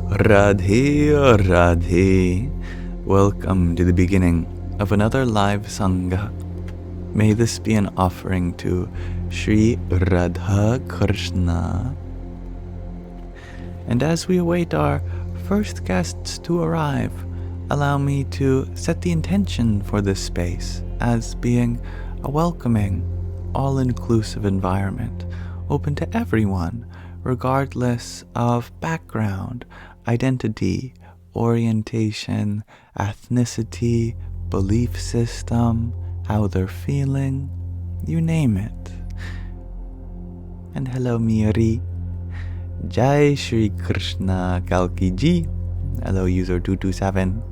Radhe Radhe. Welcome to the beginning of another live Sangha. May this be an offering to Sri Radha Krishna. And as we await our first guests to arrive, allow me to set the intention for this space as being a welcoming, all-inclusive environment, open to everyone, regardless of background, identity, orientation, ethnicity, belief system, how they're feeling, you name it. And hello Miri. Jai Shri Krishna Kalki Ji. Hello user 227.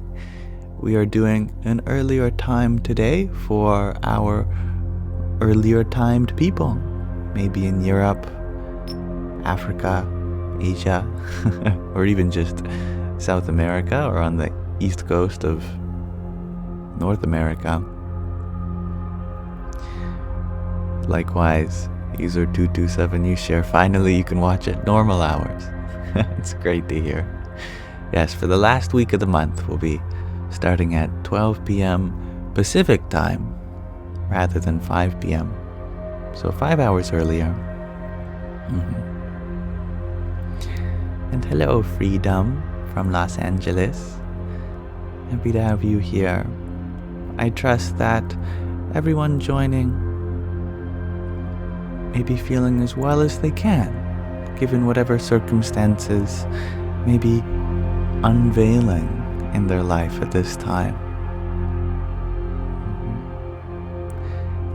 We are doing an earlier time today for our earlier timed people. Maybe in Europe, Africa, Asia, or even just South America, or on the east coast of North America. Likewise, user 227, you share. Finally, you can watch at normal hours. It's great to hear. Yes, for the last week of the month, we'll be starting at 12 p.m. Pacific time rather than 5 p.m. So 5 hours earlier. And hello, Freedom from Los Angeles. Happy to have you here. I trust that everyone joining may be feeling as well as they can, given whatever circumstances may be unveiling in their life at this time.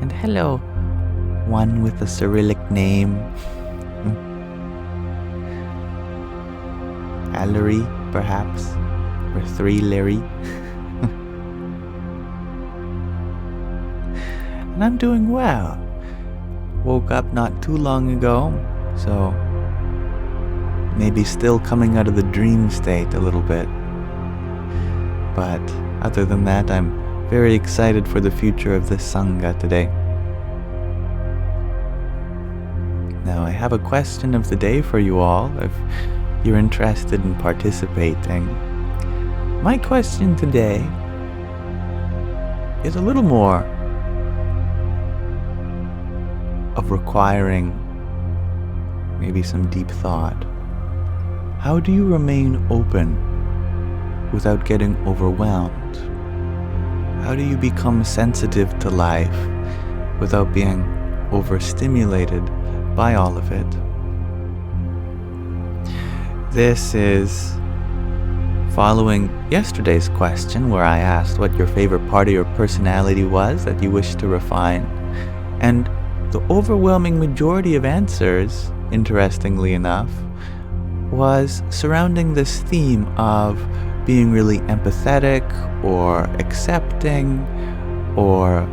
And hello, one with a Cyrillic name. Allery, perhaps, or 3 Larry. And I'm doing well. Woke up not too long ago, so maybe still coming out of the dream state a little bit. But other than that, I'm very excited for the future of this Sangha today. Now, I have a question of the day for you all, if you're interested in participating. My question today is a little more of requiring maybe some deep thought. How do you remain open without getting overwhelmed? How do you become sensitive to life without being overstimulated by all of it? This is following yesterday's question where I asked what your favorite part of your personality was that you wish to refine. And the overwhelming majority of answers, interestingly enough, was surrounding this theme of being really empathetic or accepting or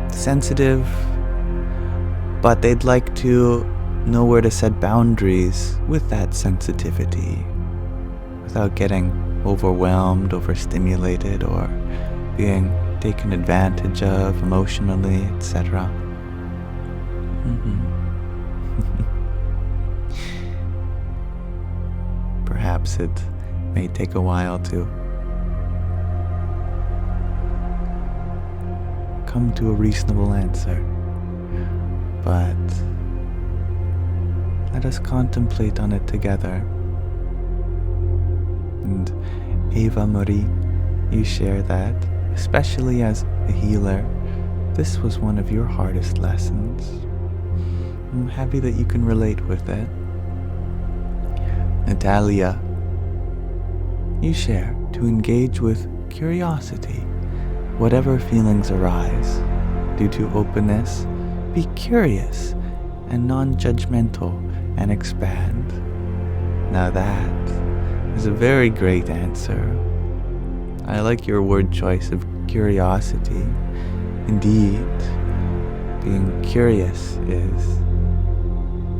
sensitive, but they'd like to know where to set boundaries with that sensitivity without getting overwhelmed, overstimulated, or being taken advantage of emotionally, etc. Perhaps it may take a while to come to a reasonable answer, but let us contemplate on it together. And Eva Marie, you share that, especially as a healer, this was one of your hardest lessons. I'm happy that you can relate with it. Natalia, you share to engage with curiosity. Whatever feelings arise, due to openness, be curious and non-judgmental and expand. Now that is a very great answer. I like your word choice of curiosity. Indeed, being curious is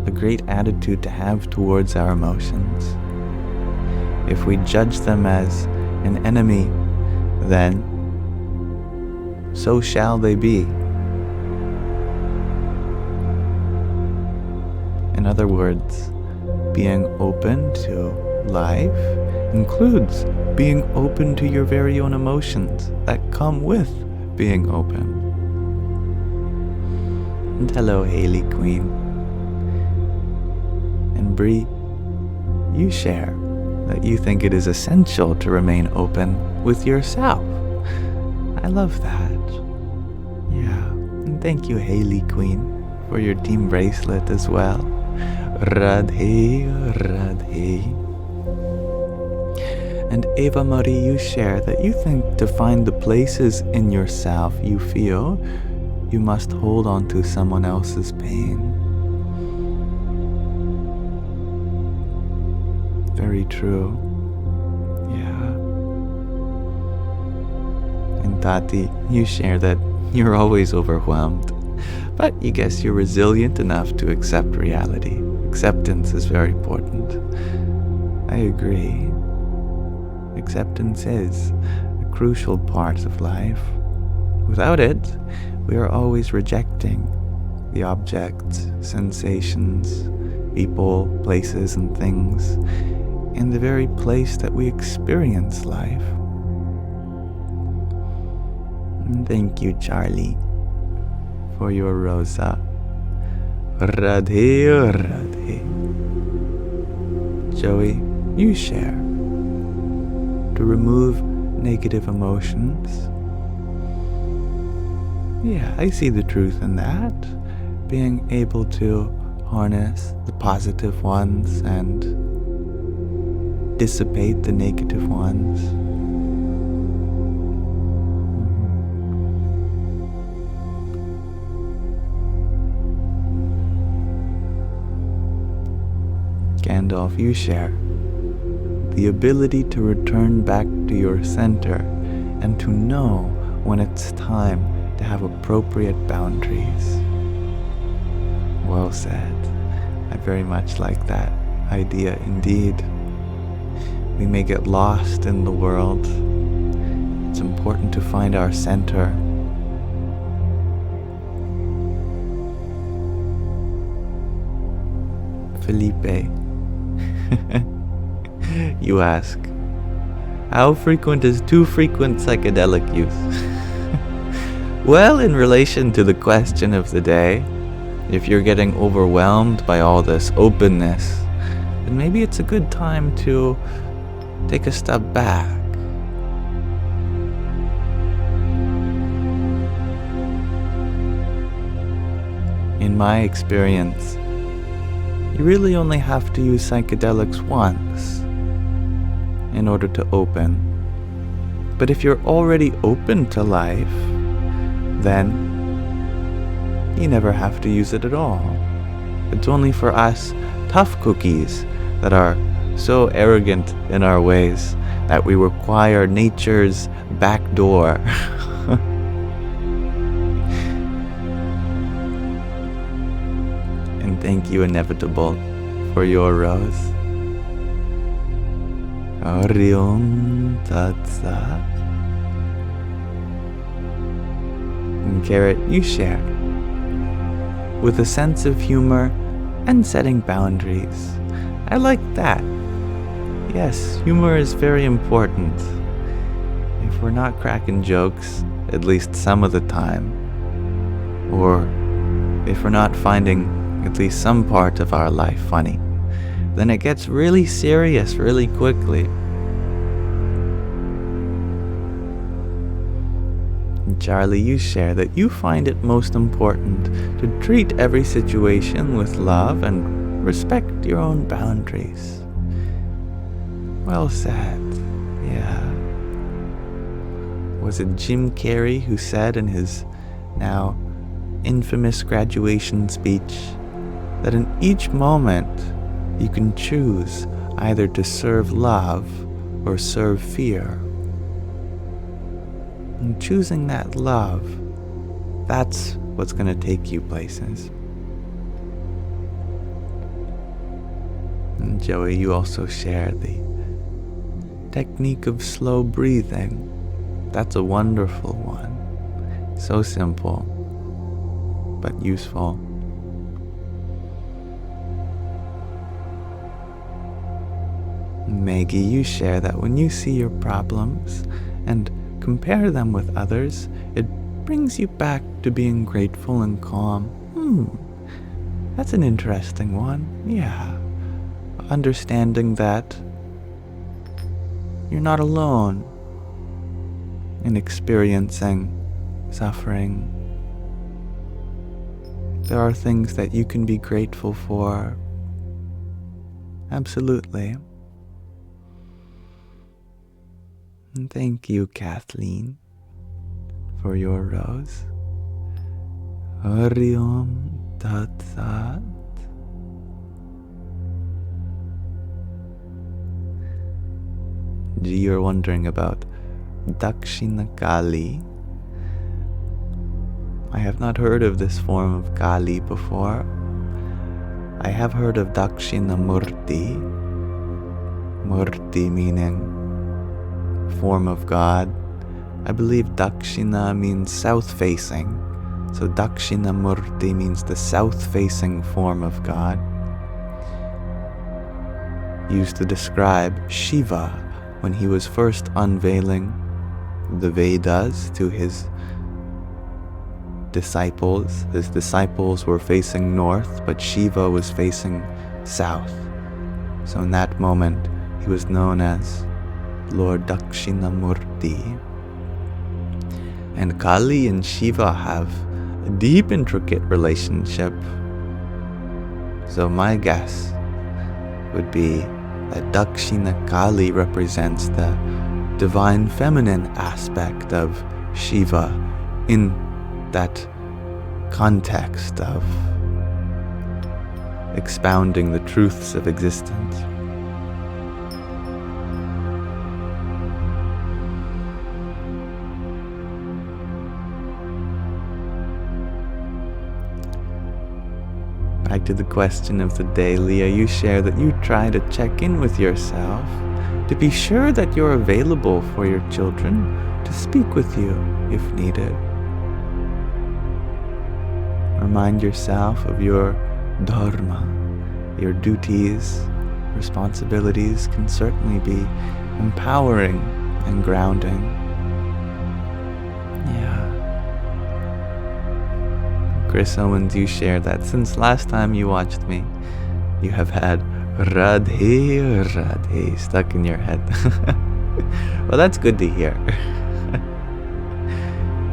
a great attitude to have towards our emotions. If we judge them as an enemy, then so shall they be. In other words, being open to life includes being open to your very own emotions that come with being open. And hello, Haley Queen. And Bree, you share that you think it is essential to remain open with yourself. I love that. Yeah. And thank you, Haley Queen, for your team bracelet as well. Radhe, Radhe. And Eva Marie, you share that you think to find the places in yourself you feel you must hold on to someone else's pain. Very true. Yeah. And Tati, you share that you're always overwhelmed, but you guess you're resilient enough to accept reality. Acceptance is very important. I agree. Acceptance is a crucial part of life. Without it, we are always rejecting the objects, sensations, people, places, and things in the very place that we experience life. And thank you, Charlie, for your rosa. Radhe, Radhe. Joey, you share. To remove negative emotions. Yeah, I see the truth in that. Being able to harness the positive ones and dissipate the negative ones. Gandalf, you share. The ability to return back to your center and to know when it's time to have appropriate boundaries. Well said. I very much like that idea indeed. We may get lost in the world. It's important to find our center. Felipe, you ask, how frequent is too frequent psychedelic use? Well, in relation to the question of the day, if you're getting overwhelmed by all this openness, then maybe it's a good time to take a step back. In my experience, you really only have to use psychedelics once in order to open. But if you're already open to life, then you never have to use it at all. It's only for us tough cookies that are so arrogant in our ways that we require nature's back door. And thank you, Inevitable, for your rose. Orion Tatsa. And Carrot, you share. With a sense of humor and setting boundaries. I like that. Yes, humor is very important. If we're not cracking jokes, at least some of the time, or if we're not finding at least some part of our life funny, then it gets really serious really quickly. Charlie, you share that you find it most important to treat every situation with love and respect your own boundaries. Well said. Yeah. Was it Jim Carrey who said in his now infamous graduation speech that in each moment you can choose either to serve love or serve fear? And choosing that love, that's what's going to take you places. And Joey, you also share the technique of slow breathing. That's a wonderful one. So simple, but useful. Maggie, you share that when you see your problems and compare them with others, it brings you back to being grateful and calm. That's an interesting one. Yeah. Understanding that you're not alone in experiencing suffering. There are things that you can be grateful for. Absolutely. And thank you, Kathleen, for your rose. Hari Om Tat Sat. G, you're wondering about Dakshina Kali. I have not heard of this form of Kali before. I have heard of Dakshina Murti. Murti meaning form of God. I believe Dakshina means south-facing. So Dakshina Murti means the south-facing form of God. Used to describe Shiva when he was first unveiling the Vedas to his disciples. His disciples were facing north, but Shiva was facing south. So in that moment, he was known as Lord Dakshinamurti. And Kali and Shiva have a deep, intricate relationship. So my guess would be that Dakshina Kali represents the divine feminine aspect of Shiva in that context of expounding the truths of existence. Back to the question of the day, Leah, you share that you try to check in with yourself to be sure that you're available for your children to speak with you if needed. Remind yourself of your dharma. Your duties, responsibilities can certainly be empowering and grounding. Yeah. Chris Owens, you shared that since last time you watched me, you have had Radhe Radhe stuck in your head. Well, that's good to hear.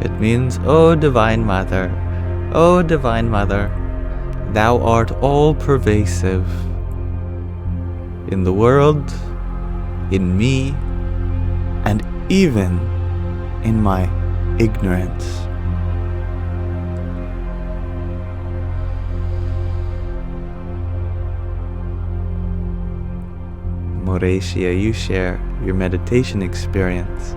It means, "O Divine Mother, O Divine Mother, Thou art all-pervasive in the world, in me, and even in my ignorance." Moratia, you share your meditation experience,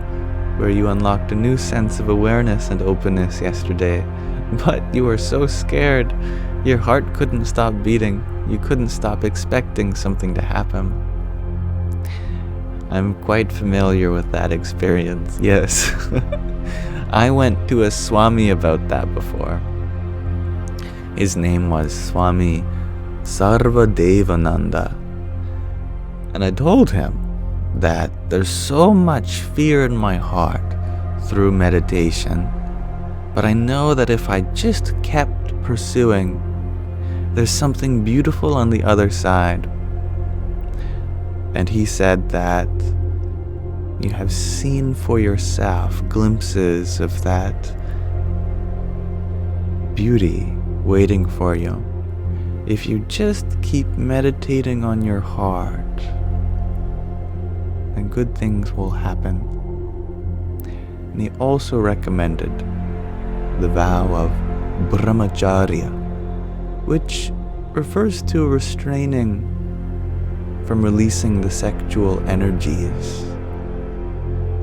where you unlocked a new sense of awareness and openness yesterday, but you were so scared, your heart couldn't stop beating, you couldn't stop expecting something to happen. I'm quite familiar with that experience, yes. I went to a Swami about that before. His name was Swami Sarvadevananda. And I told him that there's so much fear in my heart through meditation, but I know that if I just kept pursuing, there's something beautiful on the other side. And he said that you have seen for yourself glimpses of that beauty waiting for you if you just keep meditating on your heart. And good things will happen. And he also recommended the vow of brahmacharya, which refers to restraining from releasing the sexual energies,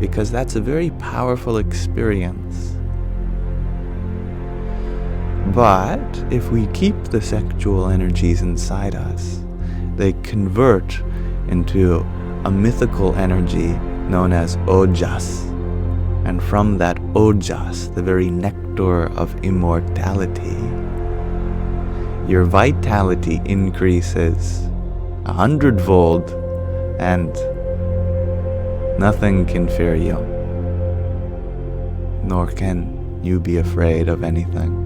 because that's a very powerful experience. But if we keep the sexual energies inside us, they convert into a mythical energy known as ojas, and from that ojas, the very nectar of immortality, your vitality increases 100-fold, and nothing can fear you, nor can you be afraid of anything.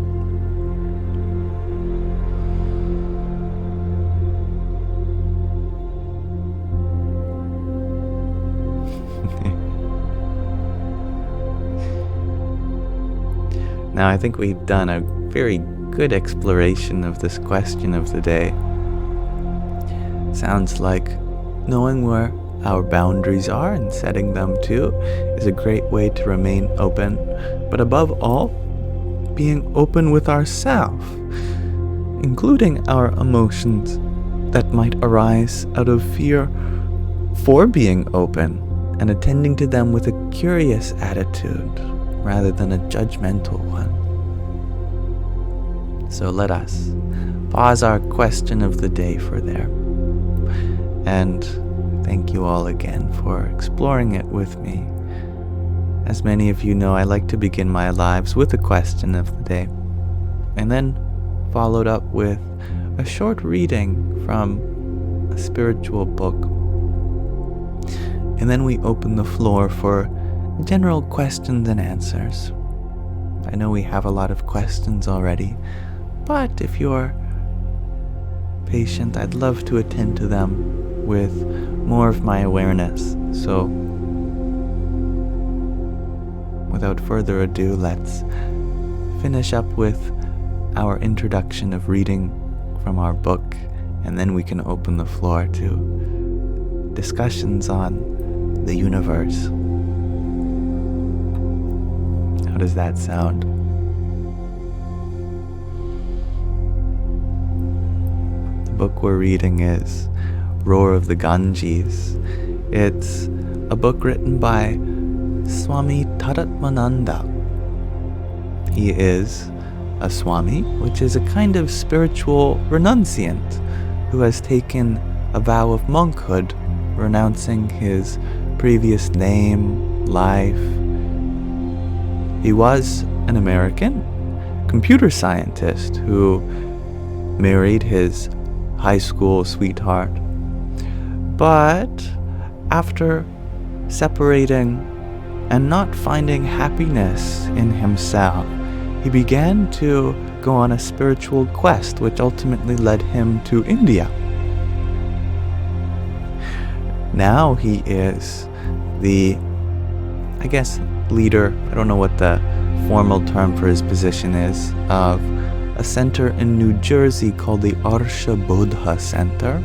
Now, I think we've done a very good exploration of this question of the day. Sounds like knowing where our boundaries are and setting them too is a great way to remain open, but above all, being open with ourselves, including our emotions that might arise out of fear for being open and attending to them with a curious attitude rather than a judgmental one. So let us pause our question of the day for there. And thank you all again for exploring it with me. As many of you know, I like to begin my lives with a question of the day, and then followed up with a short reading from a spiritual book. And then we open the floor for general questions and answers. I know we have a lot of questions already, but if you're patient, I'd love to attend to them with more of my awareness. So, without further ado, let's finish up with our introduction of reading from our book, and then we can open the floor to discussions on the universe. How does that sound? The book we're reading is Roar of the Ganges. It's a book written by Swami Taratmananda. He is a Swami, which is a kind of spiritual renunciant who has taken a vow of monkhood, renouncing his previous name, life. He was an American computer scientist who married his high school sweetheart. But after separating and not finding happiness in himself, he began to go on a spiritual quest, which ultimately led him to India. Now he is the, leader, I don't know what the formal term for his position is, of a center in New Jersey called the Arsha Bodha Center,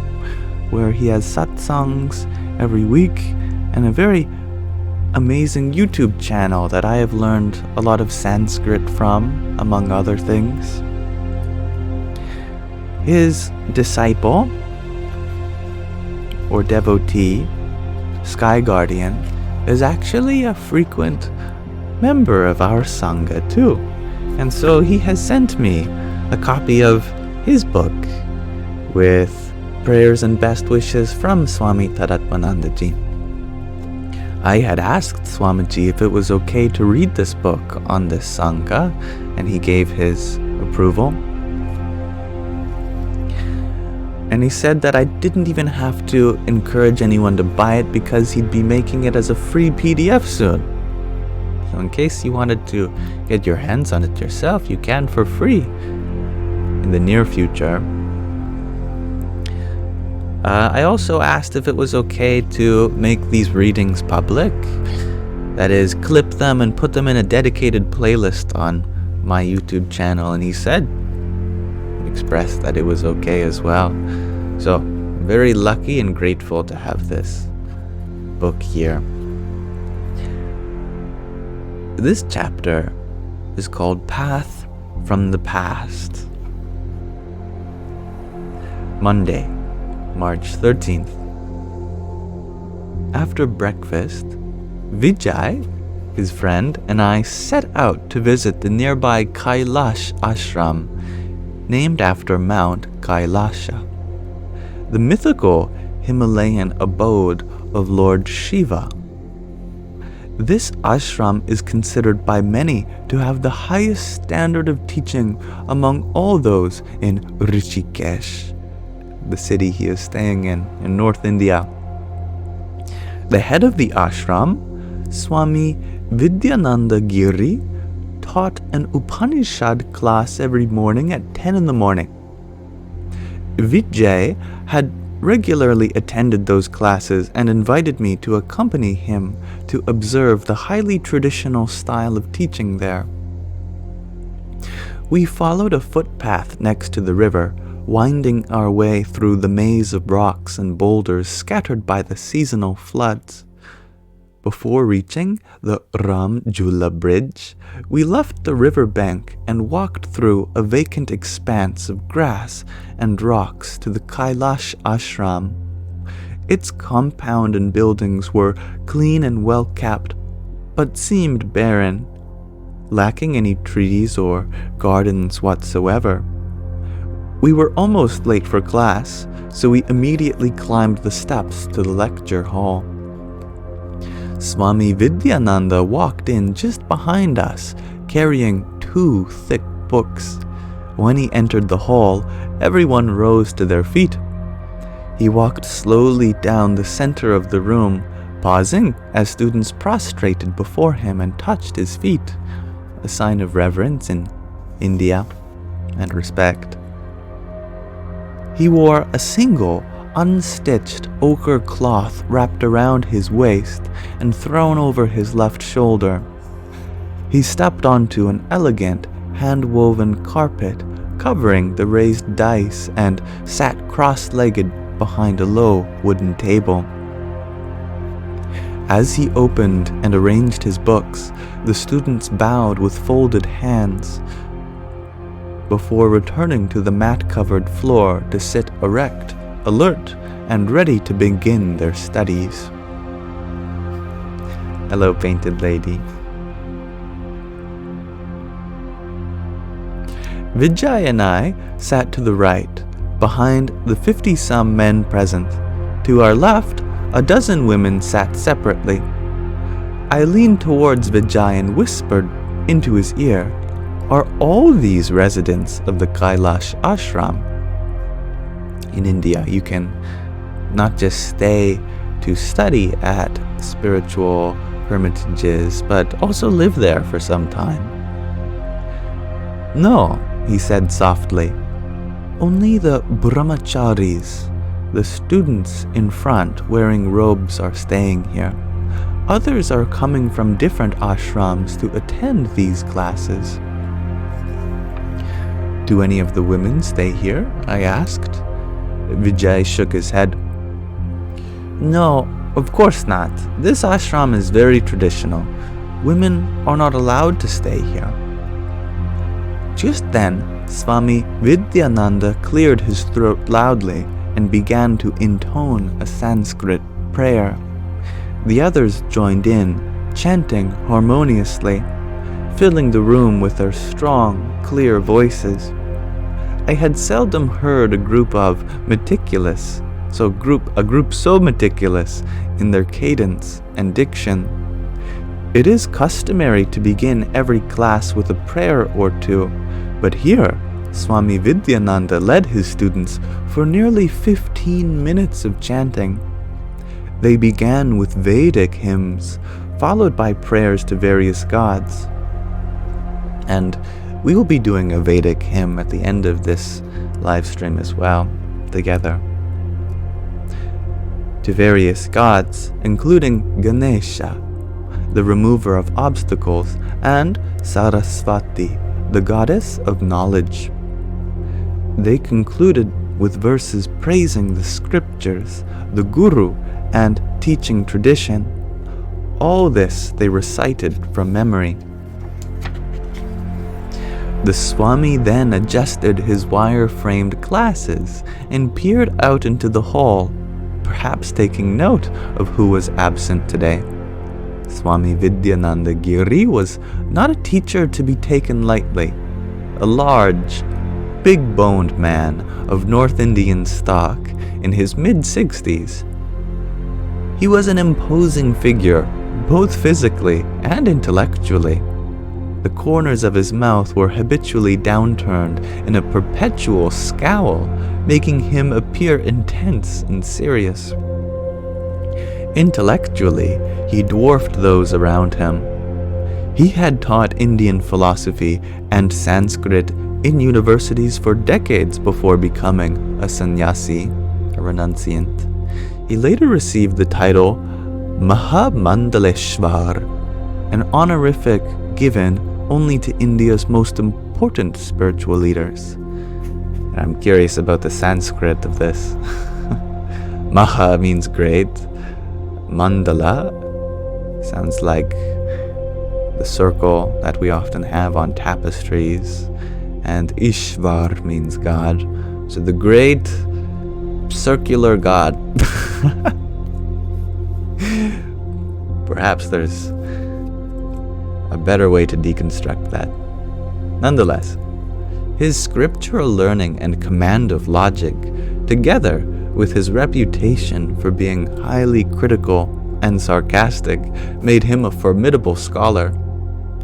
where he has satsangs every week and a very amazing YouTube channel that I have learned a lot of Sanskrit from, among other things. His disciple, or devotee, Sky Guardian, is actually a frequent member of our Sangha too. And so he has sent me a copy of his book with prayers and best wishes from Swami Taratmananda Ji. I had asked Swamiji if it was okay to read this book on this Sangha, and he gave his approval. And he said that I didn't even have to encourage anyone to buy it because he'd be making it as a free PDF soon. So in case you wanted to get your hands on it yourself, you can for free in the near future. I also asked if it was okay to make these readings public. That is, clip them and put them in a dedicated playlist on my YouTube channel, and he expressed that it was okay as well. So, I'm very lucky and grateful to have this book here. This chapter is called Path from the Past. Monday, March 13th. After breakfast, Vijay, his friend, and I set out to visit the nearby Kailash Ashram, named after Mount Kailasha, the mythical Himalayan abode of Lord Shiva. This ashram is considered by many to have the highest standard of teaching among all those in Rishikesh, the city he is staying in North India. The head of the ashram, Swami Vidyananda Giri, taught an Upanishad class every morning at 10 in the morning. Vijay had regularly attended those classes and invited me to accompany him to observe the highly traditional style of teaching there. We followed a footpath next to the river, winding our way through the maze of rocks and boulders scattered by the seasonal floods. Before reaching the Ram Jula Bridge, we left the river bank and walked through a vacant expanse of grass and rocks to the Kailash Ashram. Its compound and buildings were clean and well-kept, but seemed barren, lacking any trees or gardens whatsoever. We were almost late for class, so we immediately climbed the steps to the lecture hall. Swami Vidyananda walked in just behind us, carrying 2 thick books. When he entered the hall, everyone rose to their feet. He walked slowly down the center of the room, pausing as students prostrated before him and touched his feet, a sign of reverence in India and respect. He wore a single, unstitched ochre cloth wrapped around his waist and thrown over his left shoulder. He stepped onto an elegant, hand-woven carpet covering the raised dais and sat cross-legged behind a low wooden table. As he opened and arranged his books, the students bowed with folded hands before returning to the mat-covered floor to sit erect, alert, and ready to begin their studies. Hello, painted lady. Vijay and I sat to the right, behind the 50-some men present. To our left, a dozen women sat separately. I leaned towards Vijay and whispered into his ear, "Are all these residents of the Kailash Ashram?" In India, you can not just stay to study at spiritual hermitages, but also live there for some time. "No," he said softly. "Only the brahmacharis, the students in front wearing robes, are staying here. Others are coming from different ashrams to attend these classes." "Do any of the women stay here?" I asked. Vijay shook his head. "No, of course not. This ashram is very traditional. Women are not allowed to stay here." Just then, Swami Vidyananda cleared his throat loudly and began to intone a Sanskrit prayer. The others joined in, chanting harmoniously, filling the room with their strong, clear voices. I had seldom heard a group so meticulous in their cadence and diction. It is customary to begin every class with a prayer or two, but here Swami Vidyananda led his students for nearly 15 minutes of chanting. They began with Vedic hymns, followed by prayers to various gods. And we will be doing a Vedic hymn at the end of this live stream as well, together. To various gods, including Ganesha, the remover of obstacles, and Saraswati, the goddess of knowledge. They concluded with verses praising the scriptures, the guru, and teaching tradition. All this they recited from memory. The Swami then adjusted his wire-framed glasses and peered out into the hall, perhaps taking note of who was absent today. Swami Vidyananda Giri was not a teacher to be taken lightly. A large, big-boned man of North Indian stock in his mid-60s. He was an imposing figure, both physically and intellectually. The corners of his mouth were habitually downturned in a perpetual scowl, making him appear intense and serious. Intellectually, he dwarfed those around him. He had taught Indian philosophy and Sanskrit in universities for decades before becoming a sannyasi, a renunciant. He later received the title Mahamandaleshwar, an honorific given only to India's most important spiritual leaders. And I'm curious about the Sanskrit of this. Maha means great. Mandala sounds like the circle that we often have on tapestries. And Ishvar means God. So the great circular God. Perhaps there's a better way to deconstruct that. Nonetheless, his scriptural learning and command of logic, together with his reputation for being highly critical and sarcastic, made him a formidable scholar.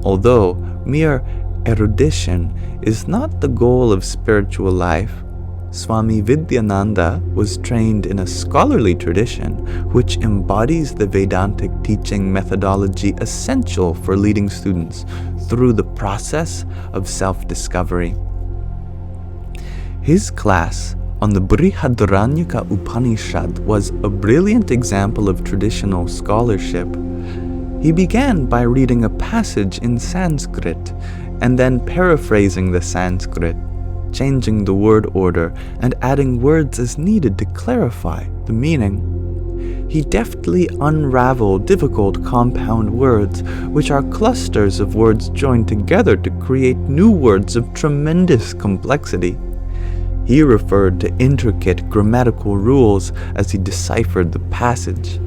Although mere erudition is not the goal of spiritual life, Swami Vidyananda was trained in a scholarly tradition which embodies the Vedantic teaching methodology essential for leading students through the process of self-discovery. His class on the Brihadaranyaka Upanishad was a brilliant example of traditional scholarship. He began by reading a passage in Sanskrit and then paraphrasing the Sanskrit, changing the word order and adding words as needed to clarify the meaning. He deftly unraveled difficult compound words, which are clusters of words joined together to create new words of tremendous complexity. He referred to intricate grammatical rules as he deciphered the passage.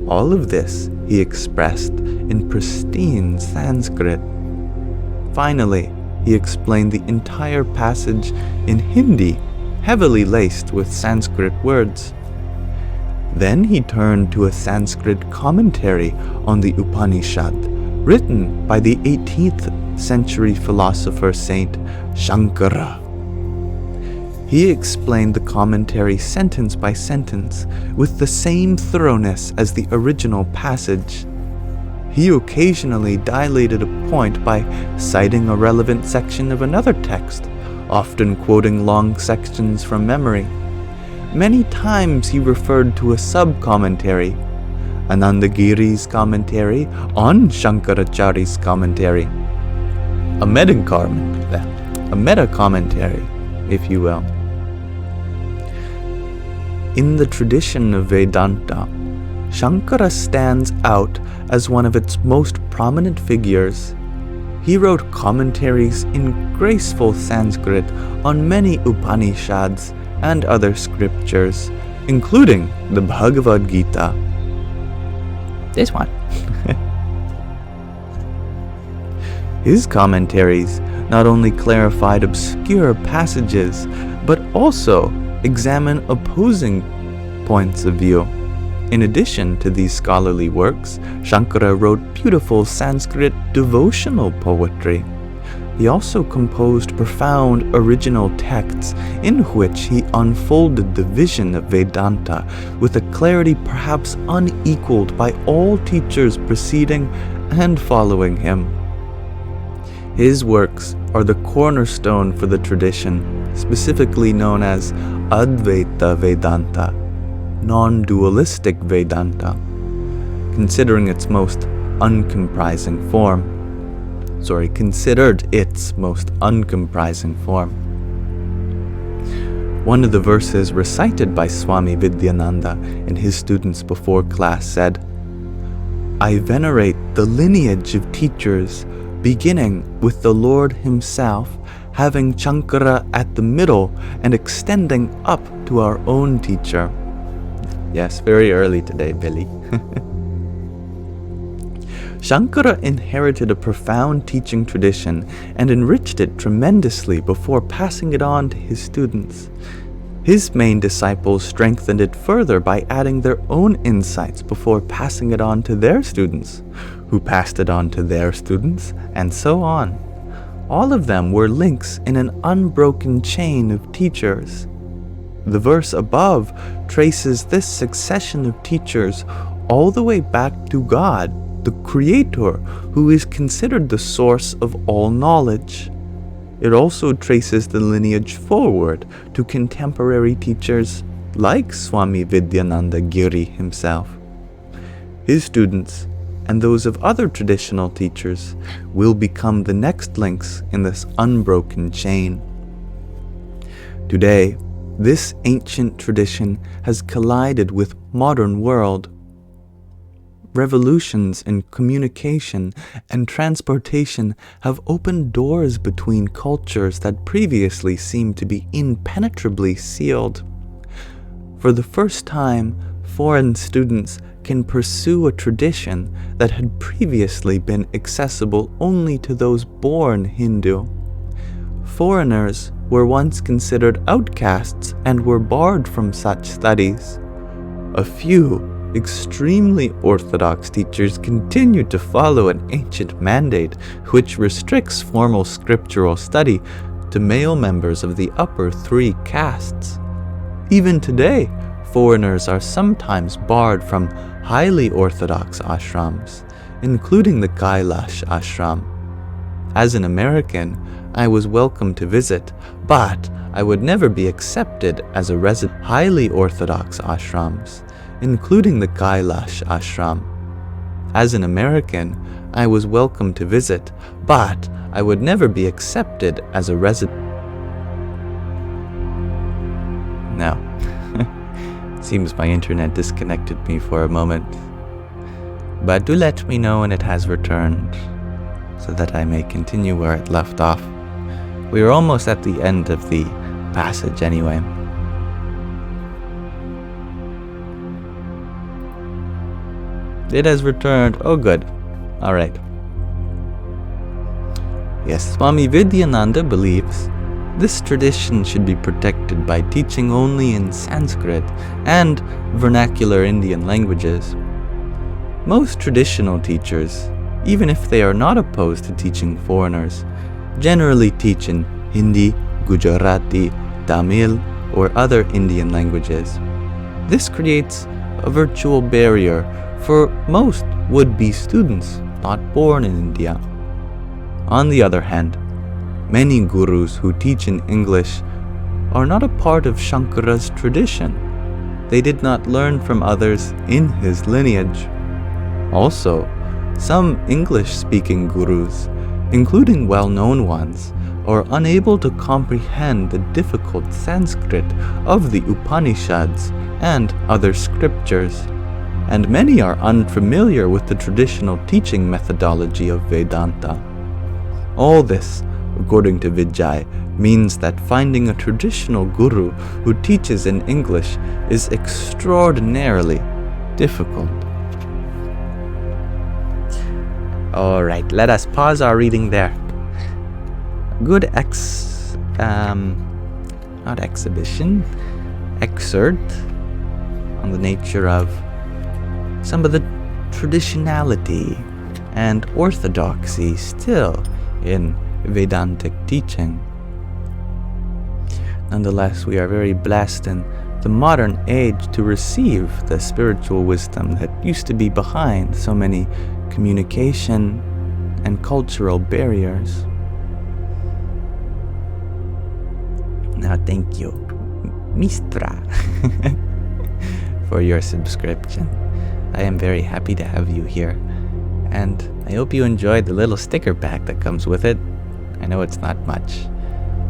All of this he expressed in pristine Sanskrit. Finally, he explained the entire passage in Hindi, heavily laced with Sanskrit words. Then he turned to a Sanskrit commentary on the Upanishad, written by the 18th century philosopher Saint Shankara. He explained the commentary sentence by sentence with the same thoroughness as the original passage. He occasionally dilated a point by citing a relevant section of another text, often quoting long sections from memory. Many times he referred to a sub-commentary, Anandagiri's commentary on Shankaracharya's commentary, a meta-commentary, if you will. In the tradition of Vedanta, Shankara stands out as one of its most prominent figures. He wrote commentaries in graceful Sanskrit on many Upanishads and other scriptures, including the Bhagavad Gita. This one. His commentaries not only clarified obscure passages, but also examine opposing points of view. In addition to these scholarly works, Shankara wrote beautiful Sanskrit devotional poetry. He also composed profound original texts in which he unfolded the vision of Vedanta with a clarity perhaps unequaled by all teachers preceding and following him. His works are the cornerstone for the tradition, specifically known as Advaita Vedanta, non-dualistic Vedanta, considered its most uncomprising form. One of the verses recited by Swami Vidyananda and his students before class said, "I venerate the lineage of teachers, beginning with the Lord himself, having Shankara at the middle and extending up to our own teacher." Yes, very early today, Billy. Shankara inherited a profound teaching tradition and enriched it tremendously before passing it on to his students. His main disciples strengthened it further by adding their own insights before passing it on to their students, who passed it on to their students, and so on. All of them were links in an unbroken chain of teachers. The verse above traces this succession of teachers all the way back to God, the Creator, who is considered the source of all knowledge. It also traces the lineage forward to contemporary teachers like Swami Vidyananda Giri himself. His students and those of other traditional teachers will become the next links in this unbroken chain. Today, this ancient tradition has collided with modern world. Revolutions in communication and transportation have opened doors between cultures that previously seemed to be impenetrably sealed. For the first time, foreign students can pursue a tradition that had previously been accessible only to those born Hindu. Foreigners were once considered outcasts and were barred from such studies. A few extremely orthodox teachers continue to follow an ancient mandate which restricts formal scriptural study to male members of the upper three castes. Even today, foreigners are sometimes barred from highly orthodox ashrams, including the Kailash ashram. As an American, I was welcome to visit, but I would never be accepted as a resident. Highly orthodox ashrams, including the Kailash ashram. As an American, I was welcome to visit, but I would never be accepted as a resident. Now, seems my internet disconnected me for a moment. But do let me know when it has returned, so that I may continue where it left off. We are almost at the end of the passage anyway. It has returned. Oh, good. All right. Yes, Swami Vidyananda believes this tradition should be protected by teaching only in Sanskrit and vernacular Indian languages. Most traditional teachers, even if they are not opposed to teaching foreigners, generally teach in Hindi, Gujarati, Tamil, or other Indian languages. This creates a virtual barrier for most would-be students not born in India. On the other hand, many gurus who teach in English are not a part of Shankara's tradition. They did not learn from others in his lineage. Also, some English-speaking gurus, including well-known ones, are unable to comprehend the difficult Sanskrit of the Upanishads and other scriptures, and many are unfamiliar with the traditional teaching methodology of Vedanta. All this, according to Vijay, means that finding a traditional guru who teaches in English is extraordinarily difficult. Alright, let us pause our reading there. Good excerpt on the nature of some of the traditionality and orthodoxy still in Vedantic teaching. Nonetheless, we are very blessed in the modern age to receive the spiritual wisdom that used to be behind so many communication and cultural barriers. Now, thank you, Mistra, for your subscription. I am very happy to have you here, and I hope you enjoyed the little sticker pack that comes with it. I know it's not much,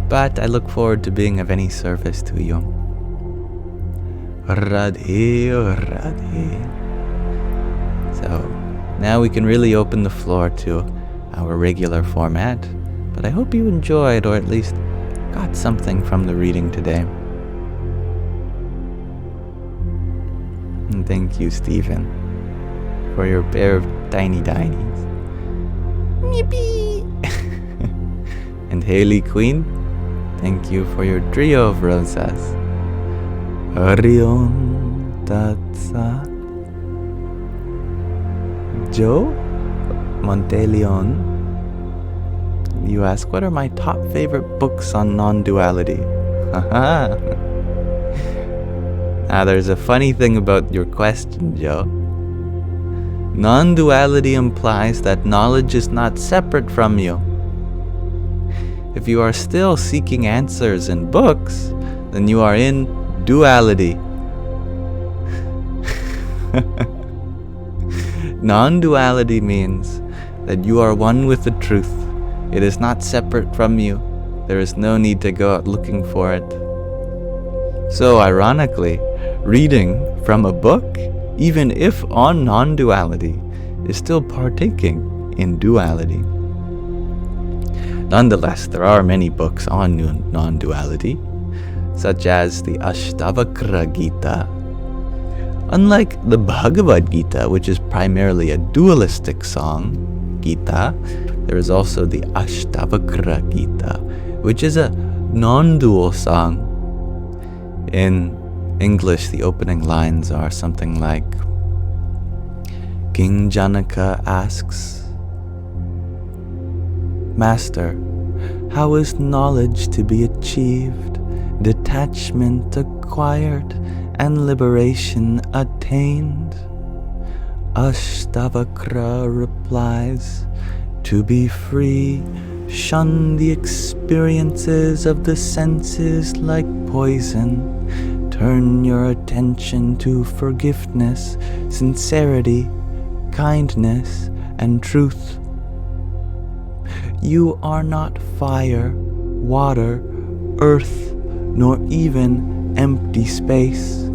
but I look forward to being of any service to you. Radhe, Radhe. So, now we can really open the floor to our regular format, but I hope you enjoyed, or at least got something from the reading today. And thank you, Stephen, for your pair of tiny dinies. Yippee! And Haley Queen, thank you for your trio of rosas. Hari Om Tat Sat. Joe Monteleon, you ask, what are my top favorite books on non-duality? Now, there's a funny thing about your question, Joe. Non-duality implies that knowledge is not separate from you. If you are still seeking answers in books, then you are in duality. Non-duality means that you are one with the truth. It is not separate from you. There is no need to go out looking for it. So ironically, reading from a book, even if on non-duality, is still partaking in duality. Nonetheless, there are many books on non-duality, such as the Ashtavakra Gita. Unlike the Bhagavad Gita, which is primarily a dualistic song, Gita, there is also the Ashtavakra Gita, which is a non-dual song. In English, the opening lines are something like, King Janaka asks, Master, how is knowledge to be achieved, detachment acquired, and liberation attained? Ashtavakra replies, to be free, shun the experiences of the senses like poison. Turn your attention to forgiveness, sincerity, kindness, and truth. You are not fire, water, earth, nor even empty space.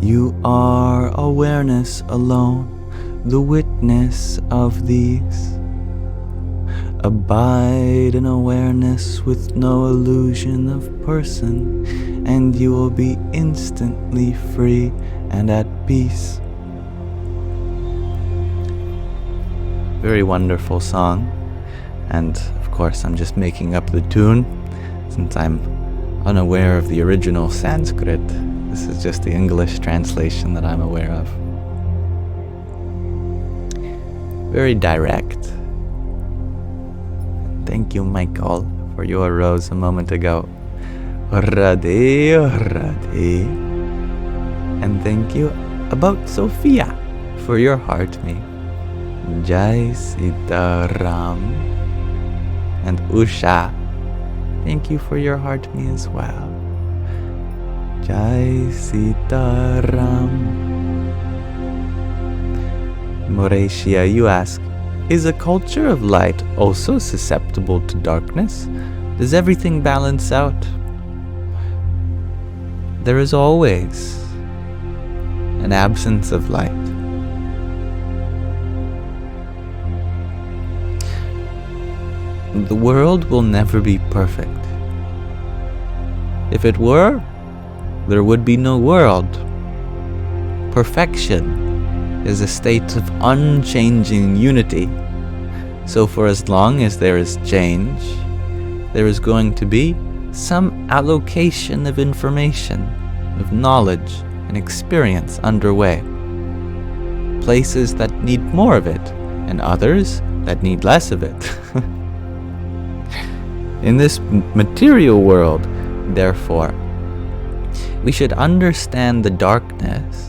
You are awareness alone, the witness of these. Abide in awareness with no illusion of person, and you will be instantly free and at peace. Very wonderful song, and of course I'm just making up the tune since I'm unaware of the original Sanskrit. This is just the English translation that I'm aware of. Very direct. Thank you, Michael, for your rose a moment ago. Radhe, Radhe. And thank you about Sophia for your heart me. Jai Sitaram. And Usha, thank you for your heart me as well. Jai Sitaram. Moretia, you ask, is a culture of light also susceptible to darkness? Does everything balance out? There is always an absence of light. The world will never be perfect. If it were, there would be no world. Perfection is a state of unchanging unity. So for as long as there is change, there is going to be some allocation of information, of knowledge and experience underway. Places that need more of it, and others that need less of it. In this material world, therefore, we should understand the darkness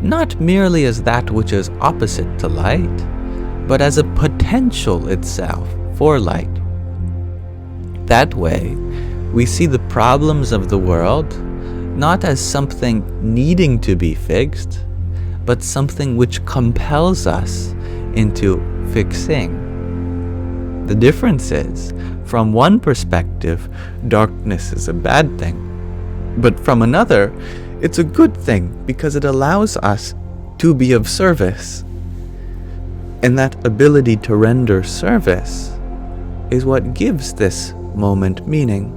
not merely as that which is opposite to light, but as a potential itself for light. That way, we see the problems of the world not as something needing to be fixed, but something which compels us into fixing. The difference is, from one perspective, darkness is a bad thing, but from another, it's a good thing because it allows us to be of service. And that ability to render service is what gives this moment meaning.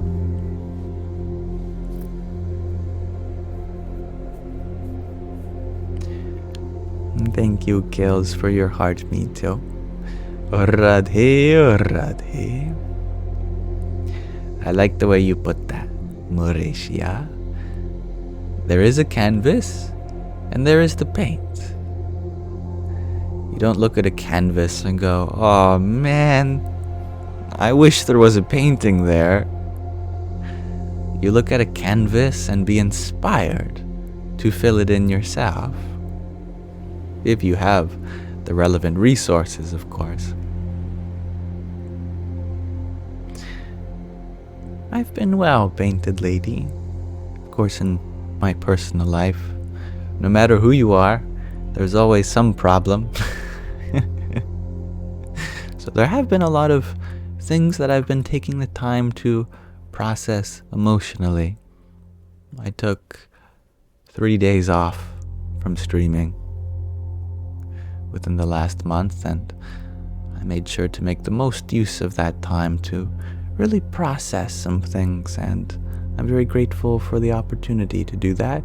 Thank you, Kales, for your heart me too. Radhe, Radhe. I like the way you put that, Mauritius. There is a canvas, and there is the paint. You don't look at a canvas and go, oh man, I wish there was a painting there. You look at a canvas and be inspired to fill it in yourself. if you have the relevant resources, of course. I've been well, Painted Lady. Of course, in my personal life, no matter who you are, there's always some problem. So there have been a lot of things that I've been taking the time to process emotionally. I took 3 days off from streaming within the last month, and I made sure to make the most use of that time to really process some things, and I'm very grateful for the opportunity to do that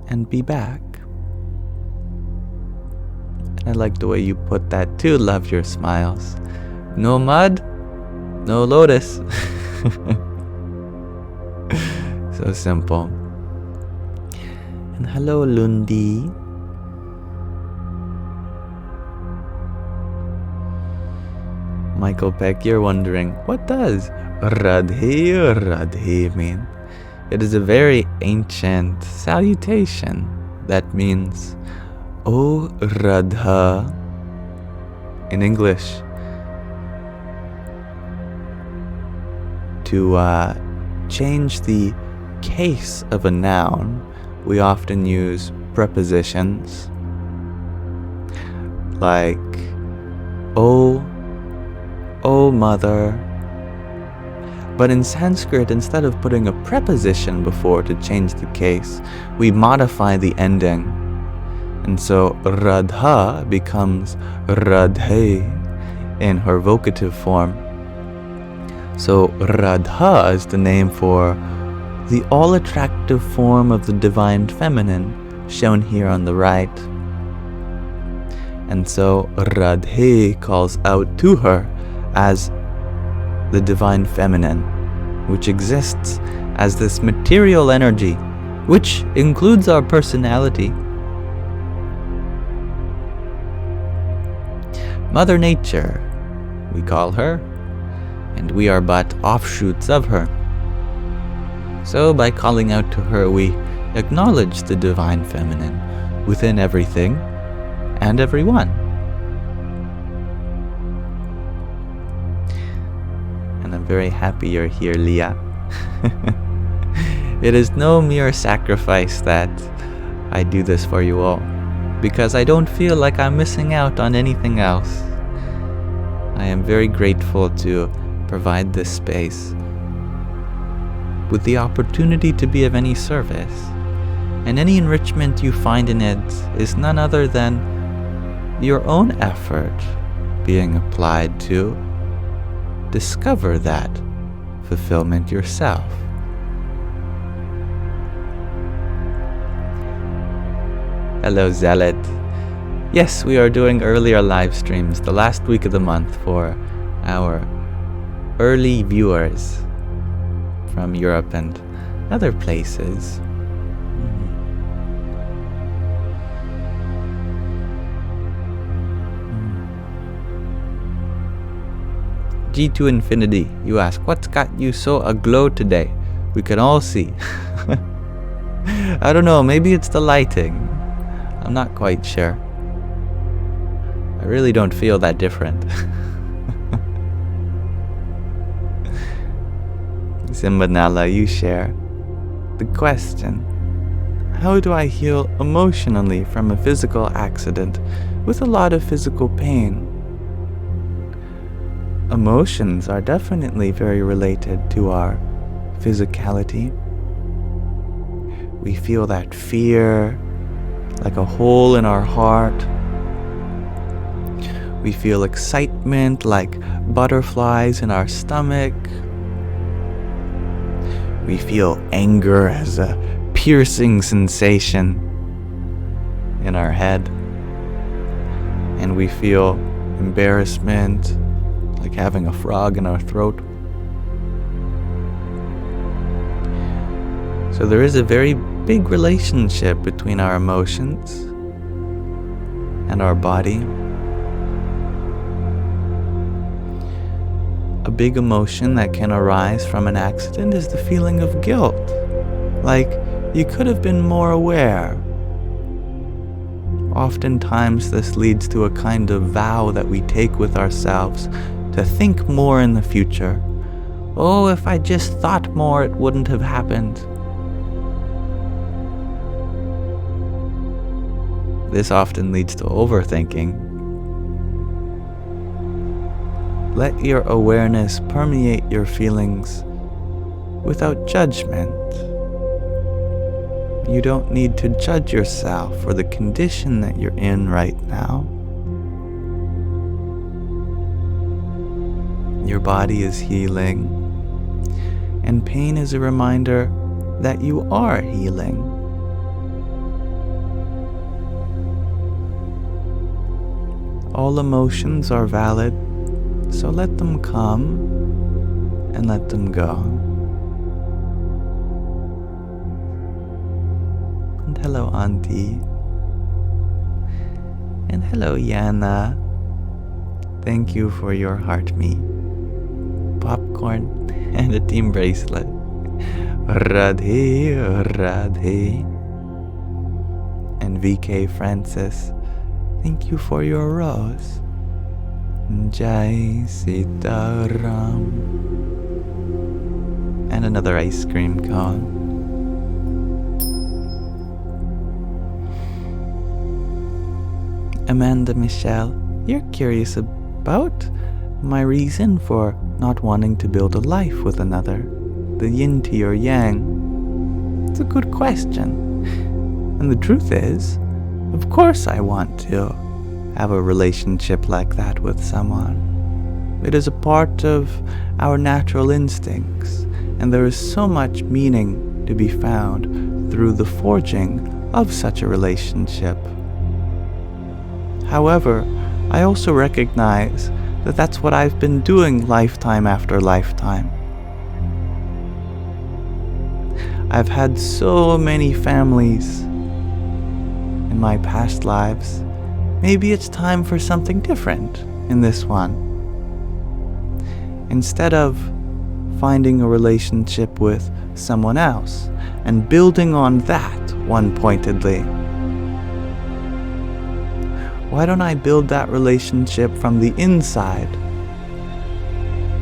and be back. And I like the way you put that too. Love your smiles. No mud, no lotus. So simple. And hello, Lundi. Michael Peck, you're wondering, what does Radhe mean? It is a very ancient salutation that means, O Radha, in English. To change the case of a noun, we often use prepositions like O mother. But in Sanskrit, instead of putting a preposition before to change the case, we modify the ending. And so Radha becomes Radhe in her vocative form. So Radha is the name for the all-attractive form of the divine feminine, shown here on the right. And so Radhe calls out to her as the divine feminine, which exists as this material energy, which includes our personality. Mother Nature, we call her, and we are but offshoots of her. So by calling out to her, we acknowledge the divine feminine within everything and everyone. And I'm very happy you're here, Leah. It is no mere sacrifice that I do this for you all, because I don't feel like I'm missing out on anything else. I am very grateful to provide this space with the opportunity to be of any service, and any enrichment you find in it is none other than your own effort being applied to discover that fulfillment yourself. Hello, Zealot. Yes, we are doing earlier live streams the last week of the month for our early viewers from Europe and other places. G2 Infinity, you ask, what's got you so aglow today? We can all see. I don't know, maybe it's the lighting. I'm not quite sure. I really don't feel that different. Simbanala, you share the question: how do I heal emotionally from a physical accident with a lot of physical pain? Emotions are definitely very related to our physicality. We feel that fear like a hole in our heart. We feel excitement like butterflies in our stomach. We feel anger as a piercing sensation in our head. And we feel embarrassment like having a frog in our throat. So there is a very big relationship between our emotions and our body. A big emotion that can arise from an accident is the feeling of guilt. Like you could have been more aware. Oftentimes this leads to a kind of vow that we take with ourselves to think more in the future. Oh, if I just thought more, it wouldn't have happened. This often leads to overthinking. Let your awareness permeate your feelings without judgment. You don't need to judge yourself for the condition that you're in right now. Your body is healing, and pain is a reminder that you are healing. All emotions are valid, so let them come and let them go. And hello, Auntie. And hello, Yana. Thank you for your heart meat, popcorn, and a team bracelet. Radhe, Radhe. And VK Francis, thank you for your rose. Jai Sitaram. And another ice cream cone. Amanda Michelle, you're curious about my reason for not wanting to build a life with another, the yin to your yang. It's a good question. And the truth is, of course I want to have a relationship like that with someone. It is a part of our natural instincts, and there is so much meaning to be found through the forging of such a relationship. However, I also recognize that that's what I've been doing lifetime after lifetime. I've had so many families in my past lives. Maybe it's time for something different in this one. Instead of finding a relationship with someone else and building on that one-pointedly, why don't I build that relationship from the inside?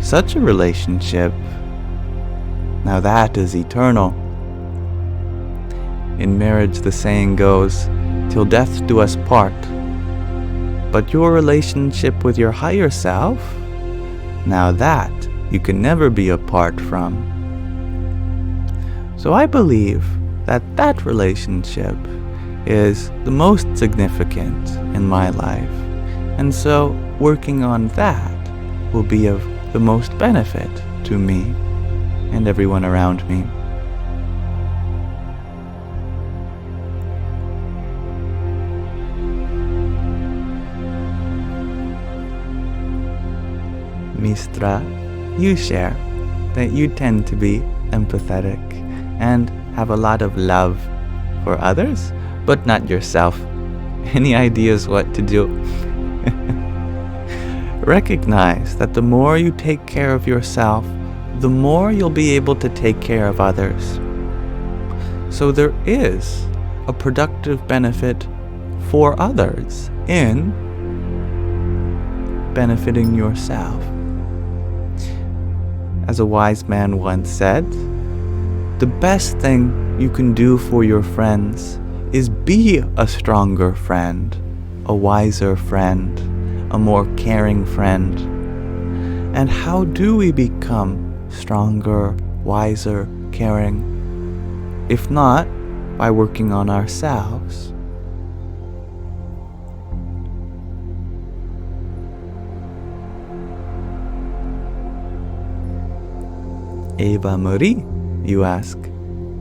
Such a relationship, now that is eternal. In marriage, the saying goes, till death do us part. But your relationship with your higher self, now that you can never be apart from. So I believe that that relationship is the most significant in my life, and so working on that will be of the most benefit to me and everyone around me. Mistra, you share that you tend to be empathetic and have a lot of love for others, but not yourself. Any ideas what to do? Recognize that the more you take care of yourself, the more you'll be able to take care of others. So there is a productive benefit for others in benefiting yourself. As a wise man once said, the best thing you can do for your friends is be a stronger friend, a wiser friend, a more caring friend. And how do we become stronger, wiser, caring? If not, by working on ourselves. Eva Marie, you ask,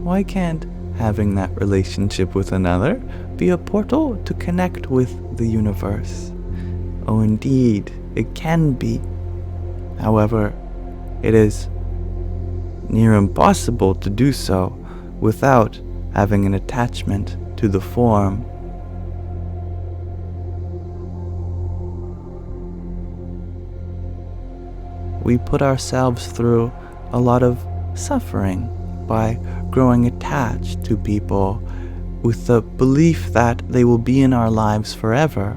why can't having that relationship with another be a portal to connect with the universe? Oh, indeed, it can be. However, it is near impossible to do so without having an attachment to the form. We put ourselves through a lot of suffering by growing attached to people with the belief that they will be in our lives forever.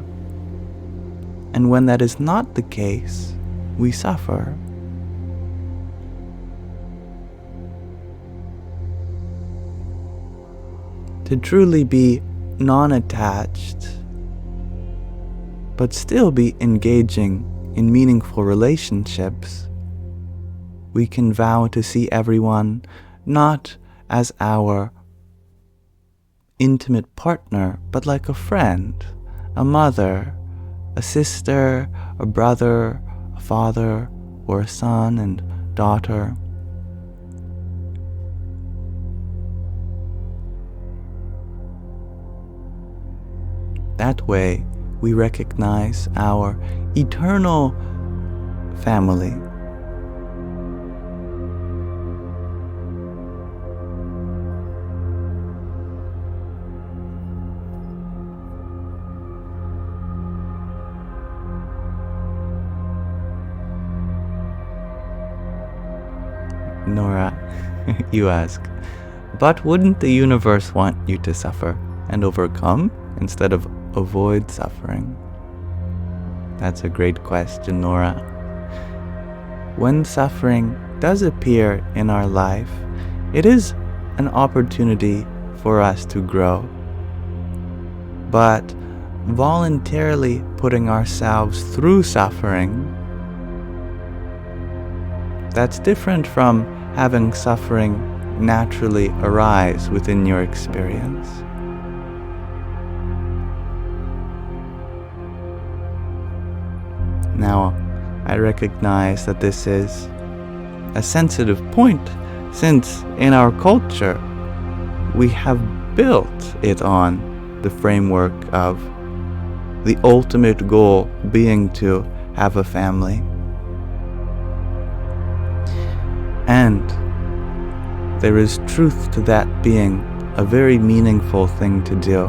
And when that is not the case, we suffer. To truly be non-attached, but still be engaging in meaningful relationships, we can vow to see everyone not as our intimate partner, but like a friend, a mother, a sister, a brother, a father, or a son and daughter. That way, we recognize our eternal family. Nora, you ask, but wouldn't the universe want you to suffer and overcome instead of avoid suffering? That's a great question, Nora. When suffering does appear in our life, it is an opportunity for us to grow. But voluntarily putting ourselves through suffering, that's different from having suffering naturally arise within your experience. Now, I recognize that this is a sensitive point, since in our culture, we have built it on the framework of the ultimate goal being to have a family. And there is truth to that being a very meaningful thing to do.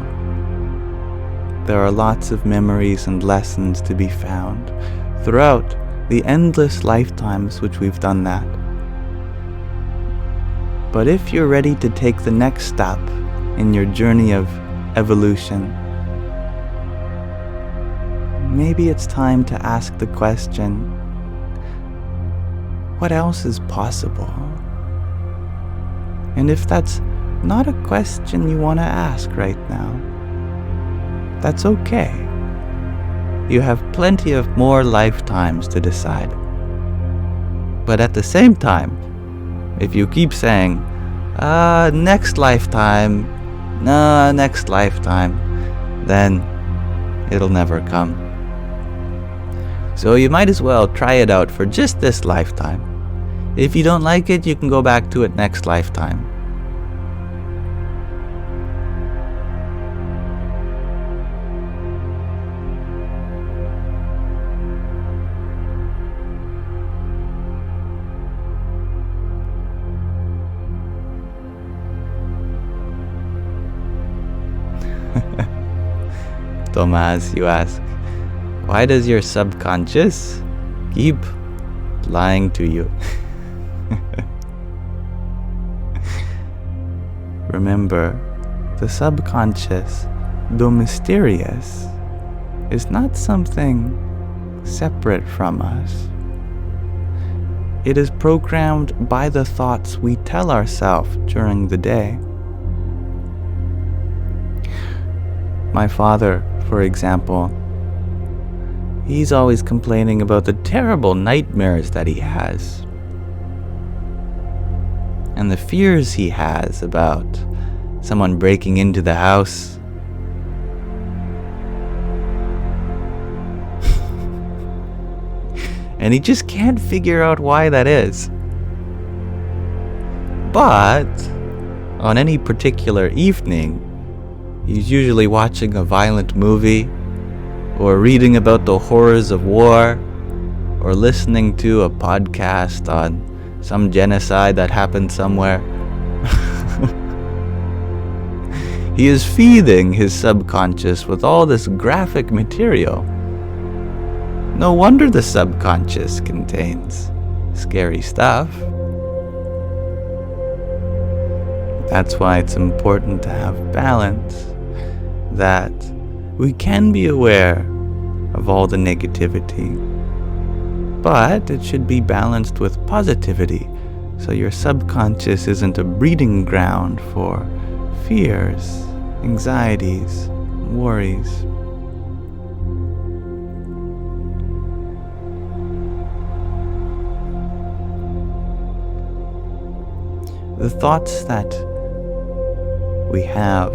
There are lots of memories and lessons to be found throughout the endless lifetimes which we've done that. But if you're ready to take the next step in your journey of evolution, maybe it's time to ask the question, what else is possible? And if that's not a question you want to ask right now, that's okay. You have plenty of more lifetimes to decide. But at the same time, if you keep saying, next lifetime, next lifetime, then it'll never come. So you might as well try it out for just this lifetime. If you don't like it, you can go back to it next lifetime. Thomas, you ask, why does your subconscious keep lying to you? Remember, the subconscious, though mysterious, is not something separate from us. It is programmed by the thoughts we tell ourselves during the day. My father, for example, he's always complaining about the terrible nightmares that he has, and the fears he has about someone breaking into the house. And he just can't figure out why that is. But on any particular evening, he's usually watching a violent movie, or reading about the horrors of war, or listening to a podcast on some genocide that happened somewhere. He is feeding his subconscious with all this graphic material. No wonder the subconscious contains scary stuff. That's why it's important to have balance, that we can be aware of all the negativity, but it should be balanced with positivity, so your subconscious isn't a breeding ground for fears, anxieties, worries. The thoughts that we have,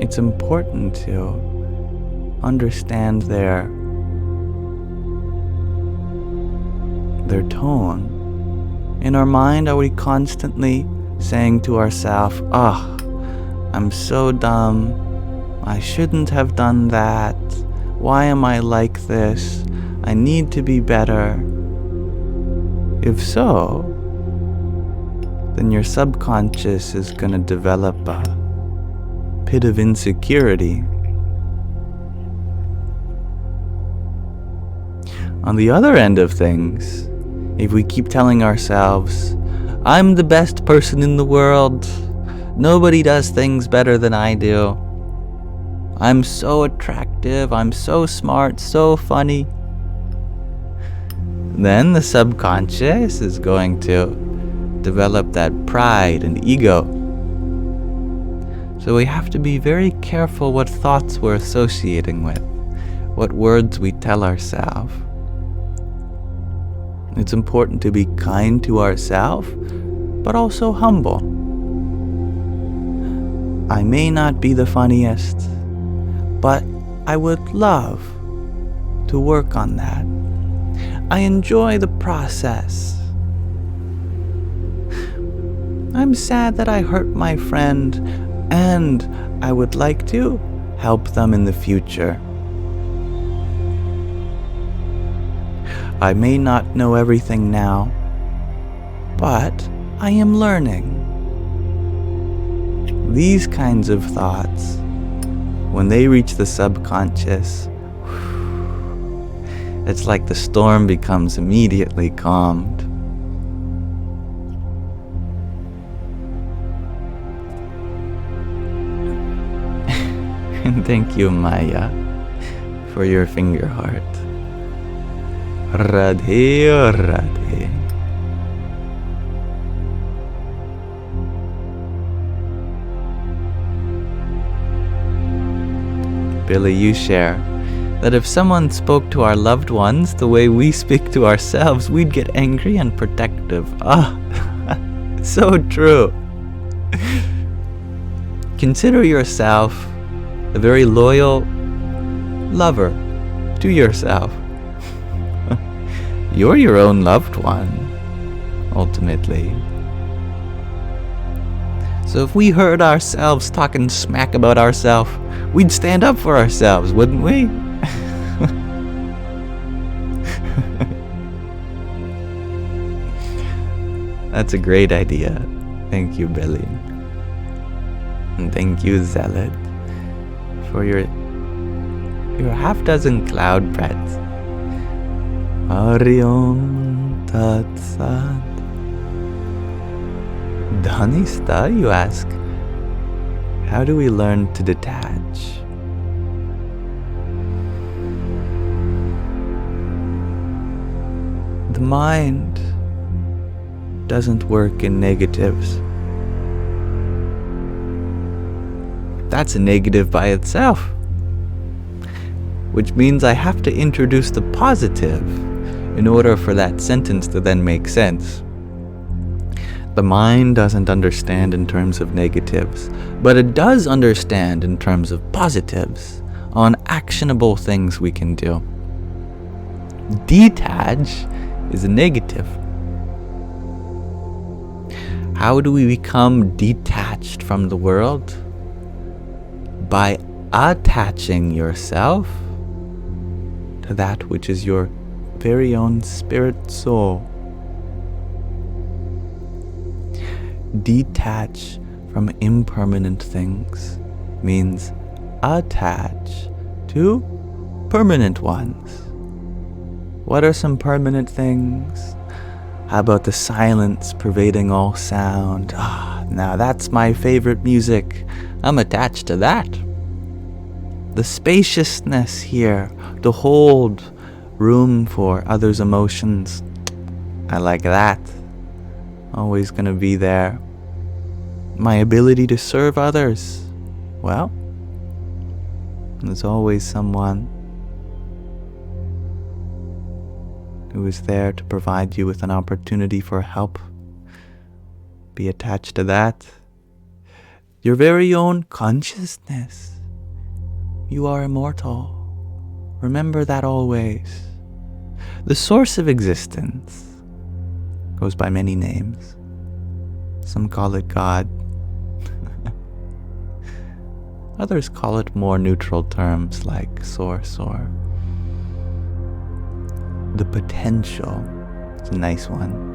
it's important to understand their tone. In our mind, are we constantly saying to ourselves, I'm so dumb, I shouldn't have done that, why am I like this, I need to be better? If so, then your subconscious is going to develop a pit of insecurity. On the other end of things, if we keep telling ourselves, I'm the best person in the world, nobody does things better than I do, I'm so attractive, I'm so smart, so funny, then the subconscious is going to develop that pride and ego. So we have to be very careful what thoughts we're associating with, what words we tell ourselves. It's important to be kind to ourselves, but also humble. I may not be the funniest, but I would love to work on that. I enjoy the process. I'm sad that I hurt my friend, and I would like to help them in the future. I may not know everything now, but I am learning. These kinds of thoughts, when they reach the subconscious, it's like the storm becomes immediately calmed. And thank you, Maya, for your finger heart. Radhe Radhe. Billy, you share that if someone spoke to our loved ones the way we speak to ourselves, we'd get angry and protective. So true. Consider yourself a very loyal lover to yourself. You're your own loved one, ultimately. So if we heard ourselves talking smack about ourselves, we'd stand up for ourselves, wouldn't we? That's a great idea. Thank you, Billy. And thank you, Zealot, for your half-dozen cloud breaths. Hari Om Tat Sat. Dhanista, you ask, how do we learn to detach? The mind doesn't work in negatives. That's a negative by itself, which means I have to introduce the positive in order for that sentence to then make sense. The mind doesn't understand in terms of negatives, but it does understand in terms of positives, on actionable things we can do. Detach is a negative. How do we become detached from the world? By attaching yourself to that which is your very own spirit soul. Detach from impermanent things means attach to permanent ones. What are some permanent things? How about the silence pervading all sound? Now that's my favorite music. I'm attached to that. The spaciousness here, to hold room for others' emotions. I like that. Always gonna be there. My ability to serve others. Well, there's always someone who is there to provide you with an opportunity for help. Be attached to that. Your very own consciousness. You are immortal. Remember that always. The source of existence goes by many names. Some call it God. Others call it more neutral terms like source or the potential. It's a nice one.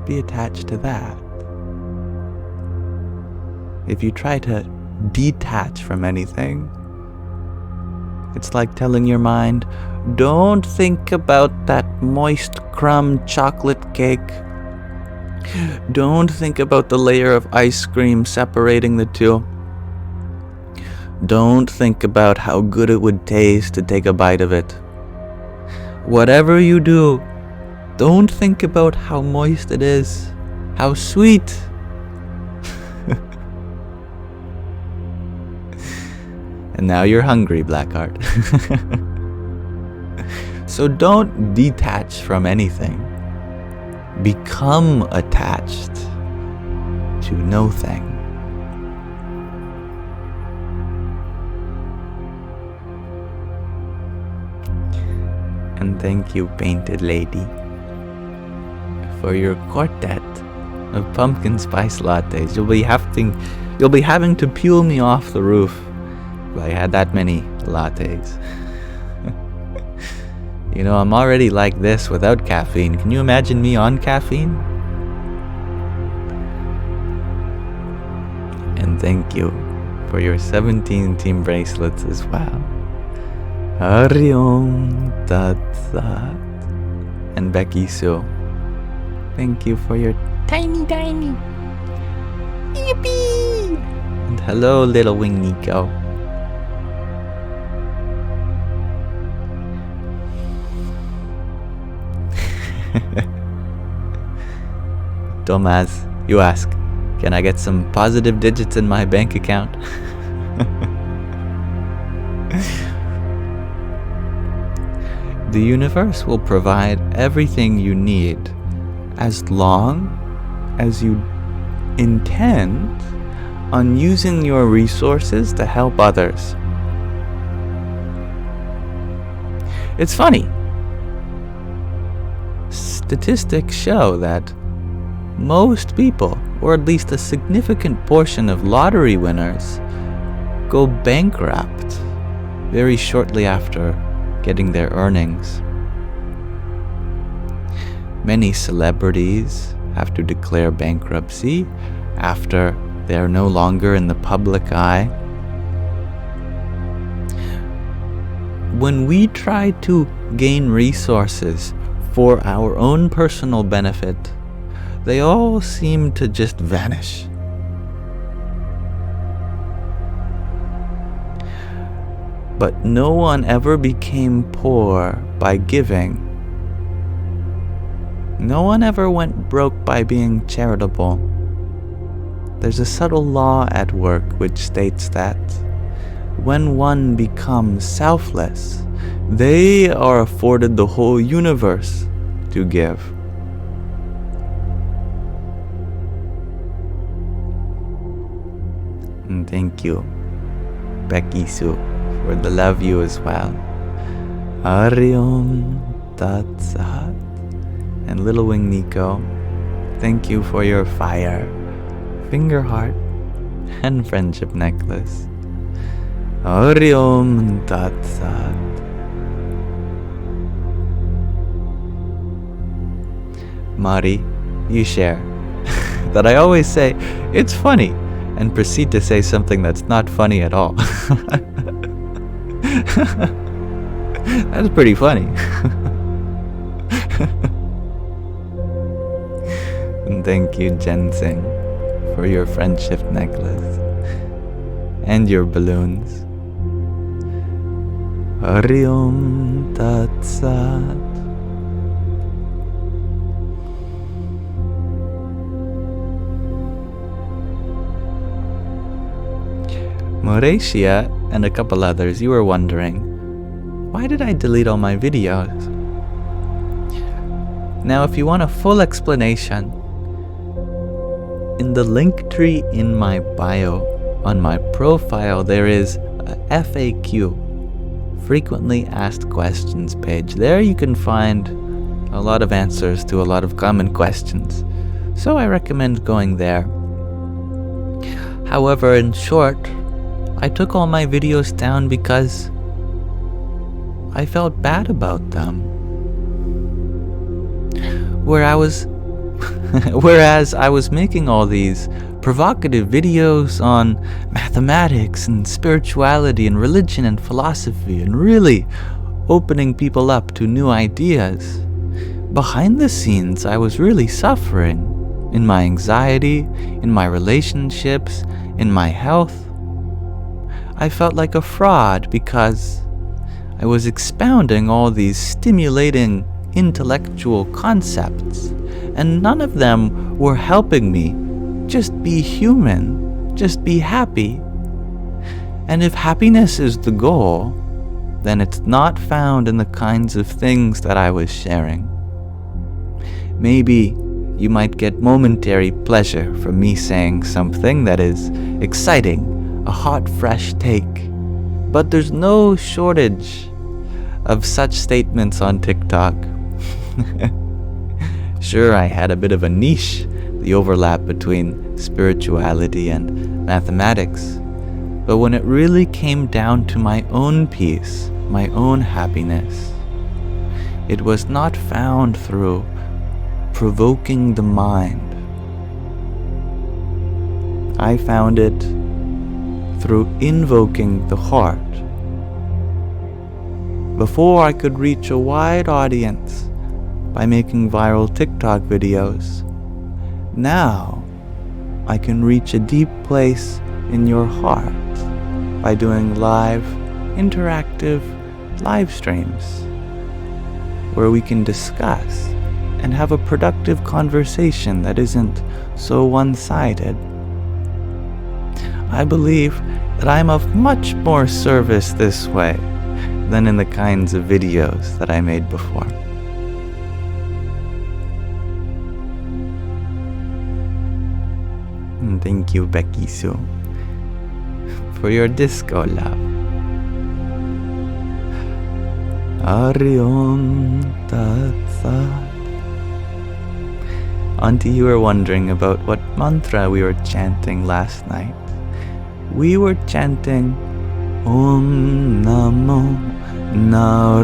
Be attached to that. If you try to detach from anything, it's like telling your mind, don't think about that moist crumb chocolate cake. Don't think about the layer of ice cream separating the two. Don't think about how good it would taste to take a bite of it. Whatever you do, don't think about how moist it is, how sweet. And now you're hungry, Blackheart. So don't detach from anything. Become attached to no thing. And thank you, Painted Lady, for your quartet of pumpkin spice lattes. You'll be having to peel me off the roof if I had that many lattes. You know, I'm already like this without caffeine. Can you imagine me on caffeine? And thank you for your 17 team bracelets as well. Hari Om Tat Sat. And Becky Sue, thank you for your tiny. Yippee! And hello, little wing Nico. Tomas, you ask, can I get some positive digits in my bank account? The universe will provide everything you need as long as you intend on using your resources to help others. It's funny. Statistics show that most people, or at least a significant portion of lottery winners, go bankrupt very shortly after getting their earnings. Many celebrities have to declare bankruptcy after they're no longer in the public eye. When we try to gain resources for our own personal benefit, they all seem to just vanish. But no one ever became poor by giving. No one ever went broke by being charitable. There's a subtle law at work which states that when one becomes selfless, they are afforded the whole universe to give. And thank you, Becky Sue, for the love you as well. Hari Om Tat Sat. And Little Wing Nico, thank you for your fire, finger heart, and friendship necklace. Hari Om Tat Sat. Mari, you share that I always say, it's funny, and proceed to say something that's not funny at all. That's pretty funny. And thank you, Ginseng, for your friendship necklace and your balloons. Hari Om Tat Sat. Mauricia and a couple others, you were wondering, why did I delete all my videos? Now, if you want a full explanation, in the link tree in my bio on my profile, there is a FAQ, Frequently Asked Questions page. There you can find a lot of answers to a lot of common questions. So I recommend going there. However, in short, I took all my videos down because I felt bad about them. Whereas I was making all these provocative videos on mathematics and spirituality and religion and philosophy and really opening people up to new ideas, behind the scenes I was really suffering in my anxiety, in my relationships, in my health. I felt like a fraud because I was expounding all these stimulating intellectual concepts, and none of them were helping me just be human, just be happy. And if happiness is the goal, then it's not found in the kinds of things that I was sharing. Maybe you might get momentary pleasure from me saying something that is exciting, a hot, fresh take. But there's no shortage of such statements on TikTok. Sure, I had a bit of a niche, the overlap between spirituality and mathematics. But when it really came down to my own peace, my own happiness, it was not found through provoking the mind. I found it through invoking the heart. Before I could reach a wide audience by making viral TikTok videos, now I can reach a deep place in your heart by doing live, interactive live streams where we can discuss and have a productive conversation that isn't so one-sided. I believe that I'm of much more service this way than in the kinds of videos that I made before. And thank you, Becky Sue, for your disco love. Hari Om Tat Sat. Auntie, you were wondering about what mantra we were chanting last night. We were chanting Om Namo Narayanaya.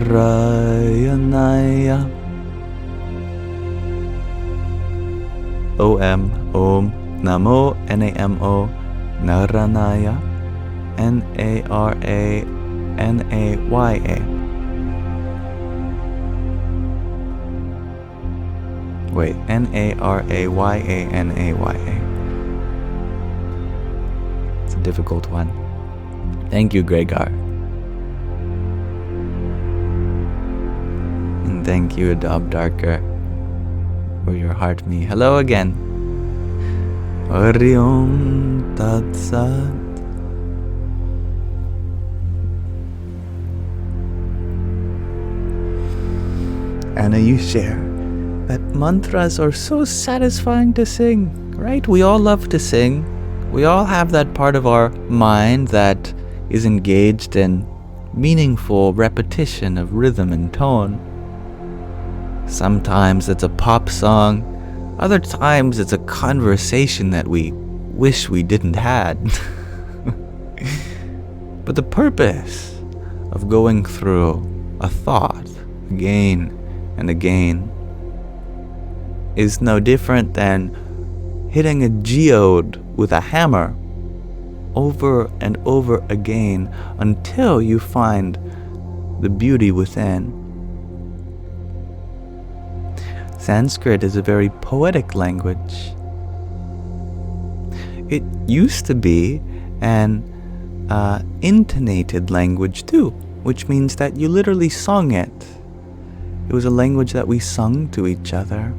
Om Namo Namo Naranaya Naranaya. Wait, Narayanaya. It's a difficult one. Thank you, Gregor. And thank you, Adob Darker, for your heart me. Hello again. Hari Om Tat Sat. Anna, you share that mantras are so satisfying to sing, right? We all love to sing. We all have that part of our mind that is engaged in meaningful repetition of rhythm and tone. Sometimes it's a pop song. Other times it's a conversation that we wish we didn't had. But the purpose of going through a thought again and again is no different than hitting a geode with a hammer over and over again until you find the beauty within. Sanskrit is a very poetic language. it used to be an intonated language too, which means that you literally sung it. It was a language that we sung to each other.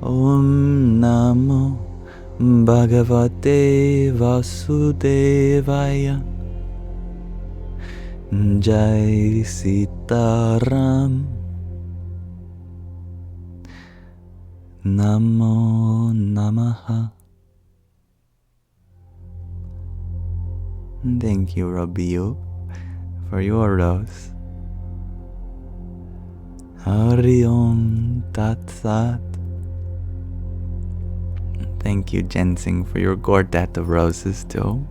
Om Namo Bhagavate Vasudevaya Jai Sitaram Namo Namaha. Thank you, Rabiu, for your rose. Hari Om Tat Sat. Thank you, Jensing, for your gourdet of roses too.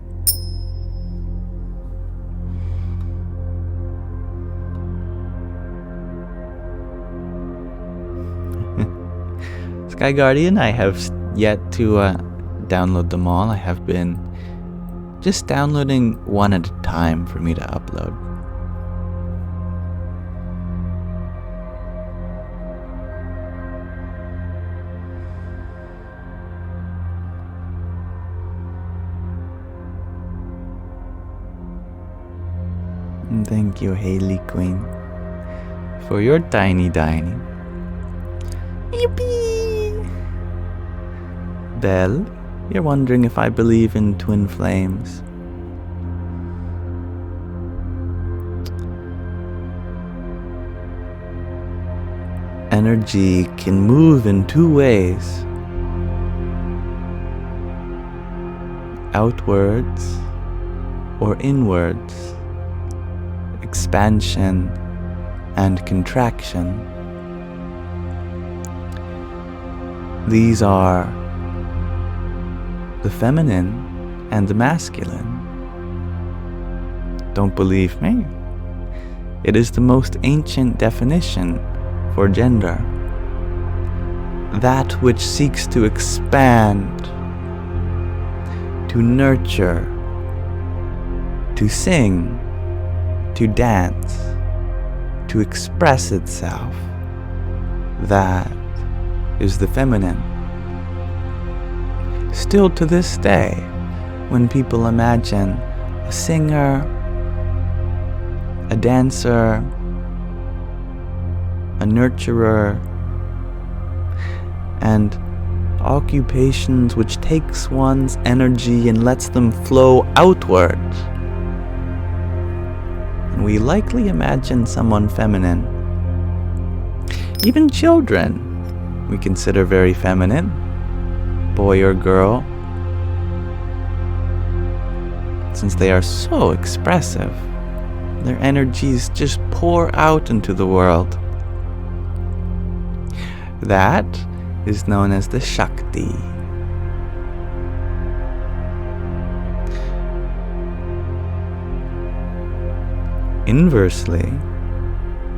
Sky Guardian, I have yet to download them all. I have been just downloading one at a time for me to upload. And thank you, Haley Queen, for your tiny diny. Yippee! Belle, you're wondering if I believe in twin flames. Energy can move in two ways: outwards or inwards, expansion and contraction. These are the feminine and the masculine. Don't believe me? It is the most ancient definition for gender. That which seeks to expand, to nurture, to sing, to dance, to express itself. That is the feminine. Still to this day, when people imagine a singer, a dancer, a nurturer, and occupations which takes one's energy and lets them flow outwards, and we likely imagine someone feminine. Even children we consider very feminine, boy or girl, since they are so expressive. Their energies just pour out into the world. That is known as the Shakti. Inversely,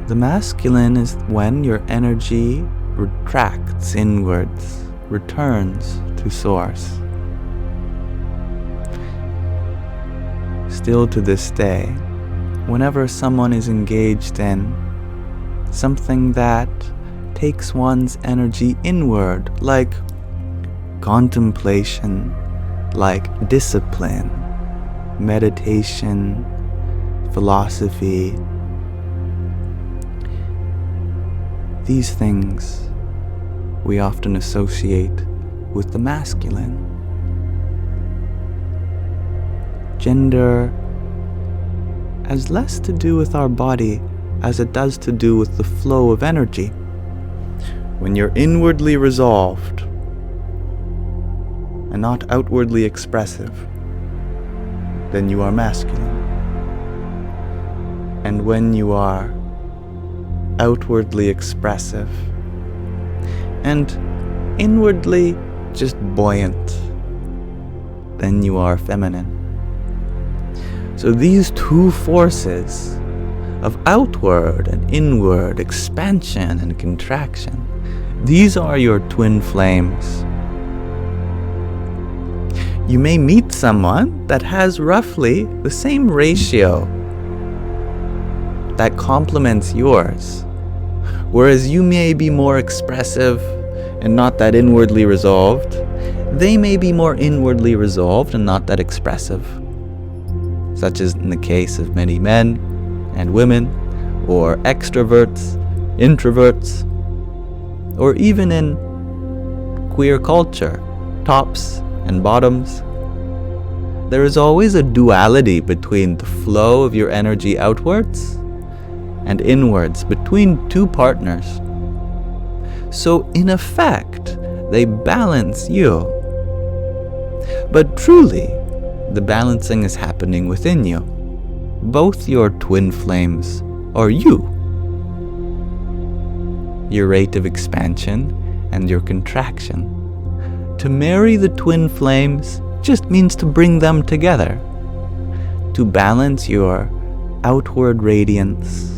the masculine is when your energy retracts inwards, returns to source. Still to this day, whenever someone is engaged in something that takes one's energy inward, like contemplation, like discipline, meditation, philosophy, these things we often associate with the masculine. Gender has less to do with our body as it does to do with the flow of energy. When you're inwardly resolved and not outwardly expressive, then you are masculine. And when you are outwardly expressive and inwardly just buoyant, then you are feminine. So these two forces of outward and inward expansion and contraction, these are your twin flames. You may meet someone that has roughly the same ratio that complements yours, whereas you may be more expressive and not that inwardly resolved, they may be more inwardly resolved and not that expressive, such as in the case of many men and women, or extroverts, introverts, or even in queer culture, tops and bottoms. There is always a duality between the flow of your energy outwards and inwards between two partners. So in effect, they balance you. But truly, the balancing is happening within you. Both your twin flames are you. Your rate of expansion and your contraction. To marry the twin flames just means to bring them together. To balance your outward radiance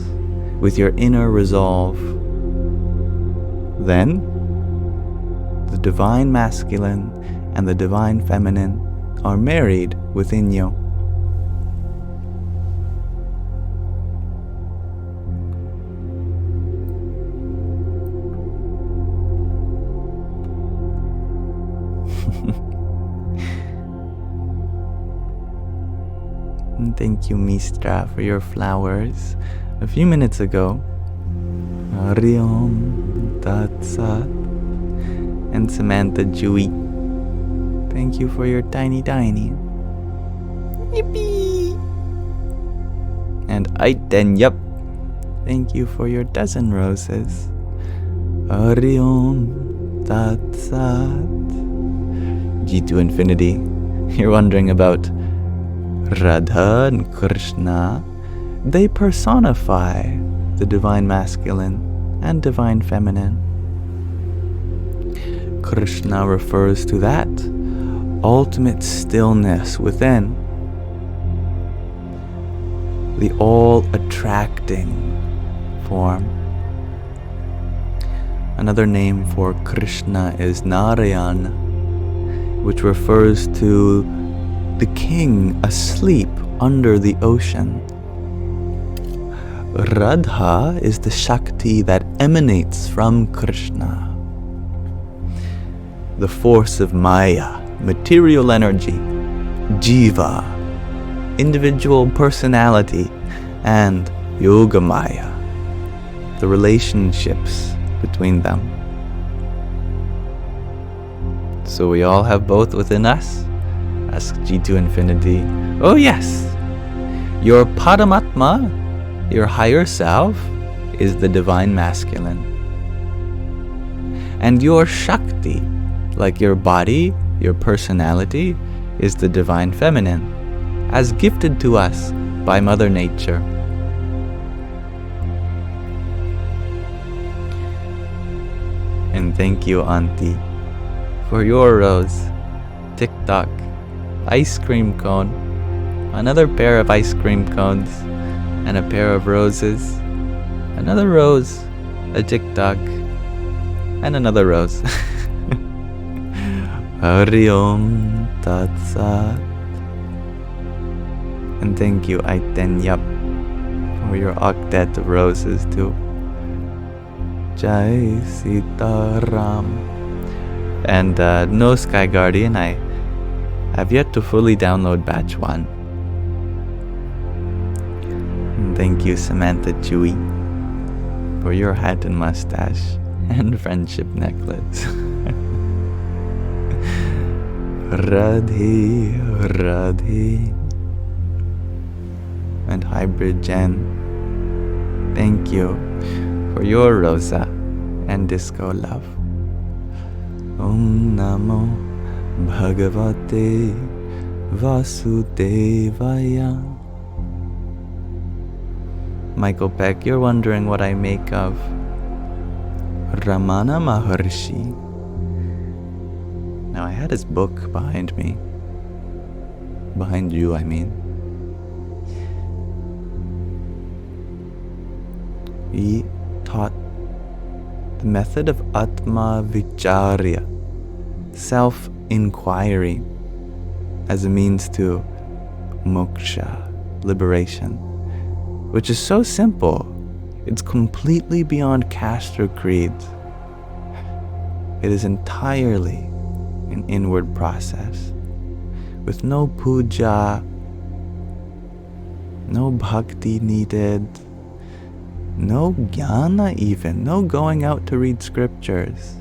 with your inner resolve. Then, the divine masculine and the divine feminine are married within you. And thank you, Mistra, for your flowers a few minutes ago. Ariom Tatsat. And Samantha Jui, thank you for your tiny. Yippee! And Aiten Yup, thank you for your dozen roses. Ariom Tatsat. G2 Infinity, you're wondering about Radha and Krishna. They personify the divine masculine and divine feminine. Krishna refers to that ultimate stillness within, the all-attracting form. Another name for Krishna is Narayana, which refers to the king asleep under the ocean. Radha is the Shakti that emanates from Krishna. The force of Maya, material energy, Jiva, individual personality, and Yogamaya, the relationships between them. So we all have both within us? Ask G2 Infinity. Oh yes! Your Paramatma, your higher self, is the divine masculine. And your Shakti, like your body, your personality, is the divine feminine, as gifted to us by Mother Nature. And thank you, Auntie, for your rose, TikTok, ice cream cone, another pair of ice cream cones, and a pair of roses, another rose, a TikTok, and another rose. Hari Om Tat Sat. And thank you, Aiten Yup, for your octet of roses too. Jai Sita Ram. And no Sky Guardian, I have yet to fully download batch 1. And thank you, Samantha Chewy, for your hat and mustache and friendship necklace. Radhe, Radhe. And Hybrid Jen, thank you for your Rosa and Disco Love. Om Namo Bhagavate Vasudevaya. Michael Peck, you're wondering what I make of Ramana Maharshi. Now I had his book behind me. Behind you, I mean. He taught the method of Atma Vicharya, self-inquiry, as a means to moksha, liberation, which is so simple, it's completely beyond caste or creed. It is entirely an inward process, with no puja, no bhakti needed, no jnana even, no going out to read scriptures.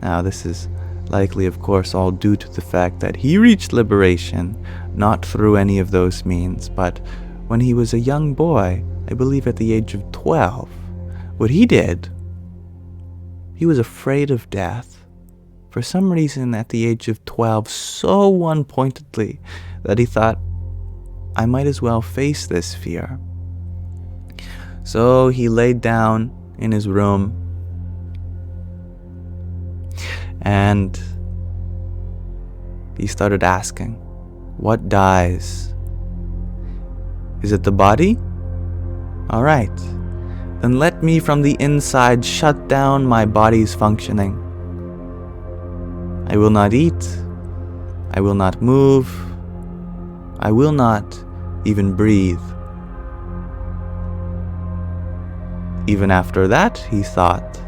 Now this is likely, of course, all due to the fact that he reached liberation not through any of those means, but when he was a young boy, I believe at the age of 12, what he did, he was afraid of death. For some reason, at the age of 12, so one-pointedly that he thought, I might as well face this fear. So he laid down in his room and he started asking, what dies? Is it the body? All right, then let me from the inside shut down my body's functioning. I will not eat, I will not move, I will not even breathe. Even after that, he thought,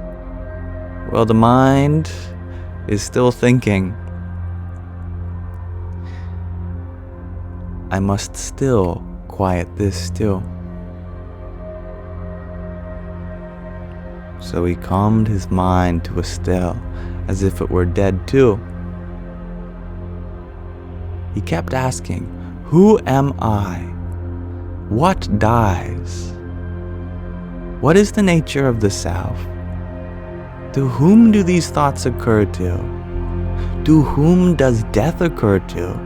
well, the mind is still thinking. I must still quiet this too. So he calmed his mind to a still, as if it were dead too. He kept asking, who am I? What dies? What is the nature of the self? To whom do these thoughts occur to? To whom does death occur to?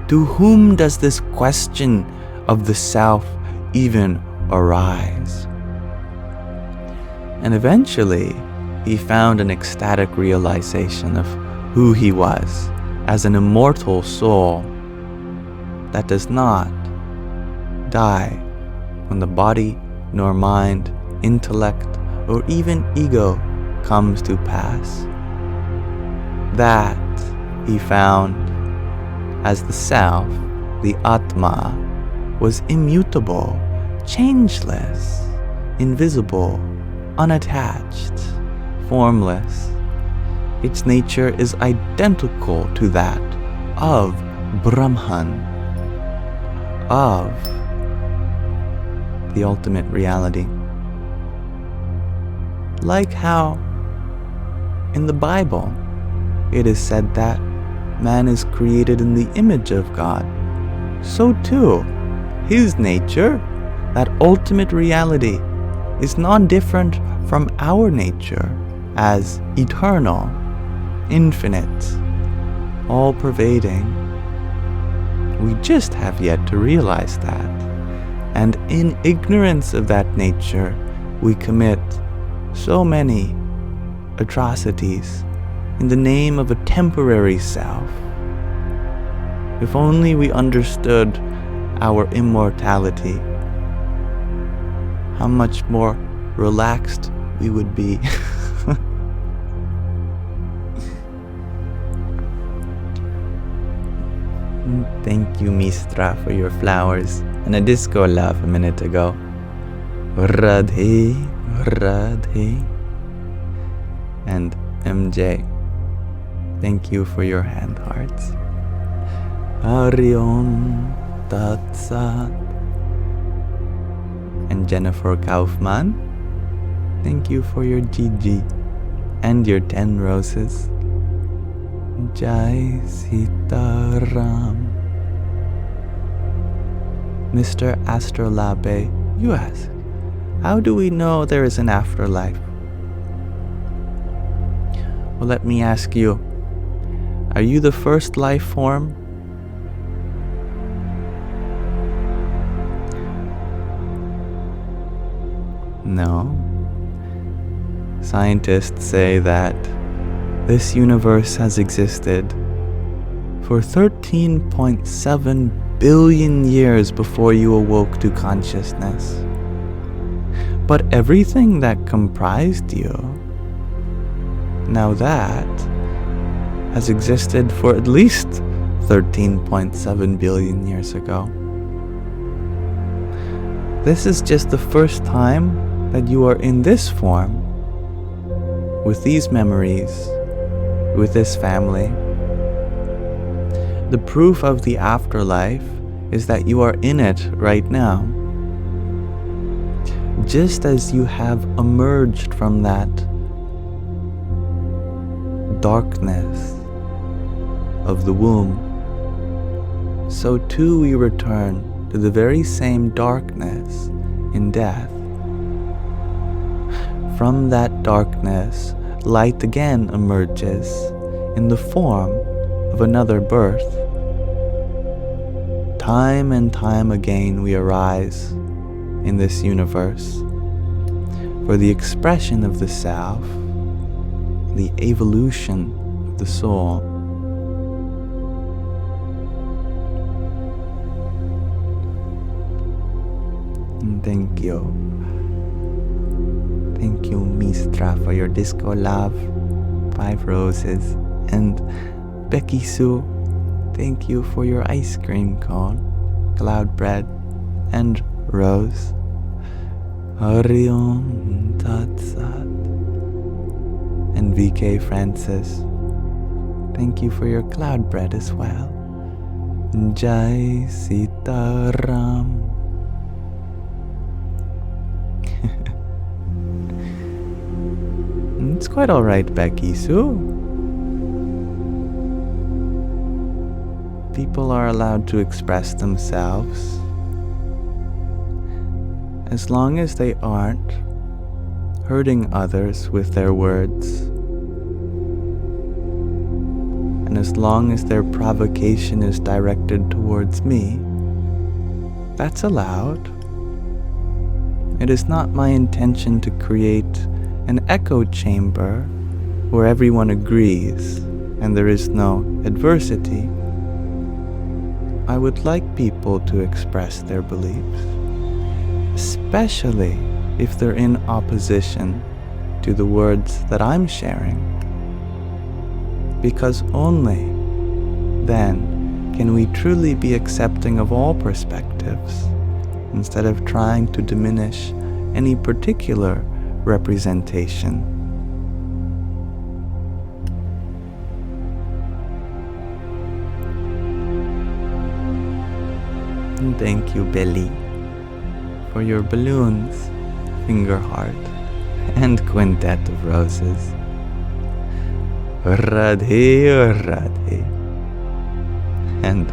To whom does this question of the self even arise? And eventually, he found an ecstatic realization of who he was as an immortal soul that does not die when the body nor mind, intellect, or even ego comes to pass. That he found as the self, the Atma, was immutable, changeless, invisible, unattached, formless. Its nature is identical to that of Brahman, of the ultimate reality. Like how in the Bible it is said that man is created in the image of God, so too his nature, that ultimate reality, is non-different from our nature as eternal, infinite, all-pervading. We just have yet to realize that. And in ignorance of that nature, we commit so many atrocities in the name of a temporary self. If only we understood our immortality, how much more relaxed we would be. Thank you, Mistra, for your flowers and a disco love a minute ago. Radhe, Radhe. And MJ, thank you for your hand hearts. Hari Om Tat Sat. And Jennifer Kaufman, thank you for your GG and your 10 roses. Jai Sitaram. Mr. Astrolabe, you ask, how do we know there is an afterlife? Well, let me ask you, are you the first life form? No. Scientists say that this universe has existed for 13.7 billion years before you awoke to consciousness. But everything that comprised you, now that has existed for at least 13.7 billion years ago. This is just the first time that you are in this form, with these memories, with this family. The proof of the afterlife is that you are in it right now. Just as you have emerged from that darkness of the womb, so too we return to the very same darkness in death. From that darkness, light again emerges in the form of another birth. Time and time again we arise in this universe for the expression of the self, the evolution of the soul. And thank you. Thank you, Mistra, for your disco love. 5 roses. And Becky Sue, thank you for your ice cream cone, cloud bread, and rose. Orion Tat Sat. And VK Francis, thank you for your cloud bread as well. Jai Sitaram. It's quite alright, Becky Sue. People are allowed to express themselves as long as they aren't hurting others with their words, and as long as their provocation is directed towards me. That's allowed. It is not my intention to create an echo chamber where everyone agrees and there is no adversity. I would like people to express their beliefs, especially if they're in opposition to the words that I'm sharing, because only then can we truly be accepting of all perspectives instead of trying to diminish any particular representation. And thank you, Billy, for your balloons, finger heart, and quintet of roses. Radhe, Radhe. And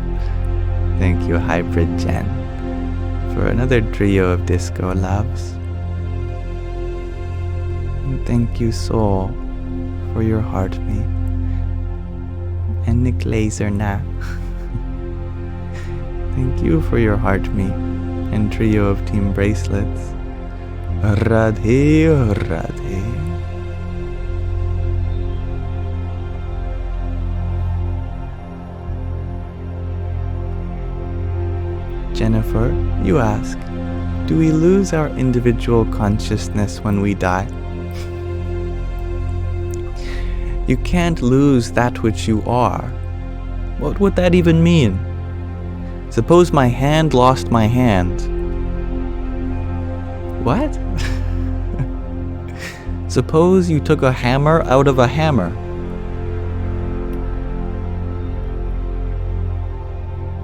thank you, Hybrid Jen, for another trio of disco loves. And thank you, Soul, for your heart me. And Nick Laserna. Thank you for your heart me and trio of team bracelets. Radhe, Radhe. Jennifer, you ask, do we lose our individual consciousness when we die? You can't lose that which you are. What would that even mean? Suppose my hand lost my hand. What? Suppose you took a hammer out of a hammer.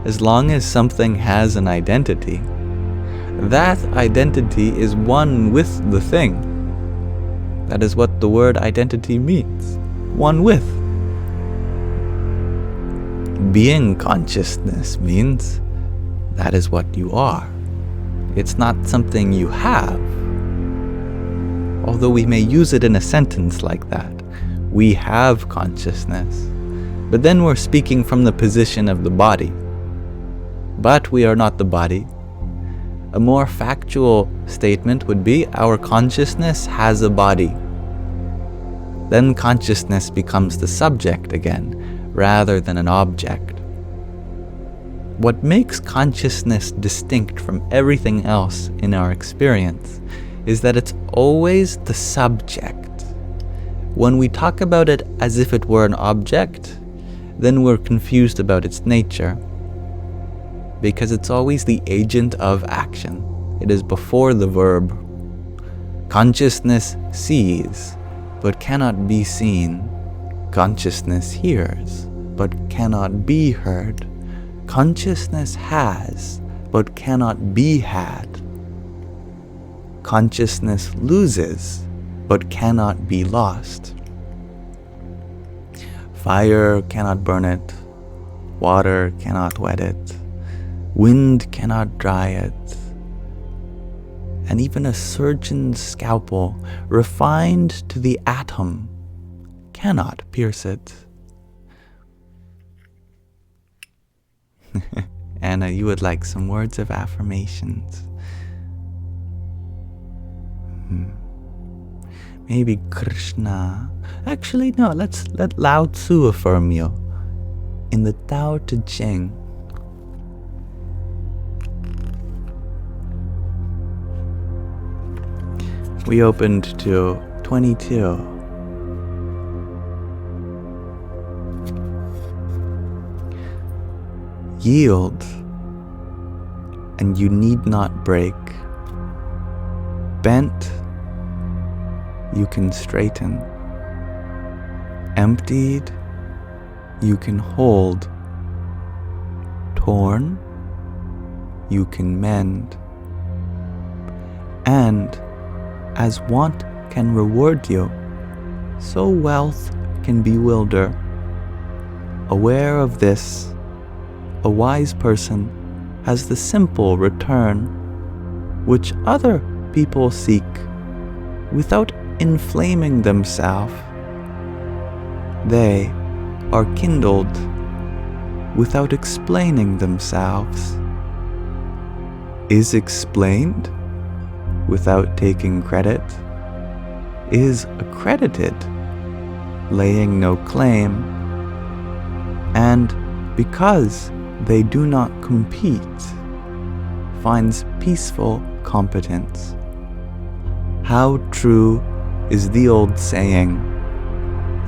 As long as something has an identity, that identity is one with the thing. That is what the word identity means. One with. Being consciousness means that is what you are. It's not something you have. Although we may use it in a sentence like that. We have consciousness. But then we're speaking from the position of the body. But we are not the body. A more factual statement would be our consciousness has a body. Then consciousness becomes the subject again, rather than an object. What makes consciousness distinct from everything else in our experience is that it's always the subject. When we talk about it as if it were an object, then we're confused about its nature, because it's always the agent of action. It is before the verb. Consciousness sees, but cannot be seen. Consciousness hears, but cannot be heard. Consciousness has, but cannot be had. Consciousness loses, but cannot be lost. Fire cannot burn it. Water cannot wet it. Wind cannot dry it. And even a surgeon's scalpel, refined to the atom, cannot pierce it. Anna, you would like some words of affirmations. Maybe Krishna. Actually, no, let's let Lao Tzu affirm you. In the Tao Te Ching, we opened to 22. Yield, and you need not break. Bent, you can straighten. Emptied, you can hold. Torn, you can mend. And as want can reward you, so wealth can bewilder. Aware of this, a wise person has the simple return, which other people seek without inflaming themselves. They are kindled without explaining themselves. Is explained without taking credit, is accredited, laying no claim, and because they do not compete, finds peaceful competence. How true is the old saying,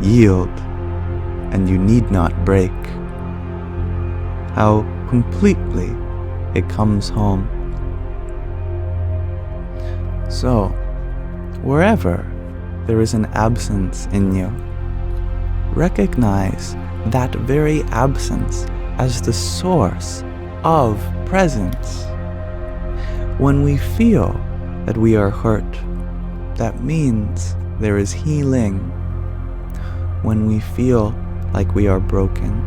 yield, and you need not break. How completely it comes home. So, wherever there is an absence in you, recognize that very absence as the source of presence. When we feel that we are hurt, that means there is healing. When we feel like we are broken,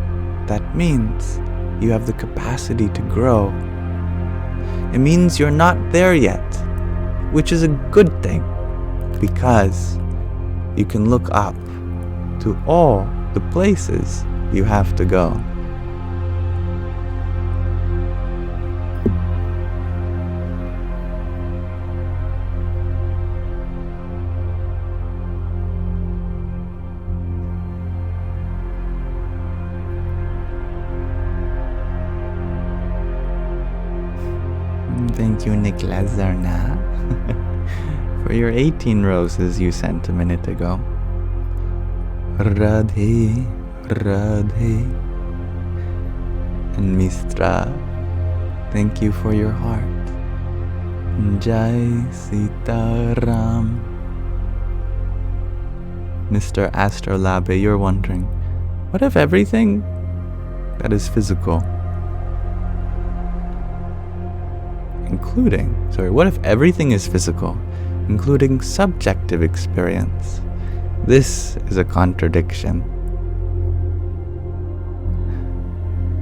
that means you have the capacity to grow. It means you're not there yet, which is a good thing, because you can look up to all the places you have to go. Thank you, Niklas Zarna, for your 18 roses you sent a minute ago. Radhe, Radhe. And Mistra, thank you for your heart. Jai Sitaram. Mr. Astrolabe, you're wondering, what if everything that is physical, what if everything is physical, including subjective experience? This is a contradiction.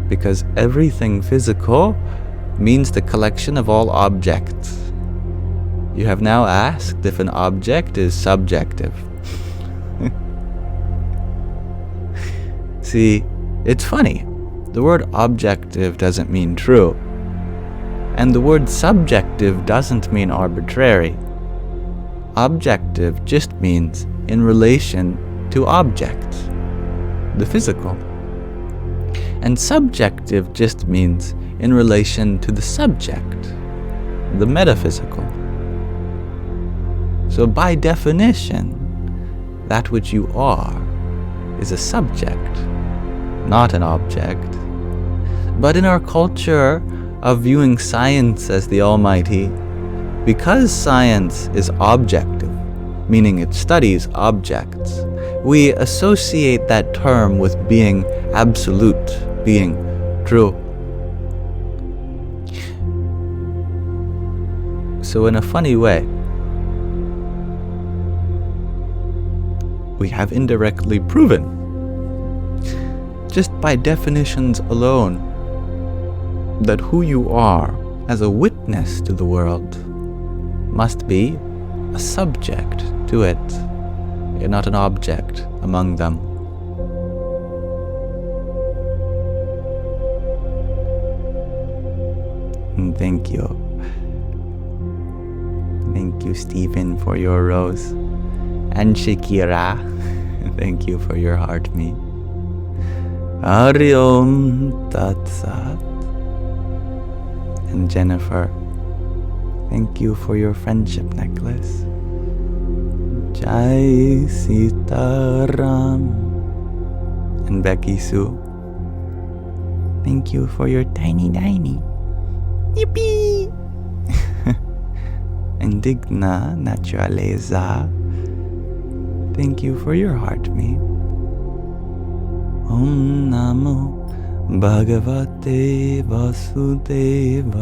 Because everything physical means the collection of all objects. You have now asked if an object is subjective. See, it's funny. The word objective doesn't mean true. And the word subjective doesn't mean arbitrary. Objective just means in relation to objects, the physical. And subjective just means in relation to the subject, the metaphysical. So by definition, that which you are is a subject, not an object. But in our culture of viewing science as the almighty, because science is objective, meaning it studies objects, We associate that term with being absolute, being true. So in a funny way, we have indirectly proven, just by definitions alone, that who you are as a witness to the world must be a subject to it, and not an object among them. And thank you. Thank you, Stephen, for your rose. And Shakira, thank you for your heart me. Hari Om Tat Sat. And Jennifer, thank you for your friendship necklace. Jai Sitaram. And Becky Sue, thank you for your tiny. Yippee! And Digna Naturaleza, thank you for your heart me. Om Namo Bhagavate Vasudevaya.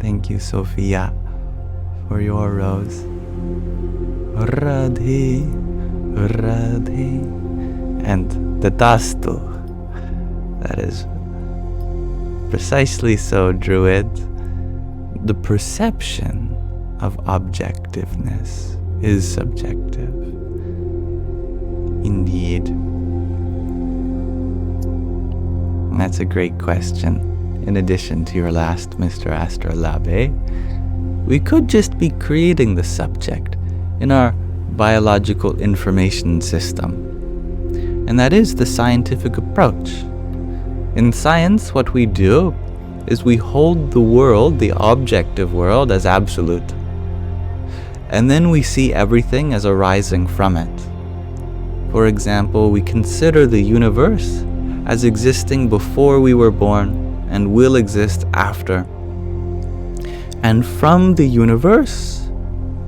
Thank you, Sophia, for your rose. Radhe, Radhe. And Tatastu. That is precisely so, Druid. The perception of objectiveness is subjective. Indeed. That's a great question. In addition to your last, Mr. Astrolabe, we could just be creating the subject in our biological information system. And that is the scientific approach. In science, what we do is we hold the world, the objective world, as absolute. And then we see everything as arising from it. For example, we consider the universe as existing before we were born and will exist after. And from the universe,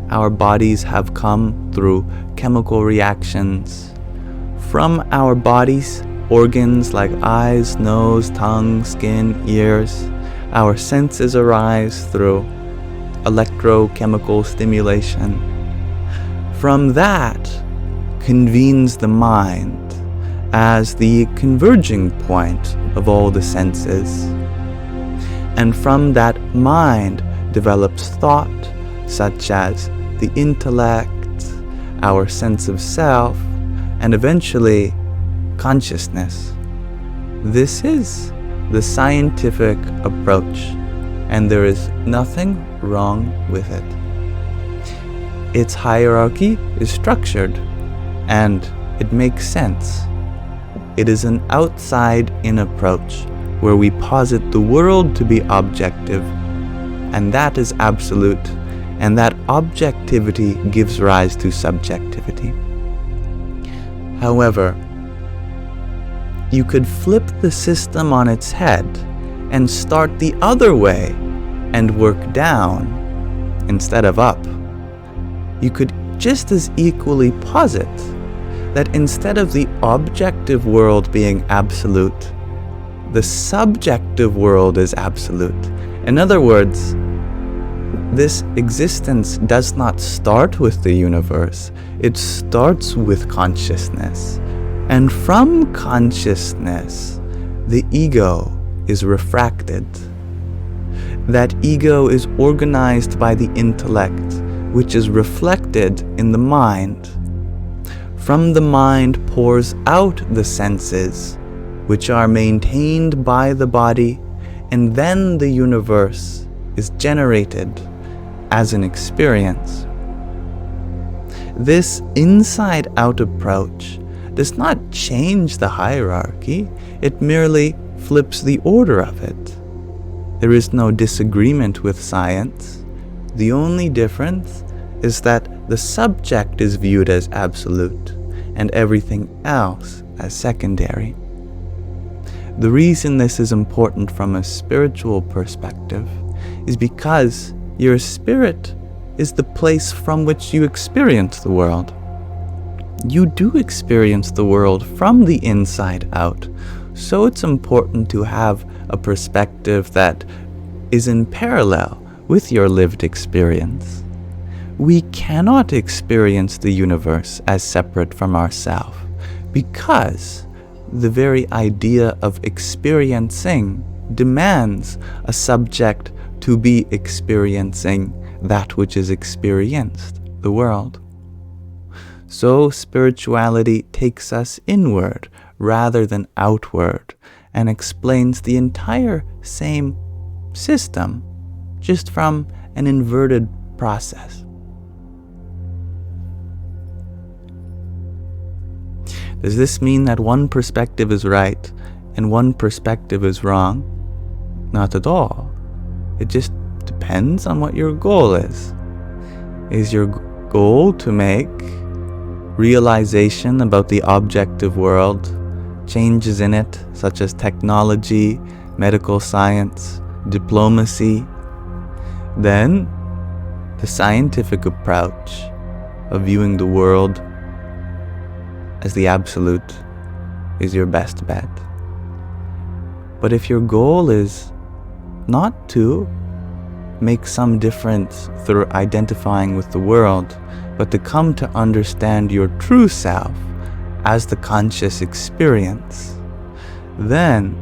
our bodies have come through chemical reactions. From our bodies, organs like eyes, nose, tongue, skin, ears, our senses arise through electrochemical stimulation. From that convenes the mind as the converging point of all the senses. And from that mind develops thought, such as the intellect, our sense of self, and eventually consciousness. This is the scientific approach, and there is nothing wrong with it. Its hierarchy is structured, and it makes sense. It is an outside-in approach, where we posit the world to be objective, and that is absolute, and that objectivity gives rise to subjectivity. However, you could flip the system on its head and start the other way and work down instead of up. You could just as equally posit that instead of the objective world being absolute, the subjective world is absolute. In other words, this existence does not start with the universe, it starts with consciousness. And from consciousness, the ego is refracted. That ego is organized by the intellect, which is reflected in the mind. From the mind pours out the senses, which are maintained by the body, and then the universe is generated as an experience. This inside-out approach does not change the hierarchy, it merely flips the order of it. There is no disagreement with science. The only difference is that the subject is viewed as absolute and everything else as secondary. The reason this is important from a spiritual perspective is because your spirit is the place from which you experience the world. You do experience the world from the inside out, so it's important to have a perspective that is in parallel with your lived experience. We cannot experience the universe as separate from ourselves, because the very idea of experiencing demands a subject to be experiencing that which is experienced, the world. So spirituality takes us inward rather than outward, and explains the entire same system, just from an inverted process. Does this mean that one perspective is right and one perspective is wrong? Not at all. It just depends on what your goal is. Is your goal to make realization about the objective world, changes in it, such as technology, medical science, diplomacy? Then the scientific approach of viewing the world as the absolute is your best bet. But if your goal is not to make some difference through identifying with the world, but to come to understand your true self as the conscious experience, then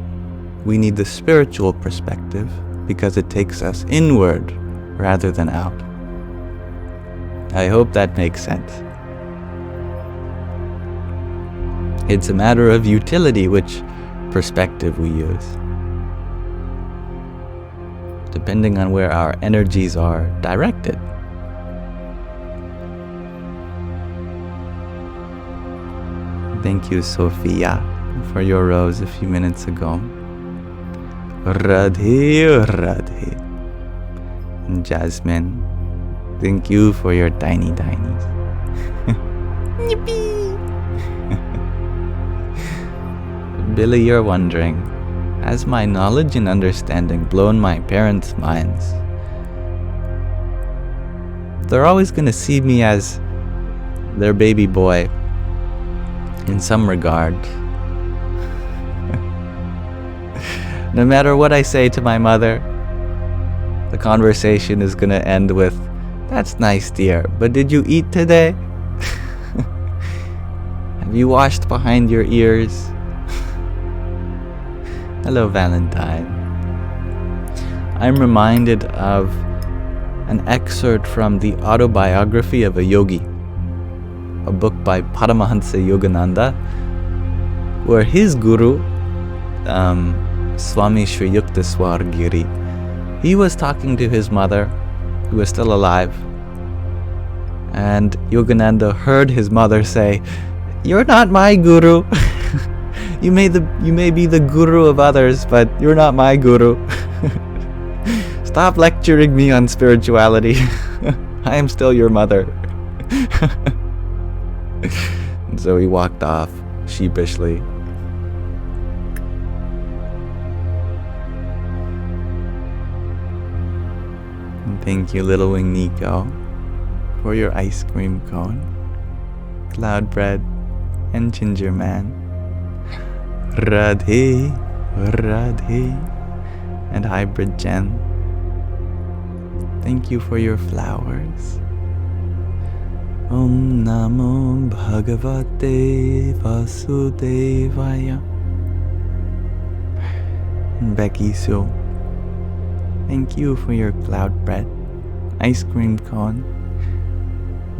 we need the spiritual perspective, because it takes us inward rather than out. I hope that makes sense. It's a matter of utility which perspective we use, depending on where our energies are directed. Thank you, Sophia, for your rose a few minutes ago. Radhe, Radhe. And Jasmine, thank you for your tiny tinies. Yippee! Billy, you're wondering, has my knowledge and understanding blown my parents' minds? They're always going to see me as their baby boy, in some regard. No matter what I say to my mother, the conversation is going to end with, "That's nice, dear, but did you eat today? Have you washed behind your ears?" Hello, Valentine. I'm reminded of an excerpt from the autobiography of a yogi, a book by Paramahansa Yogananda, where his guru, Swami Sri Yukteswar Giri, he was talking to his mother, who was still alive, and Yogananda heard his mother say, "You're not my guru. You may be the guru of others, but you're not my guru. Stop lecturing me on spirituality. I am still your mother." And so he walked off sheepishly. And thank you, Little Wing Nico, for your ice cream cone, cloud bread, and ginger man. Radhe, Radhe, and Hybrid Jen, thank you for your flowers. Om Namo Bhagavate Vasudevaya. And Becky Sue, thank you for your cloud bread, ice cream cone,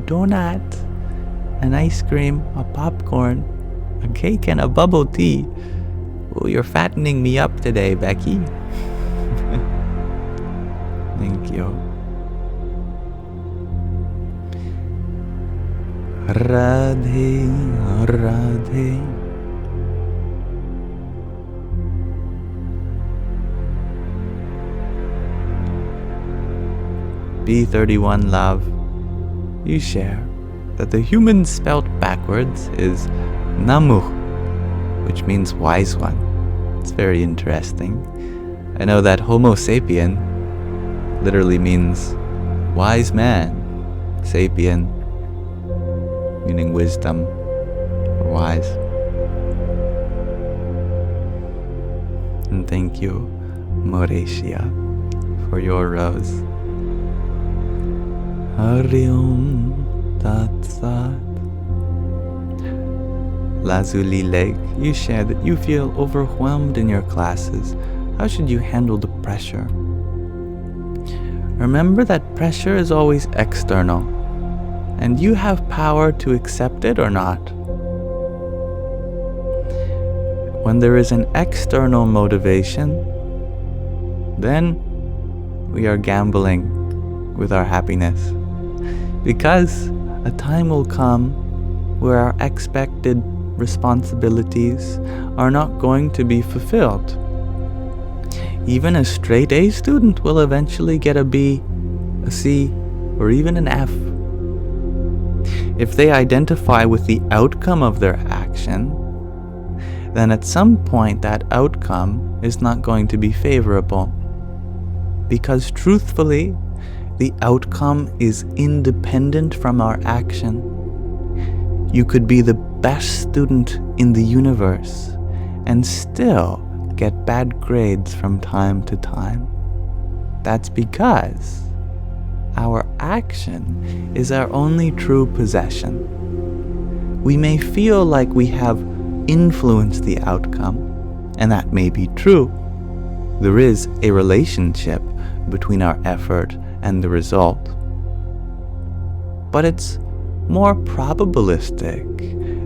donut, an ice cream, a popcorn, a cake, and a bubble tea. Oh, you're fattening me up today, Becky. Thank you. Radhe, Radhe. B31 Love, you share that the human spelt backwards is Namu, which means wise one. It's very interesting. I know that Homo sapien literally means wise man. Sapien, meaning wisdom or wise. And thank you, Moretia, for your rose. Hari Om Tat Sat. Lazuli Lake, you share that you feel overwhelmed in your classes. How should you handle the pressure? Remember that pressure is always external, and you have power to accept it or not. When there is an external motivation, then we are gambling with our happiness, because a time will come where our expected responsibilities are not going to be fulfilled. Even a straight A student will eventually get a B, a C, or even an F. If they identify with the outcome of their action, then at some point that outcome is not going to be favorable. Because truthfully, the outcome is independent from our action. You could be the best student in the universe and still get bad grades from time to time. That's because our action is our only true possession. We may feel like we have influenced the outcome, and that may be true. There is a relationship between our effort and the result. But it's more probabilistic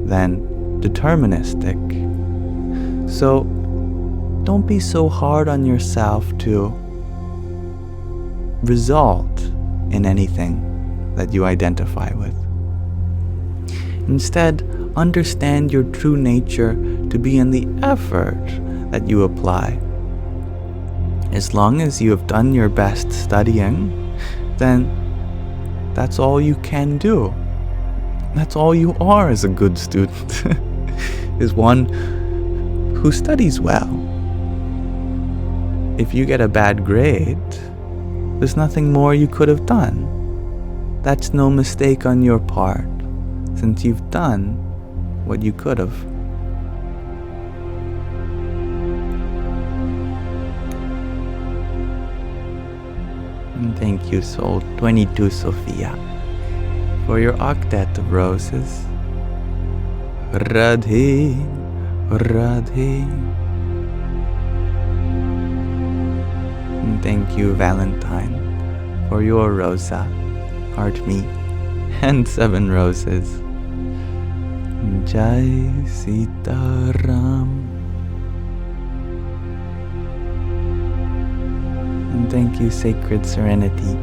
than deterministic. So don't be so hard on yourself to result in anything that you identify with. Instead, understand your true nature to be in the effort that you apply. As long as you have done your best studying, then that's all you can do. That's all you are as a good student, is one who studies well. If you get a bad grade, there's nothing more you could have done. That's no mistake on your part, since you've done what you could have. And thank you, Soul 22 Sophia, for your octet of roses. Radhe, Radhe. And thank you, Valentine, for your rosa, heart me, and 7 roses. Jai Sita Ram. And thank you, Sacred Serenity,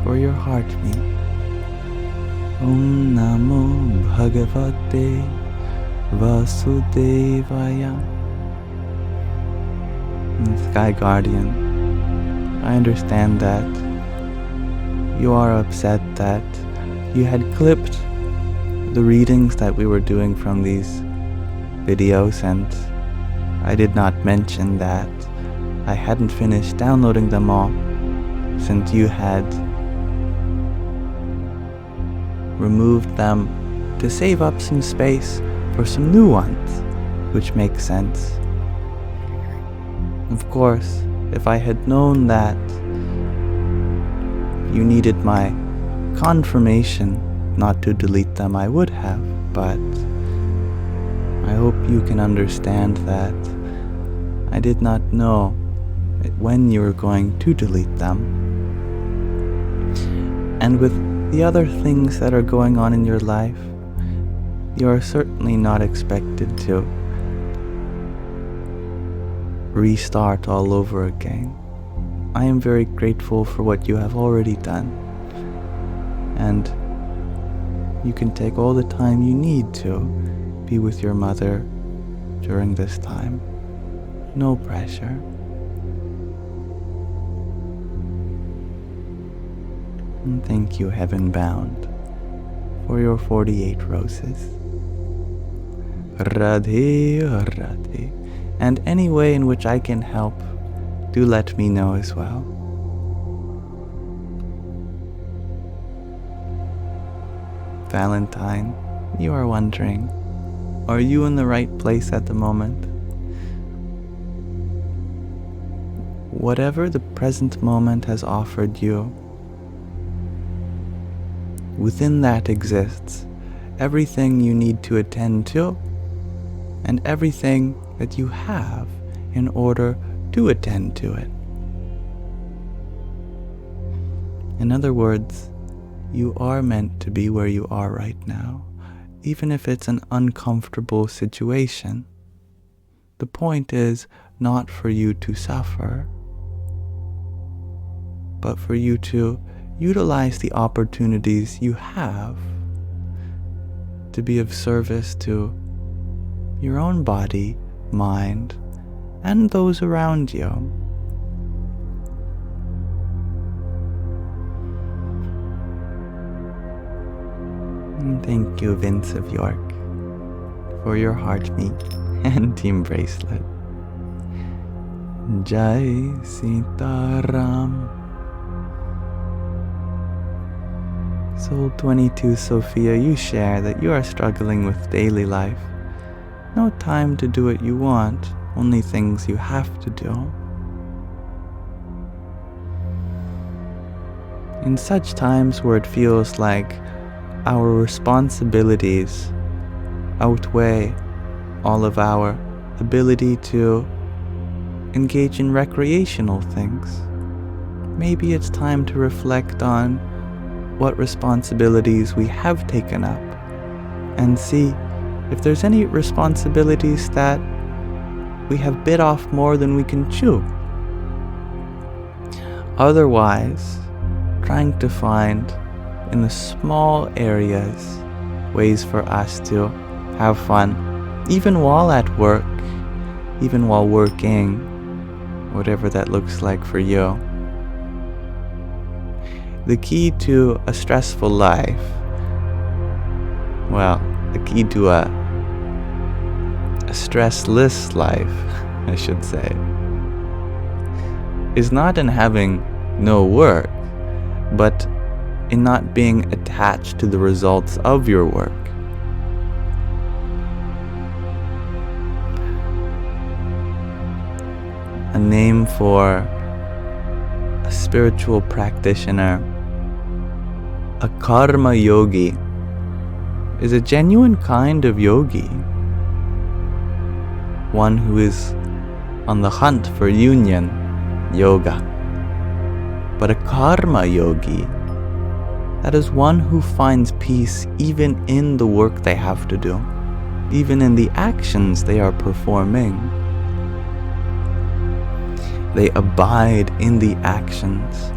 for your heart me. Om Namo Bhagavate Vasudevaya. And Sky Guardian, I understand that you are upset that you had clipped the readings that we were doing from these videos, and I did not mention that I hadn't finished downloading them all, since you had removed them to save up some space for some new ones, which makes sense. Of course, if I had known that you needed my confirmation not to delete them, I would have, but I hope you can understand that I did not know when you were going to delete them. And with the other things that are going on in your life, you are certainly not expected to restart all over again. I am very grateful for what you have already done, and you can take all the time you need to be with your mother during this time. No pressure. And thank you, Heaven Bound, for your 48 roses. Radhe, Radhe. And any way in which I can help, do let me know as well. Valentine, you are wondering, are you in the right place at the moment? Whatever the present moment has offered you, within that exists everything you need to attend to and everything that you have in order to attend to it. In other words, you are meant to be where you are right now, even if it's an uncomfortable situation. The point is not for you to suffer, but for you to utilize the opportunities you have to be of service to your own body, mind, and those around you. And thank you, Vince of York, for your heart meat and team bracelet. Jai Sitaram. Soul 22 Sophia, you share that you are struggling with daily life. No time to do what you want, only things you have to do. In such times where it feels like our responsibilities outweigh all of our ability to engage in recreational things, maybe it's time to reflect on what responsibilities we have taken up and see if there's any responsibilities that we have bit off more than we can chew. Otherwise, trying to find in the small areas ways for us to have fun, even while at work, even while working, whatever that looks like for you. The key to a stressful life, well, the key to a stressless life, I should say, is not in having no work, but in not being attached to the results of your work. A name for a spiritual practitioner, a karma yogi, is a genuine kind of yogi, one who is on the hunt for union, yoga. But a karma yogi, that is one who finds peace even in the work they have to do, even in the actions they are performing. They abide in the actions,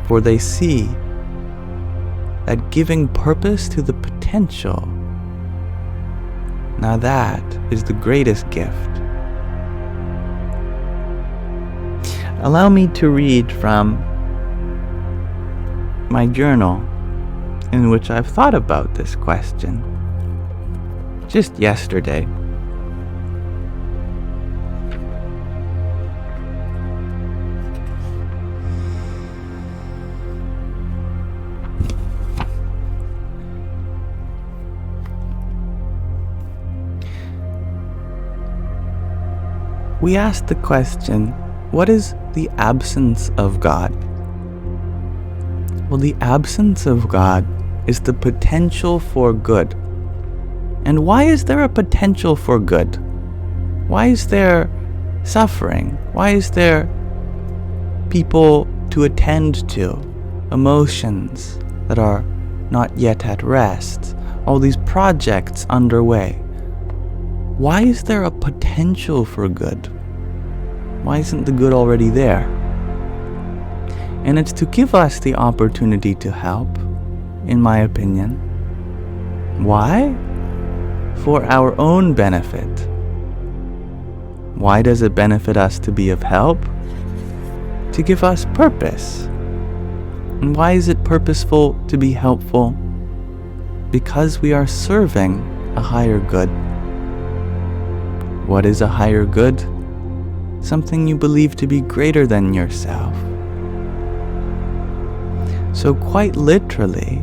for they see that giving purpose to the potential, now that is the greatest gift. Allow me to read from my journal, in which I've thought about this question just yesterday. We asked the question, what is the absence of God? Well, the absence of God is the potential for good. And why is there a potential for good? Why is there suffering? Why is there people to attend to? Emotions that are not yet at rest? All these projects underway. Why is there a potential for good? Why isn't the good already there? And it's to give us the opportunity to help, in my opinion. Why? For our own benefit. Why does it benefit us to be of help? To give us purpose. And why is it purposeful to be helpful? Because we are serving a higher good. What is a higher good? Something you believe to be greater than yourself. So quite literally,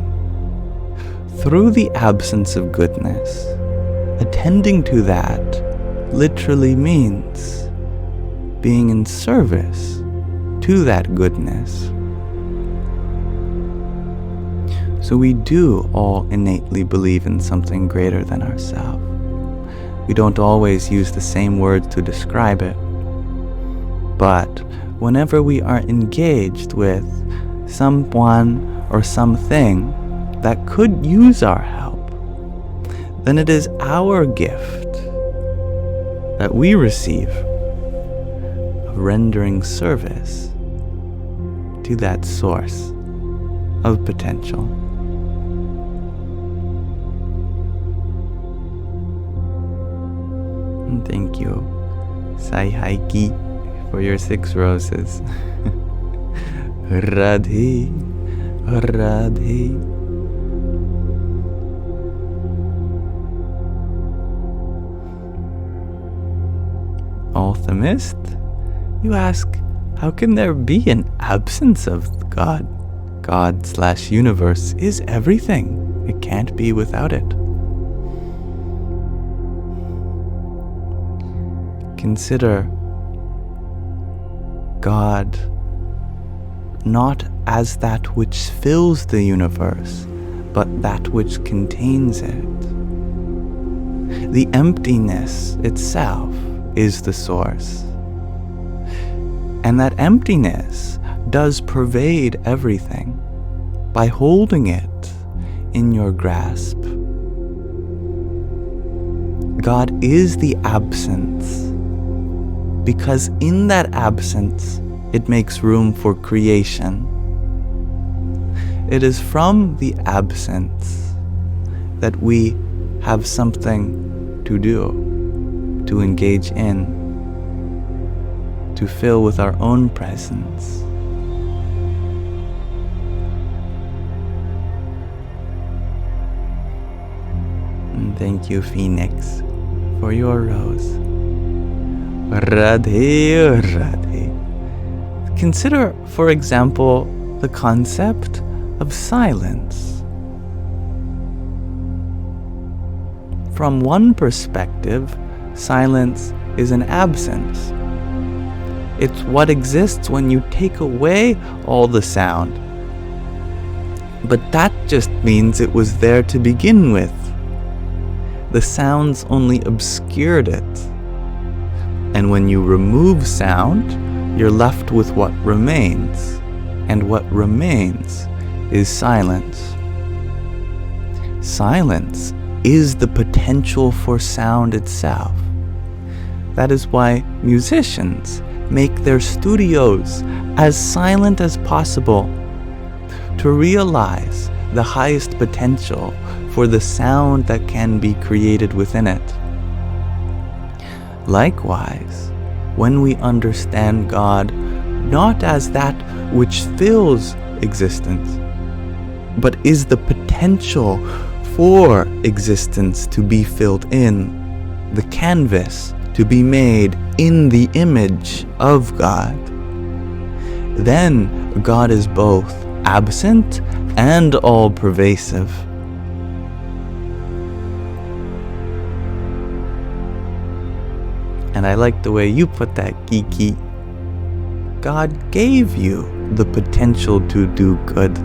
through the absence of goodness, attending to that literally means being in service to that goodness. So we do all innately believe in something greater than ourselves. We don't always use the same words to describe it, but whenever we are engaged with someone or something that could use our help, then it is our gift that we receive of rendering service to that source of potential. And thank you, Sai Haiki, for your 6 roses. Radhe, Radhe. Alchemist, you ask, how can there be an absence of God? God/universe is everything. It can't be without it. Consider God not as that which fills the universe, but that which contains it. The emptiness itself is the source. And that emptiness does pervade everything by holding it in your grasp. God is the absence, because in that absence, it makes room for creation. It is from the absence that we have something to do, to engage in, to fill with our own presence. And thank you, Phoenix, for your rose. Radhe, Radhe. Consider, for example, the concept of silence. From one perspective, silence is an absence. It's what exists when you take away all the sound. But that just means it was there to begin with. The sounds only obscured it. And when you remove sound, you're left with what remains. And what remains is silence. Silence is the potential for sound itself. That is why musicians make their studios as silent as possible to realize the highest potential for the sound that can be created within it. Likewise, when we understand God not as that which fills existence, but is the potential for existence to be filled in, the canvas to be made in the image of God, then God is both absent and all-pervasive. And I like the way you put that, Kiki. God gave you the potential to do good.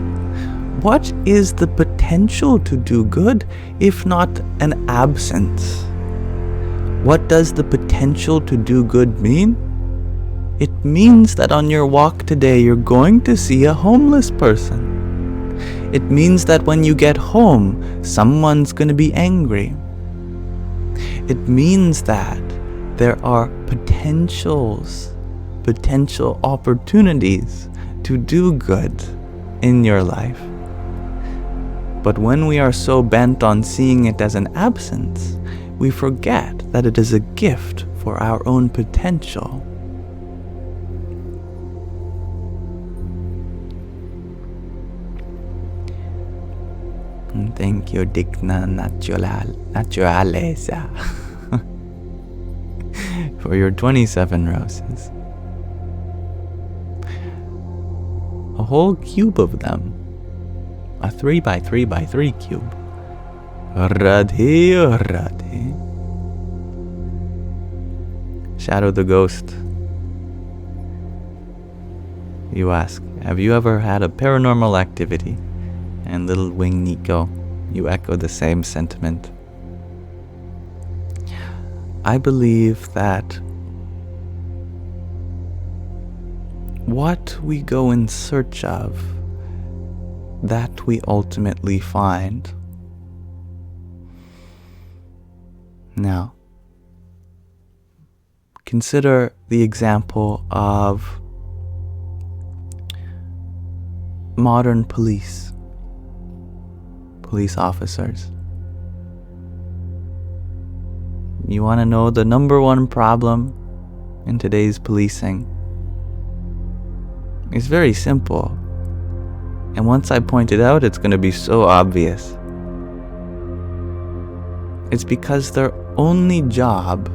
What is the potential to do good if not an absence? What does the potential to do good mean? It means that on your walk today you're going to see a homeless person. It means that when you get home, someone's going to be angry. It means that there are potential opportunities to do good in your life. But when we are so bent on seeing it as an absence, we forget that it is a gift for our own potential. And thank you, Digna Naturaleza, for your 27 roses. A whole cube of them. A 3 by 3 by 3 cube Radhe, Radhe. Shadow the Ghost. You ask, have you ever had a paranormal activity? And little Wing Nico, you echo the same sentiment. I believe that what we go in search of, that we ultimately find. Now, consider the example of modern police officers. You want to know the number one problem in today's policing? It's very simple. And once I point it out, it's going to be so obvious. It's because their only job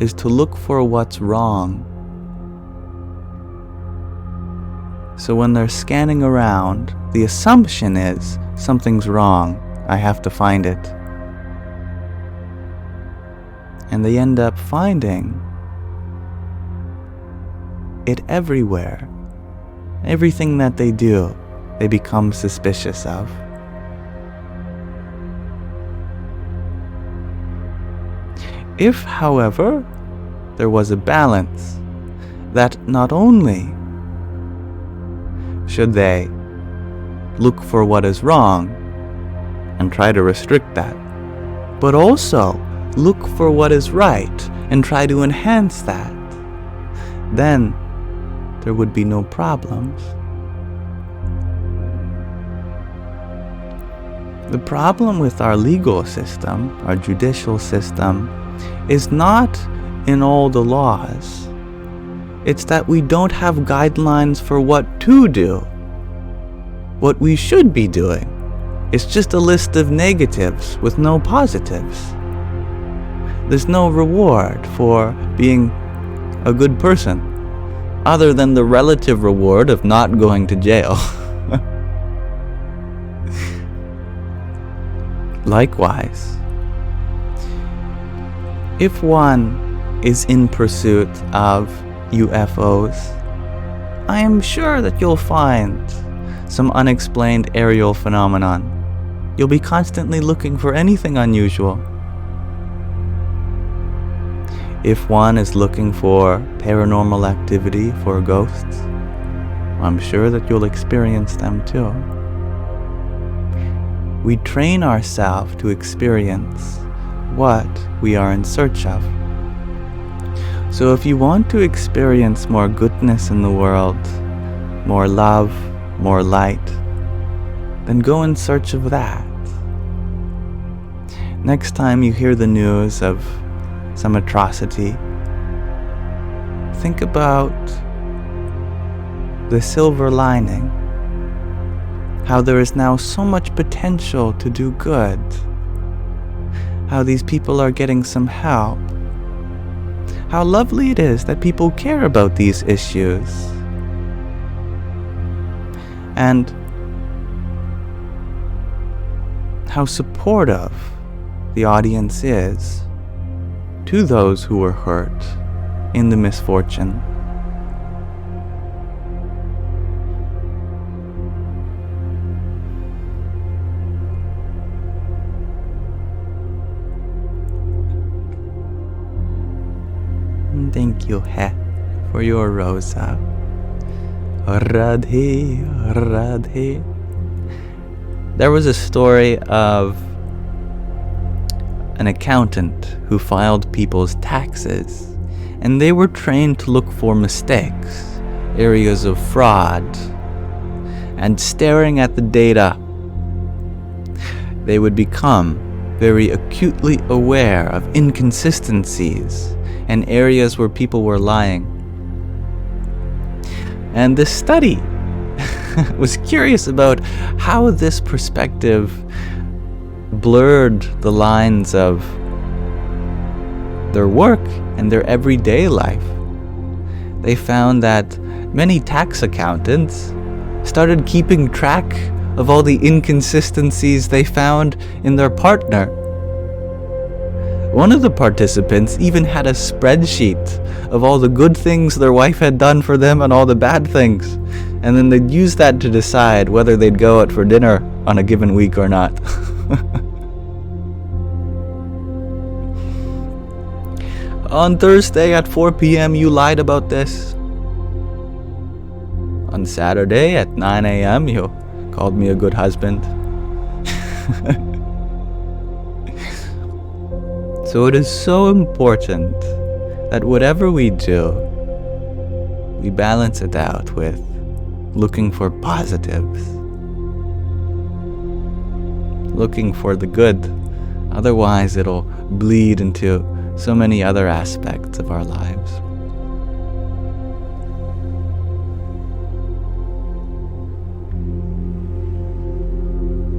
is to look for what's wrong. So when they're scanning around, the assumption is something's wrong. I have to find it. And they end up finding it everywhere. Everything that they do, they become suspicious of. If, however, there was a balance, that not only should they look for what is wrong and try to restrict that, but also look for what is right and try to enhance that, then there would be no problems. The problem with our legal system, our judicial system, is not in all the laws. It's that we don't have guidelines for what to do. What we should be doing is just a list of negatives with no positives. There's no reward for being a good person, other than the relative reward of not going to jail. Likewise, if one is in pursuit of UFOs, I am sure that you'll find some unexplained aerial phenomenon. You'll be constantly looking for anything unusual. If one is looking for paranormal activity, for ghosts, I'm sure that you'll experience them too. We train ourselves to experience what we are in search of. So if you want to experience more goodness in the world, more love, more light, then go in search of that. Next time you hear the news of some atrocity, think about the silver lining. How there is now so much potential to do good. How these people are getting some help. How lovely it is that people care about these issues. And how supportive the audience is to those who were hurt in the misfortune. Thank you, He, for your rosa. Radhe, Radhe. There was a story of an accountant who filed people's taxes, and they were trained to look for mistakes, areas of fraud, and staring at the data, they would become very acutely aware of inconsistencies and areas where people were lying. And this study was curious about how this perspective blurred the lines of their work and their everyday life. They found that many tax accountants started keeping track of all the inconsistencies they found in their partner. One of the participants even had a spreadsheet of all the good things their wife had done for them and all the bad things, and then they'd use that to decide whether they'd go out for dinner on a given week or not. On Thursday at 4 p.m. you lied about this. On Saturday at 9 a.m. you called me a good husband. So it is so important that whatever we do, we balance it out with looking for positives, looking for the good. Otherwise it'll bleed into so many other aspects of our lives.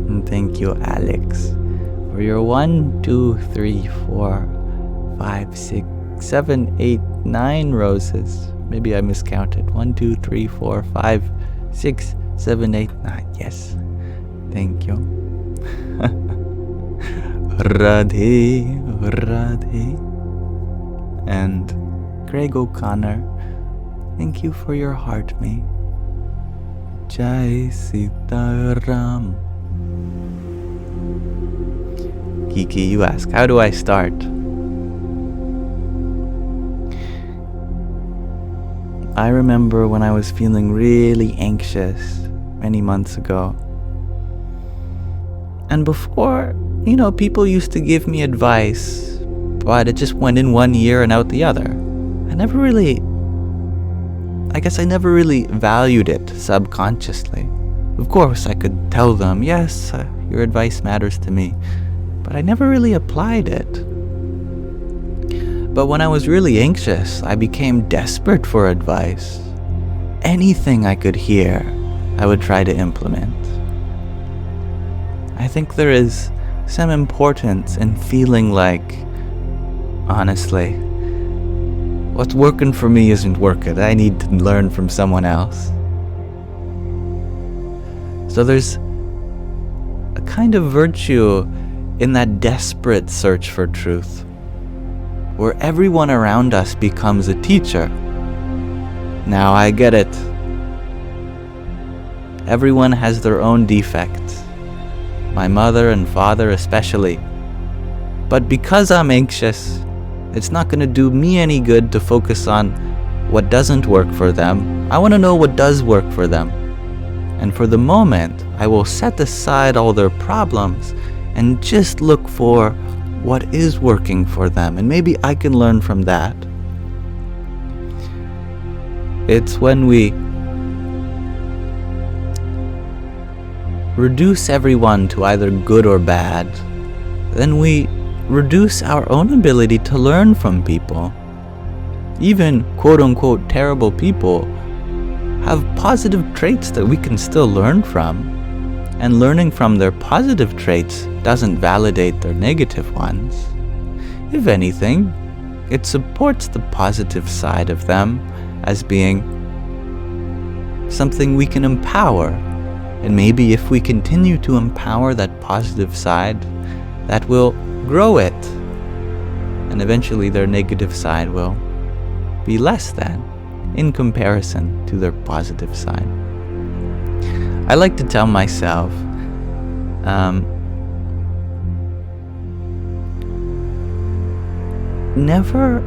And thank you, Alex, for your 1, 2, 3, 4, 5, 6, 7, 8, 9 roses. Maybe I miscounted. 1, 2, 3, 4, 5, 6, 7, 8, 9. Yes. Thank you. Radhe, Radhe. And Craig O'Connor, thank you for your heart, me. Jai Sitaram. Kiki, you ask, how do I start? I remember when I was feeling really anxious many months ago. And before, people used to give me advice, but it just went in one ear and out the other. I never really valued it subconsciously. Of course, I could tell them, yes, your advice matters to me, but I never really applied it. But when I was really anxious, I became desperate for advice. Anything I could hear, I would try to implement. I think there is some importance in feeling like, honestly, what's working for me isn't working. I need to learn from someone else. So there's a kind of virtue in that desperate search for truth, where everyone around us becomes a teacher. Now I get it. Everyone has their own defects. My mother and father especially. But because I'm anxious, it's not going to do me any good to focus on what doesn't work for them. I want to know what does work for them. And for the moment, I will set aside all their problems and just look for what is working for them. And maybe I can learn from that. It's when we reduce everyone to either good or bad, then we reduce our own ability to learn from people. Even quote-unquote terrible people have positive traits that we can still learn from, and learning from their positive traits doesn't validate their negative ones. If anything, it supports the positive side of them as being something we can empower. And maybe if we continue to empower that positive side, that will grow it. And eventually their negative side will be less than in comparison to their positive side. I like to tell myself, never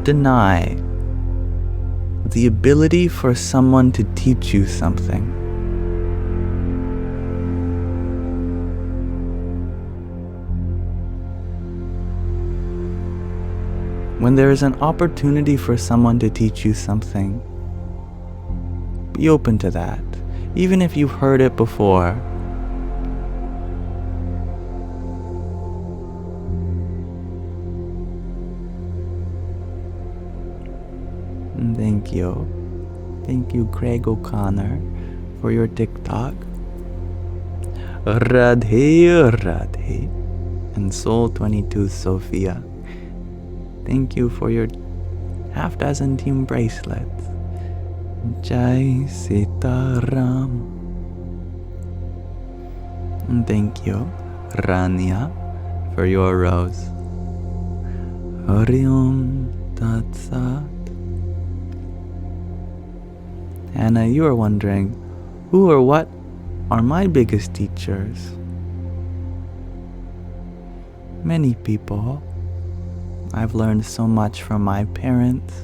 deny the ability for someone to teach you something. When there is an opportunity for someone to teach you something, be open to that, even if you've heard it before. And thank you. Thank you, Craig O'Connor, for your TikTok. Radhe, Radhe. And Soul22 Sophia. Thank you for your half-dozen team bracelets. Jai Sitaram. And thank you, Rania, for your rose. Hari Om Tat Sat. Anna, you are wondering, who or what are my biggest teachers? Many people. I've learned so much from my parents,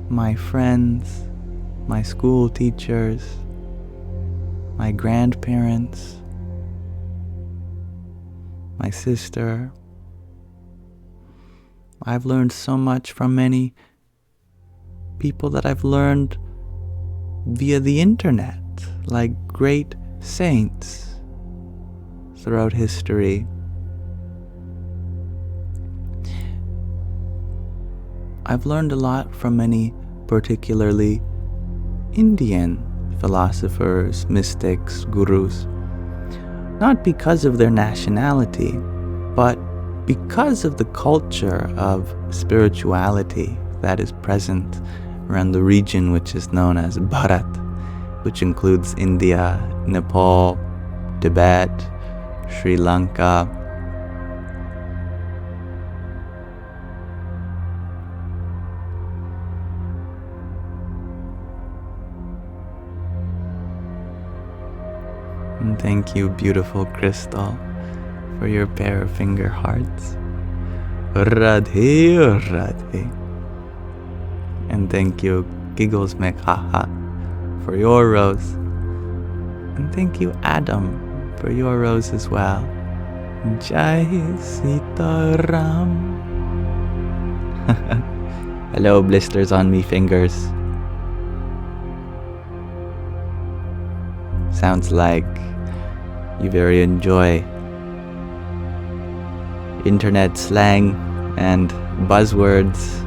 my friends, my school teachers, my grandparents, my sister. I've learned so much from many people that I've learned via the internet, like great saints throughout history. I've learned a lot from many, particularly Indian philosophers, mystics, gurus, not because of their nationality, but because of the culture of spirituality that is present around the region which is known as Bharat, which includes India, Nepal, Tibet, Sri Lanka. And thank you, beautiful Crystal, for your pair of finger hearts. Radhe, Radhe. And thank you, Giggles Mekhaha, for your rose. And thank you, Adam, for your rose as well. Jai Sitaram. Hello, blisters on me fingers. Sounds like you very enjoy internet slang and buzzwords.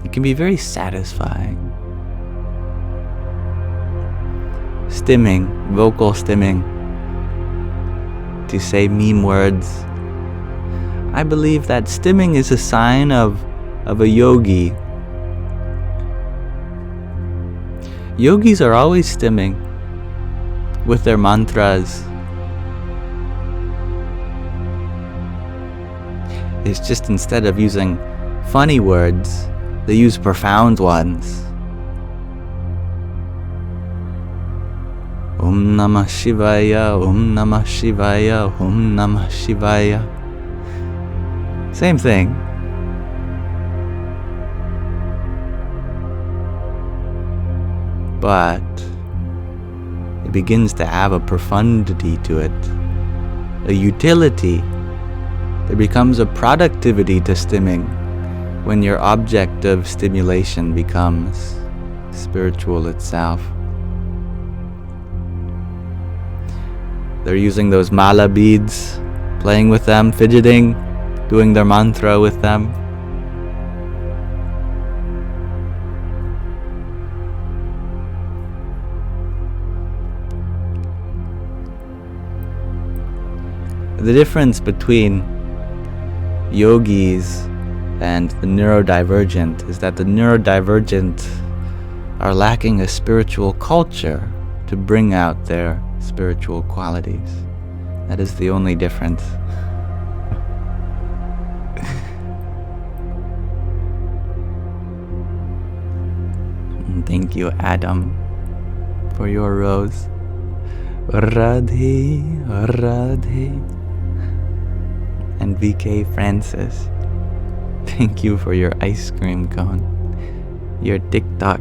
It can be very satisfying. Stimming, vocal stimming, to say meme words. I believe that stimming is a sign of a yogi. Yogis are always stimming with their mantras. It's just instead of using funny words, they use profound ones. Om Namah Shivaya, Om Namah Shivaya, Om Namah Shivaya. Same thing. But it begins to have a profundity to it, a utility. There becomes a productivity to stimming when your object of stimulation becomes spiritual itself. They're using those mala beads, playing with them, fidgeting, doing their mantra with them. The difference between yogis and the neurodivergent is that the neurodivergent are lacking a spiritual culture to bring out their spiritual qualities. That is the only difference. And thank you, Adam, for your rose. Radhe, Radhe. And VK Francis, thank you for your ice cream cone, your TikTok,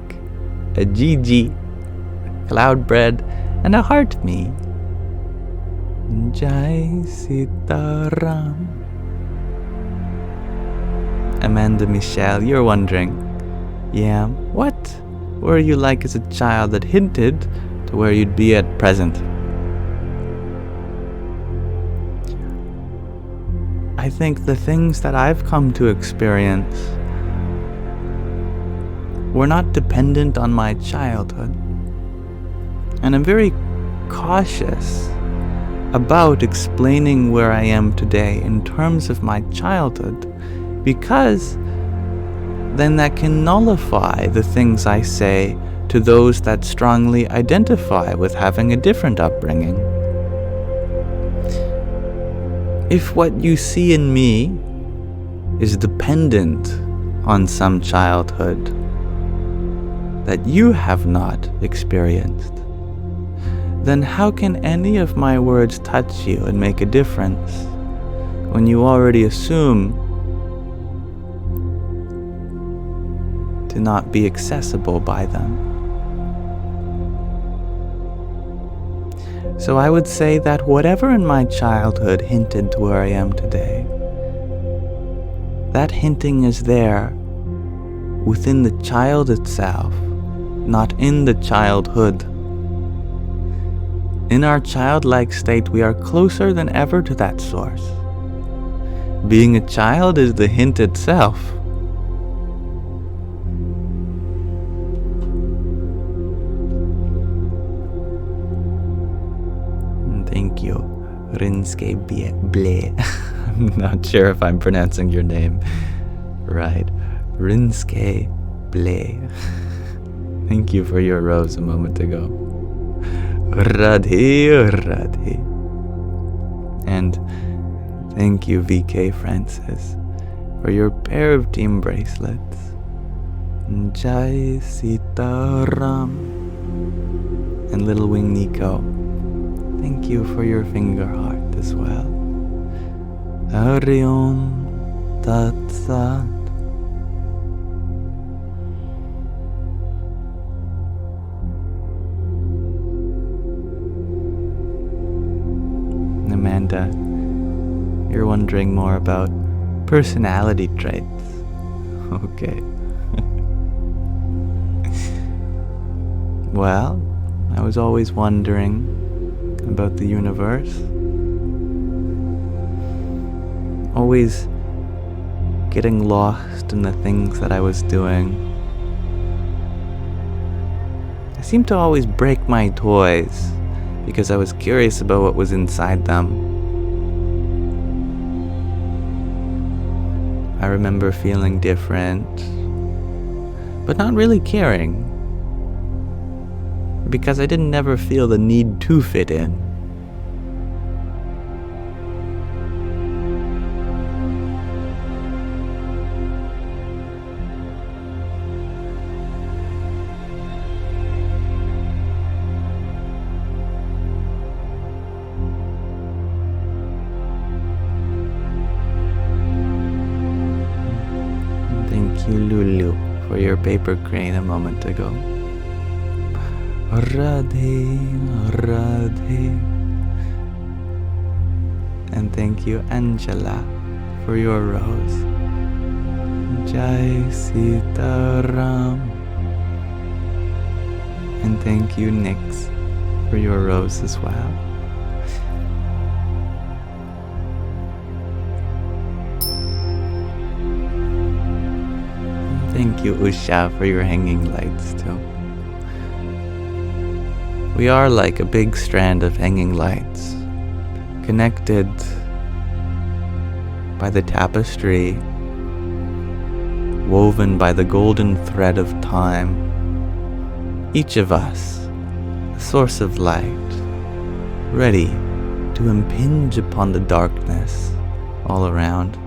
a GG, cloud bread, and a heart me. Jai Sitaram. Amanda Michelle, you're wondering, yeah, what were you like as a child that hinted to where you'd be at present? I think the things that I've come to experience were not dependent on my childhood. And I'm very cautious about explaining where I am today in terms of my childhood, because then that can nullify the things I say to to those that strongly identify with having a different upbringing. If what you see in me is dependent on some childhood that you have not experienced, then how can any of my words touch you and make a difference when you already assume to not be accessible by them? So I would say that whatever in my childhood hinted to where I am today, that hinting is there within the child itself, not in the childhood. In our childlike state, we are closer than ever to that source. Being a child is the hint itself. Thank you, Rinske Ble. I'm not sure if I'm pronouncing your name right. Rinske Ble. Thank you for your rose a moment ago. Radhe, Radhe. And thank you, VK Francis, for your pair of team bracelets. Jai Sitaram. And Little Wing Nico, thank you for your finger heart as well. Hari Om Tat Sat. Amanda, you're wondering more about personality traits. Okay. Well, I was always wondering about the universe. Always getting lost in the things that I was doing. I seemed to always break my toys because I was curious about what was inside them. I remember feeling different, but not really caring, because I didn't ever feel the need to fit in. Thank you, Lulu, for your paper crane a moment ago. Radhe, Radhe. And thank you, Angela, for your rose. Jai Sitaram. And thank you, Nix, for your rose as well. Thank you, Usha, for your hanging lights too. We are like a big strand of hanging lights, connected by the tapestry, woven by the golden thread of time. Each of us, a source of light, ready to impinge upon the darkness all around.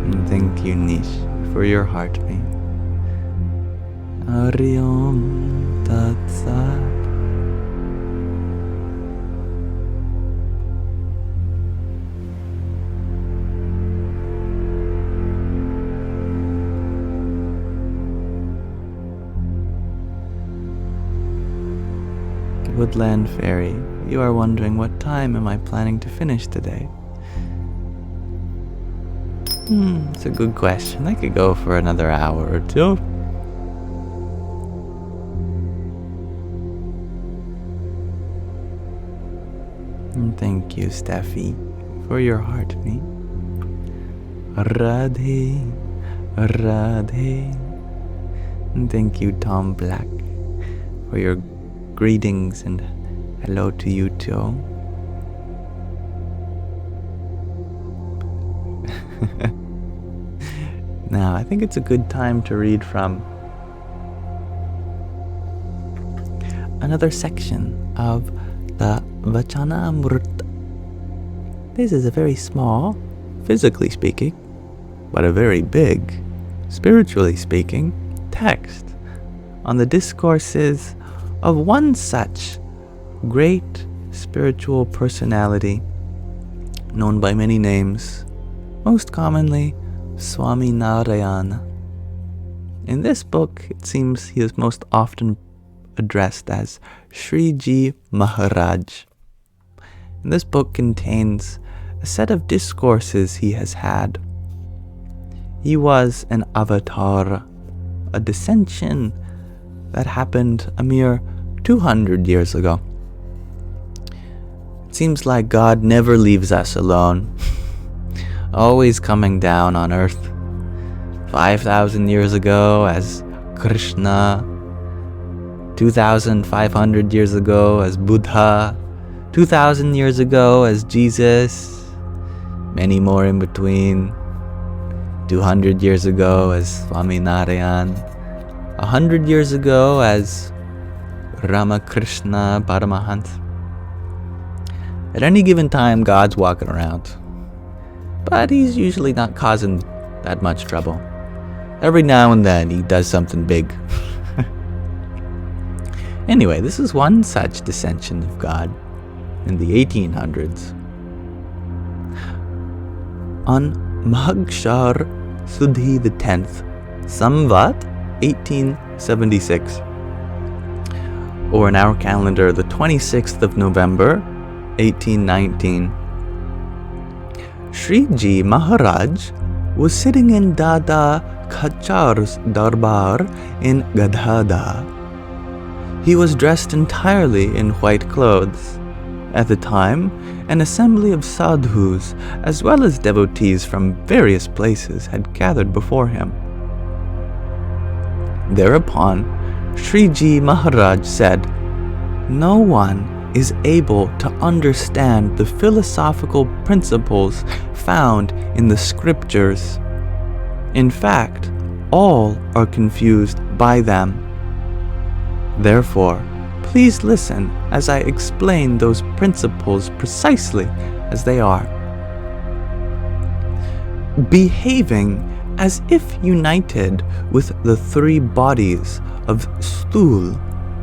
And thank you, Nish, for your heartbeat. Hari Om Tat Sat. Woodland Fairy, you are wondering what time am I planning to finish today? It's a good question. I could go for another hour or two. And thank you, Steffi, for your heartbeat. Radhe, Radhe. And thank you, Tom Black, for your greetings and hello to you too. Now, I think it's a good time to read from another section of the Vachanamrita. This is a very small, physically speaking, but a very big, spiritually speaking, text on the discourses of one such great spiritual personality known by many names, most commonly Swami Narayana. In this book, it seems he is most often addressed as Sriji Maharaj. And this book contains a set of discourses he has had. He was an avatar, a descension that happened a mere 200 years ago. It seems like God never leaves us alone, always coming down on earth. 5,000 years ago as Krishna, 2,500 years ago as Buddha, 2,000 years ago as Jesus, many more in between, 200 years ago as Swami Narayan, 100 years ago as Ramakrishna Paramahans. At any given time, God's walking around, but he's usually not causing that much trouble. Every now and then he does something big. Anyway, this is one such descension of God in the 1800s. On Maghshar Sudhi the 10th, Samvat 1876, or in our calendar the 26th of November 1819, Sriji Maharaj was sitting in Dada Khachar's darbar in Gadhada. He was dressed entirely in white clothes. At the time, an assembly of sadhus, as well as devotees from various places, had gathered before him. Thereupon, Sriji Maharaj said, "No one is able to understand the philosophical principles found in the scriptures. In fact, all are confused by them. Therefore, please listen as I explain those principles precisely as they are. Behaving as if united with the three bodies of Sthul,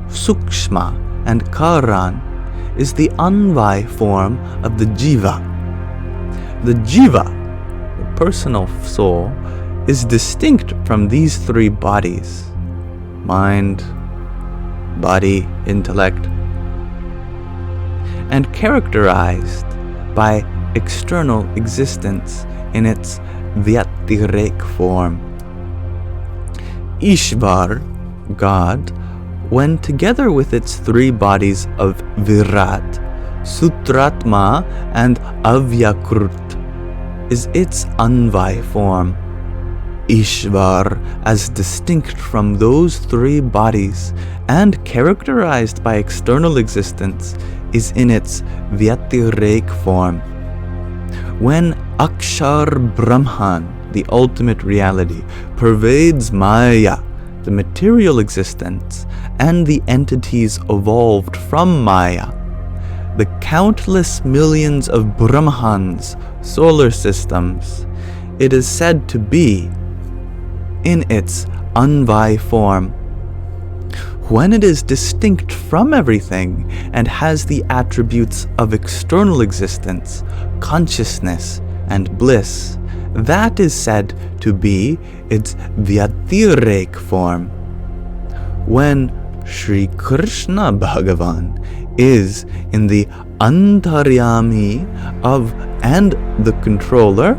Sukshma, and Karan is the Anvay form of the Jiva. The Jiva, the personal soul, is distinct from these three bodies: mind, body, intellect, and characterized by external existence in its Vyatirek form. Ishvar, God, when together with its three bodies of Virat, Sutratma, and Avyakrut, is its Anvay form. Ishvar, as distinct from those three bodies and characterized by external existence, is in its Vyatirek form. When Akshar Brahman, the ultimate reality, pervades Maya, the material existence, and the entities evolved from Maya, the countless millions of Brahmans, solar systems, it is said to be in its Anvay form. When it is distinct from everything and has the attributes of external existence, consciousness, and bliss, that is said to be its Vyatirek form. When Sri Krishna Bhagavan is in the Antaryami of and the controller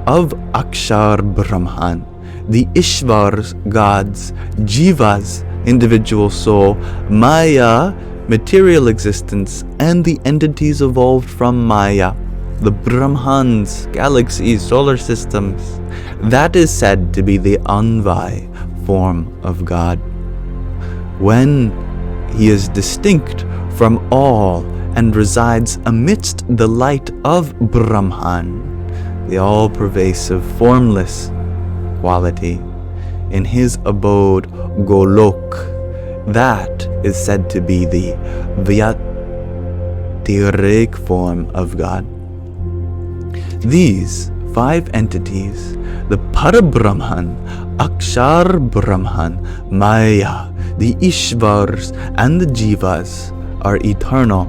of Akshar Brahman, the Ishvars, gods, Jivas, individual soul, Maya, material existence, and the entities evolved from Maya, the Brahmans, galaxies, solar systems, that is said to be the Anvay form of God. When he is distinct from all and resides amidst the light of Brahman, the all-pervasive, formless, quality. In his abode, Golok, that is said to be the Vyatiric form of God. These 5 entities, the Parabrahman, Akshar Brahman, Maya, the Ishvars, and the Jivas, are eternal.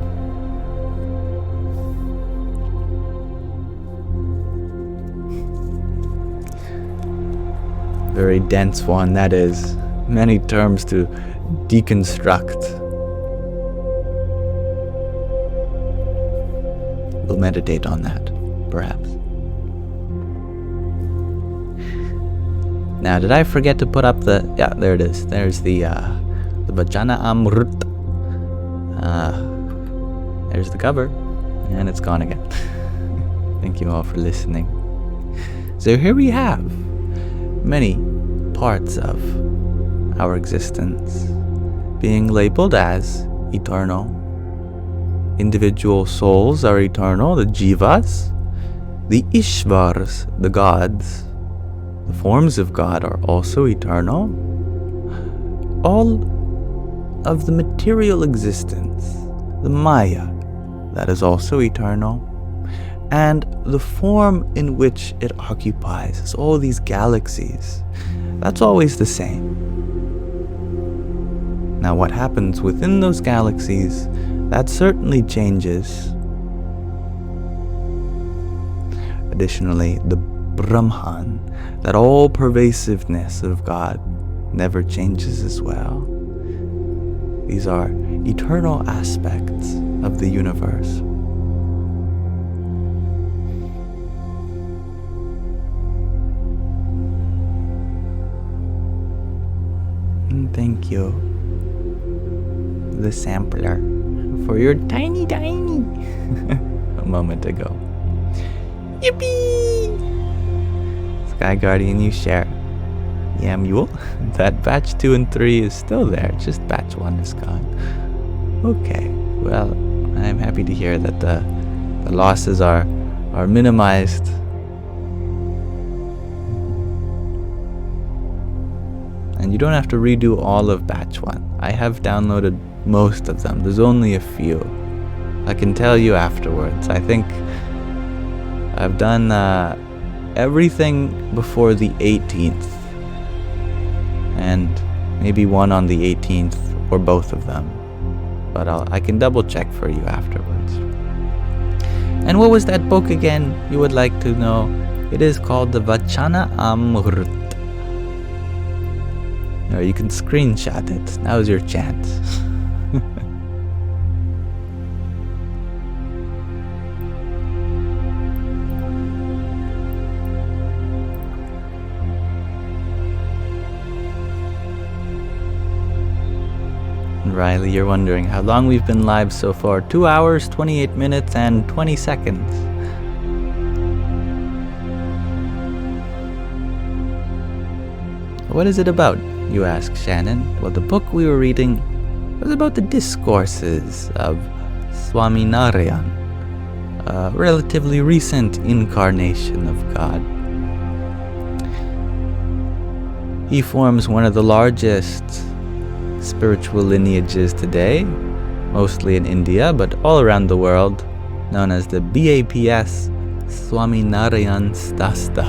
Very dense one, that is. Many terms to deconstruct. We'll meditate on that, perhaps. Now, did I forget to put up the... Yeah, there it is. There's the Vachana Amrut. There's the cover. And it's gone again. Thank you all for listening. So here we have many parts of our existence being labeled as eternal. Individual souls are eternal, the jivas, the ishvars, the gods, the forms of God are also eternal. All of the material existence, the maya, that is also eternal. And the form in which it occupies, all these galaxies, that's always the same. Now, what happens within those galaxies, that certainly changes. Additionally, the Brahman, that all-pervasiveness of God, never changes as well. These are eternal aspects of the universe. Thank you, the sampler, for your tiny a moment ago. Yippee! Sky Guardian, you share. Yeah, Mule. That batch 2 and 3 is still there, just batch 1 is gone. Okay, well, I'm happy to hear that the losses are minimized. And you don't have to redo all of batch 1. I have downloaded most of them. There's only a few. I can tell you afterwards. I think I've done everything before the 18th. And maybe one on the 18th, or both of them. But I can double check for you afterwards. And what was that book again, you would like to know? It is called the Vachana Amrut. Or you can screenshot it. Now's your chance. Riley, you're wondering how long we've been live so far. 2 hours, 28 minutes, and 20 seconds. What is it about, you ask Shannon? Well, the book we were reading was about the discourses of Swaminarayan, a relatively recent incarnation of God. He forms one of the largest spiritual lineages today, mostly in India, but all around the world, known as the BAPS Swaminarayan Stasta.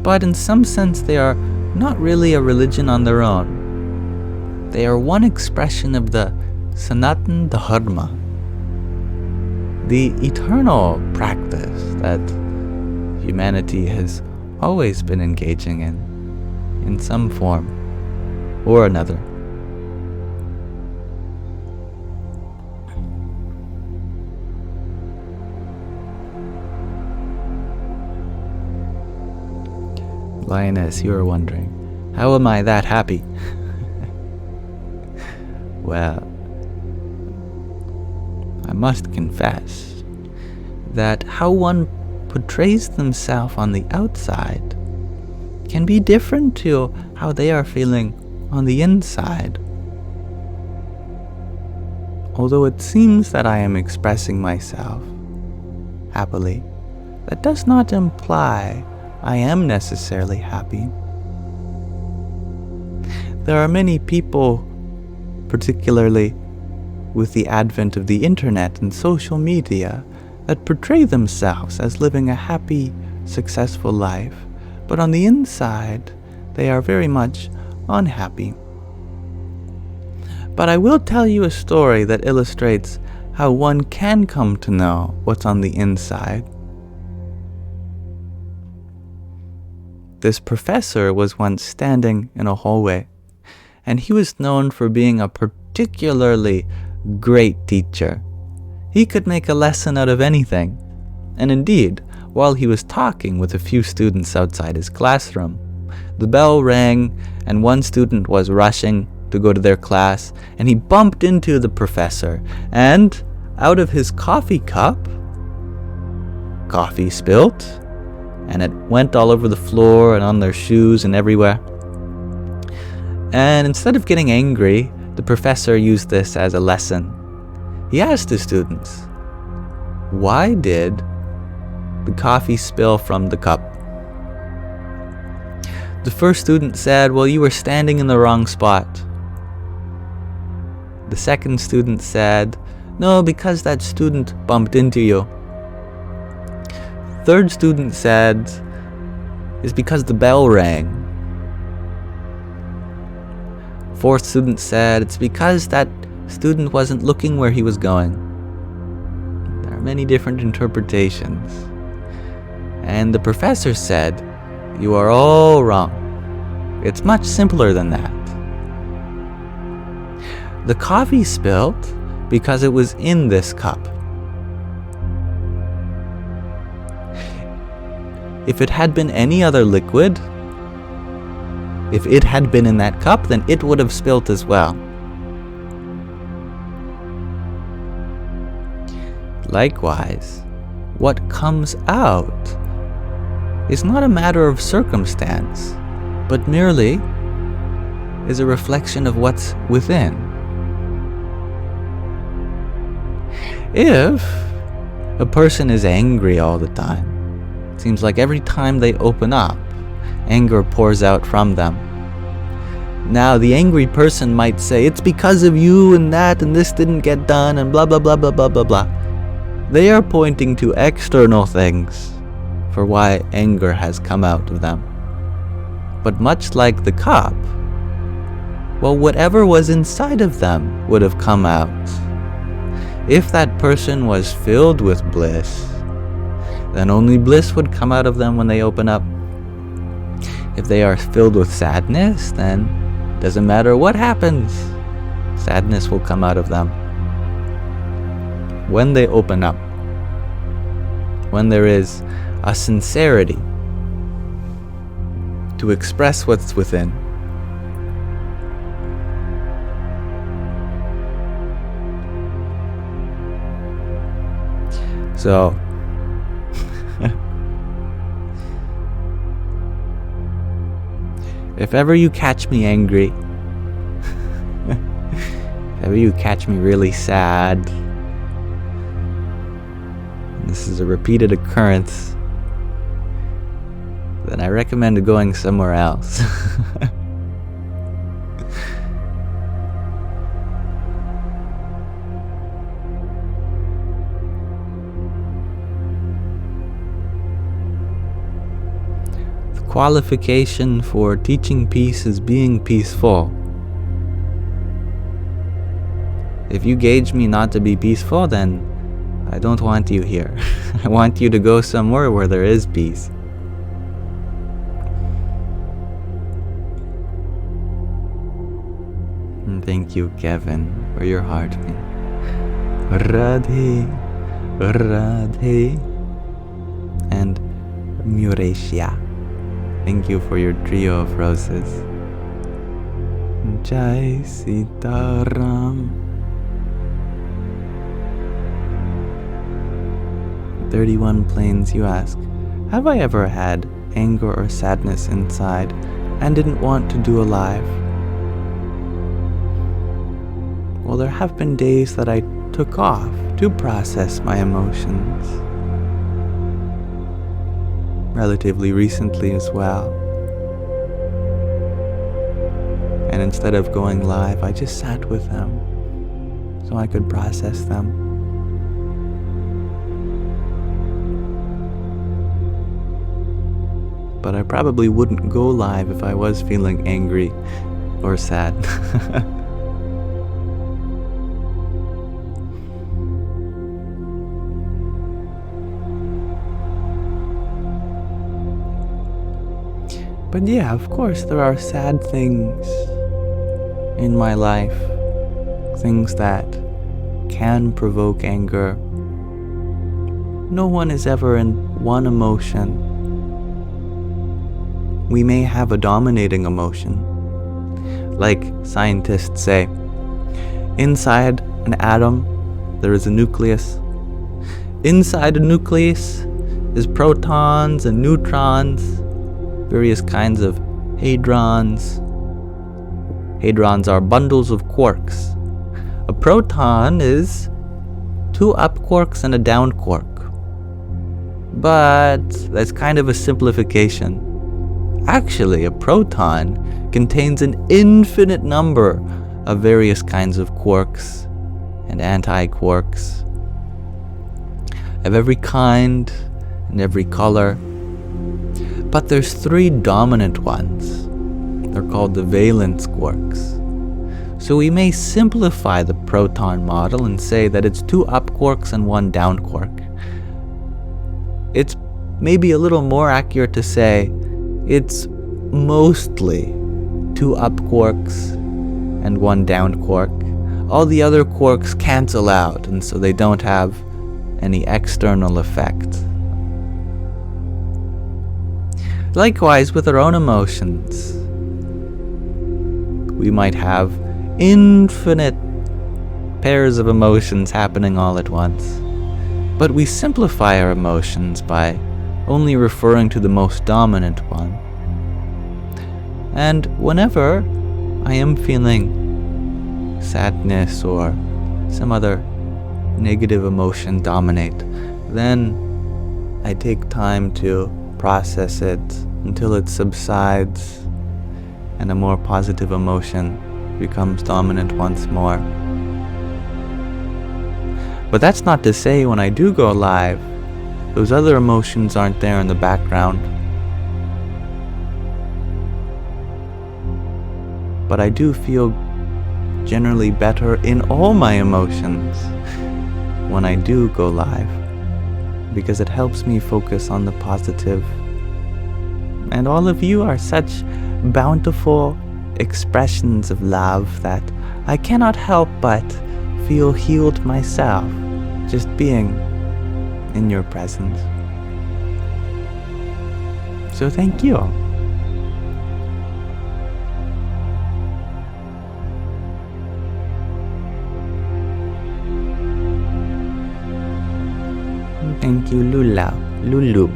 But in some sense, they are not really a religion on their own. They are one expression of the Sanatana Dharma, the eternal practice that humanity has always been engaging in some form or another. Lioness, you are wondering, how am I that happy? Well, I must confess that how one portrays themselves on the outside can be different to how they are feeling on the inside. Although it seems that I am expressing myself happily, that does not imply I am necessarily happy. There are many people, particularly with the advent of the internet and social media, that portray themselves as living a happy, successful life, but on the inside, they are very much unhappy. But I will tell you a story that illustrates how one can come to know what's on the inside. This professor was once standing in a hallway, and he was known for being a particularly great teacher. He could make a lesson out of anything. And indeed, while he was talking with a few students outside his classroom, the bell rang and one student was rushing to go to their class, and he bumped into the professor, and out of his coffee cup, coffee spilt, and it went all over the floor and on their shoes and everywhere. And instead of getting angry, the professor used this as a lesson. He asked his students, "Why did the coffee spill from the cup?" The first student said, "Well, you were standing in the wrong spot." The second student said, "No, because that student bumped into you." Third student said, "It's because the bell rang." Fourth student said, "It's because that student wasn't looking where he was going." There are many different interpretations. And the professor said, "You are all wrong. It's much simpler than that. The coffee spilled because it was in this cup. If it had been any other liquid, if it had been in that cup, then it would have spilt as well." Likewise, what comes out is not a matter of circumstance, but merely is a reflection of what's within. If a person is angry all the time, it seems like every time they open up, anger pours out from them. Now, the angry person might say, "It's because of you and that and this didn't get done and blah blah blah blah blah blah blah." They are pointing to external things for why anger has come out of them. But much like the cup, well, whatever was inside of them would have come out. If that person was filled with bliss, then only bliss would come out of them when they open up. If they are filled with sadness, then it doesn't matter what happens, sadness will come out of them. When they open up, when there is a sincerity to express what's within, so if ever you catch me angry, if ever you catch me really sad, and this is a repeated occurrence, then I recommend going somewhere else. Qualification for teaching peace is being peaceful. If you gauge me not to be peaceful, then I don't want you here. I want you to go somewhere where there is peace. And thank you, Kevin, for your heart. Radhe, Radhe, and Muresia. Thank you for your trio of roses. Jai Sitaram. 31 Planes, you ask, have I ever had anger or sadness inside and didn't want to do alive? Well, there have been days that I took off to process my emotions. relatively recently as well. And instead of going live, I just sat with them so I could process them. But I probably wouldn't go live if I was feeling angry or sad. But yeah, of course, there are sad things in my life, things that can provoke anger. No one is ever in one emotion. We may have a dominating emotion. Like scientists say, inside an atom, there is a nucleus. Inside a nucleus is protons and neutrons, various kinds of hadrons. Hadrons are bundles of quarks. A proton is 2 up quarks and a down quark. But that's kind of a simplification. Actually, a proton contains an infinite number of various kinds of quarks and anti-quarks of every kind and every color. But there's 3 dominant ones. They're called the valence quarks. So we may simplify the proton model and say that it's 2 up quarks and 1 down quark. It's maybe a little more accurate to say it's mostly 2 up quarks and 1 down quark. All the other quarks cancel out, and so they don't have any external effect. Likewise with our own emotions. We might have infinite pairs of emotions happening all at once. But we simplify our emotions by only referring to the most dominant one. And whenever I am feeling sadness or some other negative emotion dominate, then I take time to process it until it subsides and a more positive emotion becomes dominant once more. But that's not to say when I do go live, those other emotions aren't there in the background. But I do feel generally better in all my emotions when I do go live, because it helps me focus on the positive. And all of you are such bountiful expressions of love that I cannot help but feel healed myself just being in your presence. So thank you. Thank you, Lulu,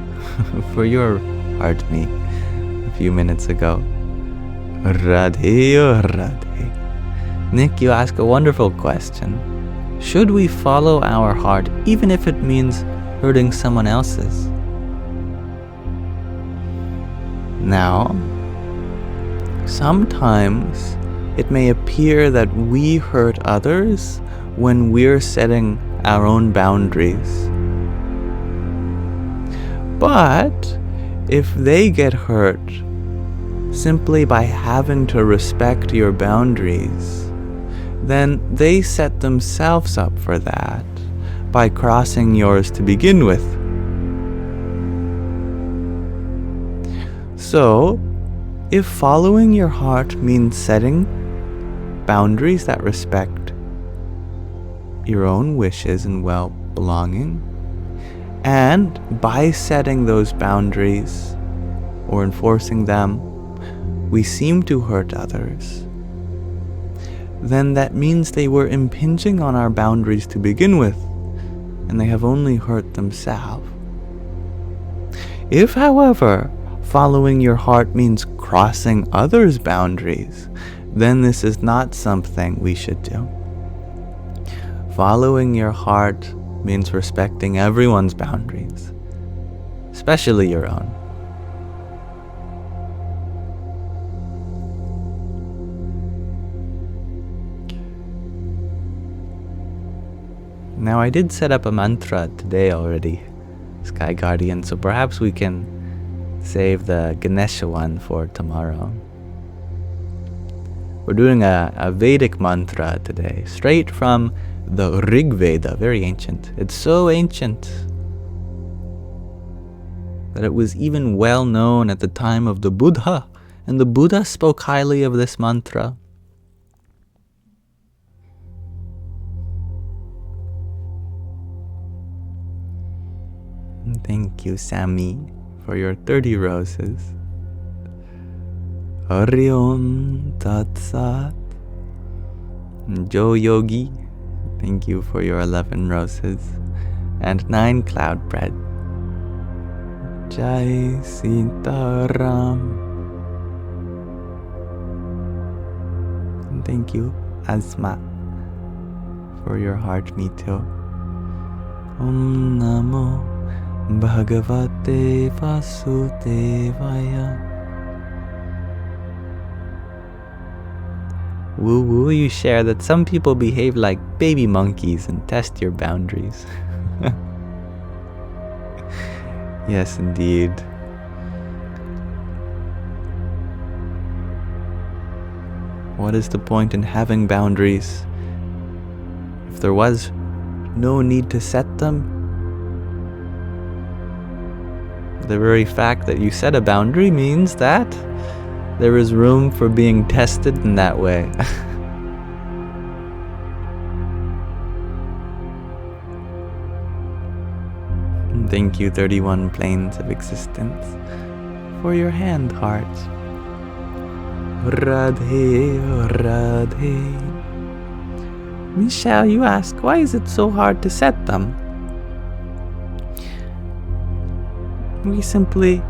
for your heart me a few minutes ago. Radhe. Nick, you ask a wonderful question. Should we follow our heart even if it means hurting someone else's? Now, sometimes it may appear that we hurt others when we're setting our own boundaries. But if they get hurt simply by having to respect your boundaries, then they set themselves up for that by crossing yours to begin with. So, if following your heart means setting boundaries that respect your own wishes and well-belonging, and by setting those boundaries or enforcing them, we seem to hurt others, then that means they were impinging on our boundaries to begin with, and they have only hurt themselves. If, however, following your heart means crossing others' boundaries, then this is not something we should do. Following your heart means respecting everyone's boundaries, especially your own. Now, I did set up a mantra today already, Sky Guardian, so perhaps we can save the Ganesha one for tomorrow. We're doing a Vedic mantra today, straight from the Rig Veda, very ancient. It's so ancient that it was even well known at the time of the Buddha, and the Buddha spoke highly of this mantra. Thank you, Sammy, for your 30 roses. Hari Om Tat Sat. Joe Yogi, thank you for your 11 roses. And 9 cloud bread. Jai Sitaram. And thank you, Asma, for your heart, me too. Om Namo Bhagavate Vasudevaya. Woo-woo, you share that some people behave like baby monkeys and test your boundaries. Yes, indeed. What is the point in having boundaries if there was no need to set them? The very fact that you set a boundary means that there is room for being tested in that way. Thank you, 31 planes of existence, for your hand hearts. Radhe, Radhe. Michelle, you ask, why is it so hard to set them? We simply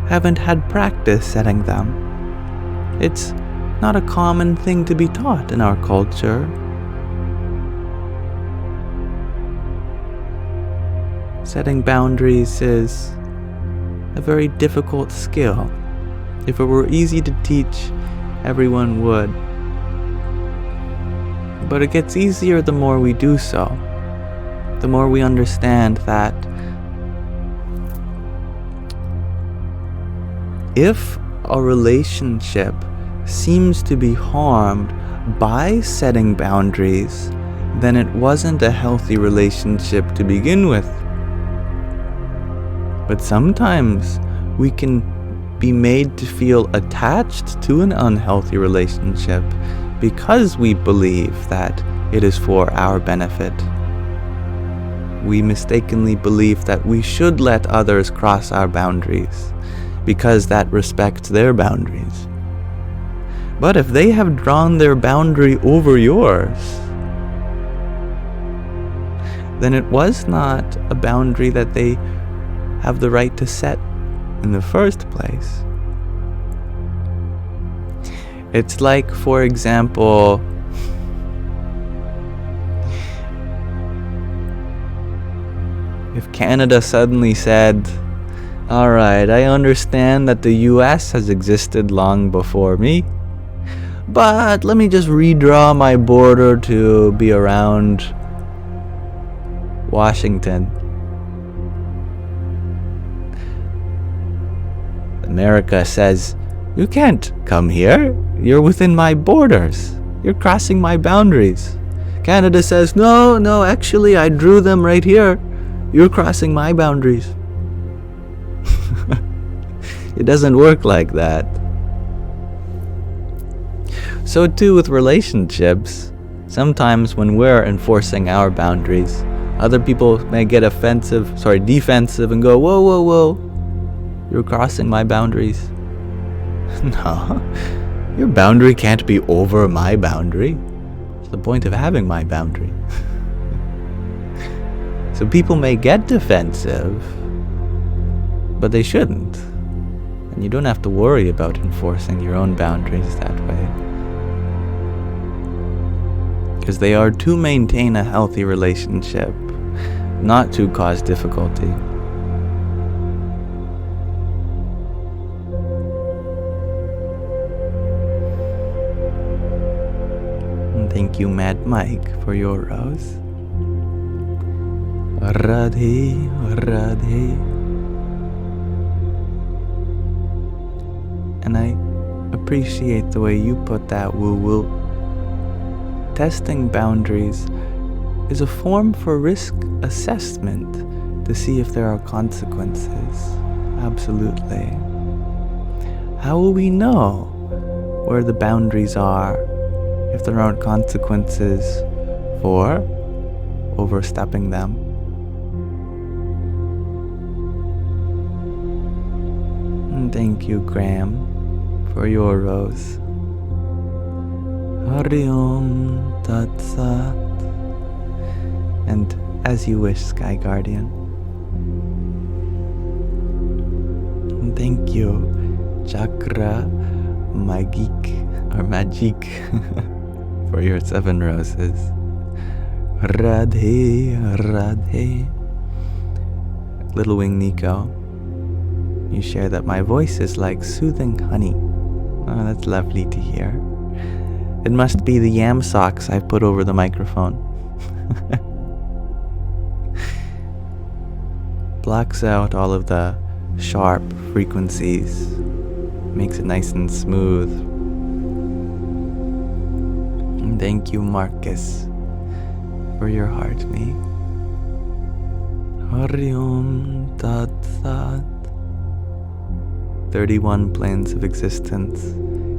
haven't had practice setting them. It's not a common thing to be taught in our culture. Setting boundaries is a very difficult skill. If it were easy to teach, everyone would. But it gets easier the more we do so. The more we understand that if a relationship seems to be harmed by setting boundaries, then it wasn't a healthy relationship to begin with. But sometimes we can be made to feel attached to an unhealthy relationship because we believe that it is for our benefit. We mistakenly believe that we should let others cross our boundaries because that respects their boundaries. But if they have drawn their boundary over yours, then it was not a boundary that they have the right to set in the first place. It's like, for example, if Canada suddenly said, alright, I understand that the US has existed long before me, but let me just redraw my border to be around Washington. America says, you can't come here. You're within my borders. You're crossing my boundaries. Canada says, no, actually I drew them right here. You're crossing my boundaries. It doesn't work like that. So too with relationships. Sometimes when we're enforcing our boundaries, other people may get defensive and go, whoa. You're crossing my boundaries. No, your boundary can't be over my boundary. What's the point of having my boundary? So people may get defensive, but they shouldn't. And you don't have to worry about enforcing your own boundaries that way. Because they are to maintain a healthy relationship, not to cause difficulty. Thank you, Mad Mike, for your rose. Radhe, Radhe. And I appreciate the way you put that, woo-woo. Testing boundaries is a form for risk assessment to see if there are consequences. Absolutely. How will we know where the boundaries are if there aren't consequences for overstepping them? And thank you, Graham, for your rose. Hari Om Tat Sat. And as you wish, Sky Guardian. And thank you, Chakra Magic for your 7 roses. Radhe, Radhe. Little Wing Nico, you share that my voice is like soothing honey. Oh, that's lovely to hear. It must be the Yamsox I put over the microphone. Blocks out all of the sharp frequencies, makes it nice and smooth. And thank you, Marcus, for your heart, me. Hari Om Tat Sat. 31 planes of existence.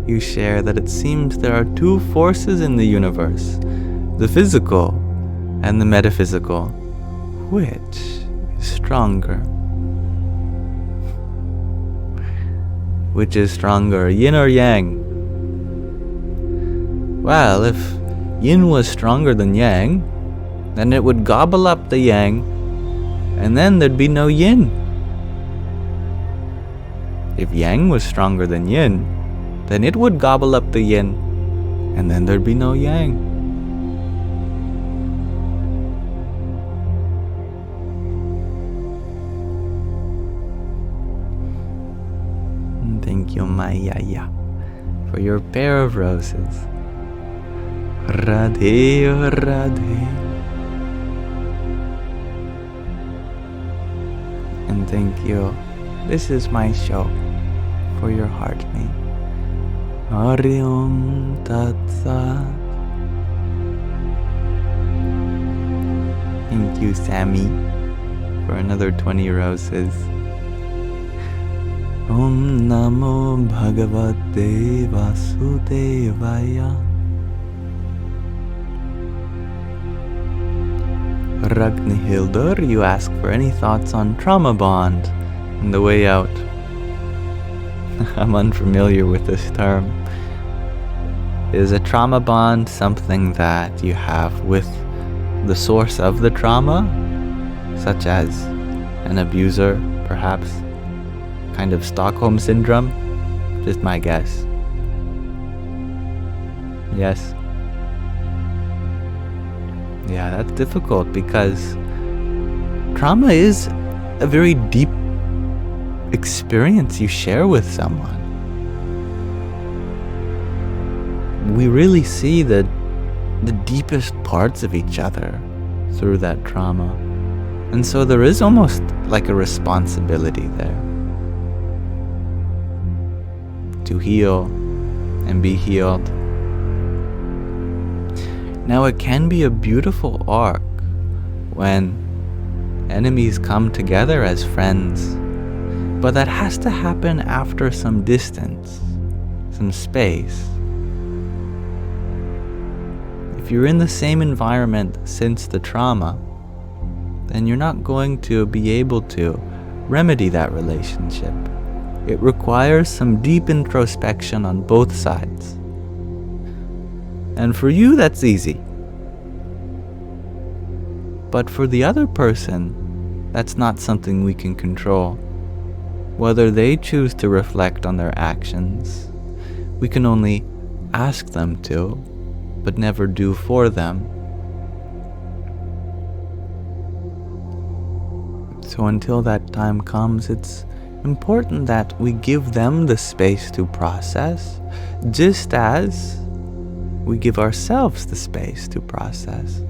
You share that it seems there are 2 forces in the universe, the physical and the metaphysical. Which is stronger? Which is stronger, yin or yang? Well, if yin was stronger than yang, then it would gobble up the yang, and then there'd be no yin. If yang was stronger than yin, then it would gobble up the yin, and then there'd be no yang. And thank you, Mayaya, for your pair of roses. Radhe, Radhe. And thank you. This is my show for your heart, me. Hari Om Tat Sat. Thank you, Sammy, for another 20 roses. Om Namo Bhagavate Vasudevaya. Ragnhildur, you ask for any thoughts on trauma bond and the way out. I'm unfamiliar with this term. Is a trauma bond something that you have with the source of the trauma, such as an abuser, perhaps? Kind of Stockholm Syndrome? Just my guess. Yes? Yeah, that's difficult because trauma is a very deep experience you share with someone. We really see the deepest parts of each other through that trauma. And so there is almost like a responsibility there to heal and be healed. Now, it can be a beautiful arc when enemies come together as friends, but that has to happen after some distance, some space. If you're in the same environment since the trauma, then you're not going to be able to remedy that relationship. It requires some deep introspection on both sides. And for you, that's easy. But for the other person, that's not something we can control. Whether they choose to reflect on their actions, we can only ask them to, but never do for them. So until that time comes, it's important that we give them the space to process, just as we give ourselves the space to process.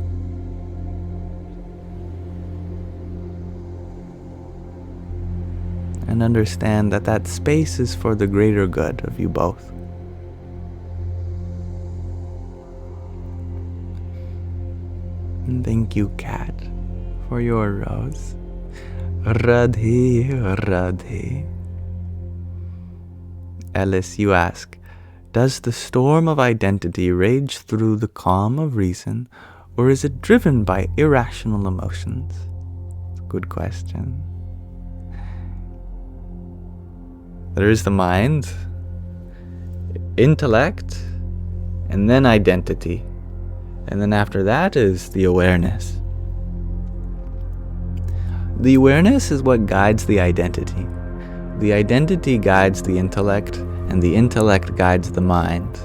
and understand that that space is for the greater good of you both. And thank you, Kat, for your rose. Radhe, Radhe. Ellis, you ask, does the storm of identity rage through the calm of reason, or is it driven by irrational emotions? Good question. There is the mind, intellect, and then identity. And then after that is the awareness. The awareness is what guides the identity. The identity guides the intellect, and the intellect guides the mind.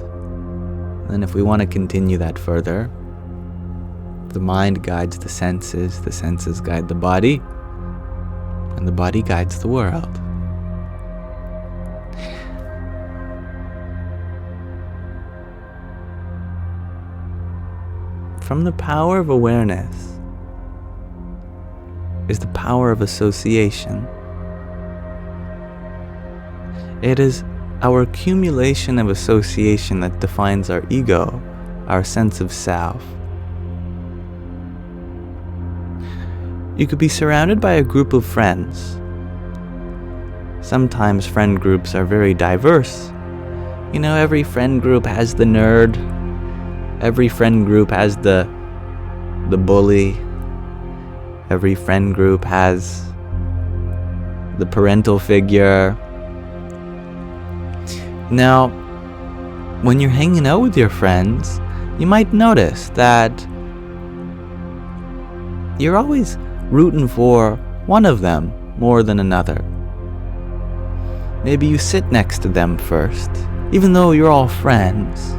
And if we want to continue that further, the mind guides the senses guide the body, and the body guides the world. From the power of awareness is the power of association. It is our accumulation of association that defines our ego, our sense of self. You could be surrounded by a group of friends. Sometimes friend groups are very diverse. You know, every friend group has the nerd. Every friend group has the bully. Every friend group has the parental figure. Now, when you're hanging out with your friends, you might notice that you're always rooting for one of them more than another. Maybe you sit next to them first, even though you're all friends,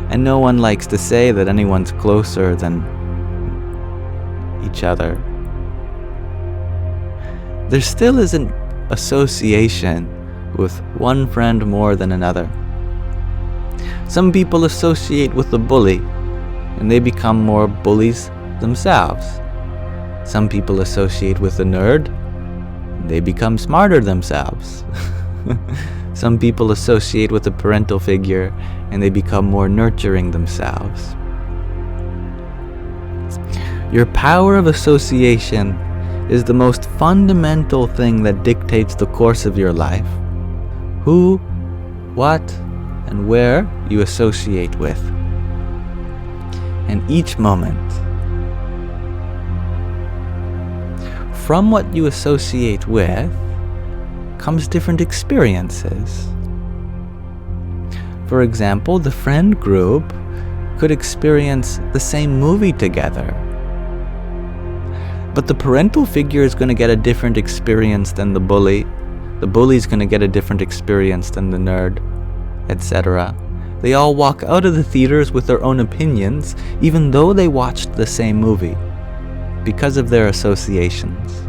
and no one likes to say that anyone's closer than each other. There still isn't association with one friend more than another. Some people associate with the bully, and they become more bullies themselves. Some people associate with the nerd, and they become smarter themselves. Some people associate with a parental figure, and they become more nurturing themselves. Your power of association is the most fundamental thing that dictates the course of your life. Who, what, and where you associate with. And each moment, from what you associate with, comes different experiences. For example, the friend group could experience the same movie together, but the parental figure is going to get a different experience than the bully. The bully is going to get a different experience than the nerd, etc. They all walk out of the theaters with their own opinions, even though they watched the same movie, because of their associations.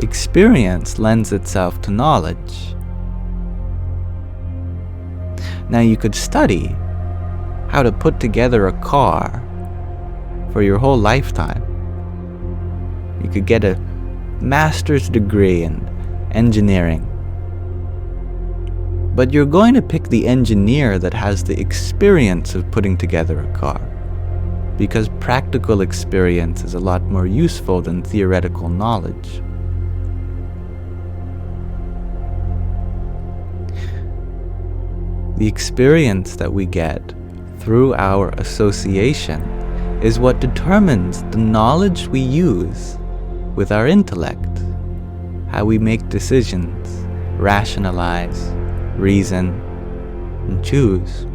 Experience lends itself to knowledge. Now you could study how to put together a car for your whole lifetime. You could get a master's degree in engineering. But you're going to pick the engineer that has the experience of putting together a car, because practical experience is a lot more useful than theoretical knowledge. The experience that we get through our association is what determines the knowledge we use with our intellect, how we make decisions, rationalize, reason, and choose.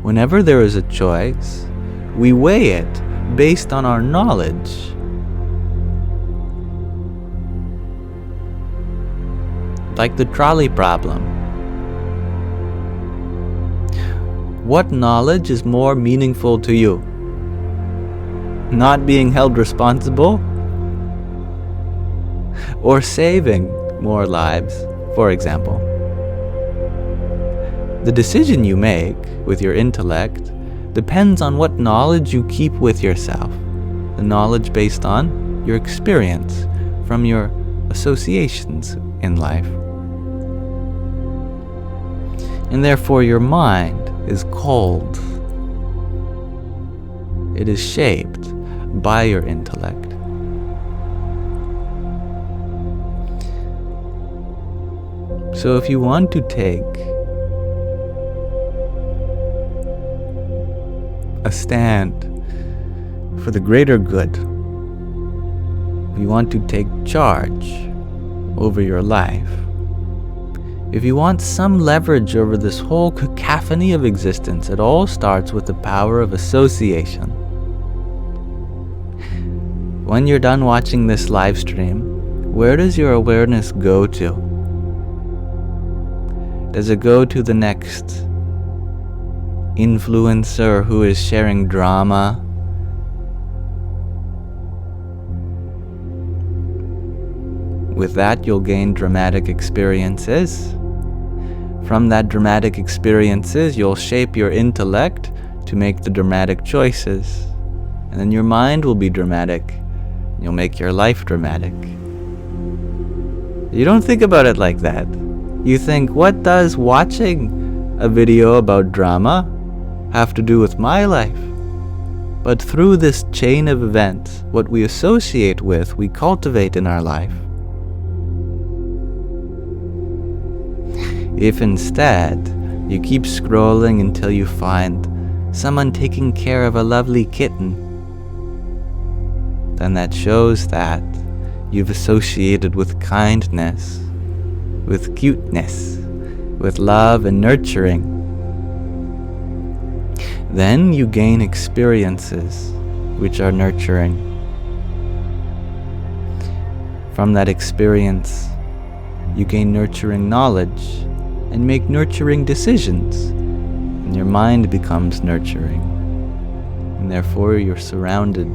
Whenever there is a choice, we weigh it based on our knowledge. Like the trolley problem. What knowledge is more meaningful to you? Not being held responsible? Or saving more lives, for example? The decision you make with your intellect depends on what knowledge you keep with yourself. The knowledge based on your experience from your associations in life. And therefore your mind is cold. It is shaped by your intellect. So if you want to take a stand for the greater good, if you want to take charge over your life, if you want some leverage over this whole cacophony of existence, it all starts with the power of association. When you're done watching this live stream, where does your awareness go to? Does it go to the next influencer who is sharing drama? With that, you'll gain dramatic experiences. From that dramatic experiences, you'll shape your intellect to make the dramatic choices. And then your mind will be dramatic. You'll make your life dramatic. You don't think about it like that. You think, what does watching a video about drama have to do with my life? But through this chain of events, what we associate with, we cultivate in our life. If instead, you keep scrolling until you find someone taking care of a lovely kitten, then that shows that you've associated with kindness, with cuteness, with love and nurturing. Then you gain experiences which are nurturing. From that experience, you gain nurturing knowledge and make nurturing decisions, and your mind becomes nurturing, and therefore you're surrounded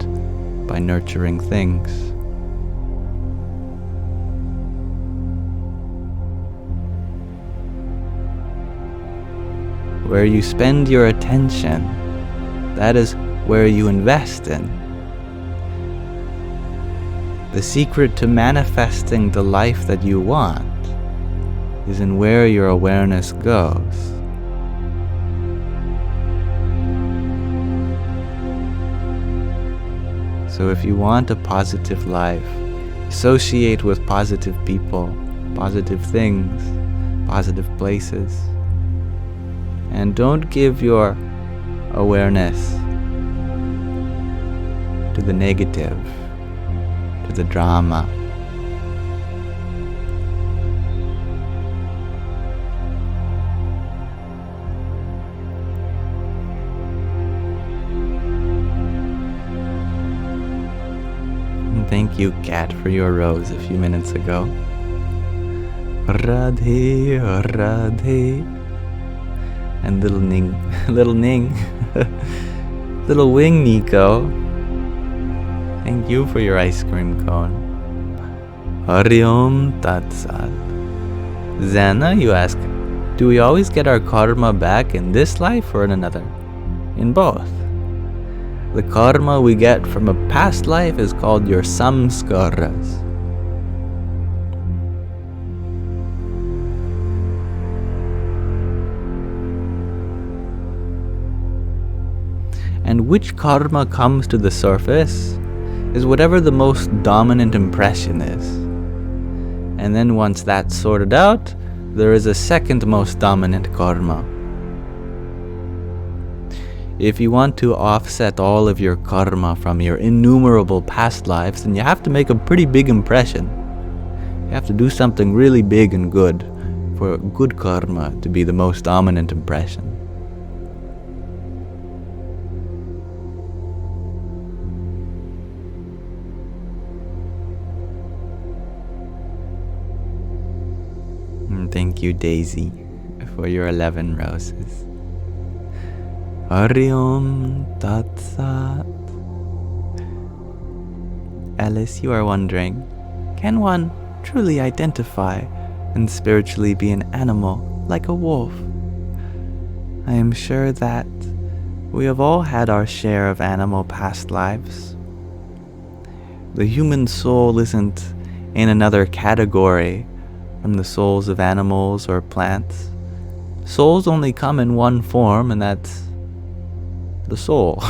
by nurturing things. Where you spend your attention, that is where you invest in. The secret to manifesting the life that you want is in where your awareness goes. So if you want a positive life, associate with positive people, positive things, positive places. And don't give your awareness to the negative, to the drama. And thank you, Kat, for your rose a few minutes ago. Radhe, Radhe. And little Ning, little Wing Nico, thank you for your ice cream cone. Hari Om Tat Sat. Zana, you ask, do we always get our karma back in this life or in another? In both. The karma we get from a past life is called your samskaras. And which karma comes to the surface is whatever the most dominant impression is. And then once that's sorted out, there is a second most dominant karma. If you want to offset all of your karma from your innumerable past lives, then you have to make a pretty big impression. You have to do something really big and good for good karma to be the most dominant impression. Thank you, Daisy, for your 11 roses. Hari Om Tat Sat. Alice, you are wondering, can one truly identify and spiritually be an animal like a wolf? I am sure that we have all had our share of animal past lives. The human soul isn't in another category from the souls of animals or plants. Souls only come in one form, and that's the soul.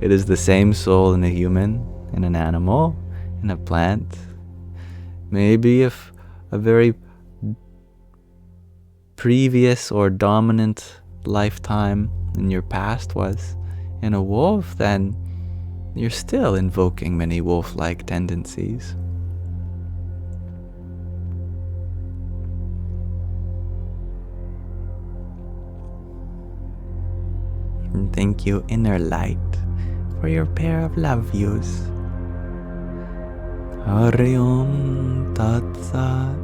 It is the same soul in a human, in an animal, in a plant. Maybe if a very previous or dominant lifetime in your past was in a wolf, then you're still invoking many wolf-like tendencies. And thank you, Inner Light, for your pair of love views. Hari Om Tat Sat.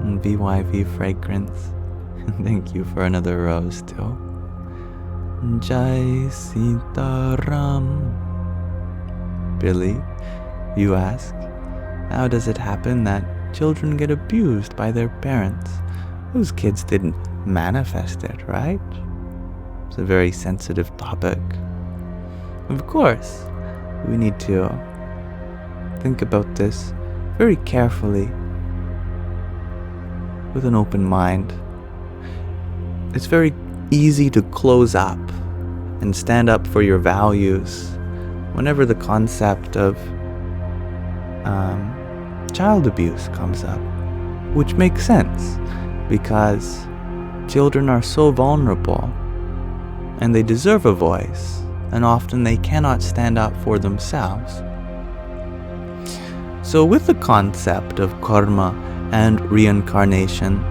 And BYV Fragrance. Thank you for another rose too. Jai Sitaram. Billy, you ask, how does it happen that children get abused by their parents? Those kids didn't manifest it, right? It's a very sensitive topic. Of course, we need to think about this very carefully with an open mind. It's very easy to close up and stand up for your values whenever the concept of child abuse comes up, which makes sense because children are so vulnerable and they deserve a voice, and often they cannot stand up for themselves. So with the concept of karma and reincarnation,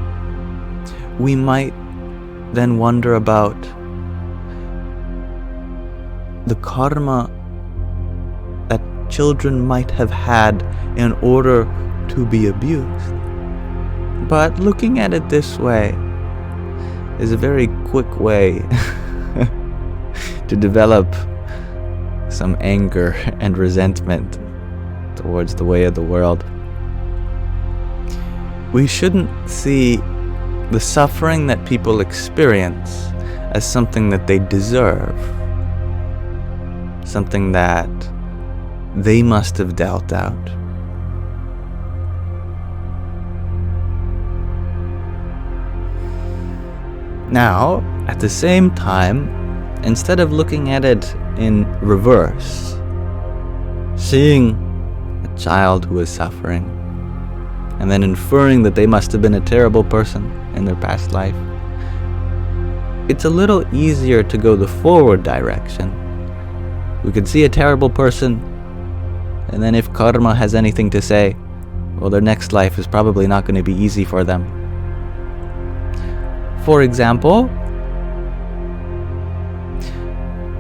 we might then wonder about the karma that children might have had in order to be abused. But looking at it this way is a very quick way to develop some anger and resentment towards the way of the world. We shouldn't see the suffering that people experience as something that they deserve, something that they must have dealt out. Now, at the same time, instead of looking at it in reverse, seeing a child who is suffering, and then inferring that they must have been a terrible person in their past life, it's a little easier to go the forward direction. We could see a terrible person, and then if karma has anything to say, well, their next life is probably not going to be easy for them. For example,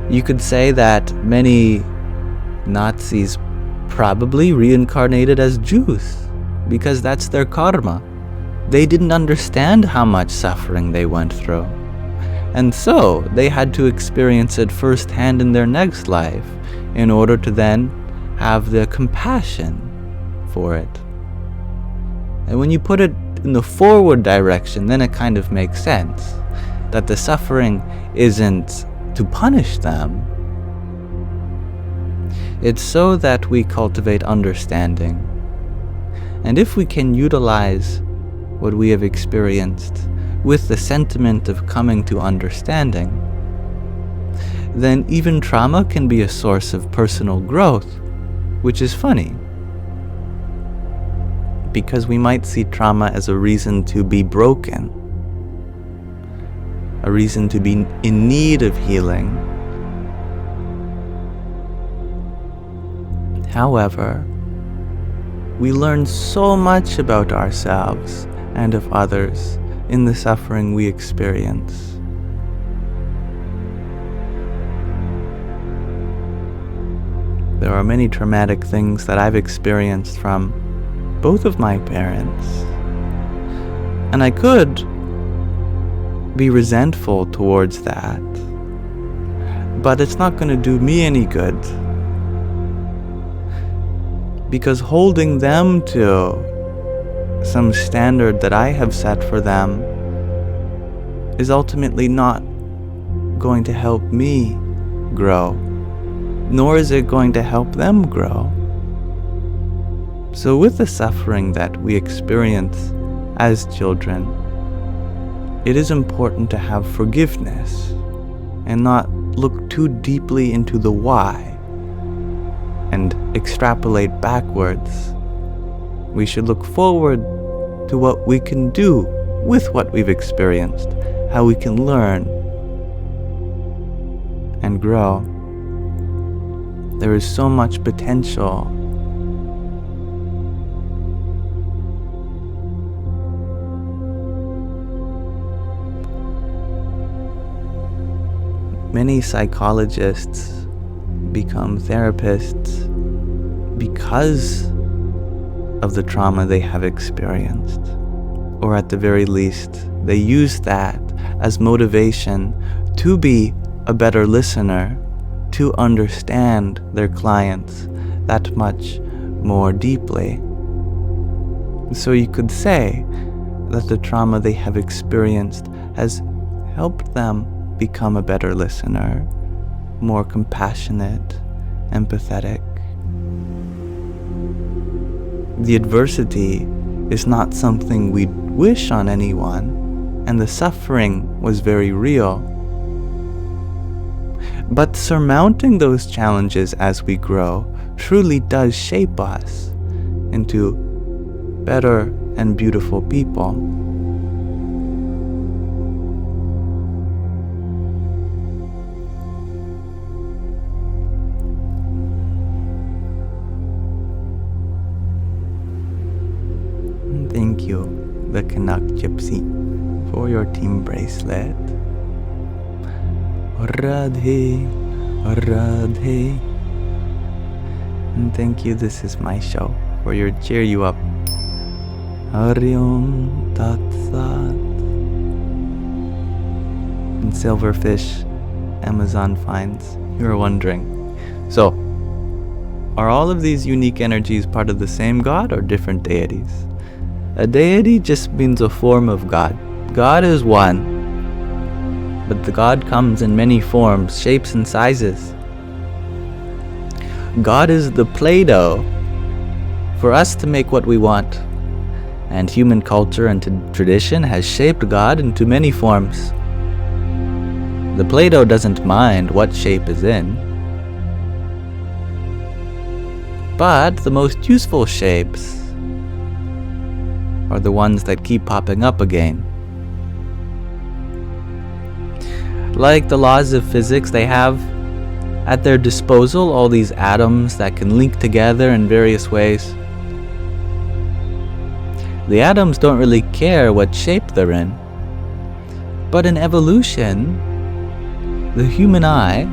you could say that many Nazis probably reincarnated as Jews because that's their karma. They didn't understand how much suffering they went through, and so they had to experience it firsthand in their next life in order to then have the compassion for it. And when you put it in the forward direction, then it kind of makes sense that the suffering isn't to punish them. It's so that we cultivate understanding. And if we can utilize what we have experienced with the sentiment of coming to understanding, then even trauma can be a source of personal growth, which is funny, because we might see trauma as a reason to be broken, a reason to be in need of healing. However, we learn so much about ourselves and of others in the suffering we experience. There are many traumatic things that I've experienced from both of my parents, and I could be resentful towards that, but it's not going to do me any good, because holding them to some standard that I have set for them is ultimately not going to help me grow, nor is it going to help them grow. So with the suffering that we experience as children, it is important to have forgiveness and not look too deeply into the why and extrapolate backwards. We should look forward to what we can do with what we've experienced, how we can learn and grow. There is so much potential. Many psychologists become therapists because of the trauma they have experienced, or at the very least, they use that as motivation to be a better listener, to understand their clients that much more deeply. So you could say that the trauma they have experienced has helped them become a better listener, more compassionate, empathetic. The adversity is not something we'd wish on anyone, and the suffering was very real. But surmounting those challenges as we grow truly does shape us into better and beautiful people. Thank you, the Canuck Gypsy, for your team bracelet. Radhe, Radhe. And thank you, This Is My Show, for your cheer you up. Hari Om Tat Sat. And Silverfish, Amazon finds. You're wondering, so, are all of these unique energies part of the same God or different deities? A deity just means a form of God. God is one, but the God comes in many forms, shapes, and sizes. God is the Play-Doh for us to make what we want, and human culture and tradition has shaped God into many forms. The Play-Doh doesn't mind what shape is in, but the most useful shapes are the ones that keep popping up again. Like the laws of physics, they have at their disposal all these atoms that can link together in various ways. The atoms don't really care what shape they're in. But in evolution, the human eye,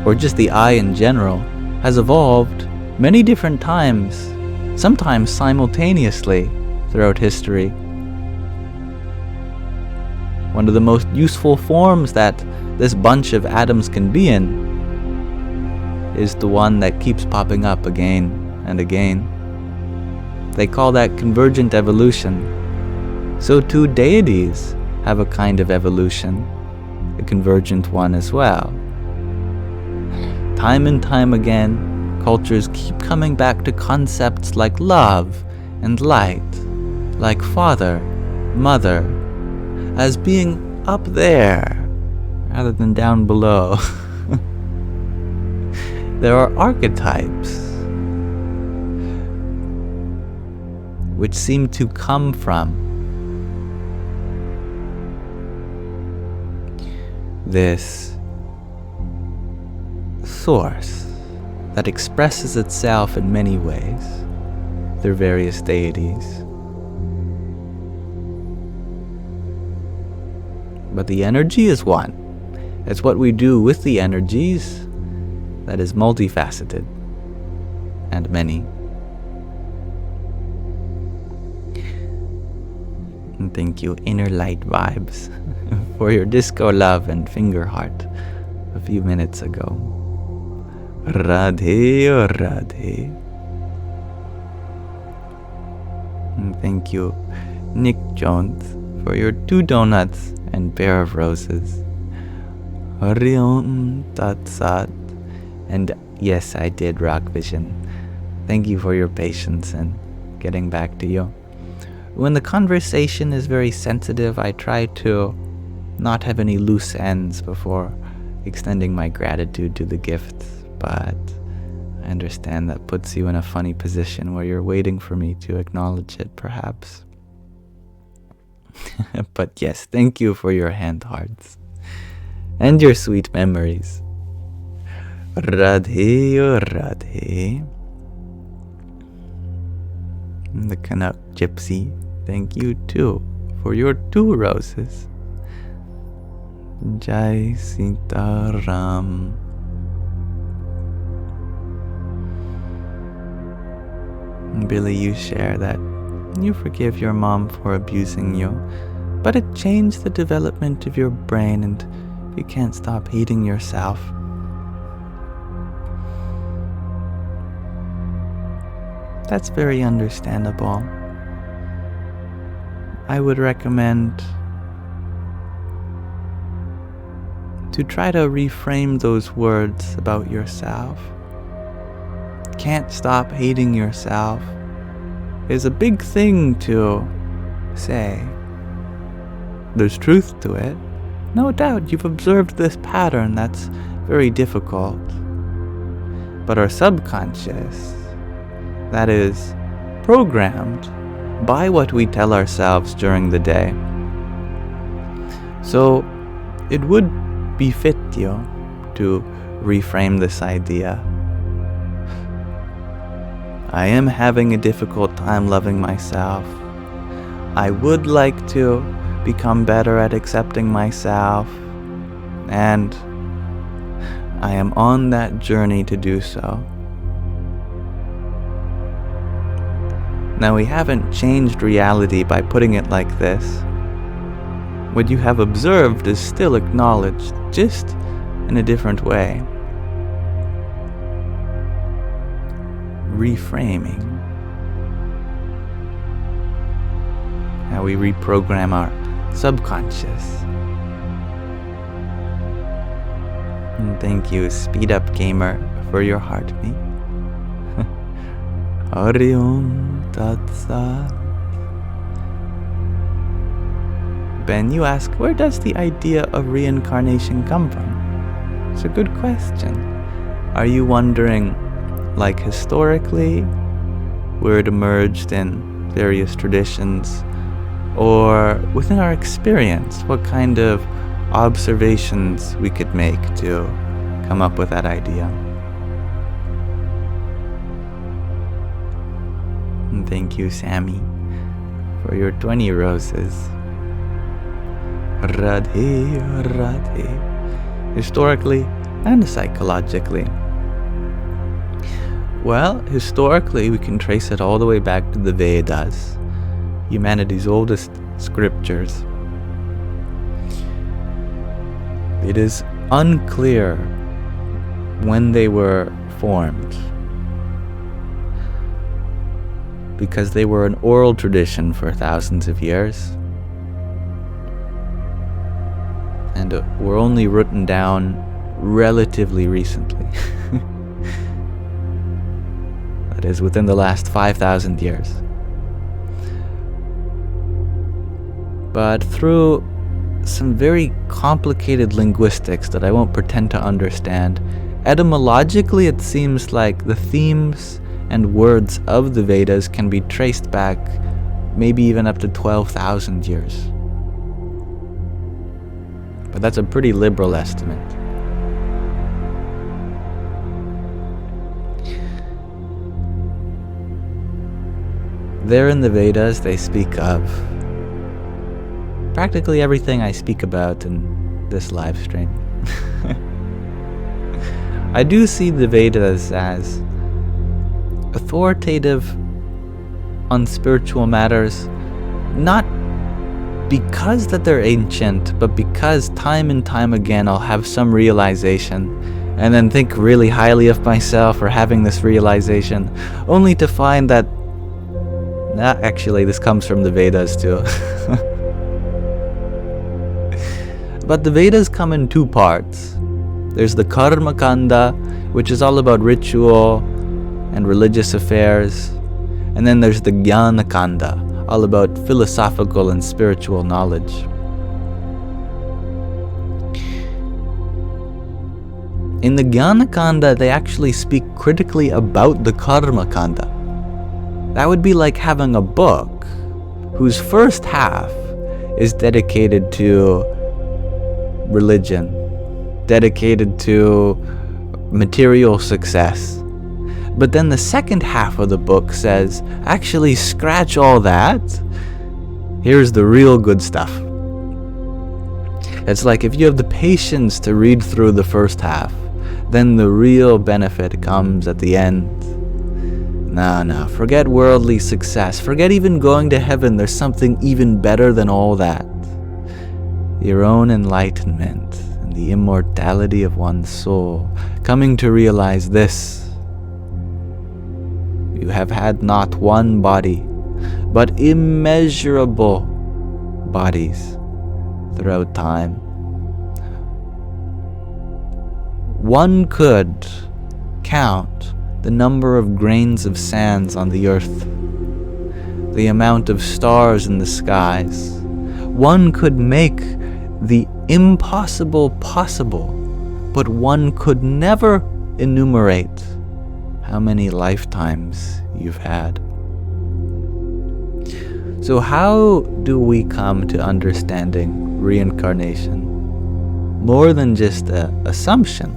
or just the eye in general, has evolved many different times, sometimes simultaneously, throughout history. One of the most useful forms that this bunch of atoms can be in is the one that keeps popping up again and again. They call that convergent evolution. So too deities have a kind of evolution, a convergent one as well. Time and time again, cultures keep coming back to concepts like love and light, like father, mother, as being up there rather than down below. There are archetypes which seem to come from this source that expresses itself in many ways through various deities. But the energy is one. It's what we do with the energies that is multifaceted and many. And thank you, Inner Light Vibes, for your disco love and finger heart a few minutes ago. Radhe, oh Radhe. And thank you, Nick Jones, for your 2 donuts and pair of roses. Hari Om Tat Sat. And Yes, I did, Rock Vision. Thank you for your patience and getting back to you. When the conversation is very sensitive, I try to not have any loose ends before extending my gratitude to the gift, but I understand that puts you in a funny position where you're waiting for me to acknowledge it, perhaps. But yes, thank you for your hand hearts and your sweet memories. Radhe, oh Radhe. The Canuck Gypsy, thank you too for your 2 roses. Jai Sitaram. Billy, you share that you forgive your mom for abusing you, but it changed the development of your brain and you can't stop hating yourself. That's very understandable. I would recommend to try to reframe those words about yourself. Can't stop hating yourself is a big thing to say. There's truth to it. No doubt you've observed this pattern that's very difficult. But our subconscious, that is programmed by what we tell ourselves during the day. So it would befit you to reframe this idea. I am having a difficult time loving myself. I would like to become better at accepting myself, and I am on that journey to do so. Now, we haven't changed reality by putting it like this. What you have observed is still acknowledged, just in a different way. Reframing. How we reprogram our subconscious. And thank you, Speed Up Gamer, for your heartbeat. Hari Om Tat Sat. Ben, you ask, where does the idea of reincarnation come from? It's a good question. Are you wondering, like historically, where it emerged in various traditions, or within our experience, what kind of observations we could make to come up with that idea? And thank you, Sammy, for your 20 roses. Radhe, Radhe. Historically and psychologically. Well, historically, we can trace it all the way back to the Vedas, humanity's oldest scriptures. It is unclear when they were formed, because they were an oral tradition for thousands of years, and were only written down relatively recently. That is, within the last 5,000 years. But through some very complicated linguistics that I won't pretend to understand, etymologically it seems like the themes and words of the Vedas can be traced back maybe even up to 12,000 years. But that's a pretty liberal estimate. There in the Vedas, they speak of practically everything I speak about in this live stream. I do see the Vedas as authoritative on spiritual matters, not because that they're ancient, but because time and time again I'll have some realization and then think really highly of myself for having this realization, only to find that actually this comes from the Vedas too. But the Vedas come in 2 parts. There's the Karma Kanda, which is all about ritual and religious affairs. And then there's the Jnana Kanda, all about philosophical and spiritual knowledge. In the Jnana Kanda, they actually speak critically about the Karma Kanda. That would be like having a book whose first half is dedicated to religion, dedicated to material success. But then the second half of the book says, actually scratch all that. Here's the real good stuff. It's like if you have the patience to read through the first half, then the real benefit comes at the end. No, forget worldly success. Forget even going to heaven. There's something even better than all that. Your own enlightenment and the immortality of one's soul. Coming to realize this. You have had not one body, but immeasurable bodies throughout time. One could count the number of grains of sands on the earth, the amount of stars in the skies. One could make the impossible possible, but one could never enumerate how many lifetimes you've had. So how do we come to understanding reincarnation more than just an assumption?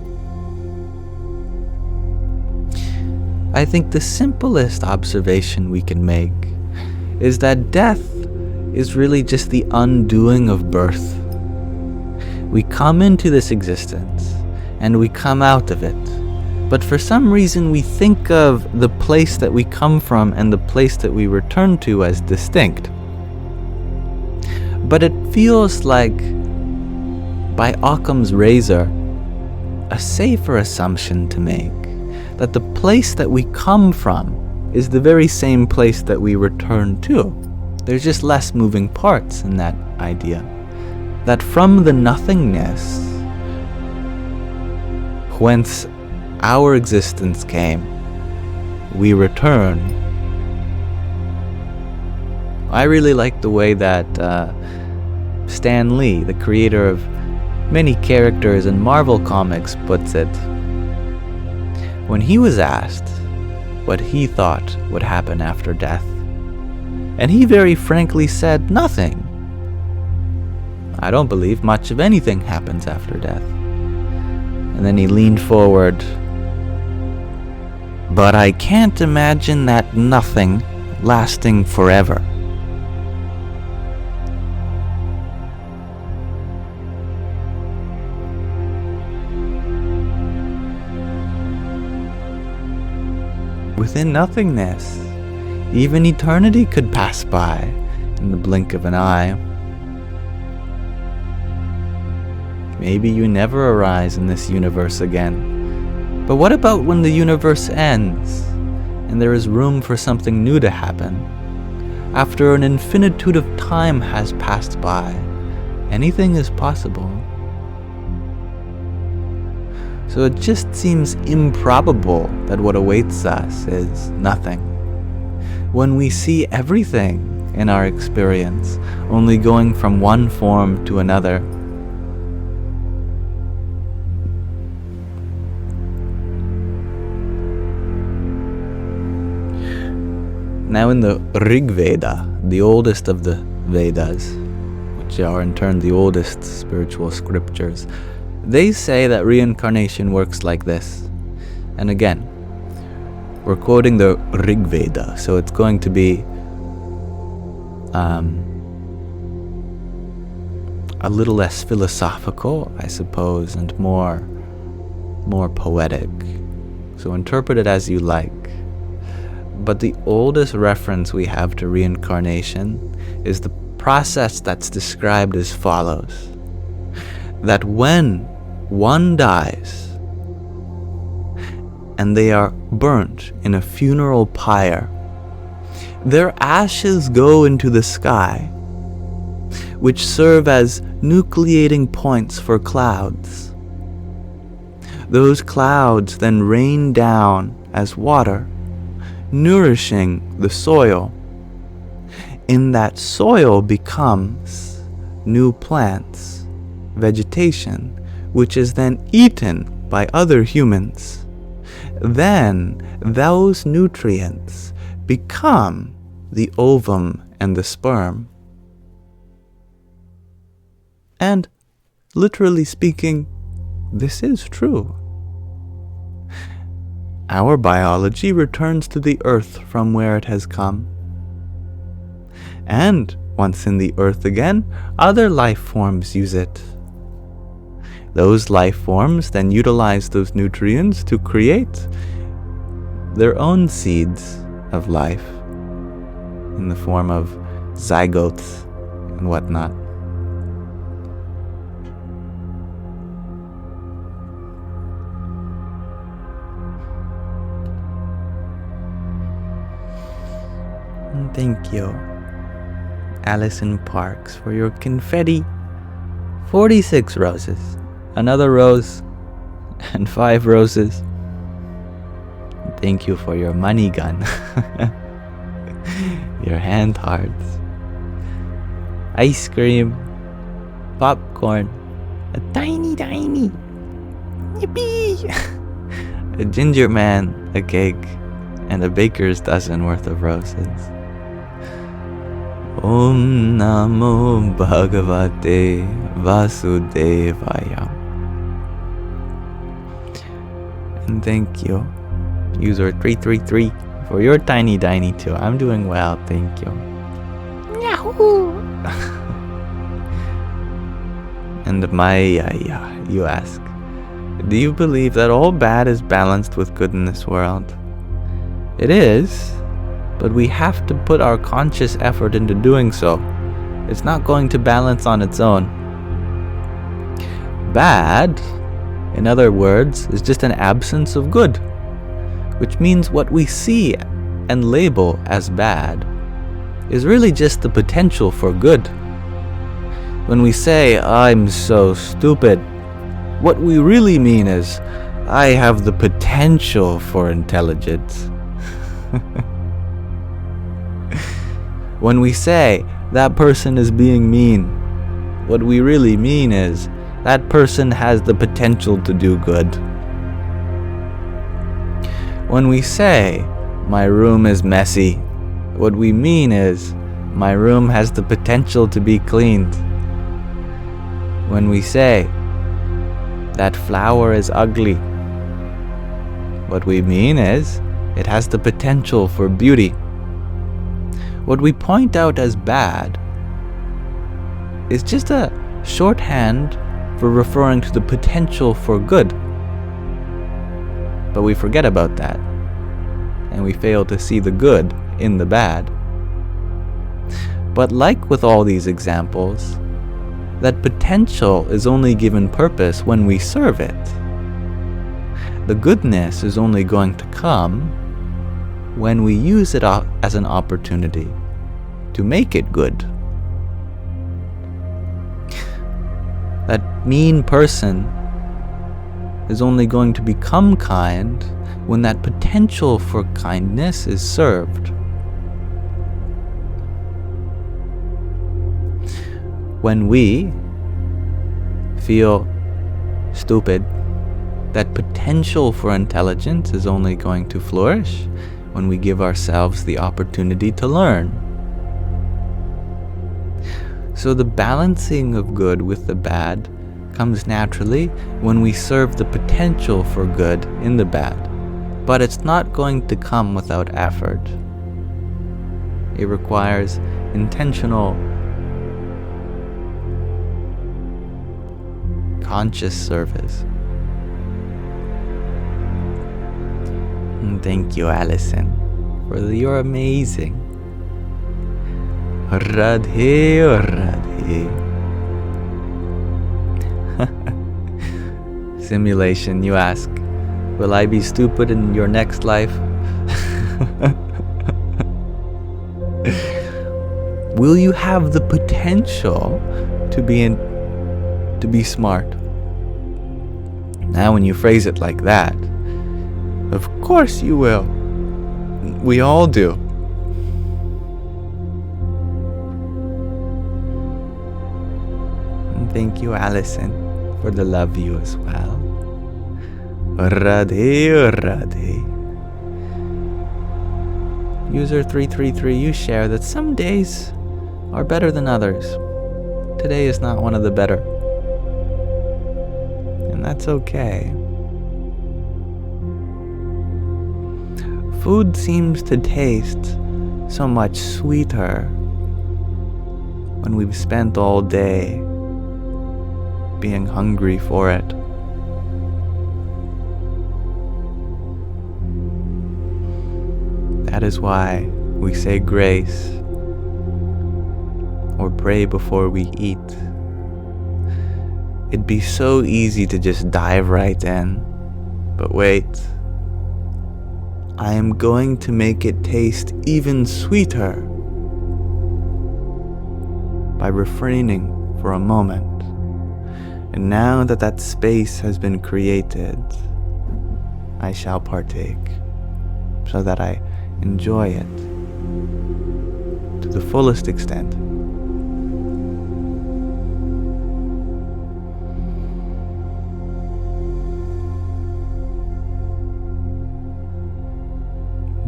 I think the simplest observation we can make is that death is really just the undoing of birth. We come into this existence and we come out of it. But for some reason we think of the place that we come from and the place that we return to as distinct. But it feels like, by Occam's razor, a safer assumption to make that the place that we come from is the very same place that we return to. There's just less moving parts in that idea. That from the nothingness whence our existence came, we return. I really like the way that Stan Lee, the creator of many characters in Marvel Comics, puts it. When he was asked what he thought would happen after death, and he very frankly said, nothing. I don't believe much of anything happens after death. And then he leaned forward. But I can't imagine that nothing lasting forever. Within nothingness, even eternity could pass by in the blink of an eye. Maybe you never arise in this universe again. But what about when the universe ends and there is room for something new to happen? After an infinitude of time has passed by, anything is possible. So it just seems improbable that what awaits us is nothing. When we see everything in our experience only going from one form to another, now in the Rig Veda, the oldest of the Vedas, which are in turn the oldest spiritual scriptures, they say that reincarnation works like this. And again, we're quoting the Rig Veda, so it's going to be a little less philosophical, I suppose, and more poetic. So interpret it as you like. But the oldest reference we have to reincarnation is the process that's described as follows. That when one dies and they are burnt in a funeral pyre, their ashes go into the sky, which serve as nucleating points for clouds. Those clouds then rain down as water, nourishing the soil. In that soil becomes new plants, vegetation, which is then eaten by other humans. Then those nutrients become the ovum and the sperm. And literally speaking, this is true. Our biology returns to the earth from where it has come. And once in the earth again, other life forms use it. Those life forms then utilize those nutrients to create their own seeds of life in the form of zygotes and whatnot. And thank you, Allison Parks, for your confetti. 46 roses. Another rose and 5 roses. Thank you for your money gun. Your hand hearts. Ice cream. Popcorn. A tiny. Yippee! A ginger man, a cake, and a baker's dozen worth of roses. Om Namo Bhagavate Vasudevaya. And thank you, user 333, for your tiny too. I'm doing well, thank you. Yahoo! And Maya, you ask, do you believe that all bad is balanced with good in this world? It is, but we have to put our conscious effort into doing so. It's not going to balance on its own. Bad, in other words, is just an absence of good, which means what we see and label as bad is really just the potential for good. When we say, I'm so stupid, what we really mean is, I have the potential for intelligence. When we say, that person is being mean, what we really mean is, that person has the potential to do good. When we say, my room is messy, what we mean is, my room has the potential to be cleaned. When we say, that flower is ugly, what we mean is, it has the potential for beauty. What we point out as bad is just a shorthand for referring to the potential for good. But we forget about that, and we fail to see the good in the bad. But like with all these examples, that potential is only given purpose when we serve it. The goodness is only going to come when we use it as an opportunity to make it good. That mean person is only going to become kind when that potential for kindness is served. When we feel stupid, that potential for intelligence is only going to flourish when we give ourselves the opportunity to learn. So the balancing of good with the bad comes naturally when we serve the potential for good in the bad, but it's not going to come without effort. It requires intentional, conscious service. And thank you, Allison, for you're amazing. Radhe, Radhe. Simulation, you ask, will I be stupid in your next life? Will you have the potential to be smart? Now when you phrase it like that, of course you will. We all do. And thank you, Allison, for the love you as well. Radhe, Radhe. User 333, you share that some days are better than others. Today is not one of the better. And that's okay. Food seems to taste so much sweeter when we've spent all day being hungry for it. That is why we say grace or pray before we eat. It'd be so easy to just dive right in, but wait. I am going to make it taste even sweeter by refraining for a moment. And now that that space has been created, I shall partake so that I enjoy it to the fullest extent.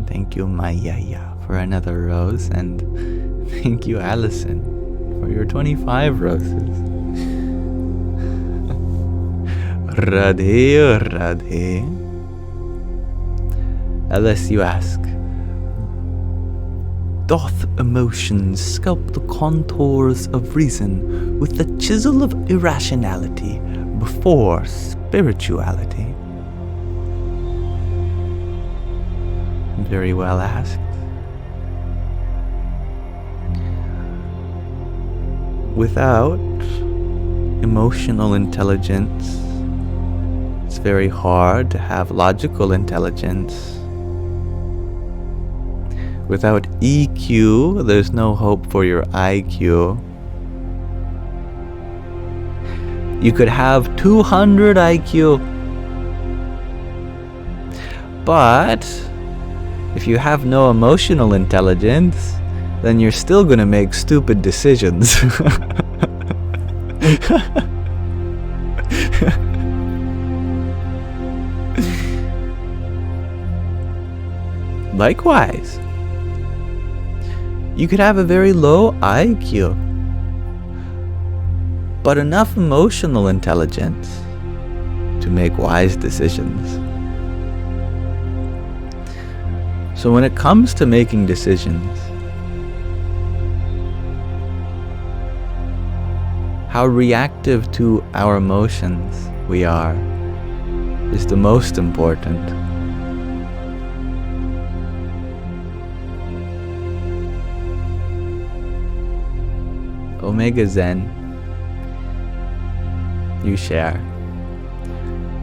Thank you, Mayaya, for another rose, and thank you, Allison, for your 25 roses. Radhe, Radhe. Unless you ask, doth emotion sculpt the contours of reason with the chisel of irrationality before spirituality? Very well asked. Without emotional intelligence, it's very hard to have logical intelligence. Without EQ, there's no hope for your IQ. You could have 200 IQ, but if you have no emotional intelligence, then you're still going to make stupid decisions. Likewise, you could have a very low IQ, but enough emotional intelligence to make wise decisions. So when it comes to making decisions, how reactive to our emotions we are is the most important. Omega Zen, you share.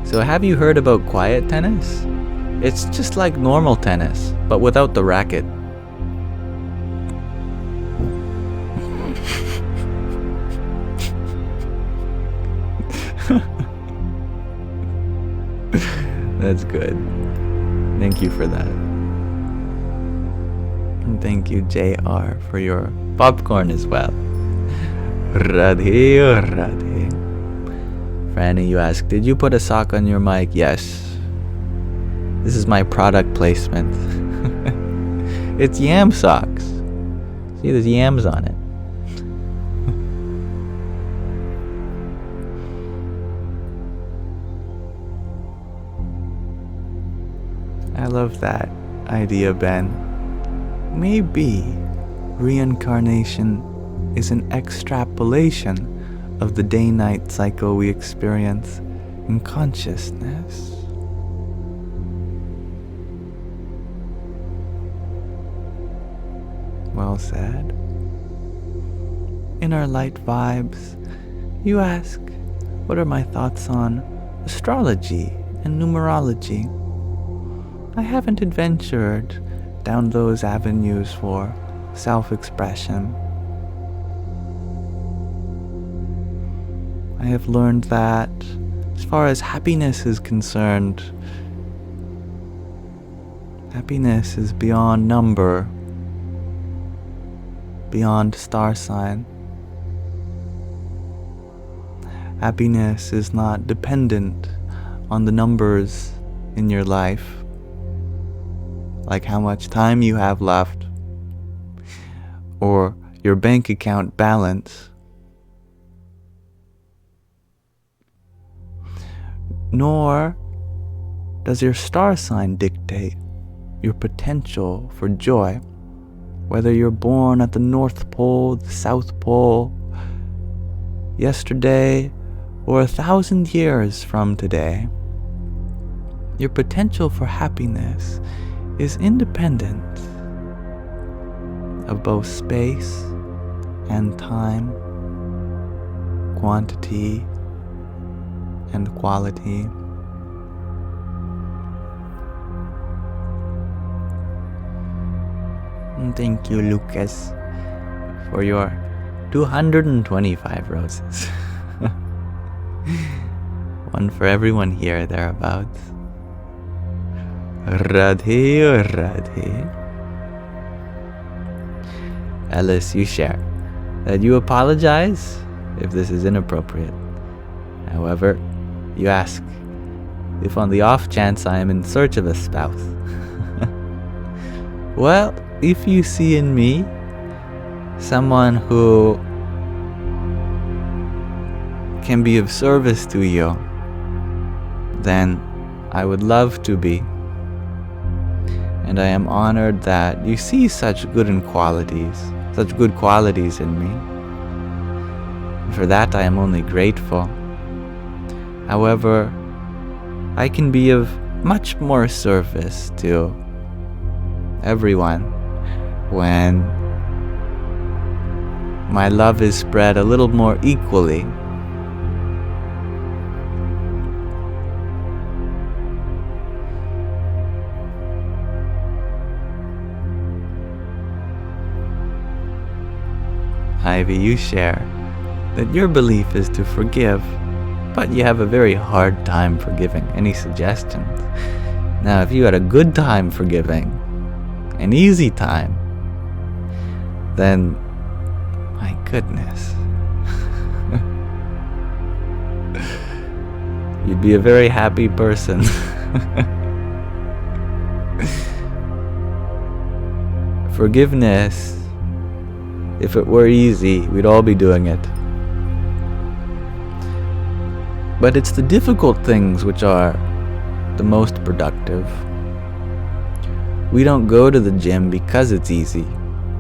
So have you heard about quiet tennis? It's just like normal tennis, but without the racket. That's good. Thank you for that. And thank you, JR, for your popcorn as well. Radhe, Radhe. Franny, you ask, did you put a sock on your mic? Yes. This is my product placement. It's Yamsox. See, there's yams on it. I love that idea, Ben. Maybe reincarnation is an extrapolation of the day-night cycle we experience in consciousness. Well said. In our light vibes, you ask, what are my thoughts on astrology and numerology? I haven't adventured down those avenues for self-expression. I have learned that as far as happiness is concerned, happiness is beyond number, beyond star sign. Happiness is not dependent on the numbers in your life, like how much time you have left, or your bank account balance. Nor does your star sign dictate your potential for joy, whether you're born at the North Pole, the South Pole, yesterday, or 1,000 years from today. Your potential for happiness is independent of both space and time, quantity and quality. And thank you, Lucas, for your 225 roses. One for everyone here, thereabouts. Radhe, Radhe. Alice, you share that you apologize if this is inappropriate. However, you ask if on the off chance I am in search of a spouse. Well, if you see in me someone who can be of service to you, then I would love to be. And I am honored that you see such good qualities in me. And for that I am only grateful. However, I can be of much more service to everyone when my love is spread a little more equally. Ivy, you share that your belief is to forgive, but you have a very hard time forgiving. Any suggestions? Now, if you had a good time forgiving, an easy time, then, my goodness, you'd be a very happy person. Forgiveness, if it were easy, we'd all be doing it. But it's the difficult things which are the most productive. We don't go to the gym because it's easy,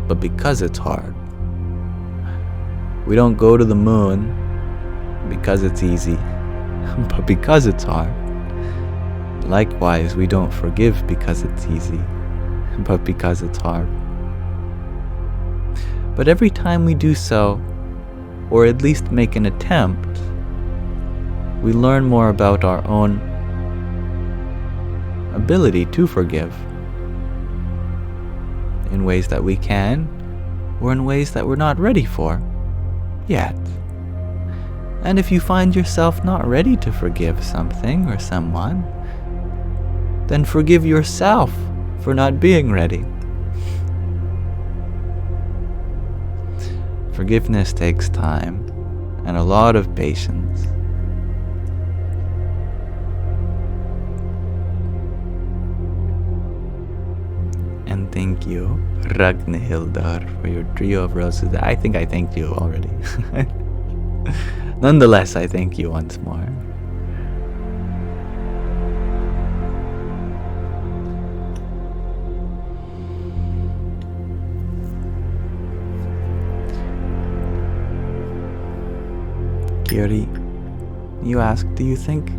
but because it's hard. We don't go to the moon because it's easy, but because it's hard. Likewise, we don't forgive because it's easy, but because it's hard. But every time we do so, or at least make an attempt, we learn more about our own ability to forgive in ways that we can, or in ways that we're not ready for yet. And if you find yourself not ready to forgive something or someone, then forgive yourself for not being ready. Forgiveness takes time and a lot of patience. And thank you, Ragnhildar, for your trio of roses. I think I thanked you already. Nonetheless, I thank you once more. Kiri, you ask, do you think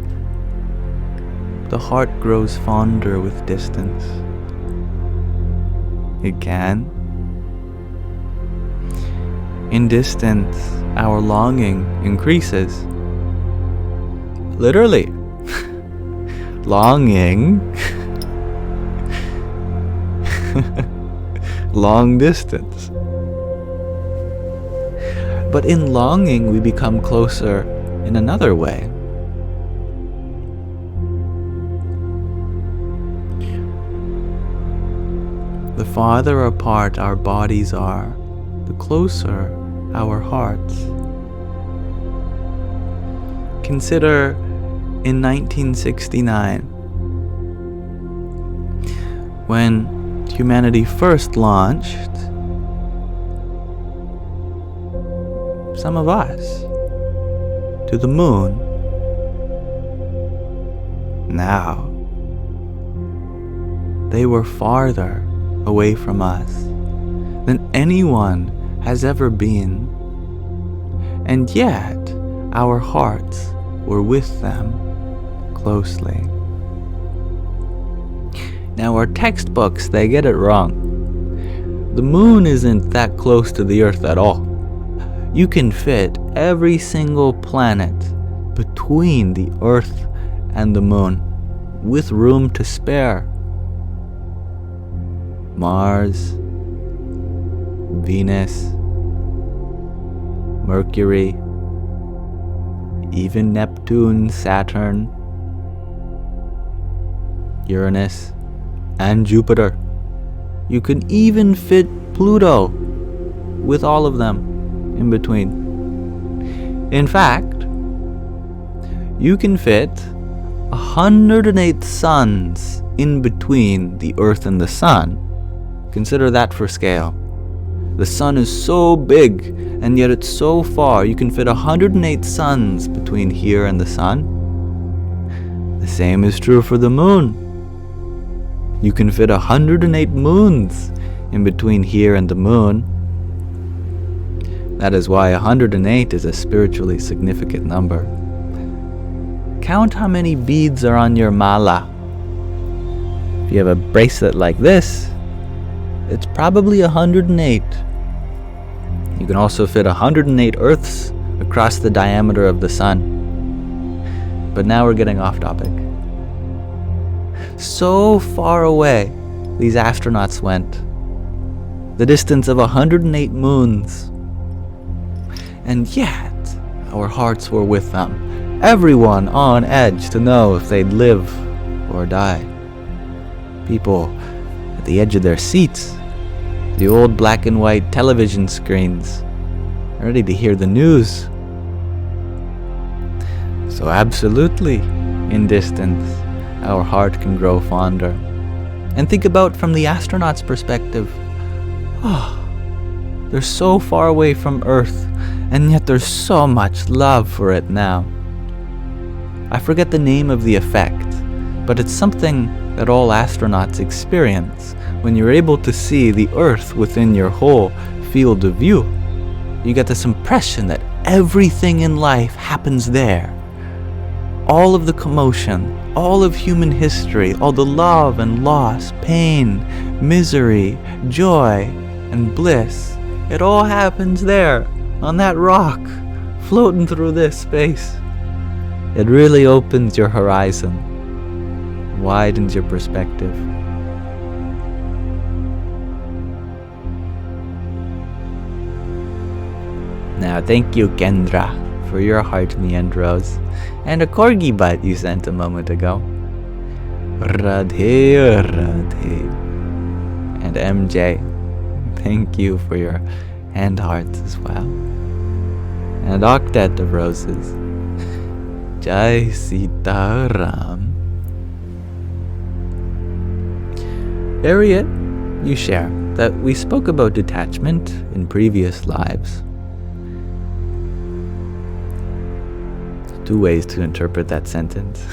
the heart grows fonder with distance? It can. In distance, our longing increases. Literally. Longing. Long distance. But in longing, we become closer in another way. The farther apart our bodies are, the closer our hearts. Consider in 1969, when humanity first launched, some of us, to the moon. Now, they were farther away from us than anyone has ever been, and yet our hearts were with them closely. Now, our textbooks, they get it wrong. The moon isn't that close to the Earth at all. You can fit every single planet between the Earth and the moon, with room to spare. Mars, Venus, Mercury, even Neptune, Saturn, Uranus, and Jupiter. You can even fit Pluto with all of them in between. In fact, you can fit 108 suns in between the Earth and the Sun. Consider that for scale. The Sun is so big, and yet it's so far. You can fit 108 suns between here and the Sun. The same is true for the Moon. You can fit 108 moons in between here and the Moon. That is why 108 is a spiritually significant number. Count how many beads are on your mala. If you have a bracelet like this, it's probably 108. You can also fit 108 Earths across the diameter of the Sun. But now we're getting off topic. So far away these astronauts went. The distance of 108 moons. And yet, our hearts were with them. Everyone on edge to know if they'd live or die. People at the edge of their seats. The old black and white television screens. Ready to hear the news. So absolutely, in distance, our heart can grow fonder. And think about from the astronaut's perspective. They're so far away from Earth, and yet there's so much love for it now. I forget the name of the effect, but it's something that all astronauts experience when you're able to see the Earth within your whole field of view. You get this impression that everything in life happens there. All of the commotion, all of human history, all the love and loss, pain, misery, joy, and bliss, it all happens there, on that rock, floating through this space. It really opens your horizon, widens your perspective. Now, thank you, Kendra, for your heart meandros, and a corgi butt you sent a moment ago. Radhe, Radhe. And MJ, thank you for your hand hearts as well. And octet of roses. Jai Sita Ram. Harriet, you share that we spoke about detachment in previous lives. Two ways to interpret that sentence.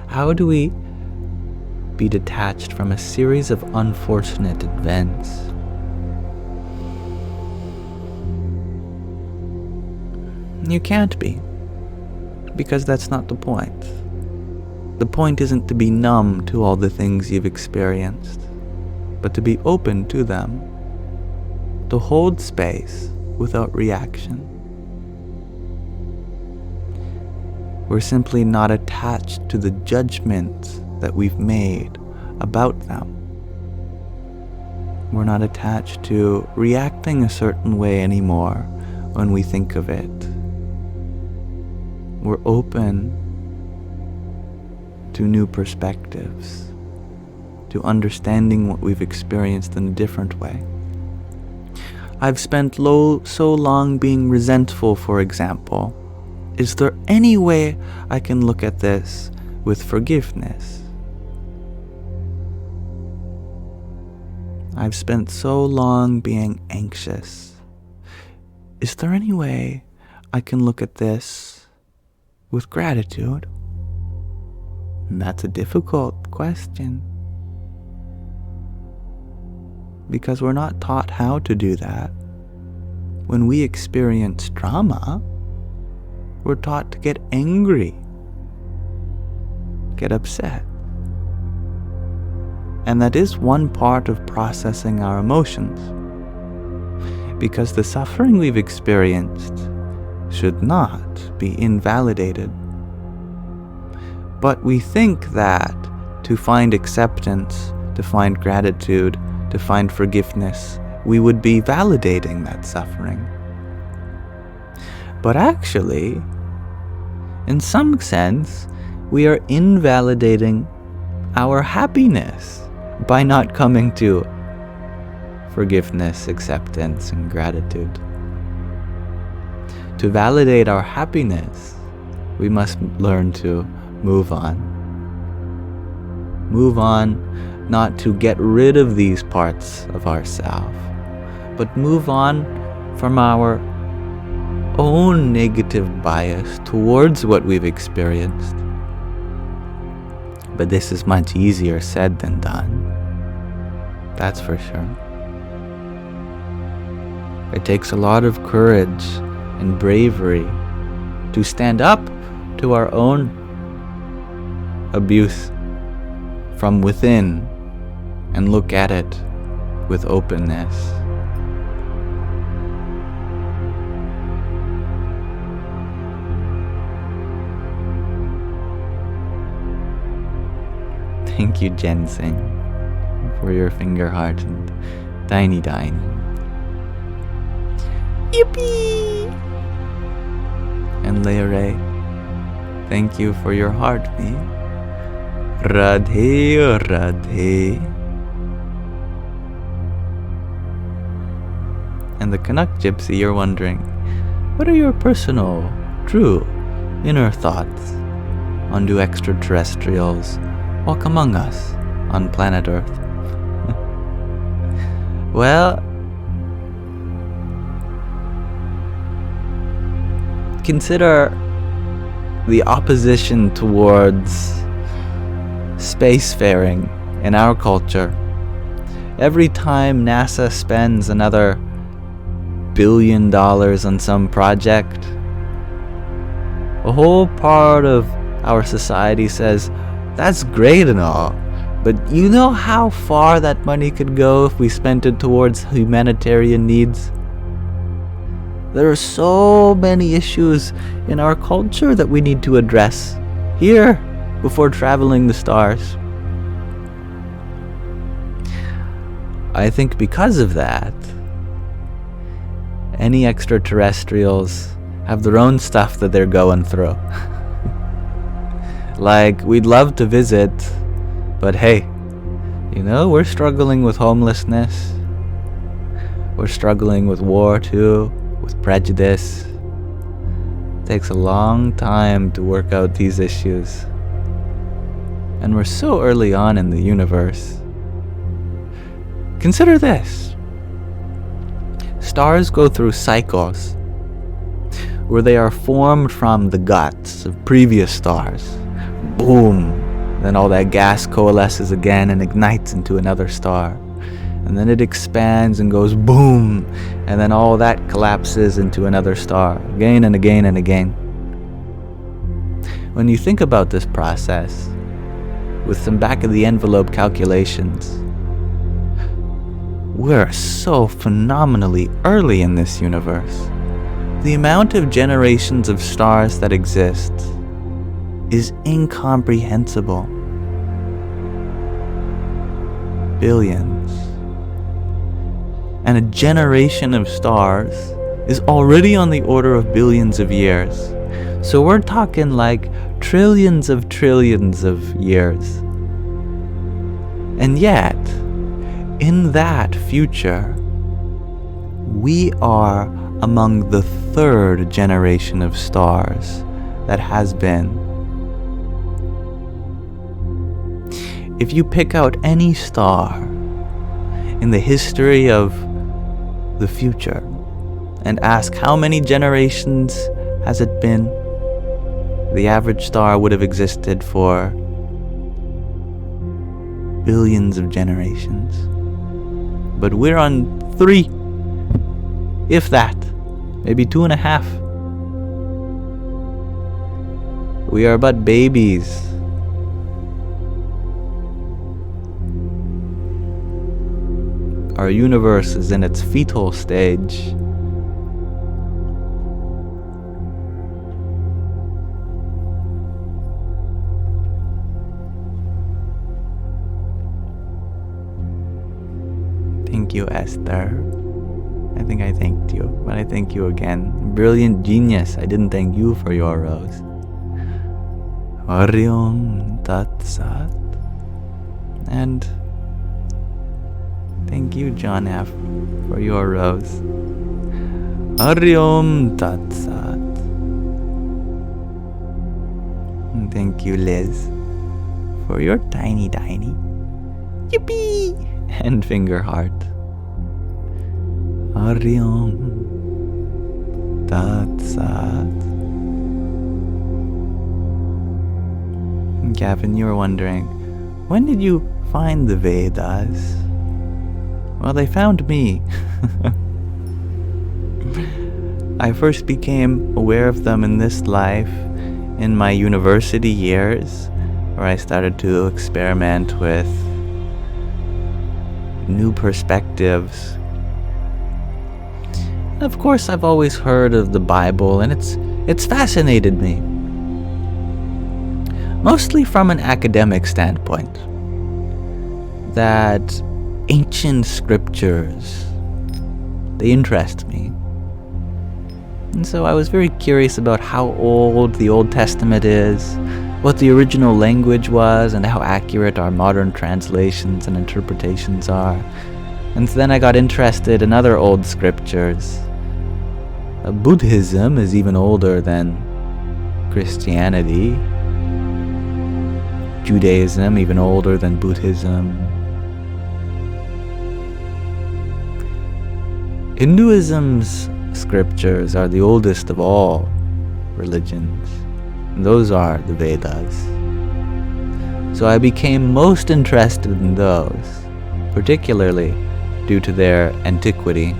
How do we be detached from a series of unfortunate events? You can't be, because that's not the point. The point isn't to be numb to all the things you've experienced, but to be open to them, to hold space without reaction. We're simply not attached to the judgments that we've made about them. We're not attached to reacting a certain way anymore when we think of it. We're open to new perspectives. to understanding what we've experienced in a different way. I've spent so long being resentful, for example. Is there any way I can look at this with forgiveness? I've spent so long being anxious. Is there any way I can look at this with gratitude? And that's a difficult question, because we're not taught how to do that. When we experience trauma, we're taught to get angry, get upset. And that is one part of processing our emotions, because the suffering we've experienced should not be invalidated. But we think that to find acceptance, to find gratitude, to find forgiveness, we would be validating that suffering. But actually, in some sense, we are invalidating our happiness by not coming to forgiveness, acceptance, and gratitude. To validate our happiness, we must learn to move on. Move on, not to get rid of these parts of ourselves, but move on from our own negative bias towards what we've experienced. But this is much easier said than done. That's for sure. It takes a lot of courage and bravery to stand up to our own abuse from within and look at it with openness. Thank you, Ginseng, for your finger heart and tiny. Yippee! And Leray, thank you for your heartbeat. Radhe, Radhe. And the Canuck Gypsy, you're wondering, what are your personal, true, inner thoughts on do extraterrestrials walk among us on planet Earth? Well, consider the opposition towards spacefaring in our culture. Every time NASA spends another $1 billion on some project, a whole part of our society says, that's great and all, but you know how far that money could go if we spent it towards humanitarian needs? There are so many issues in our culture that we need to address here before traveling the stars. I think because of that, any extraterrestrials have their own stuff that they're going through. Like, we'd love to visit, but hey, you know, we're struggling with homelessness. We're struggling with war too, with prejudice. It takes a long time to work out these issues. And we're so early on in the universe. Consider this. Stars go through cycles where they are formed from the guts of previous stars. Boom! Then all that gas coalesces again and ignites into another star. And then it expands and goes boom! And then all that collapses into another star, again and again and again. When you think about this process, with some back-of-the-envelope calculations, we're so phenomenally early in this universe. The amount of generations of stars that exist is incomprehensible. Billions. And a generation of stars is already on the order of billions of years. So we're talking like trillions of years. And yet, in that future, we are among the third generation of stars that has been. If you pick out any star in the history of the future and ask how many generations has it been, the average star would have existed for billions of generations. But we're on 3, if that, maybe 2.5. We are but babies. Our universe is in its fetal stage. Thank you, Esther. I think I thanked you, but I thank you again. Brilliant genius. I didn't thank you for your rose. Ariom Tat Sat. And thank you, John F., for your rose. Ariom Tat Sat. And thank you, Liz, for your tiny. Yippee! And finger heart. Ariom Tat Sat. Gavin, you were wondering, when did you find the Vedas? Well, they found me. I first became aware of them in this life in my university years, where I started to experiment with new perspectives. Of course, I've always heard of the Bible, and it's fascinated me. Mostly from an academic standpoint. That ancient scriptures, they interest me. And so I was very curious about how old the Old Testament is, what the original language was, and how accurate our modern translations and interpretations are. And then I got interested in other old scriptures. Buddhism is even older than Christianity. Judaism even older than Buddhism. Hinduism's scriptures are the oldest of all religions. And those are the Vedas. So I became most interested in those, particularly due to their antiquity.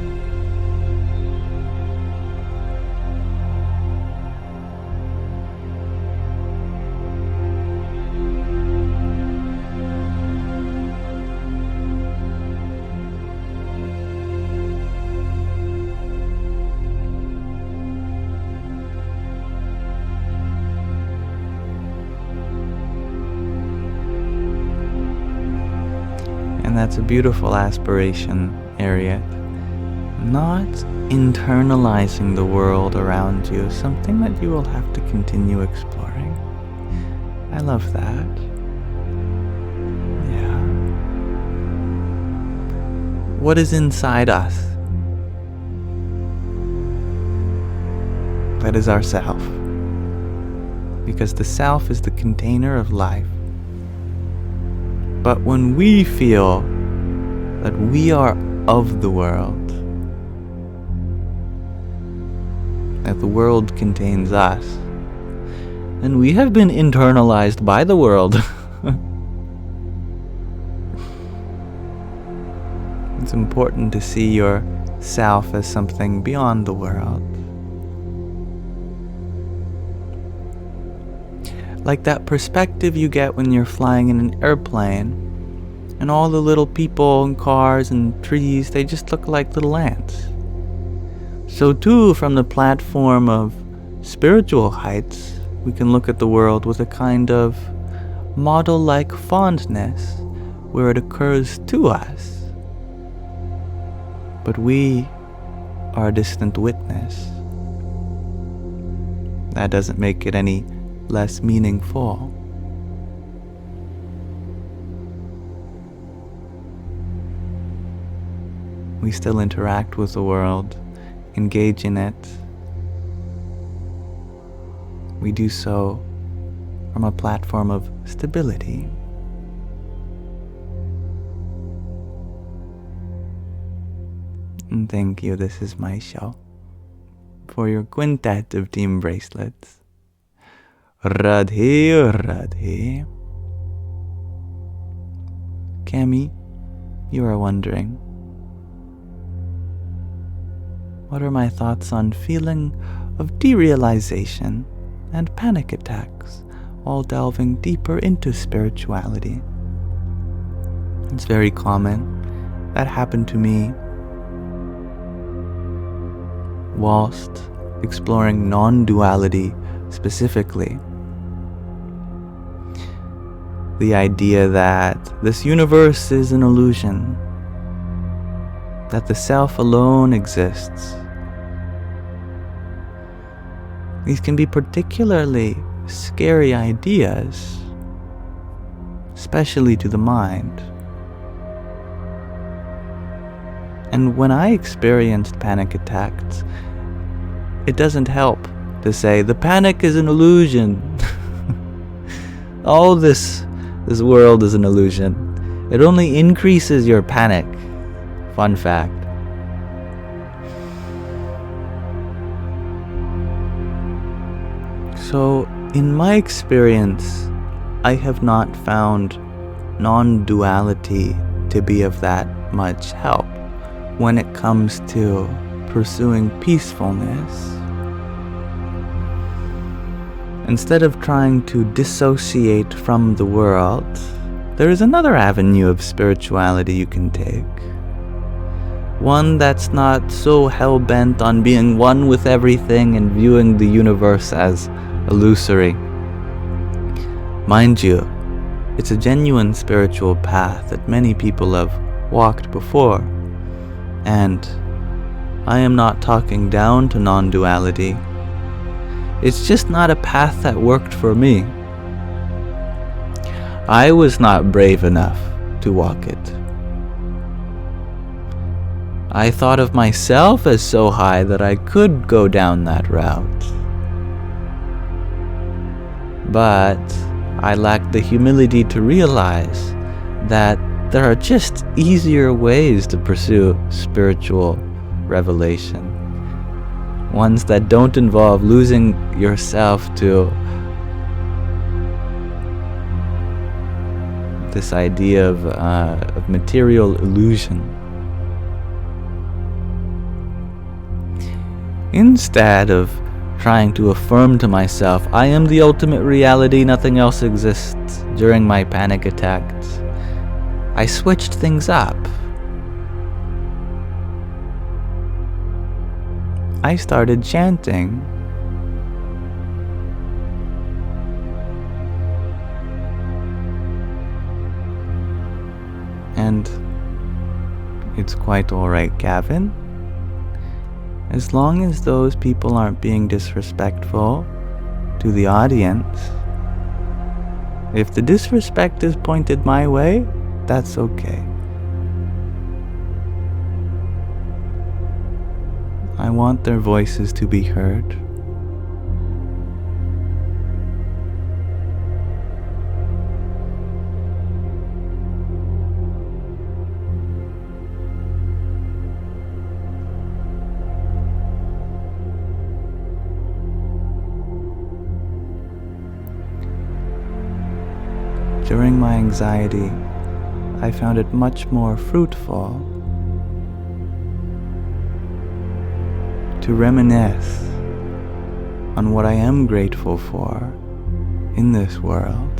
That's a beautiful aspiration, Harriet. Not internalizing the world around you, something that you will have to continue exploring. I love that. Yeah. What is inside us? That is our self. Because the self is the container of life. But when we feel that we are of the world, that the world contains us, then we have been internalized by the world. It's important to see yourself as something beyond the world. Like that perspective you get when you're flying in an airplane, and all the little people and cars and trees, they just look like little ants. So too, from the platform of spiritual heights, we can look at the world with a kind of model-like fondness, where it occurs to us. But we are a distant witness. That doesn't make it any less meaningful. we still interact with the world, engage in it. We do so from a platform of stability. And thank you, this is my show, for your quintet of team bracelets. Radhe, Radhe. Cami, you are wondering, what are my thoughts on feeling of derealization and panic attacks while delving deeper into spirituality? It's very common. That happened to me whilst exploring non-duality specifically. The idea that this universe is an illusion, that the self alone exists. These can be particularly scary ideas, especially to the mind. And when I experienced panic attacks, it doesn't help to say, the panic is an illusion. All this world is an illusion. It only increases your panic. Fun fact. So, in my experience, I have not found non-duality to be of that much help when it comes to pursuing peacefulness. Instead of trying to dissociate from the world, there is another avenue of spirituality you can take. One that's not so hell-bent on being one with everything and viewing the universe as illusory. Mind you, it's a genuine spiritual path that many people have walked before. And I am not talking down to non-duality. It's just not a path that worked for me. I was not brave enough to walk it. I thought of myself as so high that I could go down that route. But I lacked the humility to realize that there are just easier ways to pursue spiritual revelation. Ones that don't involve losing yourself to this idea of material illusion. Instead of trying to affirm to myself, I am the ultimate reality, nothing else exists, during my panic attacks, I switched things up. I started chanting. And it's quite alright, Gavin. As long as those people aren't being disrespectful to the audience. If the disrespect is pointed my way, that's okay. I want their voices to be heard. During my anxiety, I found it much more fruitful to reminisce on what I am grateful for in this world.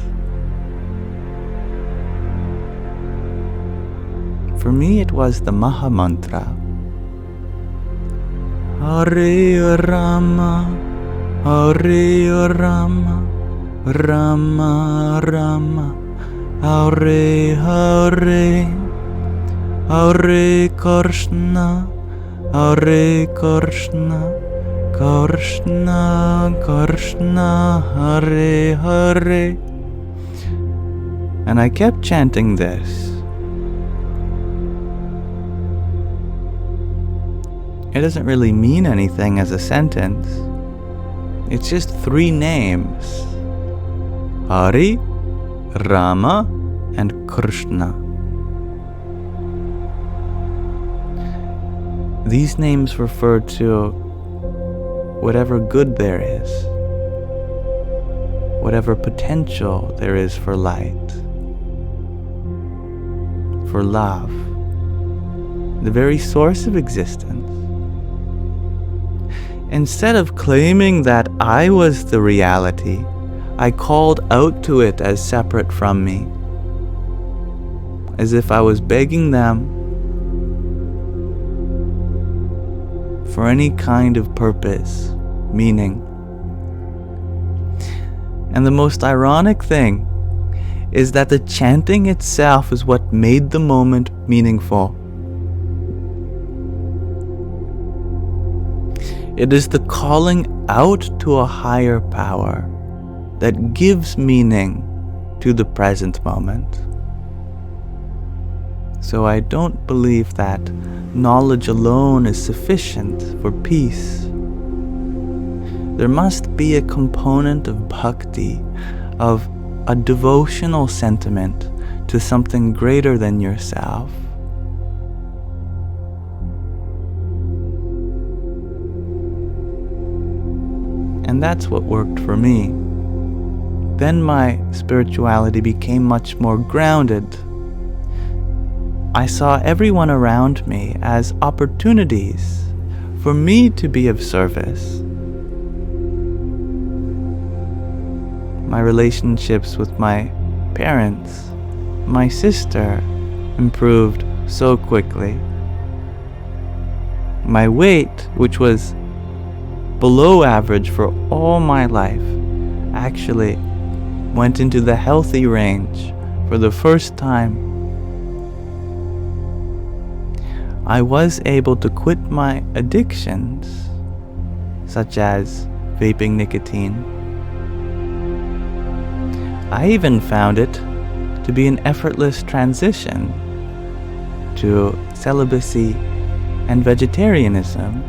For me, it was the Maha Mantra. Hare Rama, Hare Rama, Rama Rama, Hare Hare, Hare Krishna, Hare Krishna, Krishna Krishna, Hare Hare. And I kept chanting this. It doesn't really mean anything as a sentence. It's just three names: Hari, Rama, and Krishna. These names refer to whatever good there is, whatever potential there is for light, for love, the very source of existence. Instead of claiming that I was the reality, I called out to it as separate from me, as if I was begging them for any kind of purpose, meaning. And the most ironic thing is that the chanting itself is what made the moment meaningful. It is the calling out to a higher power that gives meaning to the present moment. So I don't believe that knowledge alone is sufficient for peace. There must be a component of bhakti, of a devotional sentiment to something greater than yourself. And that's what worked for me. Then my spirituality became much more grounded. I saw everyone around me as opportunities for me to be of service. My relationships with my parents, my sister, improved so quickly. My weight, which was below average for all my life, actually went into the healthy range for the first time. I was able to quit my addictions, such as vaping nicotine. I even found it to be an effortless transition to celibacy and vegetarianism.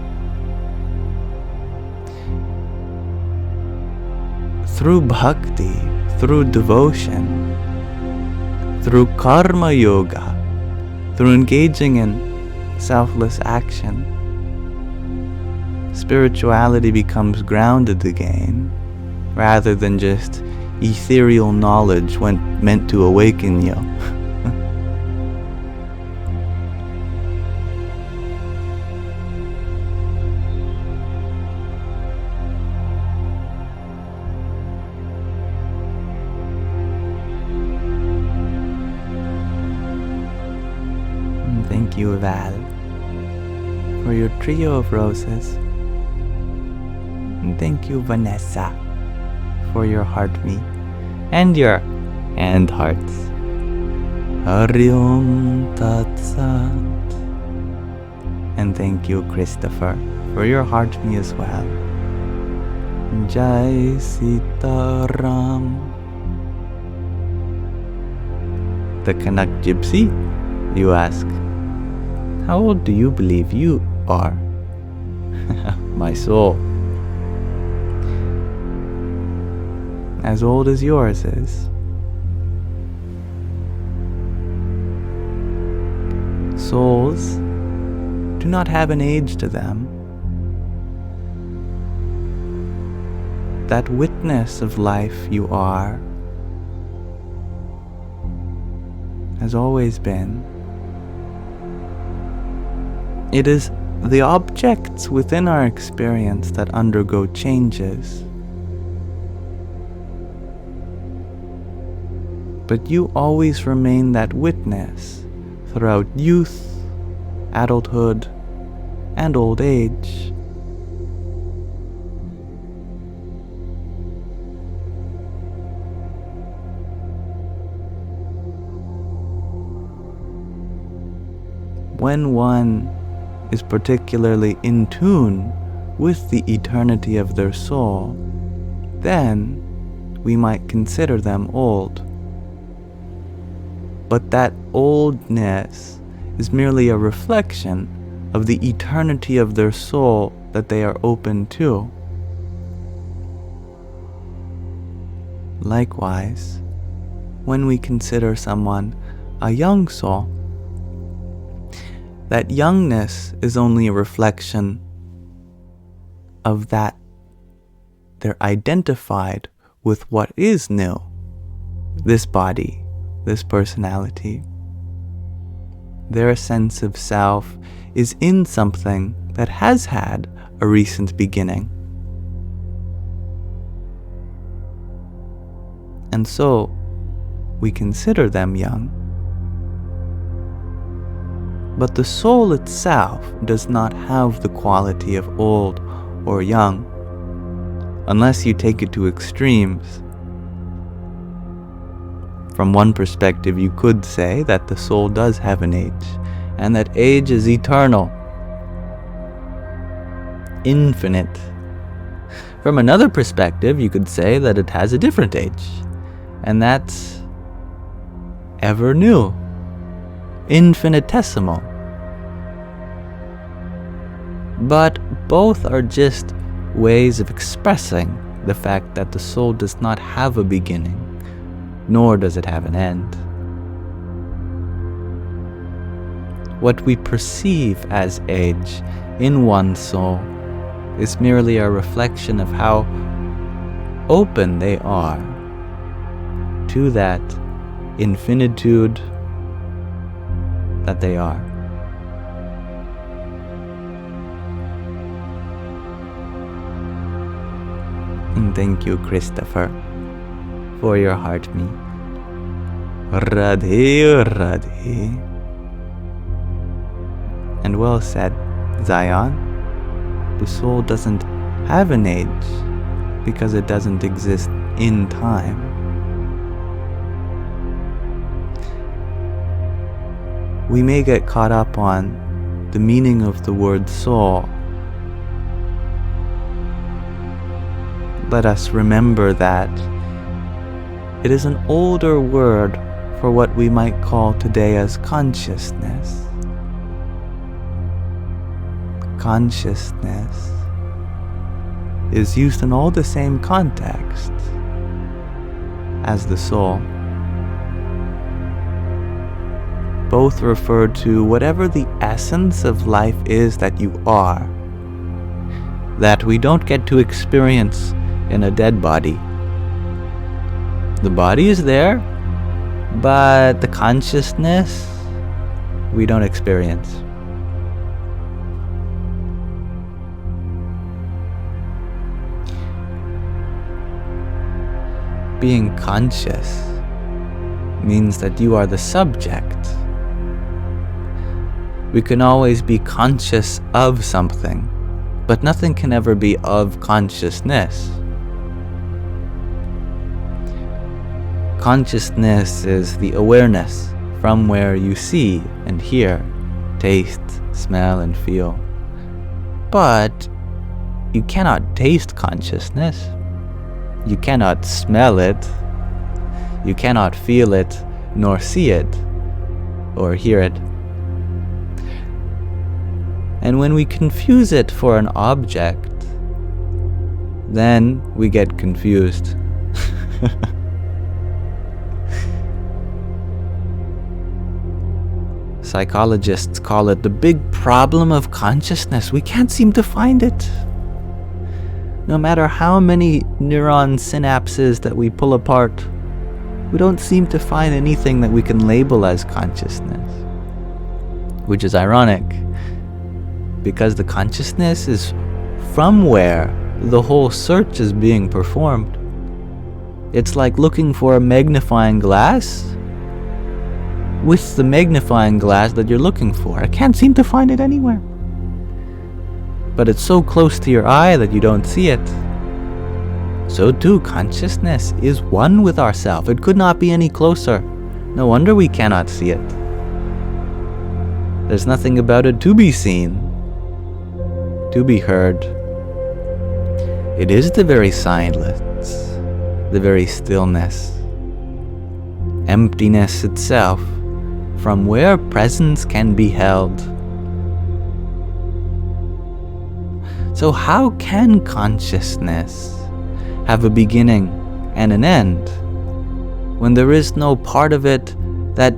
Through bhakti, through devotion, through karma yoga, through engaging in selfless action, spirituality becomes grounded again, rather than just ethereal knowledge when meant to awaken you. Thank you, Val, for your trio of roses. And thank you, Vanessa, for your heart me and your hand hearts. Hari Om Tat Sat. And thank you, Christopher, for your heart me as well. Jai Sitaram. The Kanak Gypsy, you ask, how old do you believe you are? My soul. As old as yours is. Souls do not have an age to them. That witness of life you are has always been. It is the objects within our experience that undergo changes. But you always remain that witness throughout youth, adulthood, and old age. When one is particularly in tune with the eternity of their soul, then we might consider them old. But that oldness is merely a reflection of the eternity of their soul that they are open to. Likewise, when we consider someone a young soul, that youngness is only a reflection of that they're identified with what is new, this body, this personality. Their sense of self is in something that has had a recent beginning. And so, we consider them young. But the soul itself does not have the quality of old or young, unless you take it to extremes. From one perspective, you could say that the soul does have an age, and that age is eternal, infinite. From another perspective, you could say that it has a different age, and that's ever new, infinitesimal. But both are just ways of expressing the fact that the soul does not have a beginning, nor does it have an end. What we perceive as age in one soul is merely a reflection of how open they are to that infinitude that they are. And thank you, Christopher, for your heart me. Radhe, Radhe. And well said, Zion. The soul doesn't have an age because it doesn't exist in time. We may get caught up on the meaning of the word soul. Let us remember that it is an older word for what we might call today as consciousness. Consciousness is used in all the same contexts as the soul. Both refer to whatever the essence of life is that you are, that we don't get to experience in a dead body. The body is there, but the consciousness we don't experience. Being conscious means that you are the subject. We can always be conscious of something, but nothing can ever be of consciousness. Consciousness is the awareness from where you see and hear, taste, smell, and feel. But you cannot taste consciousness. You cannot smell it. You cannot feel it, nor see it, or hear it. And when we confuse it for an object, then we get confused. Psychologists call it the big problem of consciousness. We can't seem to find it. No matter how many neuron synapses that we pull apart, we don't seem to find anything that we can label as consciousness. Which is ironic, because the consciousness is from where the whole search is being performed. It's like looking for a magnifying glass with the magnifying glass that you're looking for. I can't seem to find it anywhere. But it's so close to your eye that you don't see it. So too, consciousness is one with ourself. It could not be any closer. No wonder we cannot see it. There's nothing about it to be seen, to be heard. It is the very silence, the very stillness, emptiness itself, from where presence can be held. So how can consciousness have a beginning and an end when there is no part of it that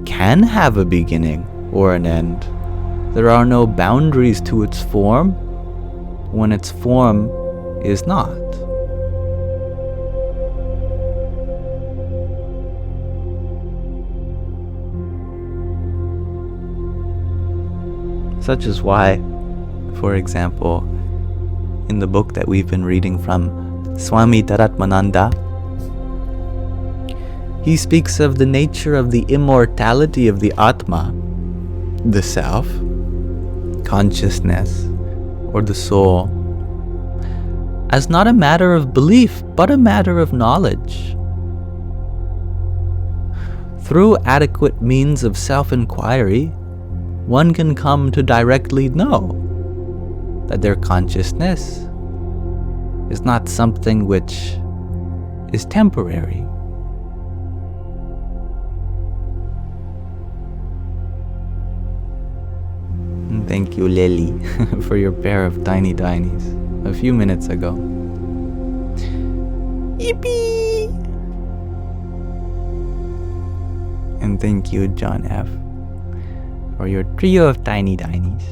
can have a beginning or an end? There are no boundaries to its form when its form is not. Such is why, for example, in the book that we've been reading from Swami Taratmananda, he speaks of the nature of the immortality of the Atma, the self, consciousness, or the soul, as not a matter of belief, but a matter of knowledge. Through adequate means of self-inquiry, one can come to directly know that their consciousness is not something which is temporary. And thank you, Lily, for your pair of tiny tinies a few minutes ago. Yippee! And thank you, John F., for your trio of tiny tinies.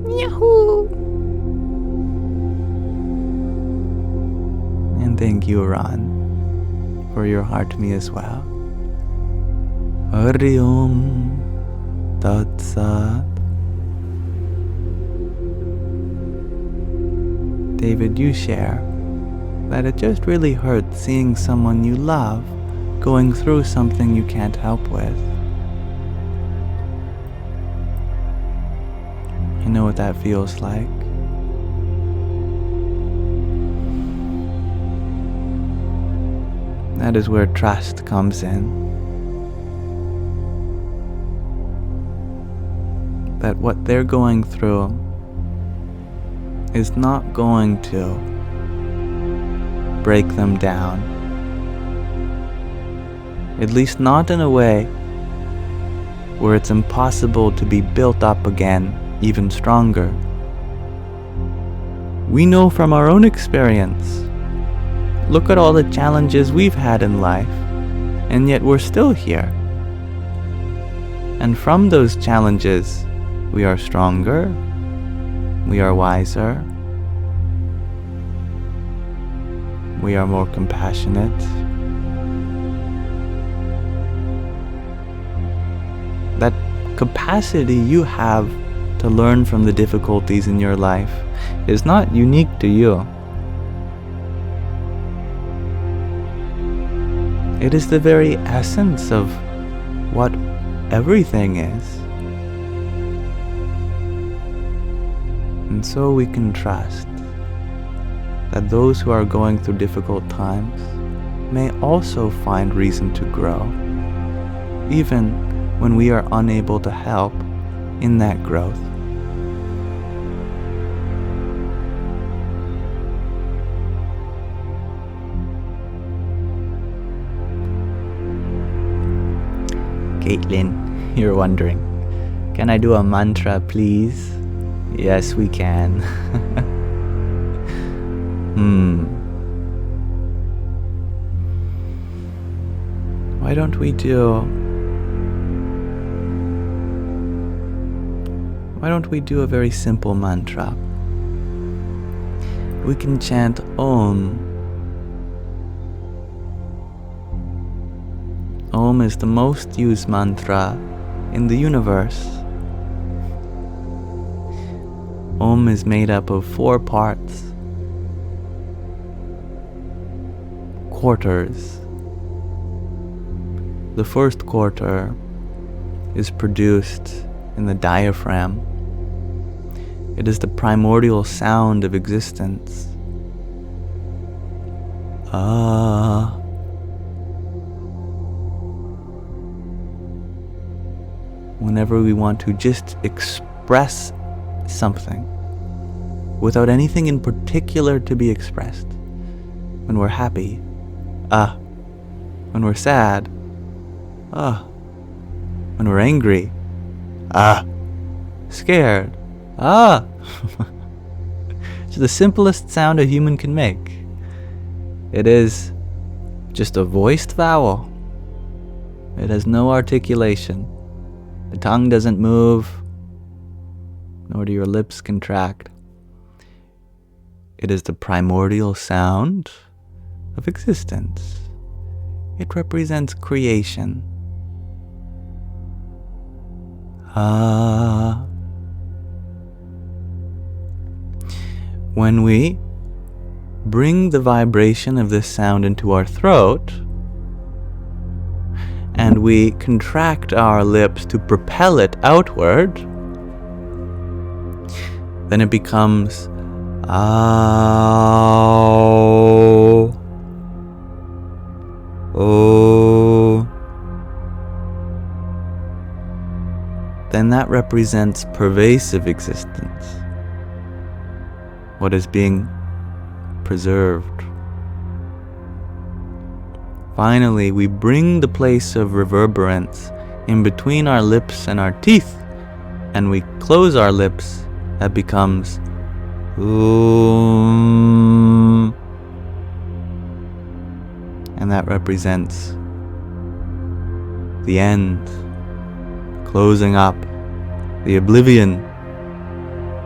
Yahoo! And thank you, Ron, for your heart to me as well. Hari Om Tat Sat. David, you share that it just really hurts seeing someone you love going through something you can't help with. You know what that feels like. That is where trust comes in. That what they're going through is not going to break them down. At least not in a way where it's impossible to be built up again even stronger. We know from our own experience. Look at all the challenges we've had in life, and yet we're still here. And from those challenges, we are stronger, we are wiser, we are more compassionate. That capacity you have to learn from the difficulties in your life is not unique to you. It is the very essence of what everything is. And so we can trust that those who are going through difficult times may also find reason to grow, even when we are unable to help in that growth. Caitlin, you're wondering, can I do a mantra, please? Yes, we can. Why don't we do a very simple mantra? We can chant Om. Om is the most used mantra in the universe. Om is made up of 4 parts. Quarters. The first quarter is produced in the diaphragm. It is the primordial sound of existence. Ah. Whenever we want to just express something without anything in particular to be expressed. When we're happy, ah. When we're sad, ah. When we're angry, ah. Scared, Ah! It's the simplest sound a human can make. It is just a voiced vowel. It has no articulation. The tongue doesn't move, nor do your lips contract. It is the primordial sound of existence. It represents creation. Ah. When we bring the vibration of this sound into our throat, and we contract our lips to propel it outward, then it becomes Ow. Oh. Then that represents pervasive existence, what is being preserved. Finally, we bring the place of reverberance in between our lips and our teeth, and we close our lips. That becomes Om. And that represents the end, closing up, the oblivion,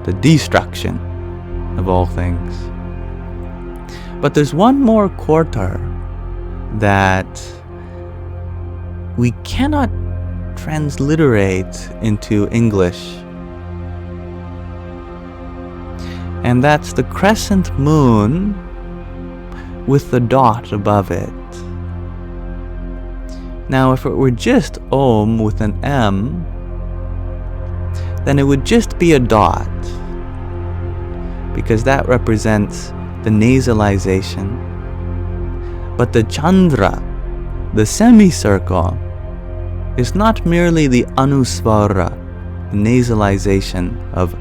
the destruction of all things. But there's one more quarter that we cannot transliterate into English, and that's the crescent moon with the dot above it. Now, if it were just Om with an M, then it would just be a dot, because that represents the nasalization. But the Chandra, the semicircle, is not merely the Anusvara, the nasalization of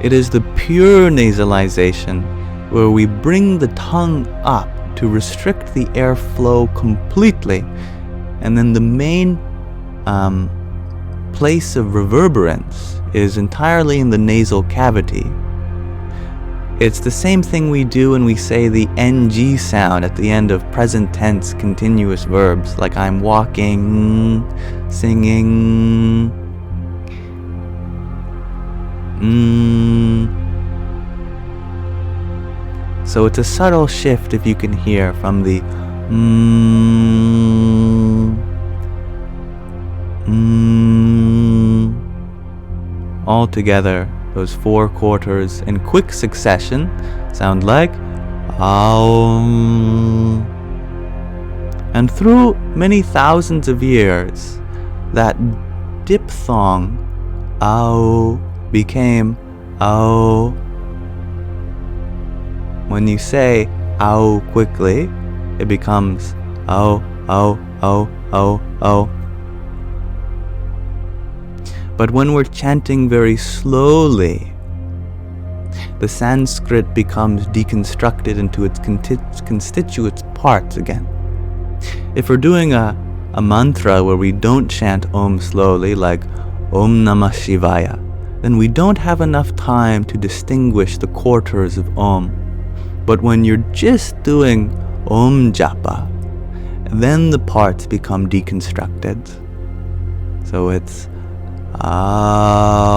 It is the pure nasalization where we bring the tongue up to restrict the airflow completely, and then the main place of reverberance is entirely in the nasal cavity. It's the same thing we do when we say the NG sound at the end of present tense continuous verbs, like I'm walking, singing. So it's a subtle shift, if you can hear, from the all together. Those four quarters in quick succession sound like Aum. And through many thousands of years, that diphthong Au became Au. When you say Au quickly, it becomes Au, Au, Au, Au, Au. But when we're chanting very slowly, the Sanskrit becomes deconstructed into its constituent parts again. If we're doing a mantra where we don't chant Om slowly, like Om Namah Shivaya, then we don't have enough time to distinguish the quarters of Om. But when you're just doing Om Japa, then the parts become deconstructed. So it's Aum.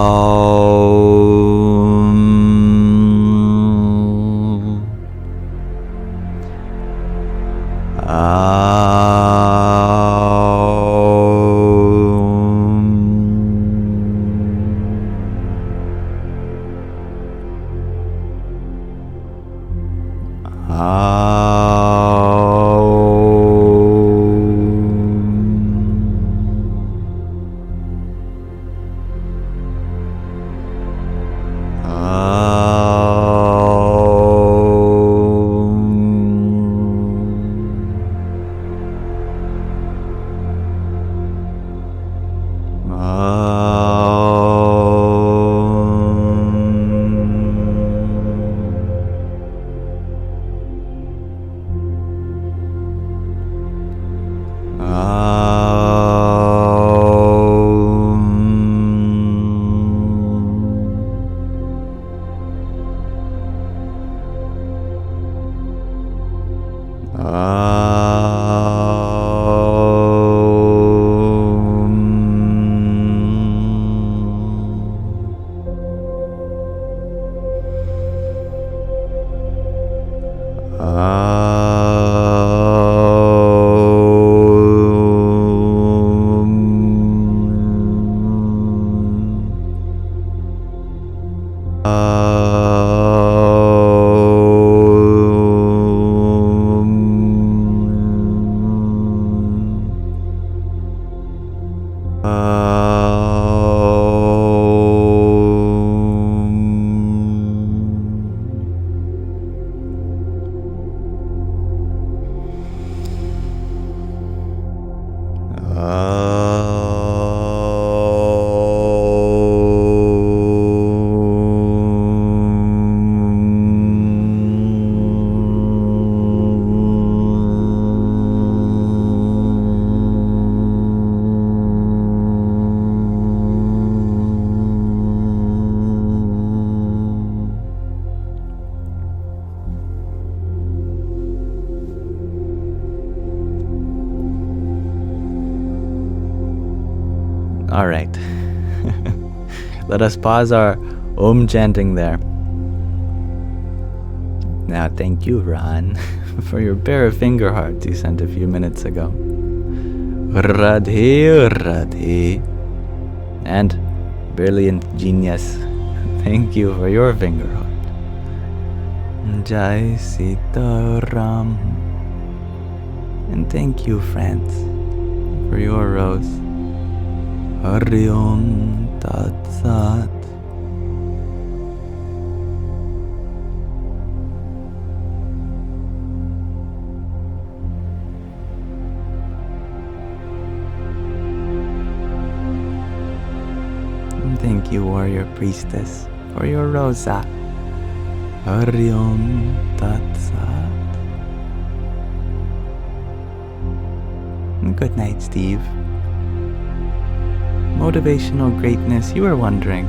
All right. Let us pause our Om chanting there. Now, thank you, Ron, for your pair of finger hearts you sent a few minutes ago. Radhe, Radhe. And Brilliant Genius, thank you for your finger heart. Jai Sita Ram. And thank you, France, for your rose. Hari Om Tat Sat. And thank you, Warrior Priestess, for your rosa. Hari Om Tat Sat. And good night, Steve. Motivational greatness, you are wondering,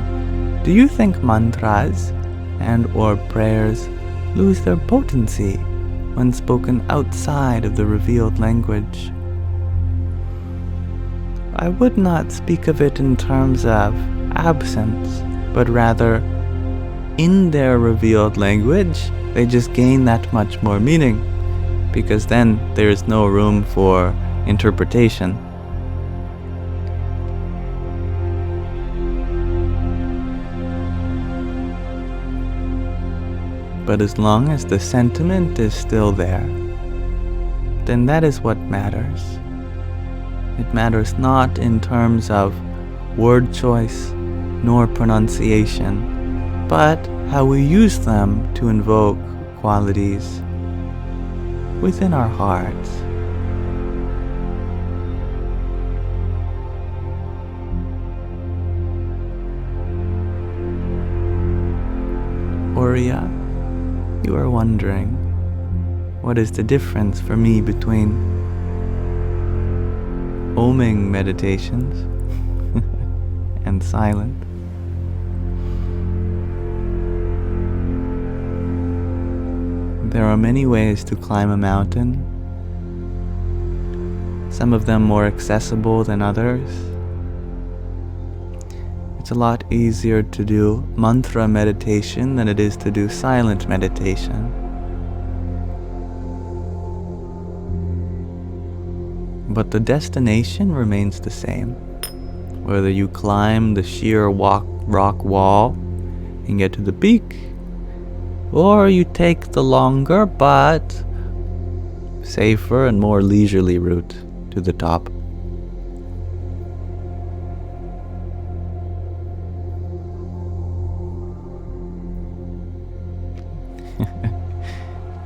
do you think mantras and or prayers lose their potency when spoken outside of the revealed language? I would not speak of it in terms of absence, but rather in their revealed language, they just gain that much more meaning, because then there is no room for interpretation. But as long as the sentiment is still there, then that is what matters. It matters not in terms of word choice nor pronunciation, but how we use them to invoke qualities within our hearts. Oriya, you are wondering, what is the difference for me between oming meditations and silent? There are many ways to climb a mountain, some of them more accessible than others. It's a lot easier to do mantra meditation than it is to do silent meditation. But the destination remains the same. Whether you climb the sheer rock wall and get to the peak, or you take the longer but safer and more leisurely route to the top.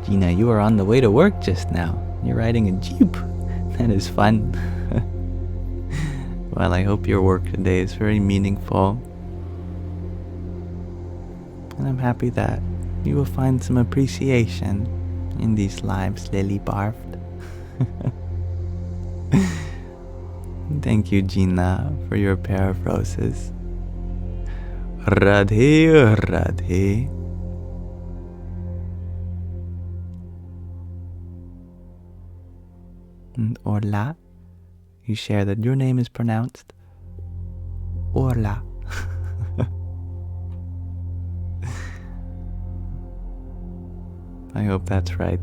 Gina, you are on the way to work just now. You're riding a Jeep. That is fun. Well, I hope your work today is very meaningful. And I'm happy that you will find some appreciation in these lives Lily barfed. Thank you, Gina, for your pair of roses. Radhe, Radhe. And Orla, you share that your name is pronounced Orla. I hope that's right.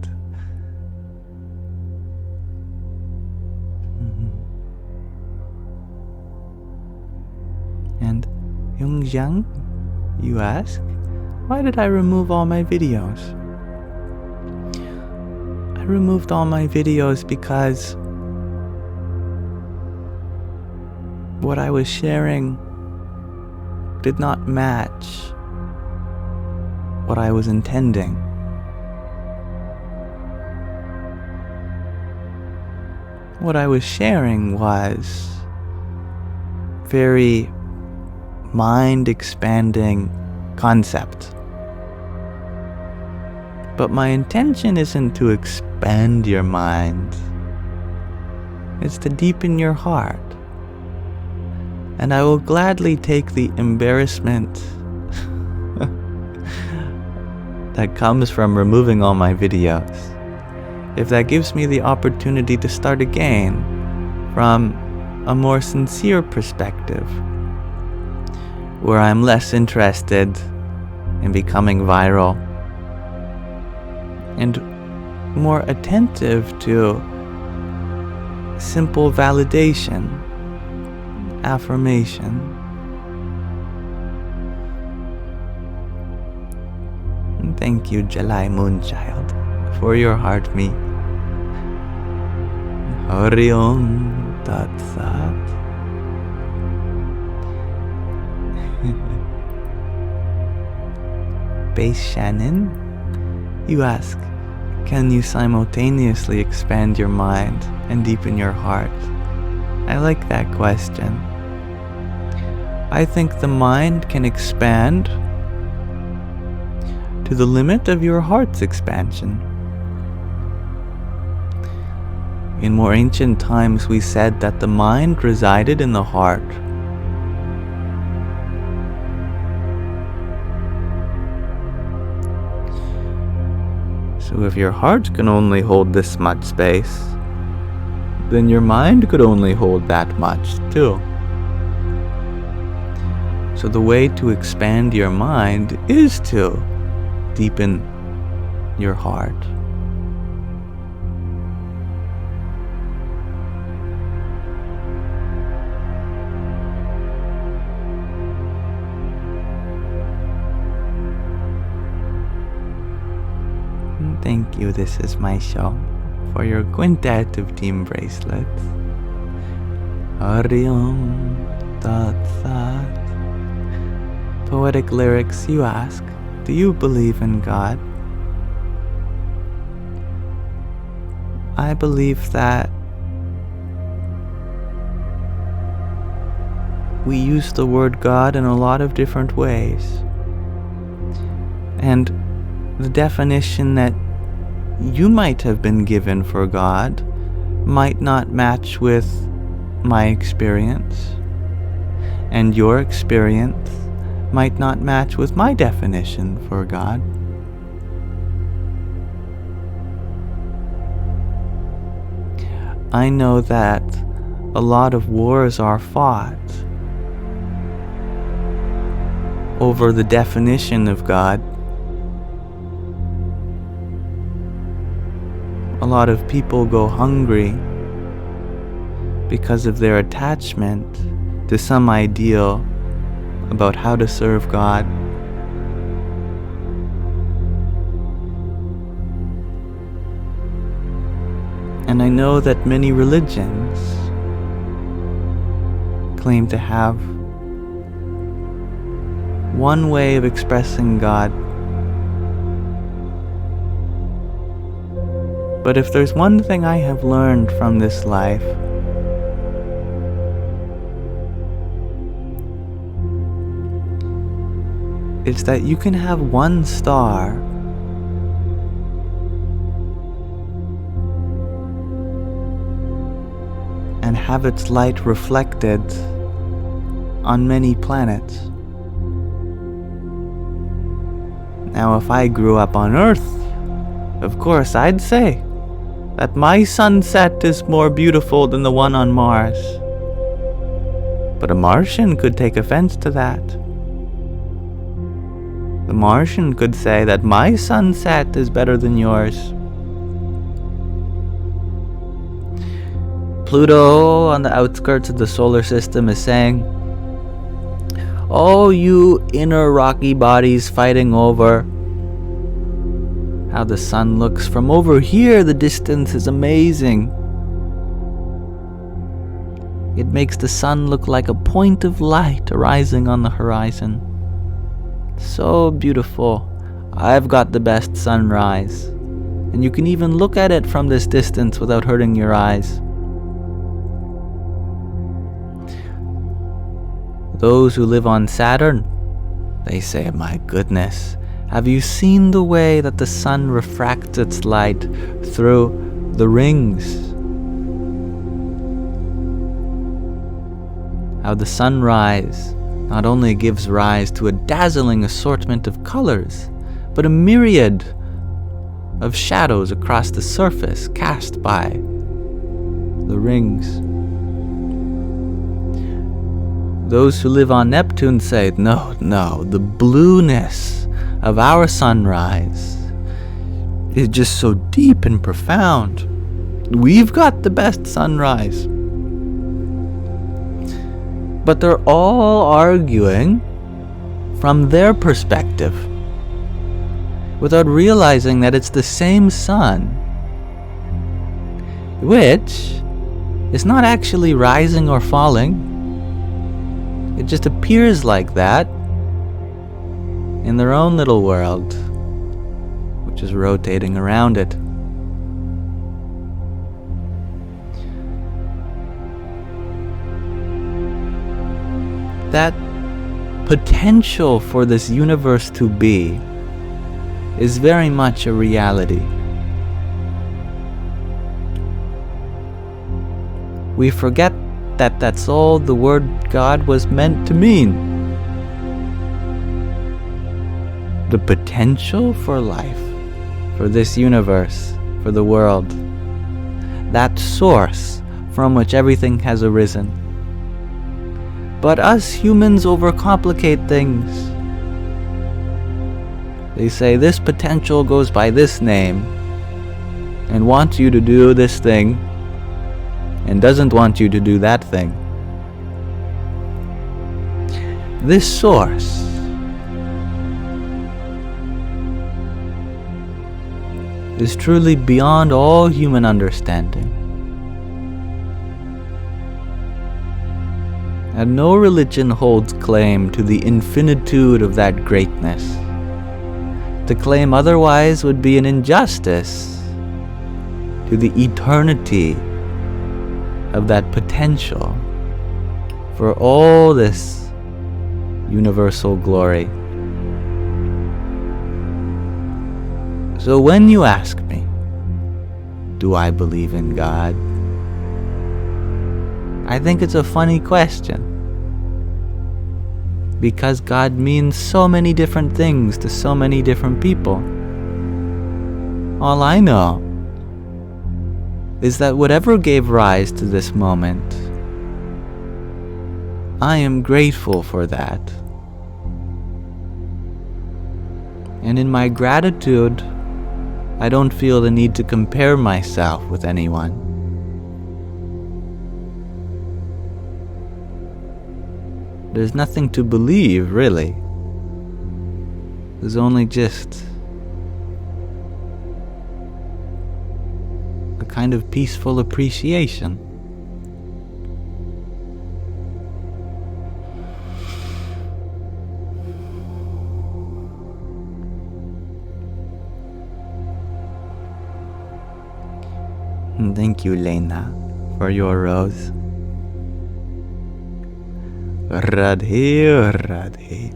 And Yongjiang, you ask, why did I remove all my videos? I removed all my videos because what I was sharing did not match what I was intending. What I was sharing was very mind-expanding concept. But my intention isn't to expand your mind. It's to deepen your heart. And I will gladly take the embarrassment that comes from removing all my videos, if that gives me the opportunity to start again from a more sincere perspective, where I'm less interested in becoming viral and more attentive to simple validation, affirmation. And thank you, July Moonchild, for your heart me. Hari Om Tat Sat. Base Shannon, you ask, can you simultaneously expand your mind and deepen your heart? I like that question. I think the mind can expand to the limit of your heart's expansion. In more ancient times, we said that the mind resided in the heart. So if your heart can only hold this much space, then your mind could only hold that much too. So the way to expand your mind is to deepen your heart. Thank you, This Is My Show, for your quintet of team bracelets. Hari Om Tat Sat. Poetic lyrics, you ask, do you believe in God? I believe that we use the word God in a lot of different ways. And the definition that you might have been given for God might not match with my experience, and your experience might not match with my definition for God. I know that a lot of wars are fought over the definition of God. A lot of people go hungry because of their attachment to some ideal about how to serve God. And I know that many religions claim to have one way of expressing God. But if there's one thing I have learned from this life, it's that you can have one star and have its light reflected on many planets. Now, if I grew up on Earth, of course I'd say that my sunset is more beautiful than the one on Mars. But a Martian could take offense to that. The Martian could say that my sunset is better than yours. Pluto, on the outskirts of the solar system, is saying, "Oh, you inner rocky bodies fighting over how the sun looks from over here, the distance is amazing. It makes the sun look like a point of light arising on the horizon. So beautiful. I've got the best sunrise. And you can even look at it from this distance without hurting your eyes." Those who live on Saturn, they say, "My goodness, have you seen the way that the sun refracts its light through the rings? How the sunrise not only gives rise to a dazzling assortment of colors, but a myriad of shadows across the surface cast by the rings." Those who live on Neptune say, no, the blueness of our sunrise is just so deep and profound. We've got the best sunrise. But they're all arguing from their perspective, without realizing that it's the same sun, which is not actually rising or falling. It just appears like that in their own little world, which is rotating around it. That potential for this universe to be is very much a reality. We forget that that's all the word God was meant to mean. The potential for life, for this universe, for the world. That source from which everything has arisen. But us humans overcomplicate things. They say this potential goes by this name and wants you to do this thing and doesn't want you to do that thing. This source is truly beyond all human understanding. And no religion holds claim to the infinitude of that greatness. To claim otherwise would be an injustice to the eternity of that potential for all this universal glory. So when you ask me, do I believe in God? I think it's a funny question, because God means so many different things to so many different people. All I know is that whatever gave rise to this moment, I am grateful for that. And in my gratitude, I don't feel the need to compare myself with anyone. There's nothing to believe, really. There's only just a kind of peaceful appreciation. And thank you, Lena, for your rose. Radhe, Radhe.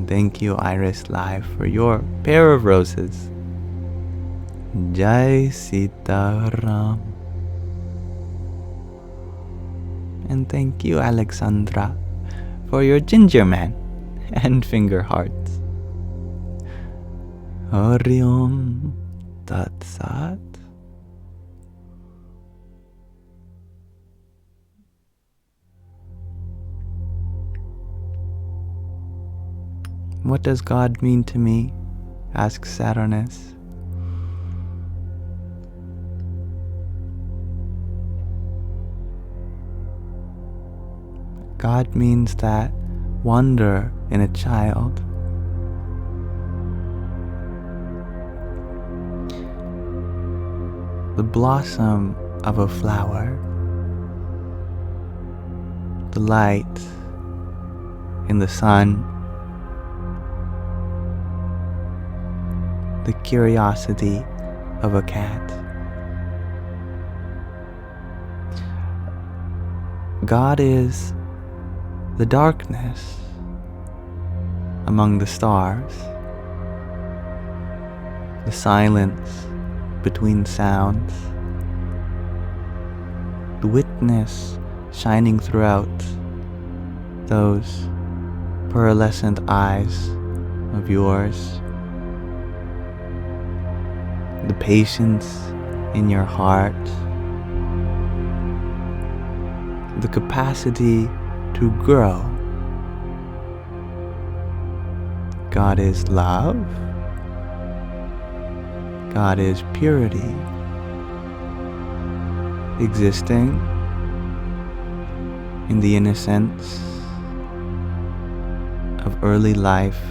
Thank you, Iris Live, for your pair of roses. Jai Sita Ram. And thank you, Alexandra, for your ginger man and finger hearts. Hari Om Tat Sat. What does God mean to me? Asks Saturnus. God means that wonder in a child. The blossom of a flower. The light in the sun. The curiosity of a cat. God is the darkness among the stars, the silence between sounds, the witness shining throughout those pearlescent eyes of yours, the patience in your heart, the capacity to grow. God is love. God is purity, existing in the innocence of early life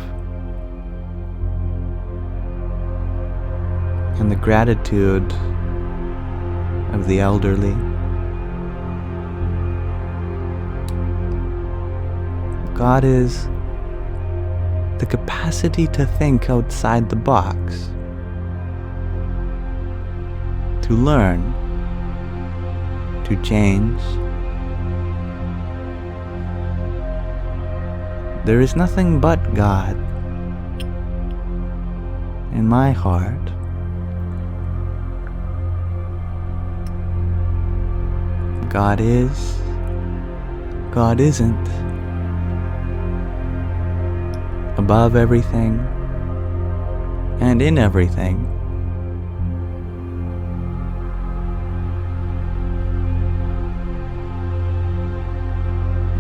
and the gratitude of the elderly. God is the capacity to think outside the box, to learn, to change. There is nothing but God in my heart. God is, God isn't. Above everything and in everything.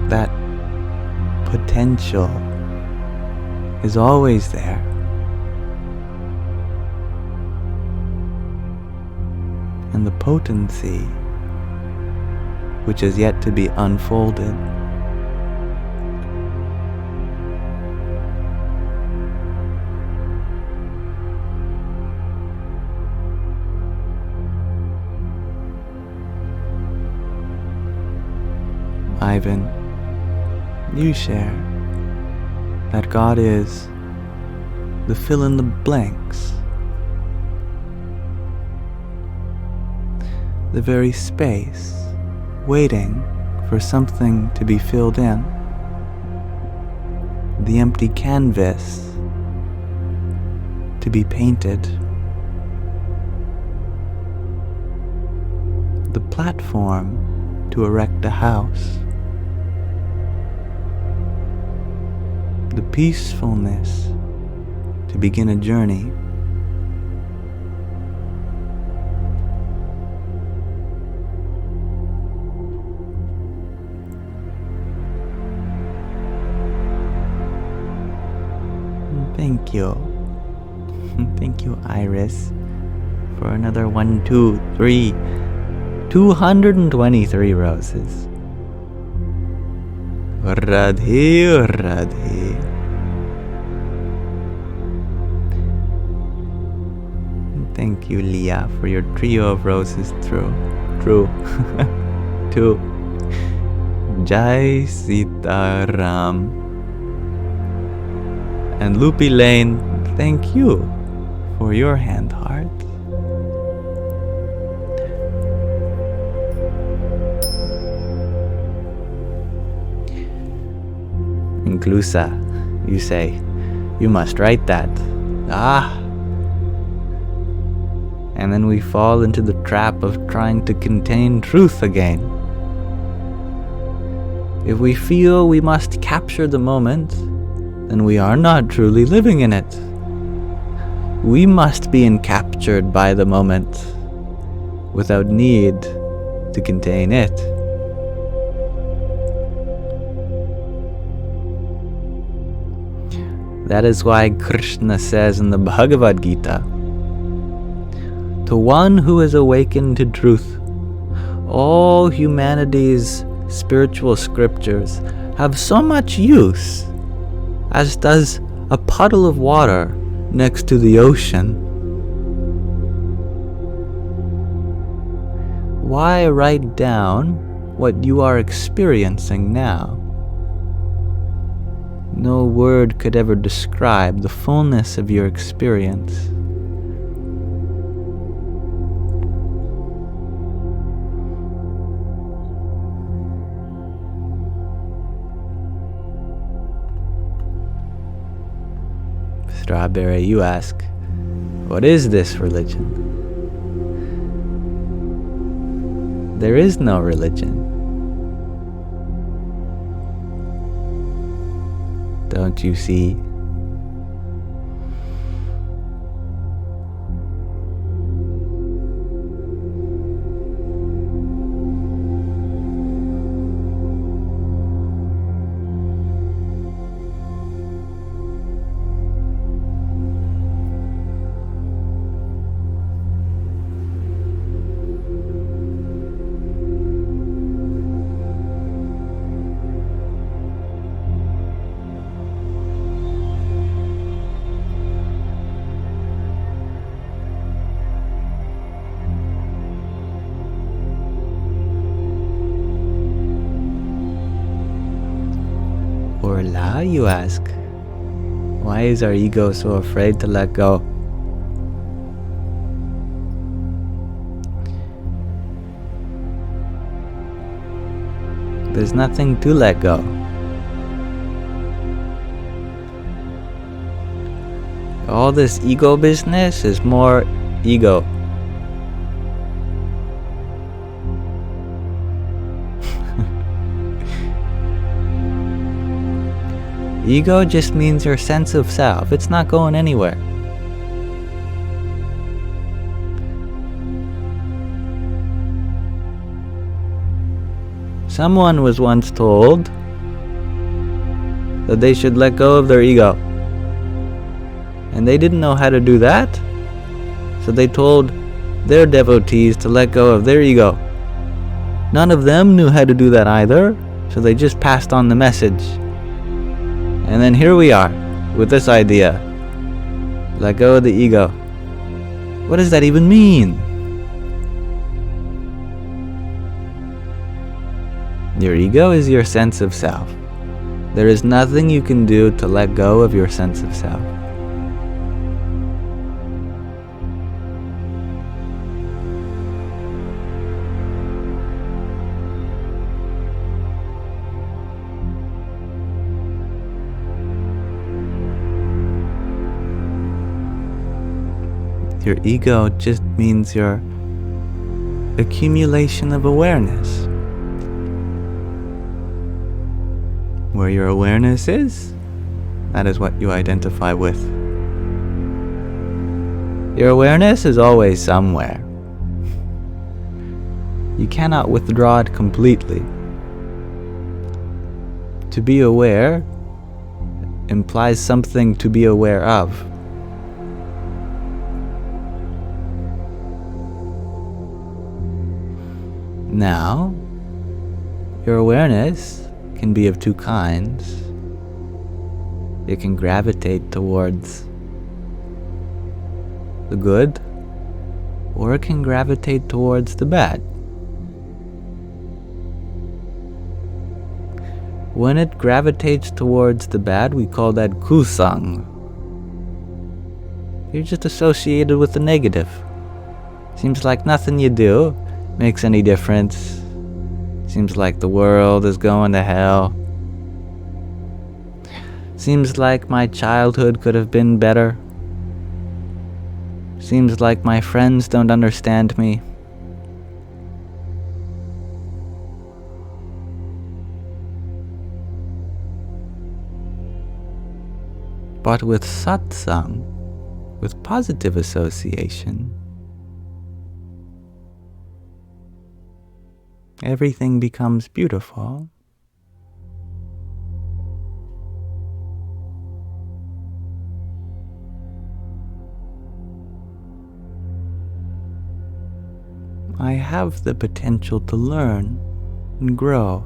That potential is always there. And the potency, which is yet to be unfolded, Ivan, you share that God is the fill in the blanks, the very space waiting for something to be filled in, the empty canvas to be painted, the platform to erect a house, the peacefulness to begin a journey. Thank you. Thank you, Iris, for another 223 roses. Radhe, Radhe. Thank you, Leah, for your trio of roses. True. Two. Jai Sitaram. And Loopy Lane, thank you for your hand heart. Inclusa, you say, you must write that. And then we fall into the trap of trying to contain truth again. If we feel we must capture the moment, then we are not truly living in it. We must be encaptured by the moment without need to contain it. That is why Krishna says in the Bhagavad Gita, to one who is awakened to truth, all humanity's spiritual scriptures have so much use as does a puddle of water next to the ocean. Why write down what you are experiencing now? No word could ever describe the fullness of your experience. Strawberry, you ask, what is this religion? There is no religion. Don't you see? Or la, you ask, why is our ego so afraid to let go? There's nothing to let go. All this ego business is more ego. Ego just means your sense of self. It's not going anywhere. Someone was once told that they should let go of their ego. And they didn't know how to do that, so they told their devotees to let go of their ego. None of them knew how to do that either, so they just passed on the message. And then here we are, with this idea. Let go of the ego. What does that even mean? Your ego is your sense of self. There is nothing you can do to let go of your sense of self. Your ego just means your accumulation of awareness. Where your awareness is, that is what you identify with. Your awareness is always somewhere. You cannot withdraw it completely. To be aware implies something to be aware of. Now, your awareness can be of two kinds. It can gravitate towards the good, or it can gravitate towards the bad. When it gravitates towards the bad, we call that kusang. You're just associated with the negative. Seems like nothing you do makes any difference. Seems like the world is going to hell. Seems like my childhood could have been better. Seems like my friends don't understand me. But with satsang, with positive association, everything becomes beautiful. I have the potential to learn and grow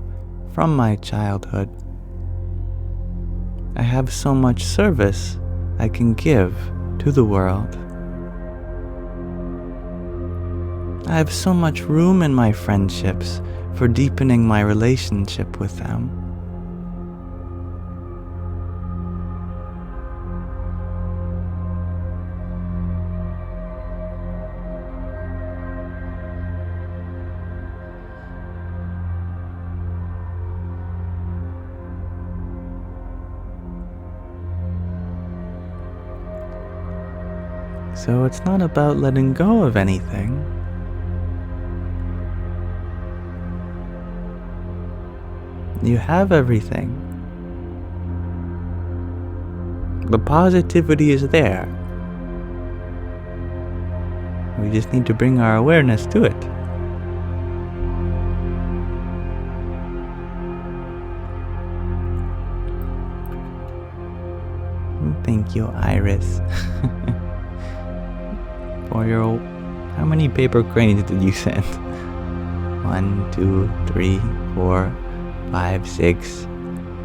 from my childhood. I have so much service I can give to the world. I have so much room in my friendships for deepening my relationship with them. So it's not about letting go of anything. You have everything. The positivity is there. We just need to bring our awareness to it. Thank you, Iris. For your... How many paper cranes did you send? 1, 2, 3, 4, 5, 6.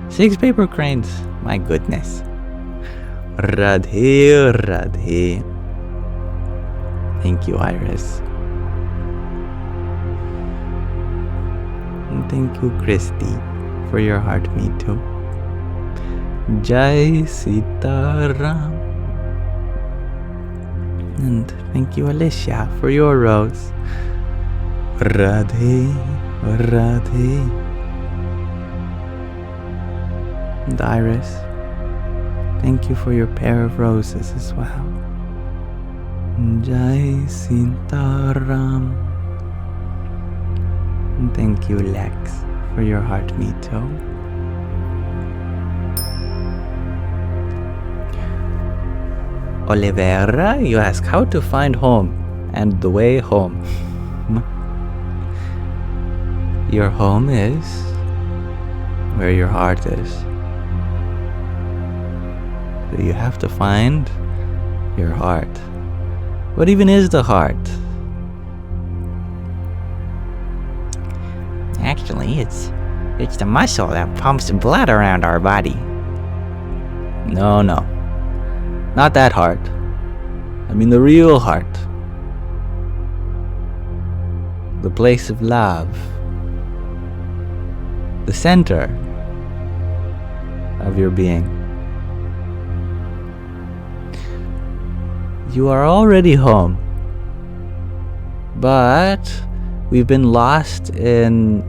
6 paper cranes. My goodness. Radhe, Radhe. Thank you, Iris. And thank you, Christy, for your heart, me too. Jai Sitaram. And thank you, Alicia, for your rose. Radhe, Radhe. And Iris, thank you for your pair of roses as well. Jai Sitaram. And thank you, Lex, for your heart, me too. Olivera, you ask how to find home and the way home. Your home is where your heart is. So you have to find your heart. What even is the heart? Actually, it's the muscle that pumps blood around our body. No. Not that heart. I mean the real heart. The place of love. The center of your being. You are already home. But we've been lost in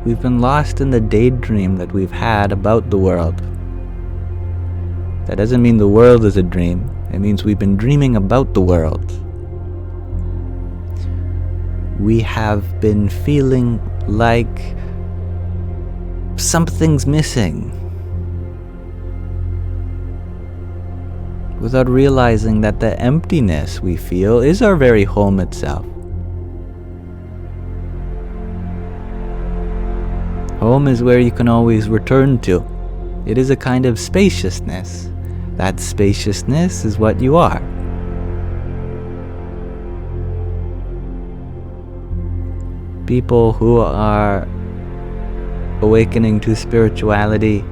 the daydream that we've had about the world. That doesn't mean the world is a dream. It means we've been dreaming about the world. We have been feeling like something's missing, without realizing that the emptiness we feel is our very home itself. Home is where you can always return to. It is a kind of spaciousness. That spaciousness is what you are. People who are awakening to spirituality,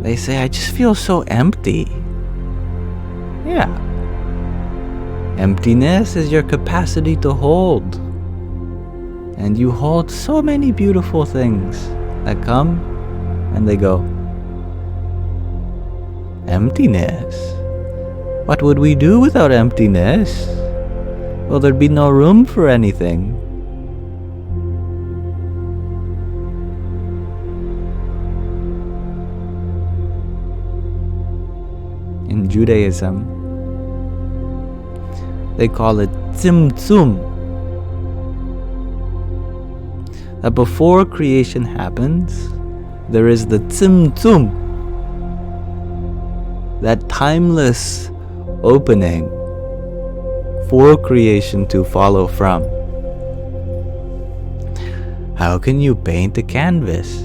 they say, I just feel so empty. Yeah. Emptiness is your capacity to hold. And you hold so many beautiful things that come and they go. Emptiness? What would we do without emptiness? Well, there'd be no room for anything. In Judaism, they call it tzimtzum. That before creation happens, there is the tzimtzum, that timeless opening for creation to follow from. How can you paint a canvas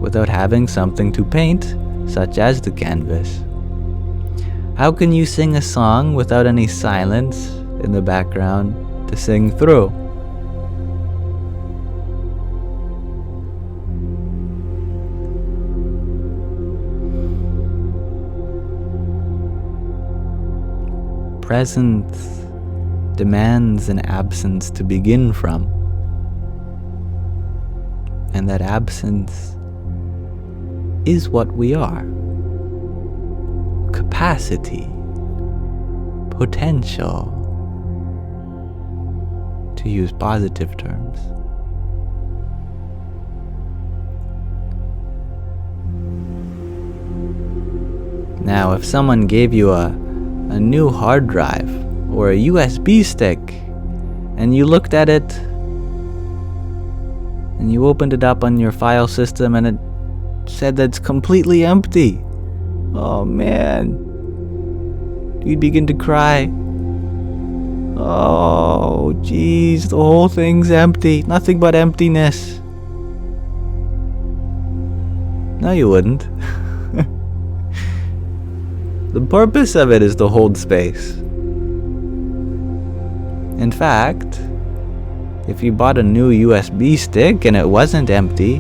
without having something to paint, such as the canvas? How can you sing a song without any silence in the background to sing through? Presence demands an absence to begin from. And that absence is what we are. Capacity, potential, to use positive terms. Now, if someone gave you a new hard drive or a USB stick and you looked at it and you opened it up on your file system and it said that it's completely empty, oh man, you'd begin to cry. Oh geez, the whole thing's empty, nothing but emptiness. No, you wouldn't. The purpose of it is to hold space. In fact, if you bought a new USB stick and it wasn't empty,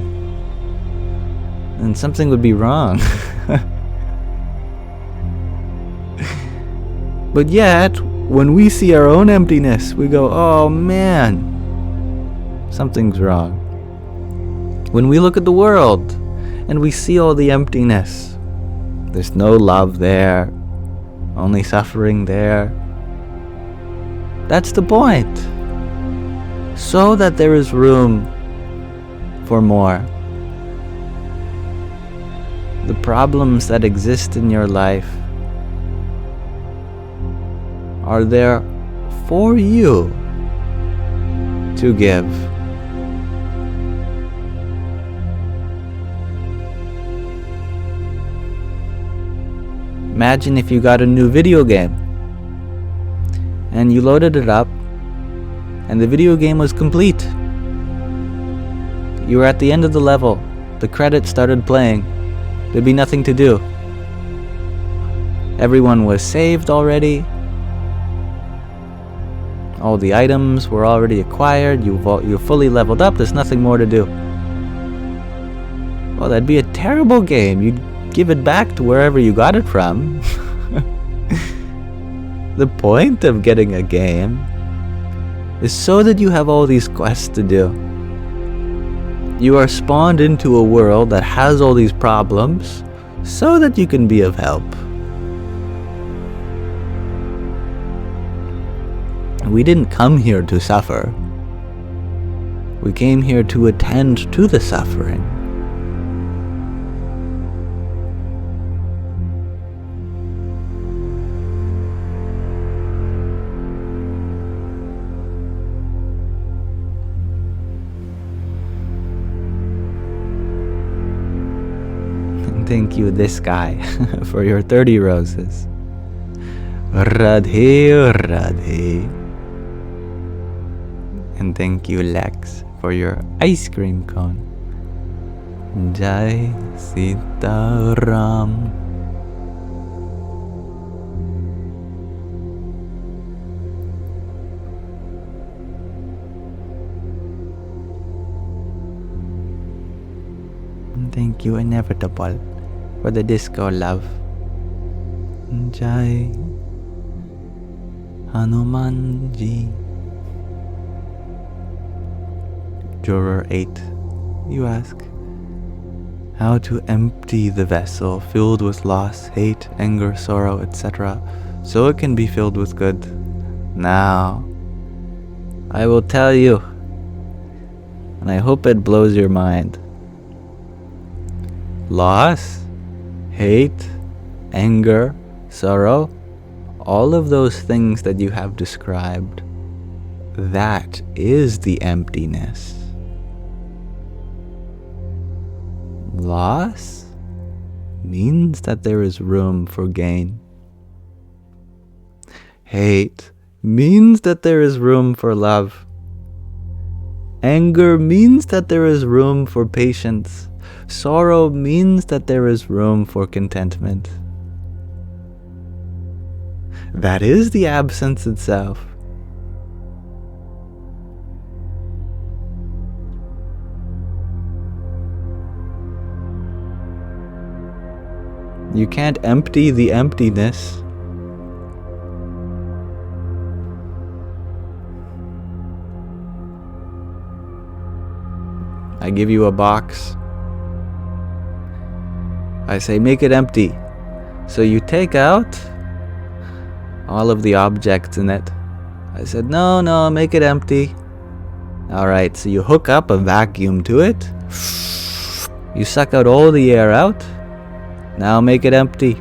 then something would be wrong. But yet, when we see our own emptiness, we go, oh man, something's wrong. When we look at the world and we see all the emptiness, there's no love there, only suffering there. That's the point. So that there is room for more. The problems that exist in your life are there for you to give. Imagine if you got a new video game and you loaded it up and the video game was complete. You were at the end of the level. The credits started playing. There'd be nothing to do. Everyone was saved already. All the items were already acquired. You're fully leveled up. There's nothing more to do. Well, that'd be a terrible game. You'd give it back to wherever you got it from. The point of getting a game is so that you have all these quests to do. You are spawned into a world that has all these problems so that you can be of help. We didn't come here to suffer. We came here to attend to the suffering. Thank you, this guy, for your 30 roses. Radhe, Radhe. And thank you, Lex, for your ice cream cone. Jai Sita Ram. And thank you, Inevitable, for the disco love. Jai Hanumanji. Juror 8, you ask, how to empty the vessel filled with loss, hate, anger, sorrow, etc., so it can be filled with good. Now, I will tell you, and I hope it blows your mind. Loss, hate, anger, sorrow, all of those things that you have described, that is the emptiness. Loss means that there is room for gain. Hate means that there is room for love. Anger means that there is room for patience. Sorrow means that there is room for contentment. That is the absence itself. You can't empty the emptiness. I give you a box. I say, make it empty. So you take out all of the objects in it. I said, no, make it empty. Alright, so you hook up a vacuum to it. You suck out all the air out. Now make it empty.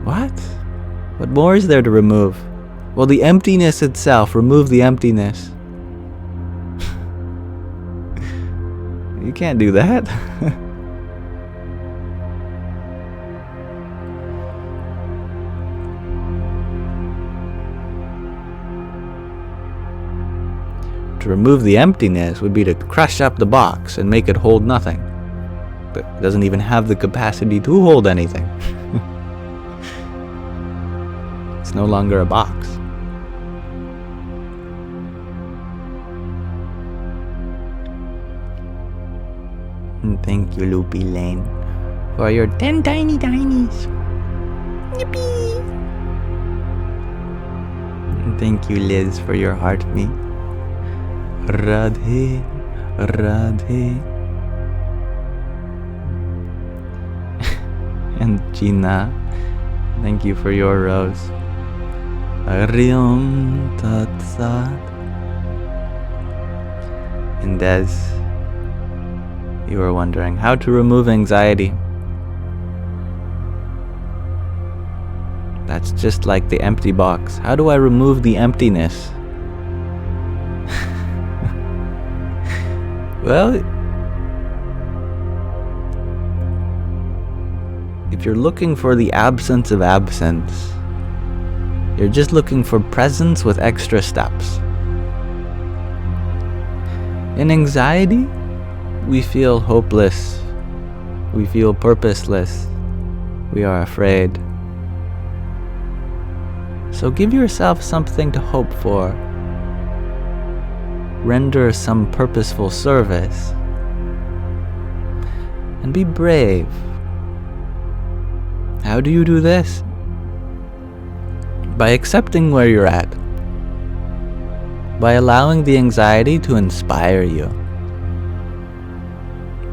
What? What more is there to remove? Well, the emptiness itself. Remove the emptiness. You can't do that. To remove the emptiness would be to crush up the box and make it hold nothing. But it doesn't even have the capacity to hold anything. It's no longer a box. And thank you, Loopy Lane, for your 10 tiny tinies. Yippee! And thank you, Liz, for your heart me. Radhe, Radhe. And Gina, thank you for your rose. Ariom Tat Sat. And Des, you were wondering how to remove anxiety. That's just like the empty box. How do I remove the emptiness? Well, if you're looking for the absence of absence, you're just looking for presence with extra steps. In anxiety, we feel hopeless, we feel purposeless, we are afraid. So give yourself something to hope for. Render some purposeful service. And be brave. How do you do this? By accepting where you're at. By allowing the anxiety to inspire you,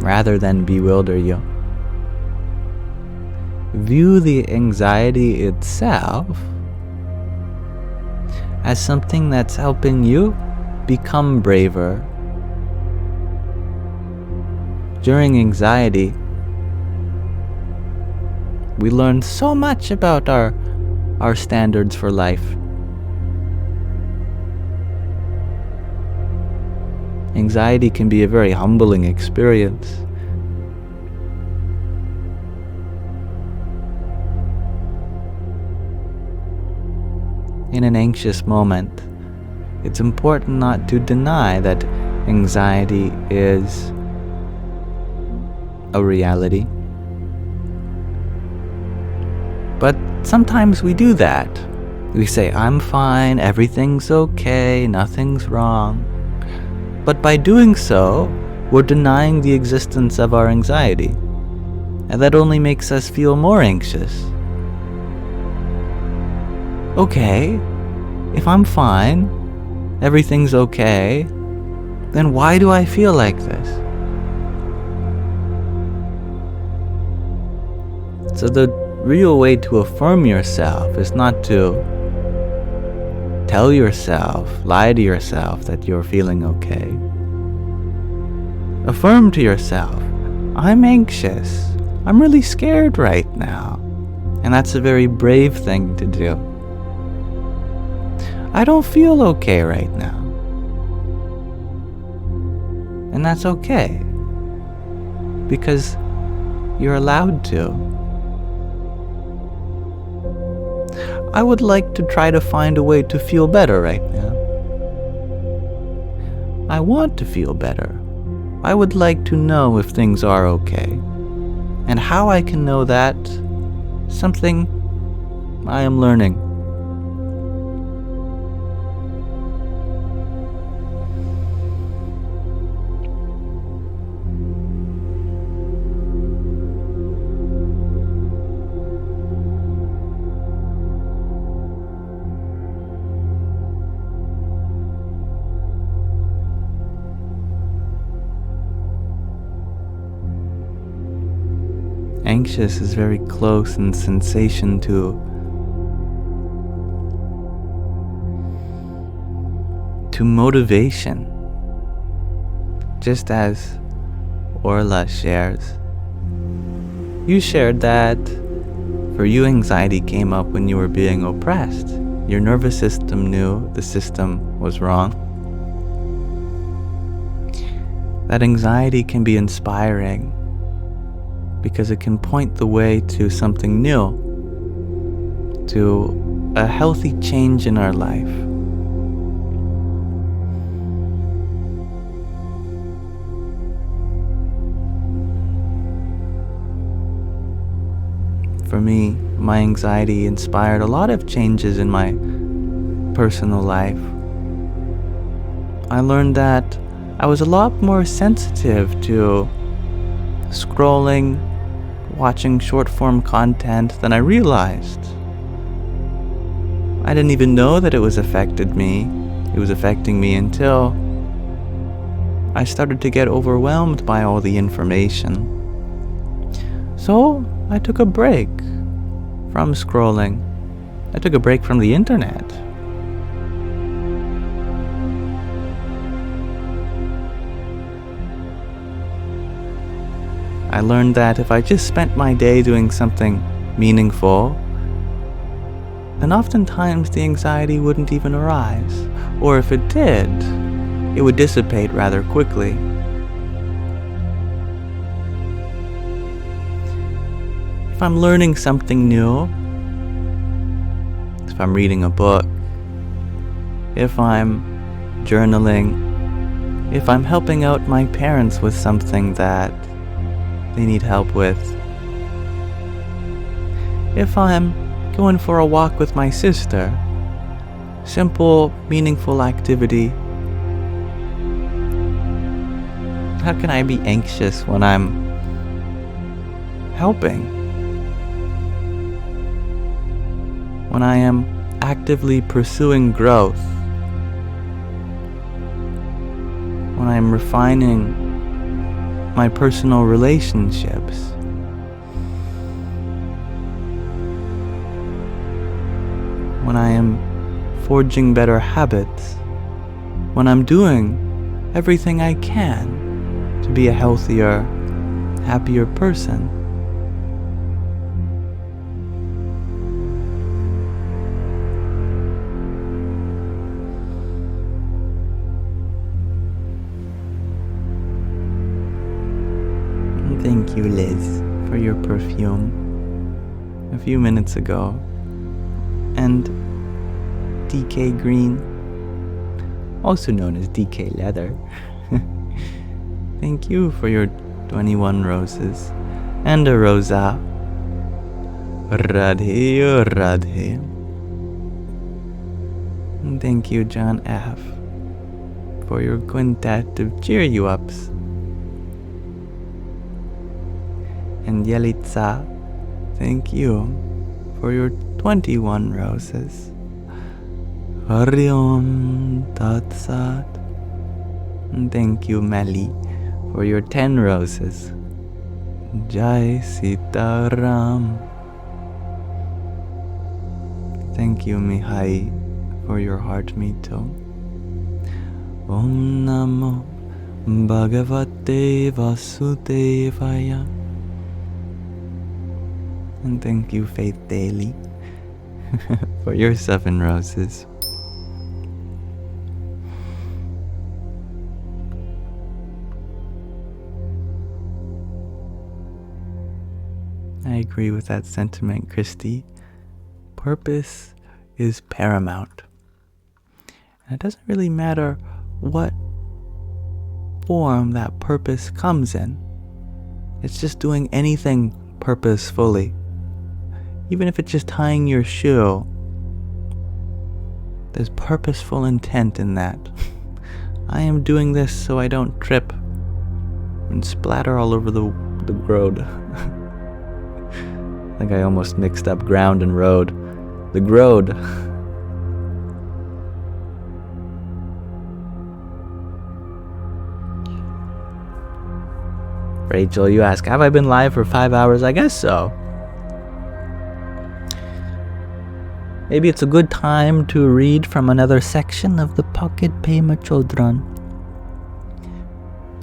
rather than bewilder you. View the anxiety itself as something that's helping you become braver. During anxiety, we learn so much about our standards for life. Anxiety can be a very humbling experience. In an anxious moment, it's important not to deny that anxiety is a reality. But sometimes we do that. We say, I'm fine, everything's okay, nothing's wrong. But by doing so, we're denying the existence of our anxiety. And that only makes us feel more anxious. Okay, if I'm fine, everything's okay, then why do I feel like this? So the real way to affirm yourself is not to tell yourself, lie to yourself that you're feeling okay. Affirm to yourself, I'm anxious. I'm really scared right now. And that's a very brave thing to do. I don't feel okay right now. And that's okay. Because you're allowed to. I would like to try to find a way to feel better right now. I want to feel better. I would like to know if things are okay. And how I can know that? Something I am learning. Anxious is very close in sensation to motivation, just as Orla shares. You shared that for you anxiety came up when you were being oppressed. Your nervous system knew the system was wrong. That anxiety can be inspiring because it can point the way to something new, to a healthy change in our life. For me, my anxiety inspired a lot of changes in my personal life. I learned that I was a lot more sensitive to scrolling, watching short-form content than I realized. I didn't even know that it was affecting me until I started to get overwhelmed by all the information. So I took a break from scrolling. I took a break from the internet. I learned that if I just spent my day doing something meaningful, then oftentimes the anxiety wouldn't even arise. Or if it did, it would dissipate rather quickly. If I'm learning something new, if I'm reading a book, if I'm journaling, if I'm helping out my parents with something that they need help with, if I'm going for a walk with my sister, simple, meaningful activity, how can I be anxious when I'm helping? When I am actively pursuing growth, when I'm refining my personal relationships, when I am forging better habits, when I'm doing everything I can to be a healthier, happier person. Thank you, Liz, for your perfume a few minutes ago. And DK Green, also known as DK Leather, thank you for your 21 roses and a rosa. Radhe Radhe. And thank you, John F., for your quintet of cheer you ups. And Yelitsa, thank you for your 21 roses. Hari Om Tat Sat. And thank you, Meli, for your 10 roses. Jai Sita Ram. Thank you, Mihai, for your heart meter. Om Namo Bhagavate Vasudevaya. And thank you, Faith Daily, for your 7 roses. I agree with that sentiment, Christy. Purpose is paramount. And it doesn't really matter what form that purpose comes in. It's just doing anything purposefully. even if it's just tying your shoe. There's purposeful intent in that. I am doing this so I don't trip and splatter all over the road. I think I almost mixed up ground and road. The road. Rachel, you ask, have I been live for 5 hours? I guess so. Maybe it's a good time to read from another section of the Pocket Pema Chodron.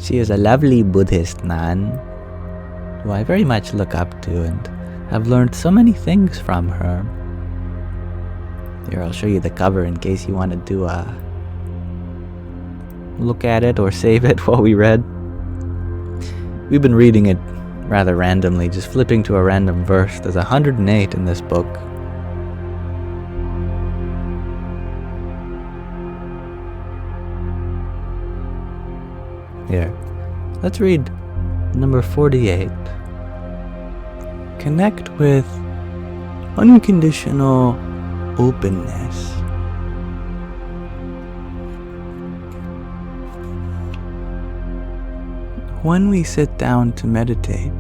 She is a lovely Buddhist nun who I very much look up to and have learned so many things from her. Here, I'll show you the cover in case you want to do a look at it or save it while we read. We've been reading it rather randomly, just flipping to a random verse. There's 108 in this book. Here, let's read number 48. Connect with unconditional openness. When we sit down to meditate,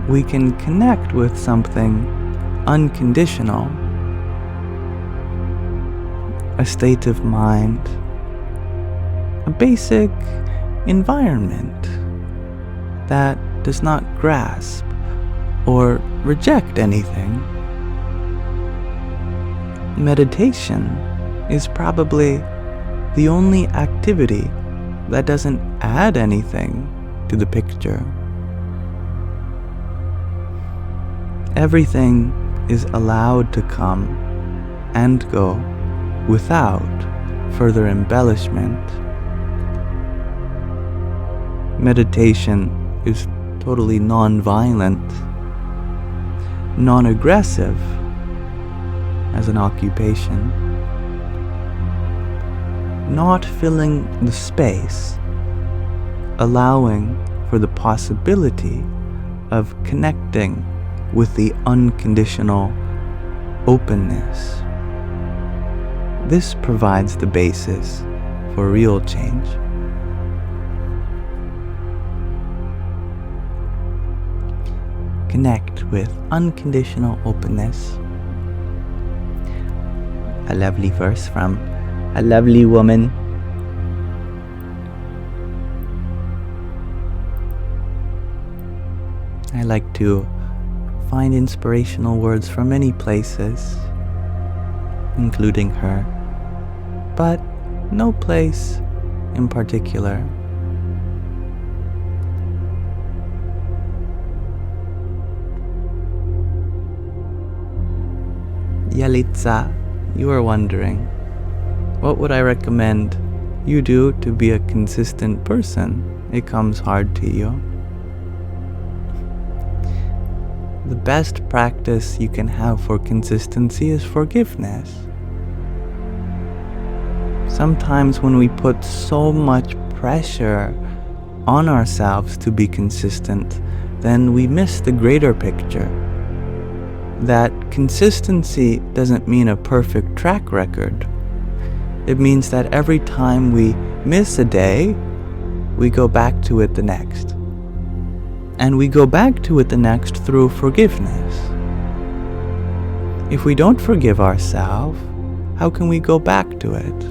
we can connect with something unconditional, a state of mind, a basic environment that does not grasp or reject anything. Meditation is probably the only activity that doesn't add anything to the picture. Everything is allowed to come and go without further embellishment. Meditation is totally non-violent, non-aggressive as an occupation, not filling the space, allowing for the possibility of connecting with the unconditional openness. This provides the basis for real change. Connect with unconditional openness. A lovely verse from a lovely woman. I like to find inspirational words from many places, including her, but no place in particular. Yalitza, you are wondering, what would I recommend you do to be a consistent person? It comes hard to you. The best practice you can have for consistency is forgiveness. Sometimes when we put so much pressure on ourselves to be consistent, then we miss the greater picture. That consistency doesn't mean a perfect track record. It means that every time we miss a day, we go back to it the next. And we go back to it the next through forgiveness. If we don't forgive ourselves, how can we go back to it?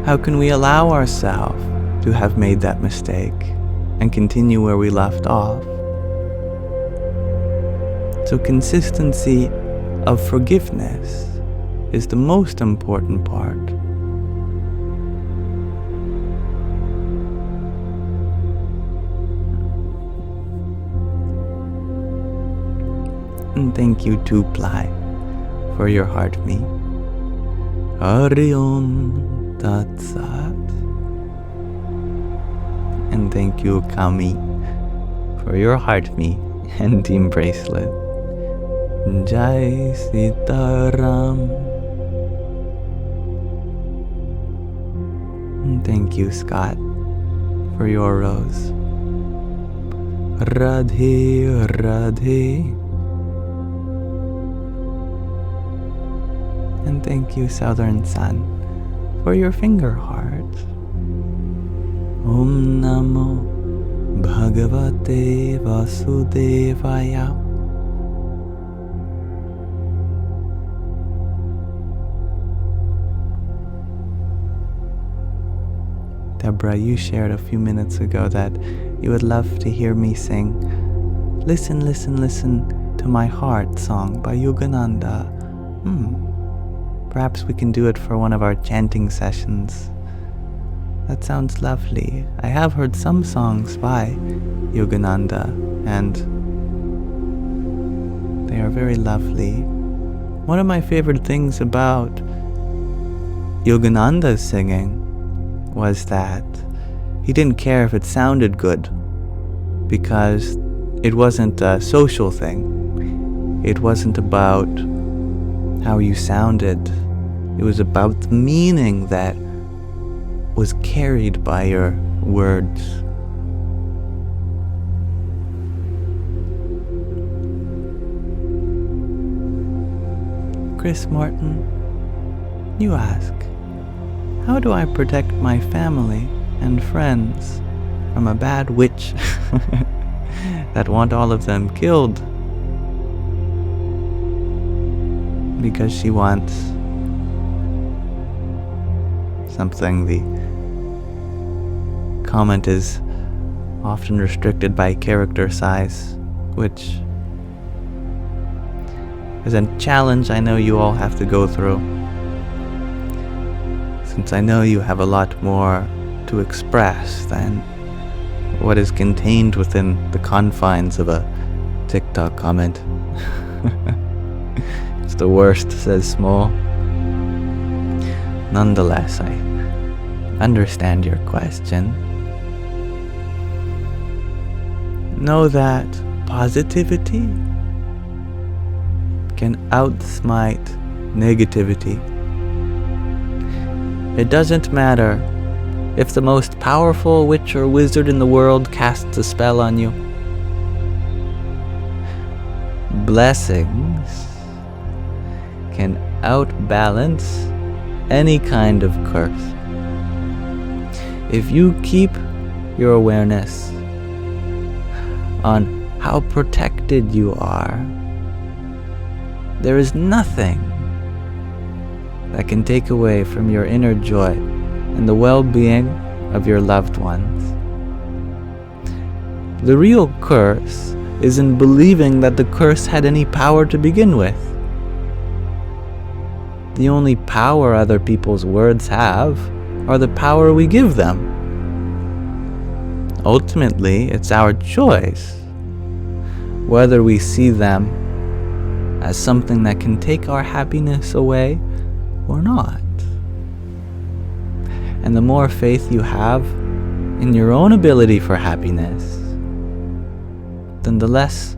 How can we allow ourselves to have made that mistake and continue where we left off? So consistency of forgiveness is the most important part. And thank you to Ply for your heart me. Arion Tatsat. And thank you Kami for your heart me and team bracelet. Jai Sitaram. And thank you Scott for your rose. Radhe Radhe. And thank you, Southern Sun, for your finger heart. Om Namo Bhagavate Vasudevaya. Deborah, you shared a few minutes ago that you would love to hear me sing Listen, Listen, Listen to My Heart song by Yogananda. Perhaps we can do it for one of our chanting sessions. That sounds lovely. I have heard some songs by Yogananda, and they are very lovely. One of my favorite things about Yogananda's singing was that he didn't care if it sounded good, because it wasn't a social thing. It wasn't about how you sounded. It was about the meaning that was carried by your words. Chris Morton, you ask, how do I protect my family and friends from a bad witch that want all of them killed because she wants something? The comment is often restricted by character size, which is a challenge I know you all have to go through, since I know you have a lot more to express than what is contained within the confines of a TikTok comment. It's the worst, says Small. Nonetheless, I understand your question. Know that positivity can outsmite negativity. It doesn't matter if the most powerful witch or wizard in the world casts a spell on you. Blessings can outbalance any kind of curse. If you keep your awareness on how protected you are, there is nothing that can take away from your inner joy and the well-being of your loved ones. The real curse is in believing that the curse had any power to begin with. The only power other people's words have are the power we give them. Ultimately, it's our choice whether we see them as something that can take our happiness away or not. And the more faith you have in your own ability for happiness, then the less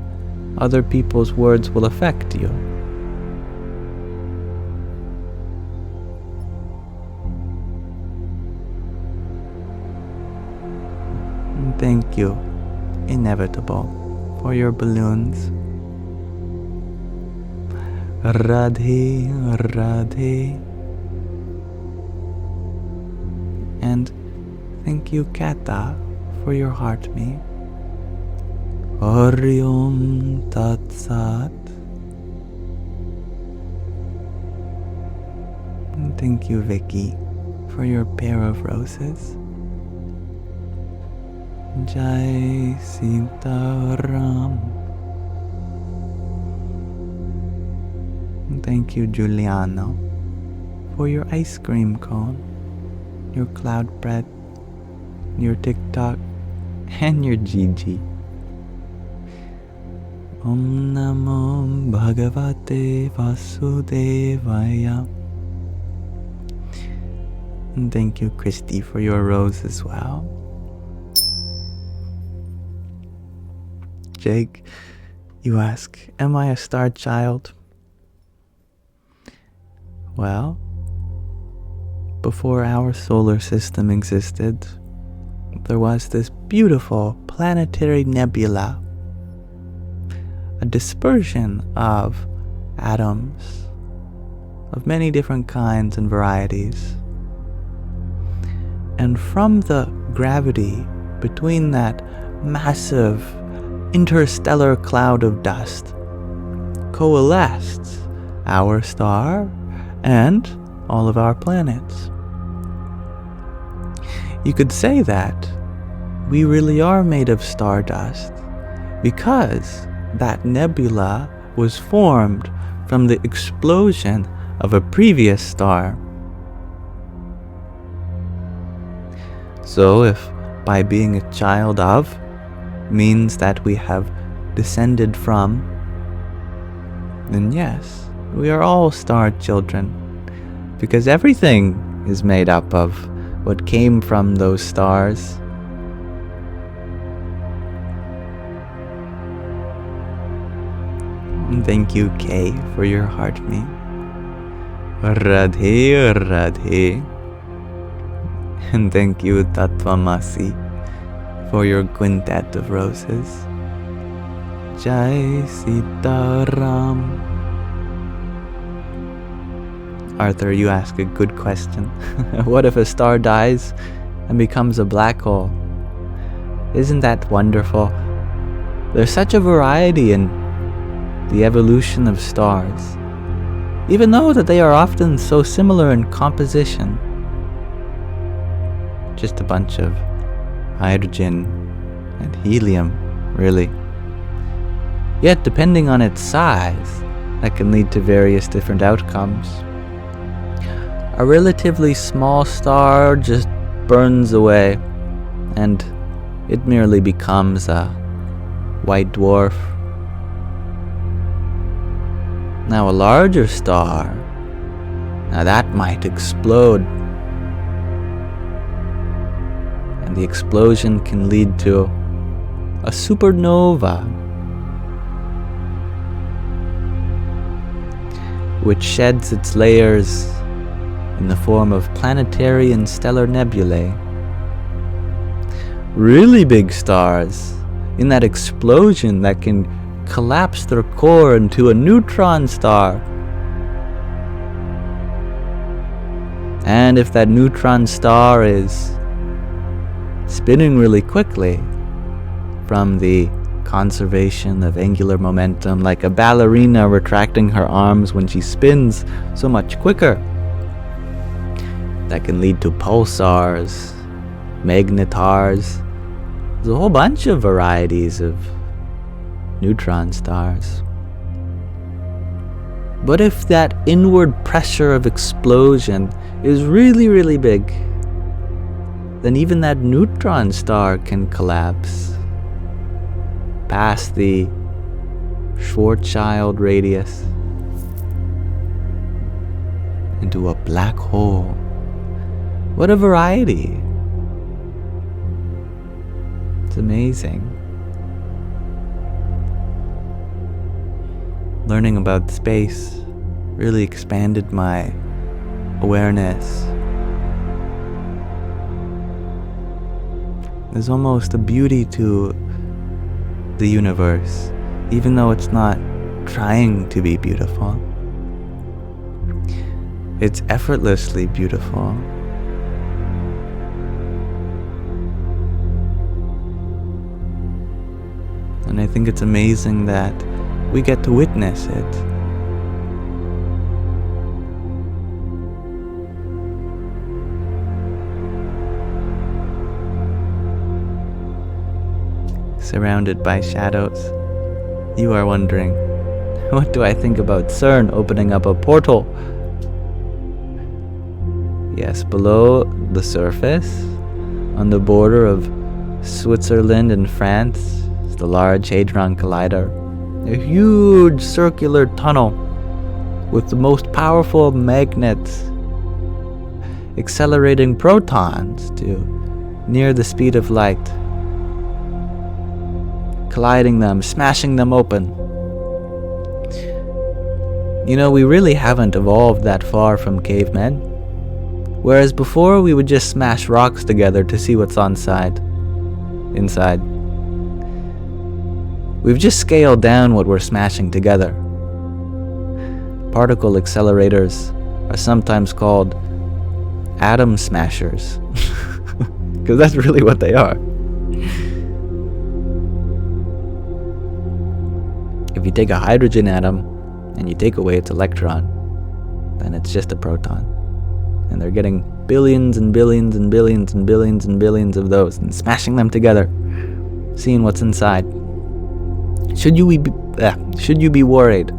other people's words will affect you. And thank you, Inevitable, for your balloons. Radhe, Radhe. And thank you, Kata, for your heart me. Hari Om Tat Sat. And thank you, Vicky, for your pair of roses. Jai Sita Ram. And thank you, Giuliano, for your ice cream cone, your cloud bread, your TikTok, and your Gigi. Om Namo Bhagavate Vasudevaya. And thank you, Christy, for your rose as well. Jake, you ask, am I a star child? Well, before our solar system existed, there was this beautiful planetary nebula, a dispersion of atoms of many different kinds and varieties. And from the gravity between that massive interstellar cloud of dust coalesced our star and all of our planets. You could say that we really are made of stardust because that nebula was formed from the explosion of a previous star. So if by being a child of means that we have descended from, then yes, we are all star children, because everything is made up of what came from those stars. And thank you, Kay, for your heart me. Radhe Radhe. And thank you, Tatvamasi, for your quintet of roses. Jai Sitaram. Arthur, you ask a good question. What if a star dies and becomes a black hole? Isn't that wonderful? There's such a variety in the evolution of stars, even though that they are often so similar in composition. Just a bunch of hydrogen and helium, really. Yet, depending on its size, that can lead to various different outcomes. A relatively small star just burns away, and it merely becomes a white dwarf. Now a larger star, now that might explode. And the explosion can lead to a supernova, which sheds its layers in the form of planetary and stellar nebulae. Really big stars, in that explosion that can collapse their core into a neutron star. And if that neutron star is spinning really quickly from the conservation of angular momentum, like a ballerina retracting her arms when she spins so much quicker, that can lead to pulsars, magnetars. There's a whole bunch of varieties of neutron stars. But if that inward pressure of explosion is really, really big, then even that neutron star can collapse past the Schwarzschild radius into a black hole. What a variety! It's amazing. Learning about space really expanded my awareness. There's almost a beauty to the universe, even though it's not trying to be beautiful. It's effortlessly beautiful. And I think it's amazing that we get to witness it. Surrounded by shadows, you are wondering, what do I think about CERN opening up a portal? Yes, below the surface, on the border of Switzerland and France, is the Large Hadron Collider, a huge circular tunnel with the most powerful magnets accelerating protons to near the speed of light, colliding them, smashing them open. You know, we really haven't evolved that far from cavemen. Whereas before we would just smash rocks together to see what's on side. inside. We've just scaled down what we're smashing together. Particle accelerators are sometimes called atom smashers, because that's really what they are. If you take a hydrogen atom and you take away its electron, then it's just a proton. And they're getting billions and billions and billions and billions and billions of those and smashing them together, seeing what's inside. Should you be worried?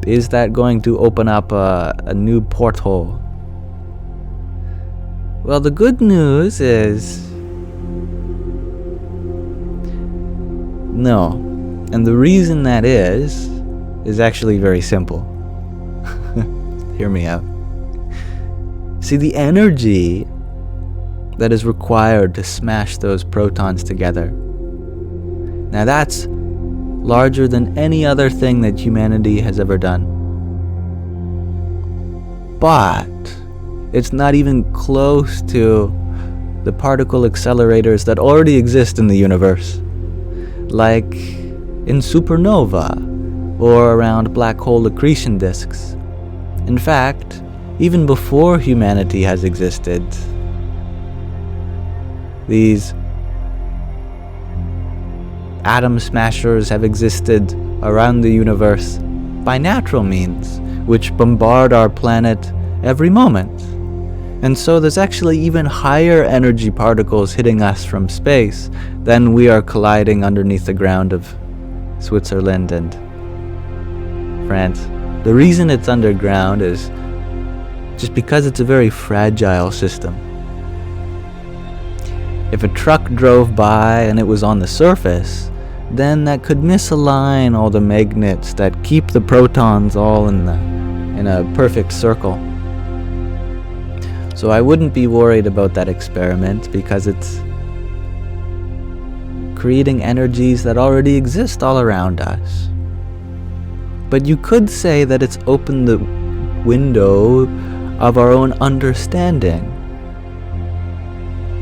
Is that going to open up a new porthole? Well, the good news is no. And the reason that is actually very simple. Hear me out. See, the energy that is required to smash those protons together, now that's larger than any other thing that humanity has ever done. But it's not even close to the particle accelerators that already exist in the universe, like in supernova or around black hole accretion disks. In fact, even before humanity has existed, these atom smashers have existed around the universe by natural means, which bombard our planet every moment. And so there's actually even higher energy particles hitting us from space than we are colliding underneath the ground of Switzerland and France. The reason it's underground is just because it's a very fragile system. If a truck drove by and it was on the surface, then that could misalign all the magnets that keep the protons all in a perfect circle. So I wouldn't be worried about that experiment because it's creating energies that already exist all around us. But you could say that it's opened the window of our own understanding.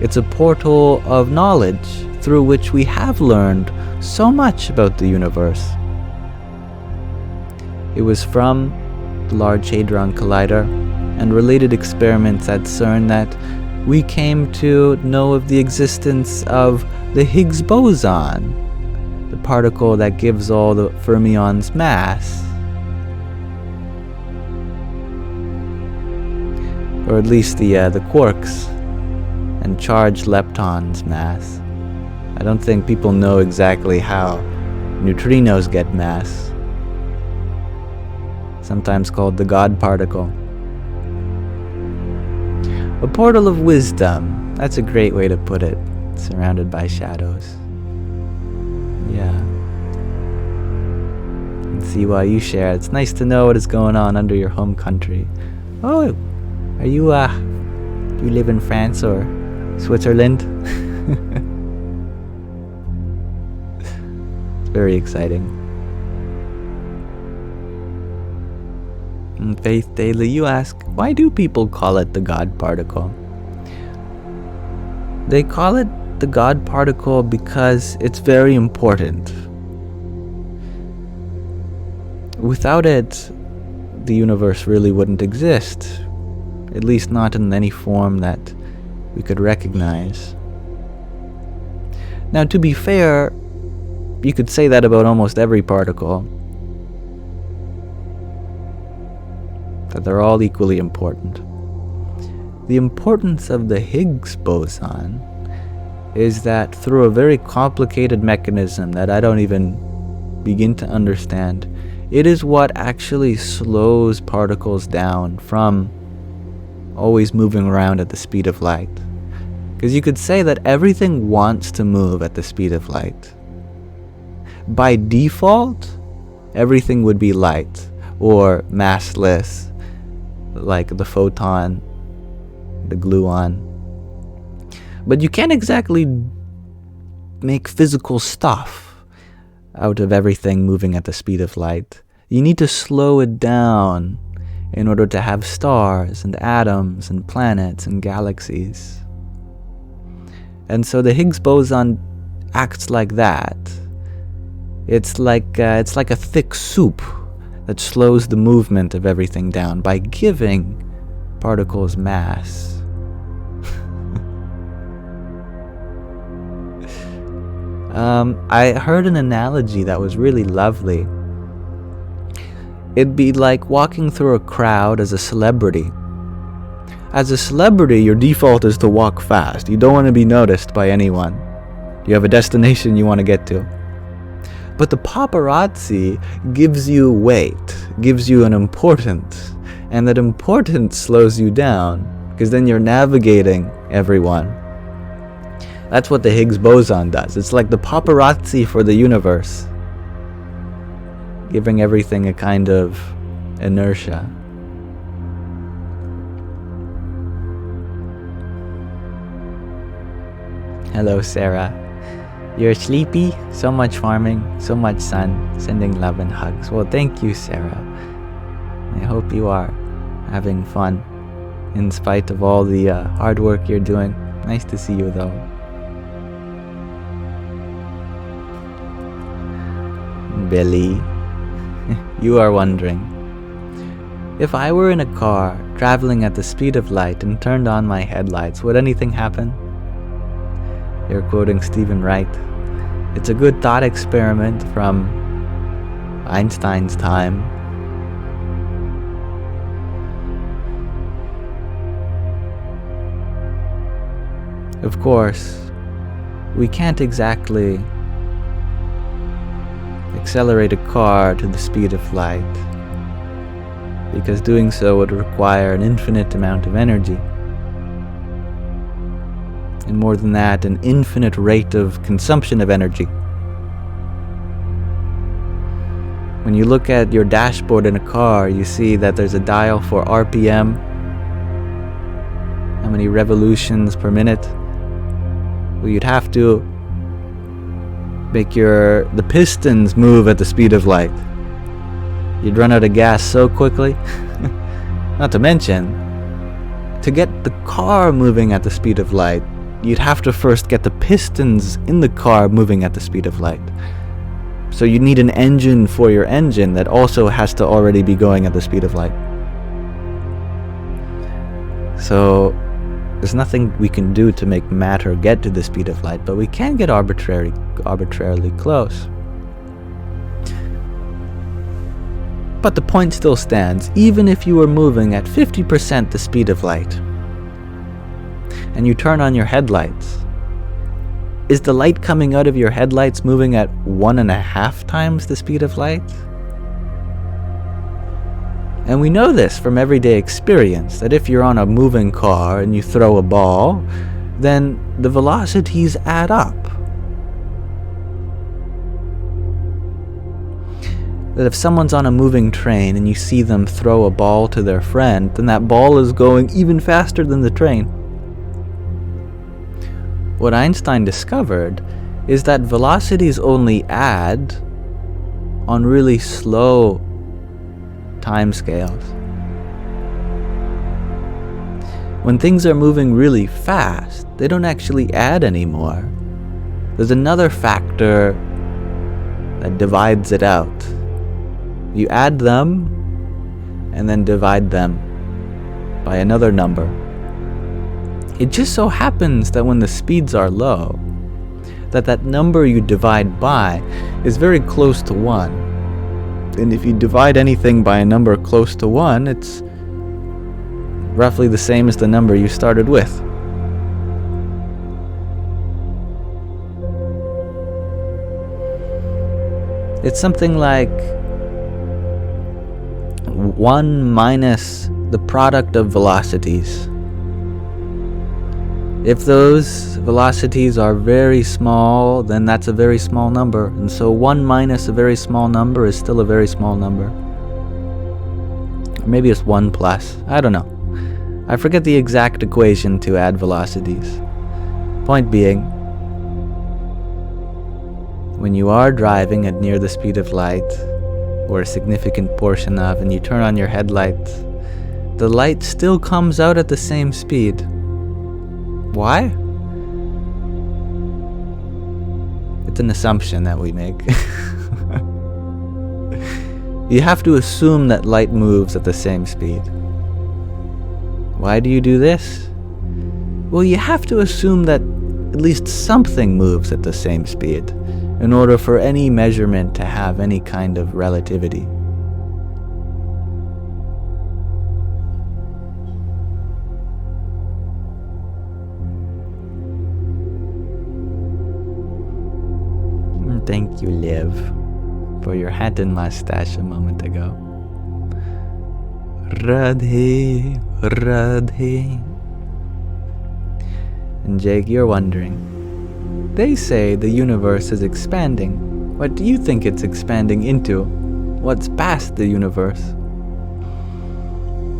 It's a portal of knowledge through which we have learned so much about the universe. It was from the Large Hadron Collider and related experiments at CERN that we came to know of the existence of the Higgs boson, the particle that gives all the fermions mass. Or at least the quarks and charged leptons mass. I don't think people know exactly how neutrinos get mass, sometimes called the God particle. A portal of wisdom, that's a great way to put it, surrounded by shadows. Yeah. And see why you share. It's nice to know what is going on under your home country. Oh, are you, do you live in France or Switzerland? It's very exciting. And Faith Daily, you ask, why do people call it the God particle? They call it the God particle because it's very important. Without it, the universe really wouldn't exist, at least not in any form that we could recognize. Now, to be fair, you could say that about almost every particle, that they're all equally important. The importance of the Higgs boson is that through a very complicated mechanism that I don't even begin to understand, it is what actually slows particles down from always moving around at the speed of light. Because you could say that everything wants to move at the speed of light. By default, everything would be light or massless, like the photon, the gluon. But you can't exactly make physical stuff out of everything moving at the speed of light. You need to slow it down in order to have stars and atoms and planets and galaxies. And so the Higgs boson acts like that. It's like a thick soup that slows the movement of everything down by giving particles mass. I heard an analogy that was really lovely. It'd be like walking through a crowd as a celebrity. As a celebrity, your default is to walk fast. You don't want to be noticed by anyone. You have a destination you want to get to. But the paparazzi gives you weight, gives you an importance, and that importance slows you down, because then you're navigating everyone. That's what the Higgs boson does. It's like the paparazzi for the universe, giving everything a kind of inertia. Hello, Sarah. You're sleepy? So much farming, so much sun, sending love and hugs. Well, thank you, Sarah. I hope you are having fun in spite of all the hard work you're doing. Nice to see you, though. Billy, you are wondering, if I were in a car traveling at the speed of light and turned on my headlights, would anything happen? You're quoting Stephen Wright. It's a good thought experiment from Einstein's time. Of course, we can't exactly accelerate a car to the speed of light, because doing so would require an infinite amount of energy. And more than that, an infinite rate of consumption of energy. When you look at your dashboard in a car, you see that there's a dial for RPM, how many revolutions per minute. Well, you'd have to make the pistons move at the speed of light. You'd run out of gas so quickly. Not to mention, to get the car moving at the speed of light, you'd have to first get the pistons in the car moving at the speed of light. So you need an engine for your engine that also has to already be going at the speed of light. So there's nothing we can do to make matter get to the speed of light, but we can get arbitrarily close. But the point still stands. Even if you were moving at 50% the speed of light, and you turn on your headlights, is the light coming out of your headlights moving at 1.5 times the speed of light? And we know this from everyday experience, that if you're on a moving car and you throw a ball, then the velocities add up. That if someone's on a moving train and you see them throw a ball to their friend, then that ball is going even faster than the train. What Einstein discovered is that velocities only add on really slow timescales. When things are moving really fast, they don't actually add anymore. There's another factor that divides it out. You add them and then divide them by another number. It just so happens that when the speeds are low, that number you divide by is very close to 1. And if you divide anything by a number close to 1, it's roughly the same as the number you started with. It's something like 1 minus the product of velocities. If those velocities are very small, then that's a very small number. And so 1 minus a very small number is still a very small number. Or maybe it's 1 plus. I don't know. I forget the exact equation to add velocities. Point being, when you are driving at near the speed of light, or a significant portion of, and you turn on your headlights, the light still comes out at the same speed. Why? It's an assumption that we make. You have to assume that light moves at the same speed. Why do you do this? Well, you have to assume that at least something moves at the same speed in order for any measurement to have any kind of relativity. Thank you, Liv, for your hat and mustache a moment ago. Radhe, Radhe. And Jake, you're wondering. They say the universe is expanding. What do you think it's expanding into? What's past the universe?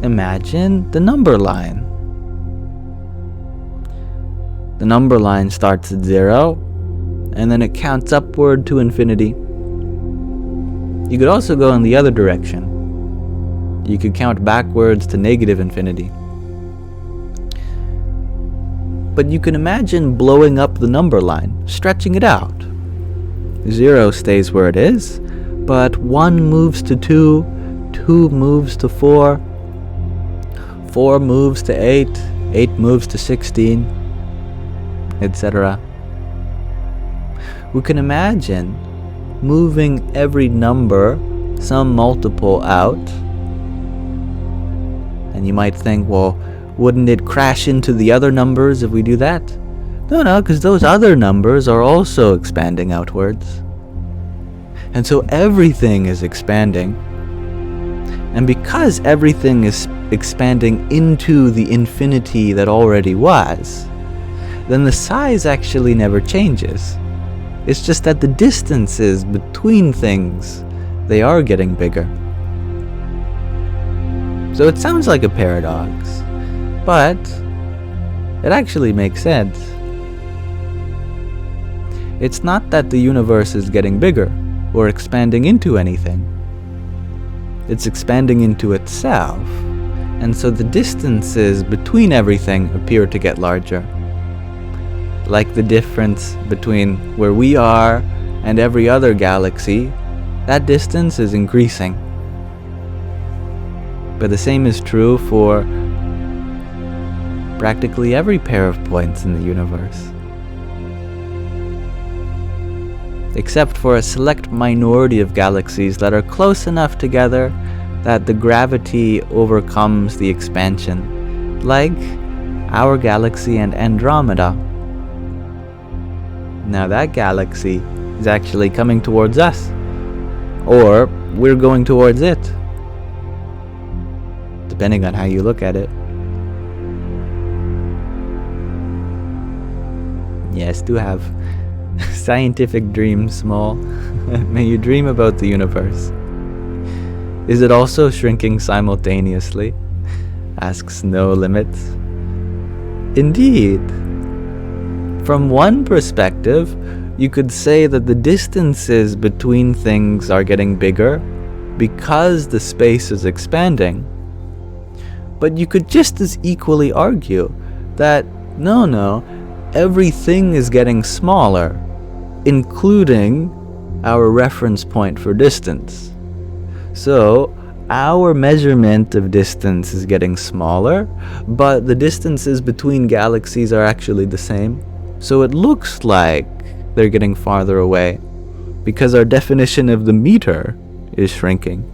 Imagine the number line. The number line starts at 0, and then it counts upward to infinity. You could also go in the other direction. You could count backwards to negative infinity. But you can imagine blowing up the number line, stretching it out. 0 stays where it is, but 1 moves to 2, 2 moves to 4, 4 moves to 8, 8 moves to 16, etc. We can imagine moving every number some multiple out. And you might think, well, wouldn't it crash into the other numbers if we do that? No, because those other numbers are also expanding outwards. And so everything is expanding. And because everything is expanding into the infinity that already was, then the size actually never changes. It's just that the distances between things, they are getting bigger. So it sounds like a paradox, but it actually makes sense. It's not that the universe is getting bigger or expanding into anything. It's expanding into itself, and so the distances between everything appear to get larger. Like the difference between where we are and every other galaxy, that distance is increasing. But the same is true for practically every pair of points in the universe. Except for a select minority of galaxies that are close enough together that the gravity overcomes the expansion, like our galaxy and Andromeda. Now that galaxy is actually coming towards us, or we're going towards it, depending on how you look at it. Yes, do have scientific dreams, small. May you dream about the universe. Is it also shrinking simultaneously? Asks No Limits. Indeed. From one perspective, you could say that the distances between things are getting bigger because the space is expanding. But you could just as equally argue that no, everything is getting smaller, including our reference point for distance. So, our measurement of distance is getting smaller, but the distances between galaxies are actually the same. So it looks like they're getting farther away, because our definition of the meter is shrinking.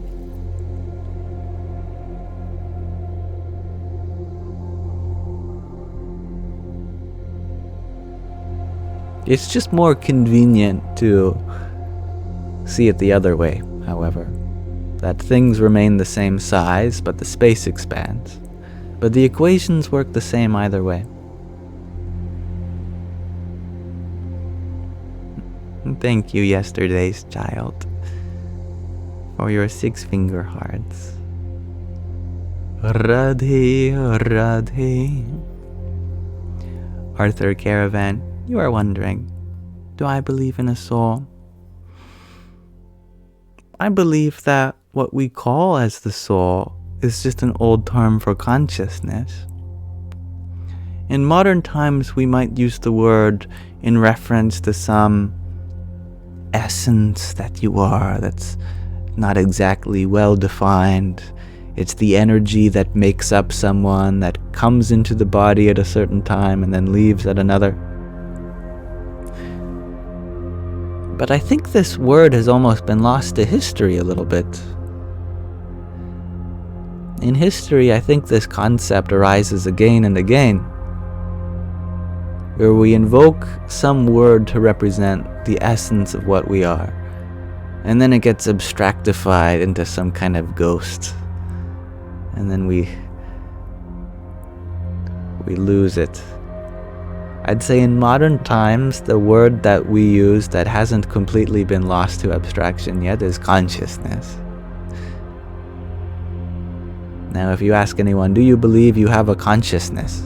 It's just more convenient to see it the other way, however. That things remain the same size, but the space expands. But the equations work the same either way. Thank you, yesterday's child, for your 6-finger hearts. Radhe, Radhe. Arthur Caravan, you are wondering, do I believe in a soul? I believe that what we call as the soul is just an old term for consciousness. In modern times, we might use the word in reference to some essence that you are that's not exactly well defined. It's the energy that makes up someone, that comes into the body at a certain time and then leaves at another. But I think this word has almost been lost to history a little bit. In history, I think this concept arises again and again, where we invoke some word to represent the essence of what we are, and then it gets abstractified into some kind of ghost, and then we lose it. I'd say in modern times, the word that we use that hasn't completely been lost to abstraction yet is consciousness. Now, if you ask anyone, do you believe you have a consciousness?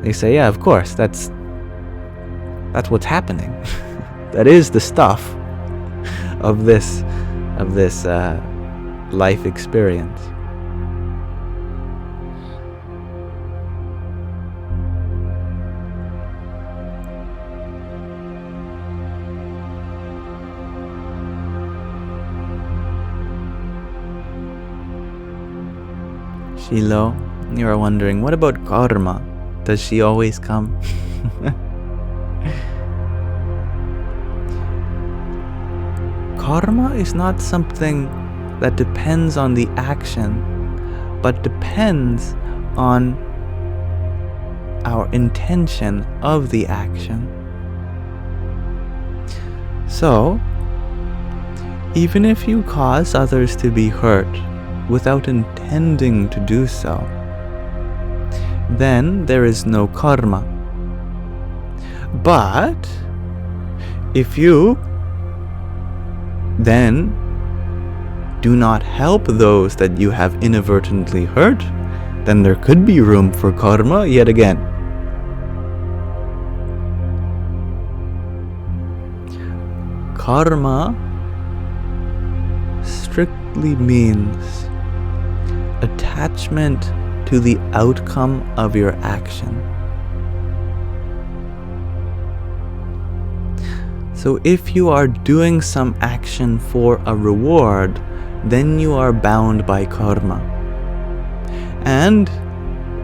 They say, yeah, of course, that's what's happening. That is the stuff of this life experience. Shilo, you are wondering, what about karma? Does she always come? Karma is not something that depends on the action, but depends on our intention of the action. So, even if you cause others to be hurt without intending to do so, then there is no karma. But if you then do not help those that you have inadvertently hurt, then there could be room for karma yet again. Karma strictly means attachment to the outcome of your action. So if you are doing some action for a reward, then you are bound by karma. And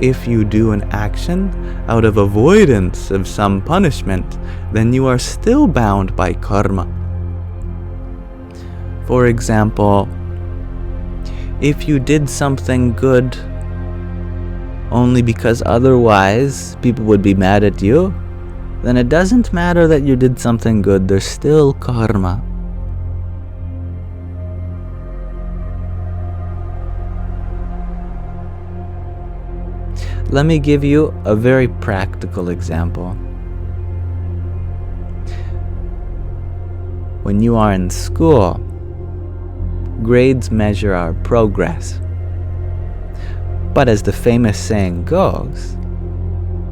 if you do an action out of avoidance of some punishment, then you are still bound by karma. For example, if you did something good only because otherwise people would be mad at you, then it doesn't matter that you did something good, there's still karma. Let me give you a very practical example. When you are in school, grades measure our progress. But as the famous saying goes,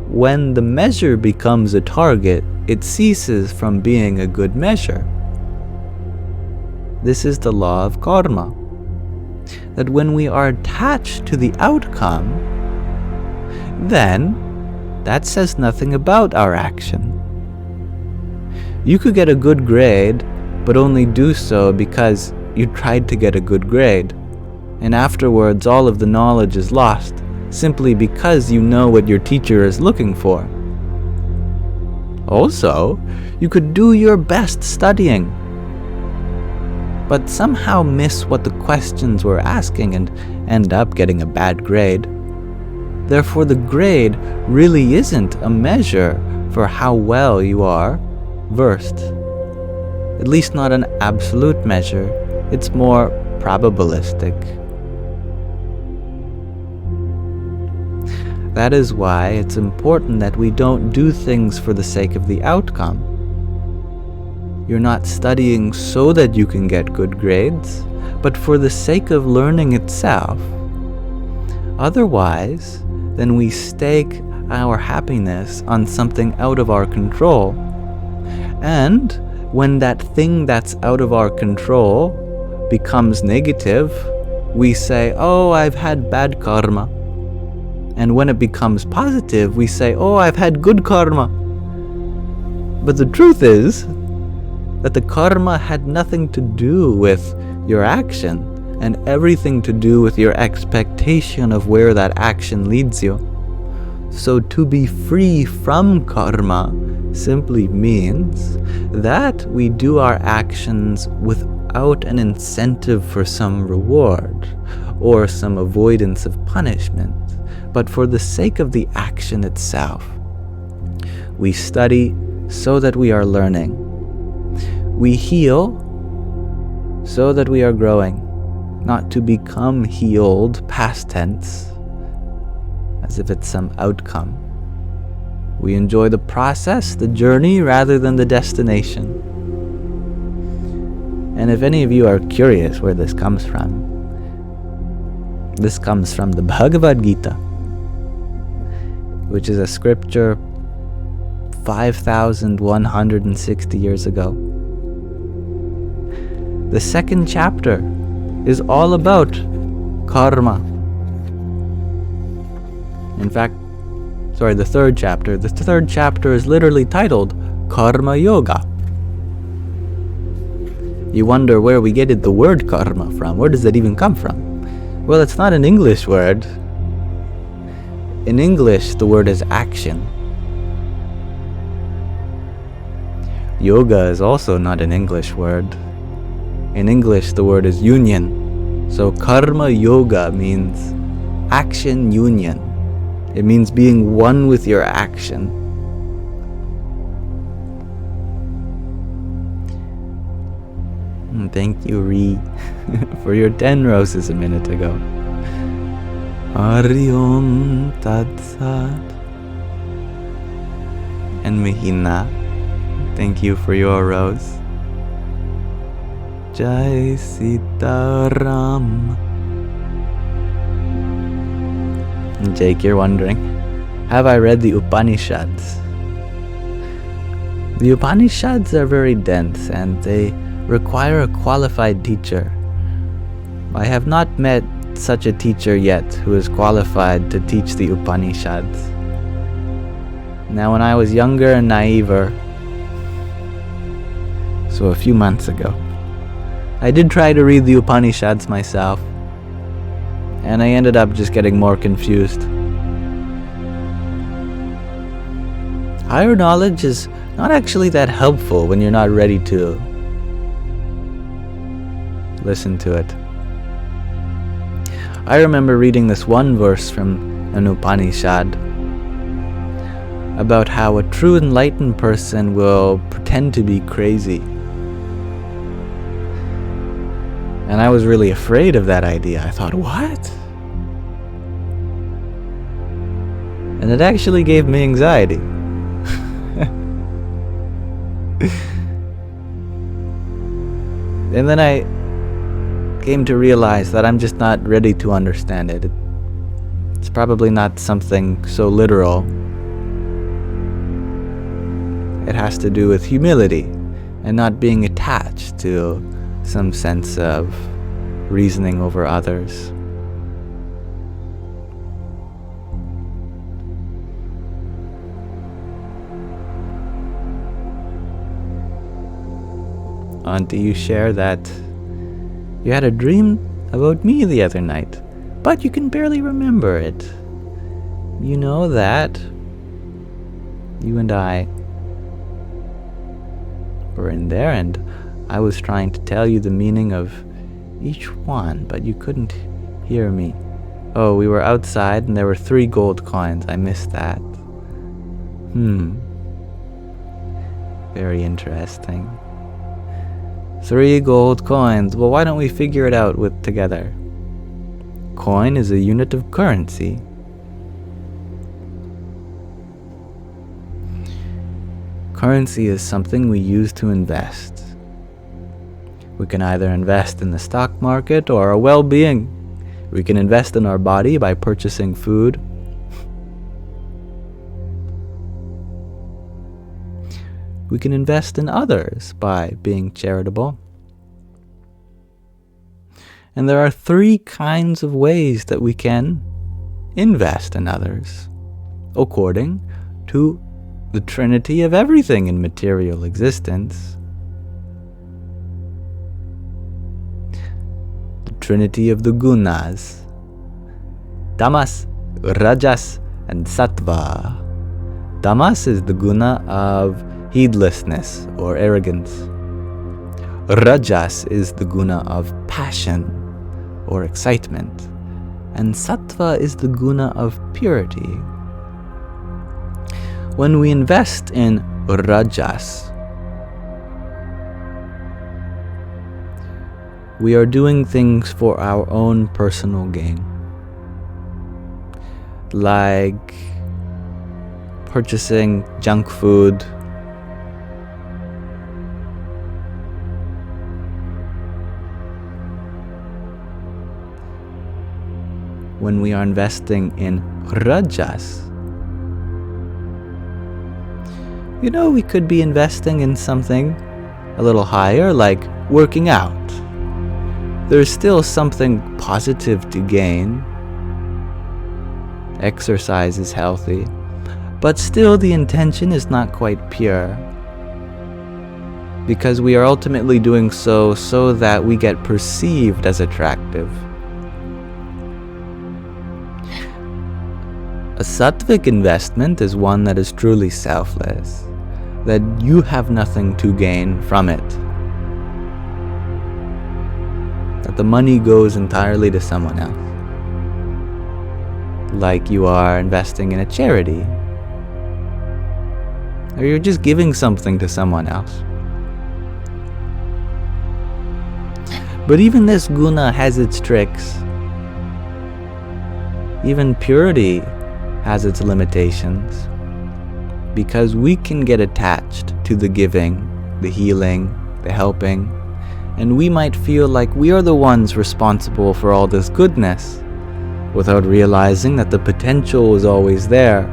when the measure becomes a target, it ceases from being a good measure. This is the law of karma. That when we are attached to the outcome, then that says nothing about our action. You could get a good grade, but only do so because you tried to get a good grade, and afterwards all of the knowledge is lost, simply because you know what your teacher is looking for. Also, you could do your best studying, but somehow miss what the questions were asking and end up getting a bad grade. Therefore, the grade really isn't a measure for how well you are versed. At least not an absolute measure. It's more probabilistic. That is why it's important that we don't do things for the sake of the outcome. You're not studying so that you can get good grades, but for the sake of learning itself. Otherwise, then we stake our happiness on something out of our control. And when that thing that's out of our control becomes negative, we say, oh, I've had bad karma. And when it becomes positive, we say, oh, I've had good karma. But the truth is that the karma had nothing to do with your action and everything to do with your expectation of where that action leads you. So to be free from karma simply means that we do our actions without an incentive for some reward or some avoidance of punishment, but for the sake of the action itself. We study so that we are learning. We heal so that we are growing, not to become healed, past tense, as if it's some outcome. We enjoy the process, the journey, rather than the destination. And if any of you are curious where this comes from the Bhagavad Gita, which is a scripture 5,160 years ago. The second chapter is all about karma. In fact, the third chapter. The third chapter is literally titled Karma Yoga. You wonder where we get the word karma from. Where does that even come from? Well, it's not an English word. In English, the word is action. Yoga is also not an English word. In English, the word is union. So karma yoga means action union. It means being one with your action. And thank you, Ree, for your 10 roses a minute ago. Hari Om Tat Sat. And Mahina, thank you for your rose. Jai Sitaram. Jake, you're wondering, have I read the Upanishads? The Upanishads are very dense and they require a qualified teacher. I have not met such a teacher yet who is qualified to teach the Upanishads. Now, when I was younger and naiver, so a few months ago, I did try to read the Upanishads myself, and I ended up just getting more confused. Higher knowledge is not actually that helpful when you're not ready to listen to it. I remember reading this one verse from an Upanishad about how a true enlightened person will pretend to be crazy. And I was really afraid of that idea. I thought, what? And it actually gave me anxiety. And then I came to realize that I'm just not ready to understand it. It's probably not something so literal. It has to do with humility and not being attached to some sense of reasoning over others. Auntie, you share that you had a dream about me the other night, but you can barely remember it. You know that you and I were in there, and I was trying to tell you the meaning of each one, but you couldn't hear me. Oh, we were outside and there were 3 gold coins. I missed that. Very interesting. 3 gold coins. Well, why don't we figure it out together? Coin is a unit of currency. Currency is something we use to invest. We can either invest in the stock market or our well-being. We can invest in our body by purchasing food. We can invest in others by being charitable. And there are 3 kinds of ways that we can invest in others, according to the trinity of everything in material existence. trinity of the gunas: tamas, rajas, and sattva. Tamas is the guna of heedlessness or arrogance. Rajas is the guna of passion or excitement. And sattva is the guna of purity. When we invest in rajas, we are doing things for our own personal gain, like purchasing junk food, when we are investing in rajas, we could be investing in something a little higher, like working out. There's still something positive to gain. Exercise is healthy, but still the intention is not quite pure, because we are ultimately doing so that we get perceived as attractive. A sattvic investment is one that is truly selfless, that you have nothing to gain from it, that the money goes entirely to someone else, like you are investing in a charity, or you're just giving something to someone else. But even this guna has its tricks. Even purity has its limitations, because we can get attached to the giving, the healing, the helping, and we might feel like we are the ones responsible for all this goodness, without realizing that the potential was always there,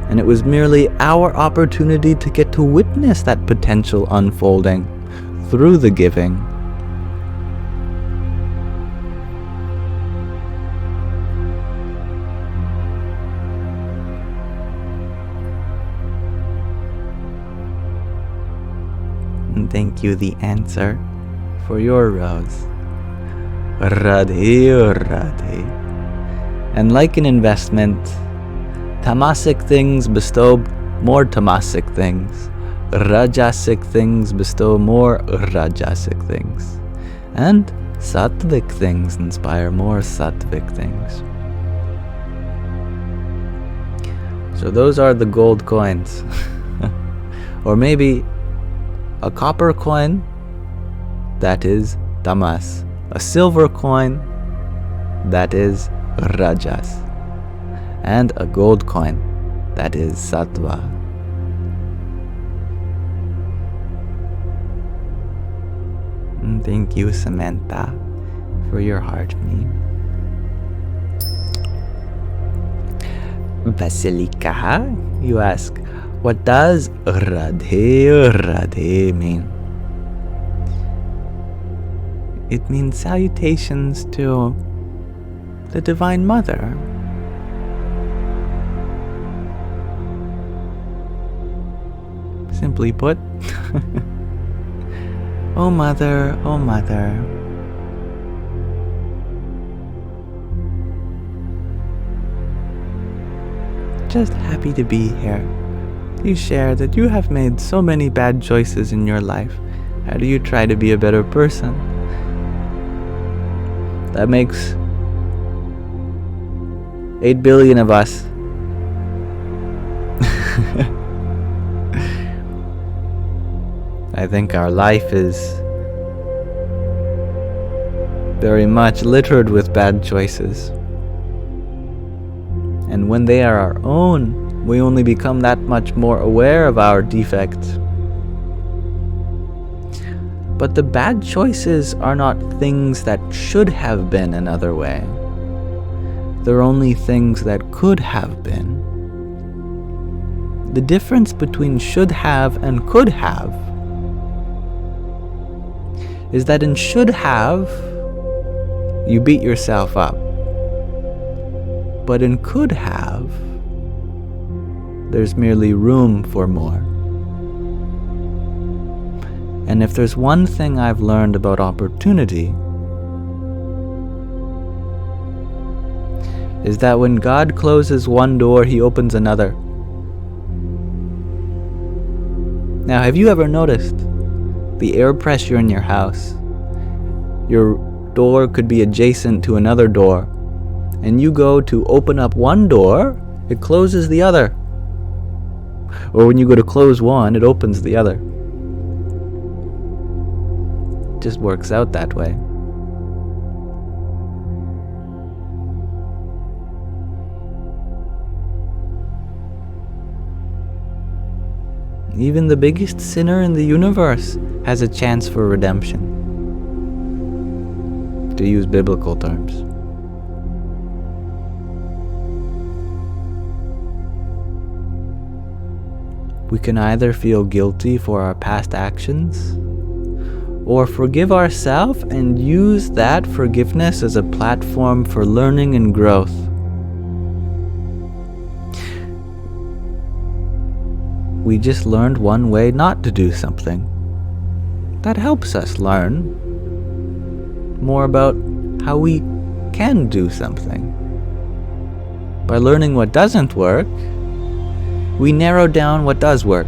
and it was merely our opportunity to get to witness that potential unfolding through the giving. And thank you, the answer, for your rose. Radhe, Radhe. And like an investment, tamasic things bestow more tamasic things. Rajasic things bestow more rajasic things. And sattvic things inspire more sattvic things. So those are the gold coins. Or maybe a copper coin, that is tamas. A silver coin, that is rajas. And a gold coin, that is sattva. And thank you, Samantha, for your heart meme. Vasilika, you ask, what does Radhe Radhe mean? It means salutations to the Divine Mother. Simply put, oh Mother, oh Mother. Just happy to be here. You share that you have made so many bad choices in your life. How do you try to be a better person? That makes 8 billion of us. I think our life is very much littered with bad choices. And when they are our own, we only become that much more aware of our defects. But the bad choices are not things that should have been another way. They're only things that could have been. The difference between should have and could have is that in should have, you beat yourself up. But in could have, there's merely room for more. And if there's one thing I've learned about opportunity, is that when God closes one door, He opens another. Now, have you ever noticed the air pressure in your house? Your door could be adjacent to another door, and you go to open up one door, it closes the other. Or when you go to close one, it opens the other. It just works out that way. Even the biggest sinner in the universe has a chance for redemption, to use biblical terms. We can either feel guilty for our past actions, or forgive ourselves and use that forgiveness as a platform for learning and growth. We just learned one way not to do something. That helps us learn more about how we can do something. By learning what doesn't work, we narrow down what does work.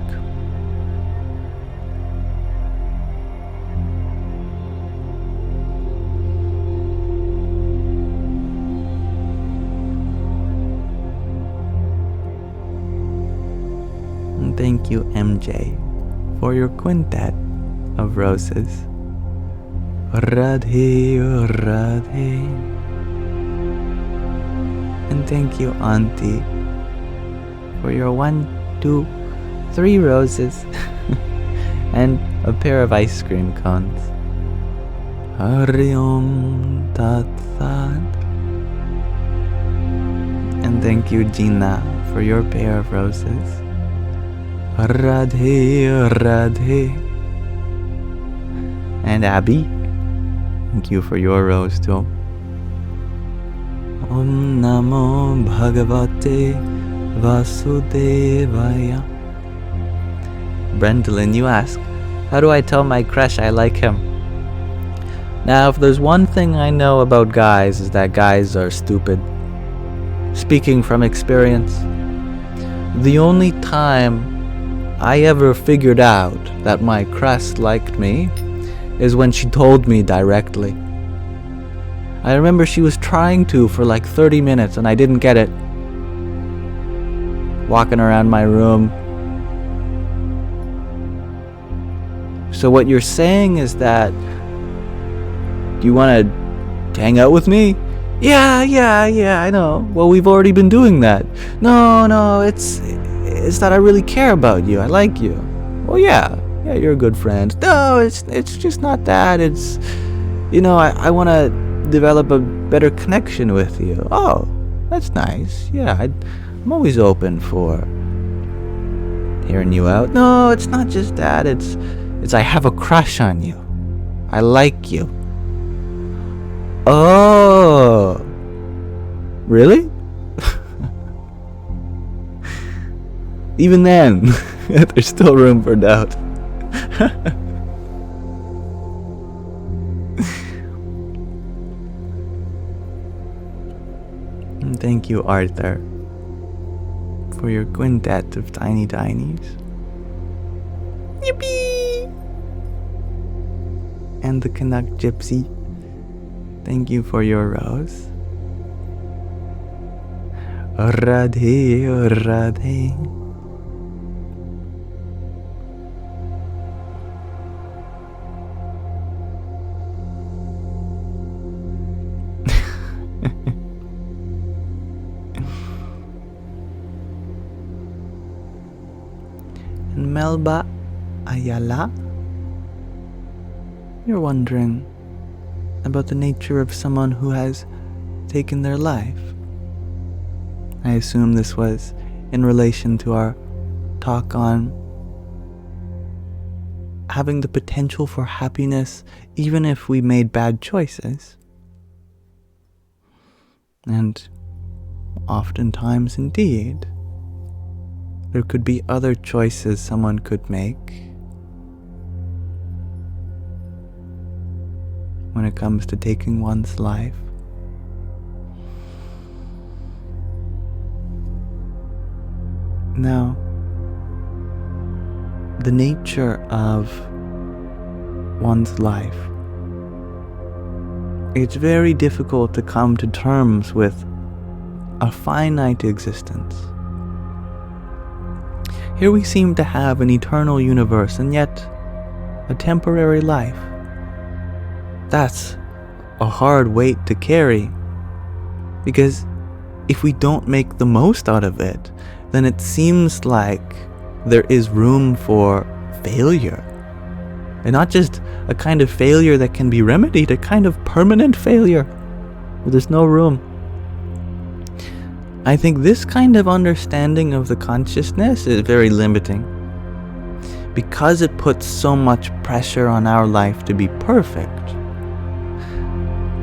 And thank you, MJ, for your quintet of roses. Radhe, Radhe. And thank you, Auntie, for your 1, 2, 3 roses and a pair of ice cream cones. Hari Om Tat Sat. And thank you, Gina, for your pair of roses. Radhe, Radhe. And Abby, thank you for your rose too. Om Namo Bhagavate Vasudevaya. Brendolyn, you ask, how do I tell my crush I like him? Now, if there's one thing I know about guys, is that guys are stupid. Speaking from experience, the only time I ever figured out that my crush liked me is when she told me directly. I remember she was trying to for like 30 minutes and I didn't get it. Walking around my room. So what you're saying is that, do you want to hang out with me? Yeah, I know. Well, we've already been doing that. No, it's that I really care about you. I like you. Well, yeah, you're a good friend. No, it's just not that. It's, I want to develop a better connection with you. Oh, that's nice. Yeah, I'm always open for hearing you out. No, it's not just that. It's I have a crush on you. I like you. Oh, really? Even then, there's still room for doubt. And thank you, Arthur, for your quintet of tiny tinies. Yippee! And the Canuck Gypsy, thank you for your rose. Radhe, Radhe. And Melba Ayala, you're wondering about the nature of someone who has taken their life. I assume this was in relation to our talk on having the potential for happiness even if we made bad choices. And oftentimes indeed, there could be other choices someone could make when it comes to taking one's life. Now, the nature of one's life, it's very difficult to come to terms with a finite existence. Here we seem to have an eternal universe and yet a temporary life. That's a hard weight to carry, because if we don't make the most out of it, then it seems like there is room for failure. And not just a kind of failure that can be remedied, a kind of permanent failure where there's no room. I think this kind of understanding of the consciousness is very limiting, because it puts so much pressure on our life to be perfect.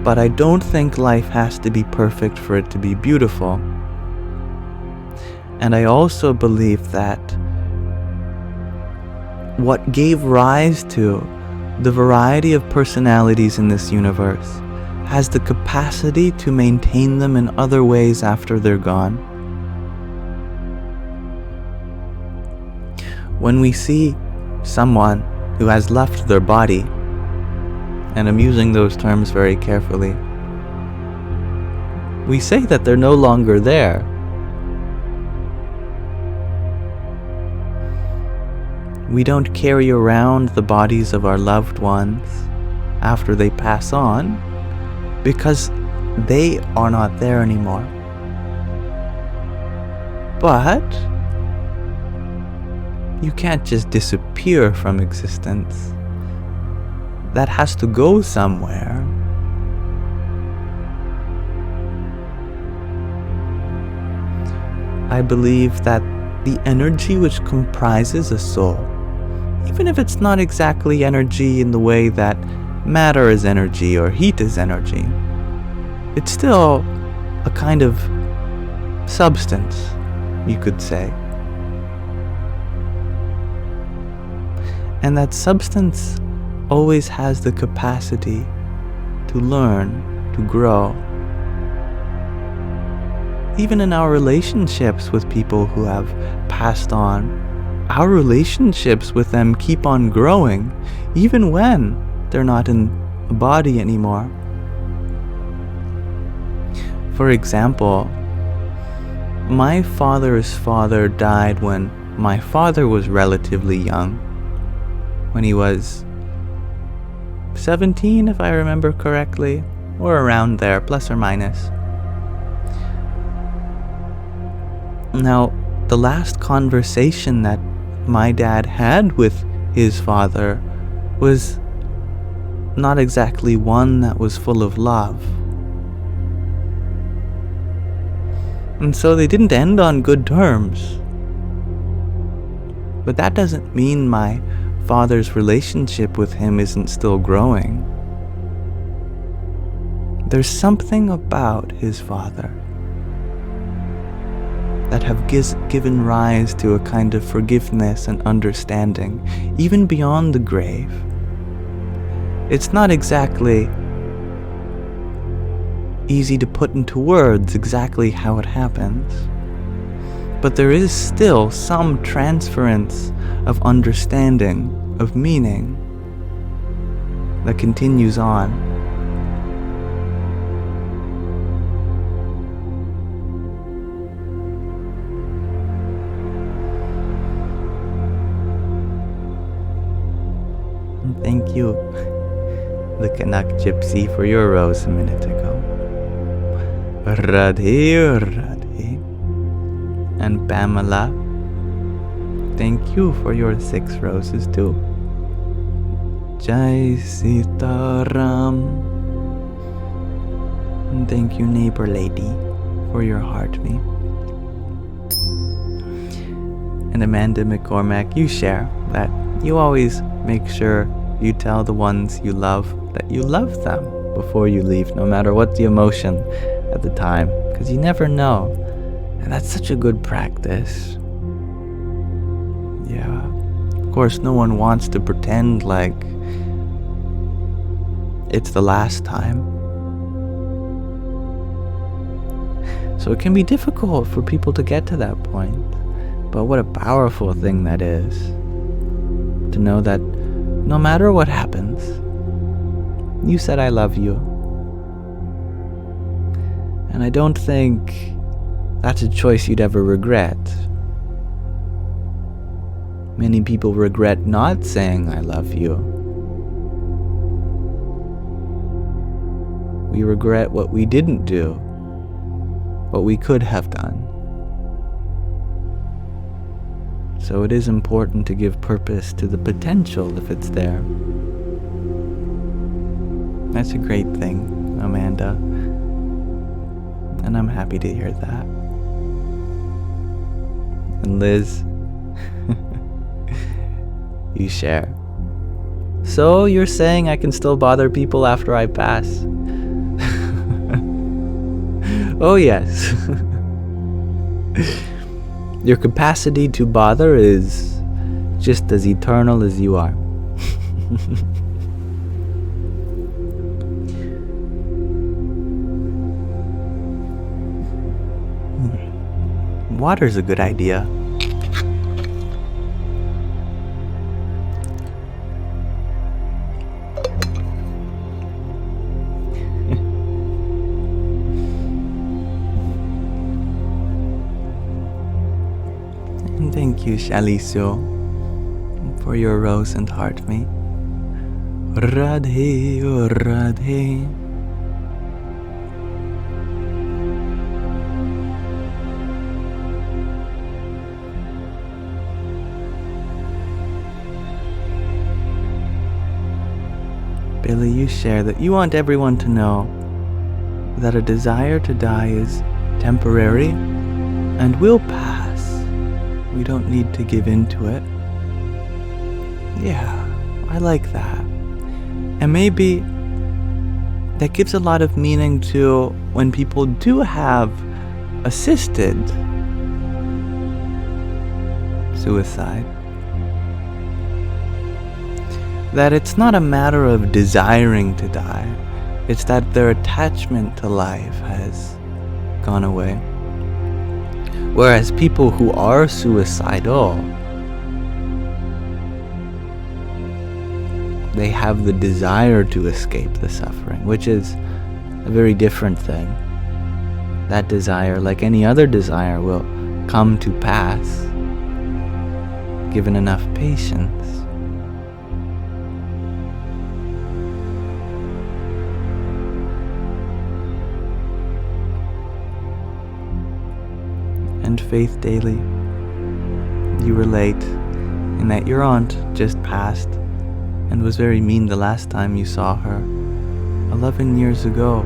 But I don't think life has to be perfect for it to be beautiful. And I also believe that what gave rise to the variety of personalities in this universe has the capacity to maintain them in other ways after they're gone. When we see someone who has left their body, and I'm using those terms very carefully, we say that they're no longer there. We don't carry around the bodies of our loved ones after they pass on, because they are not there anymore. But you can't just disappear from existence. That has to go somewhere. I believe that the energy which comprises a soul, even if it's not exactly energy in the way that matter is energy or heat is energy, it's still a kind of substance, you could say. And that substance always has the capacity to learn, to grow. Even in our relationships with people who have passed on, our relationships with them keep on growing, even when they're not in a body anymore. For example, my father's father died when my father was relatively young, when he was 17, if I remember correctly, or around there, plus or minus. Now, the last conversation that my dad had with his father was not exactly one that was full of love. And so they didn't end on good terms. But that doesn't mean my father's relationship with him isn't still growing. There's something about his father that have given rise to a kind of forgiveness and understanding, even beyond the grave. It's not exactly easy to put into words exactly how it happens, but there is still some transference of understanding, of meaning, that continues on. And thank you, the Canuck Gypsy, for your rose a minute ago. Radhe, Radhe. And Pamela, thank you for your 6 roses too. Jai Sitaram. And thank you, neighbor lady, for your heart me. And Amanda McCormack, you share that you always make sure you tell the ones you love that you love them before you leave, no matter what the emotion at the time, because you never know. And that's such a good practice. Yeah. Of course, no one wants to pretend like it's the last time. So it can be difficult for people to get to that point. But what a powerful thing that is, to know that no matter what happens, you said I love you. And I don't think that's a choice you'd ever regret. Many people regret not saying I love you. We regret what we didn't do, what we could have done. So it is important to give purpose to the potential if it's there. That's a great thing, Amanda. And I'm happy to hear that. And Liz, you share. So you're saying I can still bother people after I pass? Oh yes. Your capacity to bother is just as eternal as you are. Water's a good idea. And thank you, Shalisho, for your rose and heart me. Radhe, oh Radhe. Billy, you share that you want everyone to know that a desire to die is temporary and will pass. We don't need to give in to it. Yeah, I like that. And maybe that gives a lot of meaning to when people do have assisted suicide. That it's not a matter of desiring to die, it's that their attachment to life has gone away. Whereas people who are suicidal, they have the desire to escape the suffering, which is a very different thing. That desire, like any other desire, will come to pass, given enough patience. And Faith Daily, you relate in that your aunt just passed and was very mean the last time you saw her 11 years ago,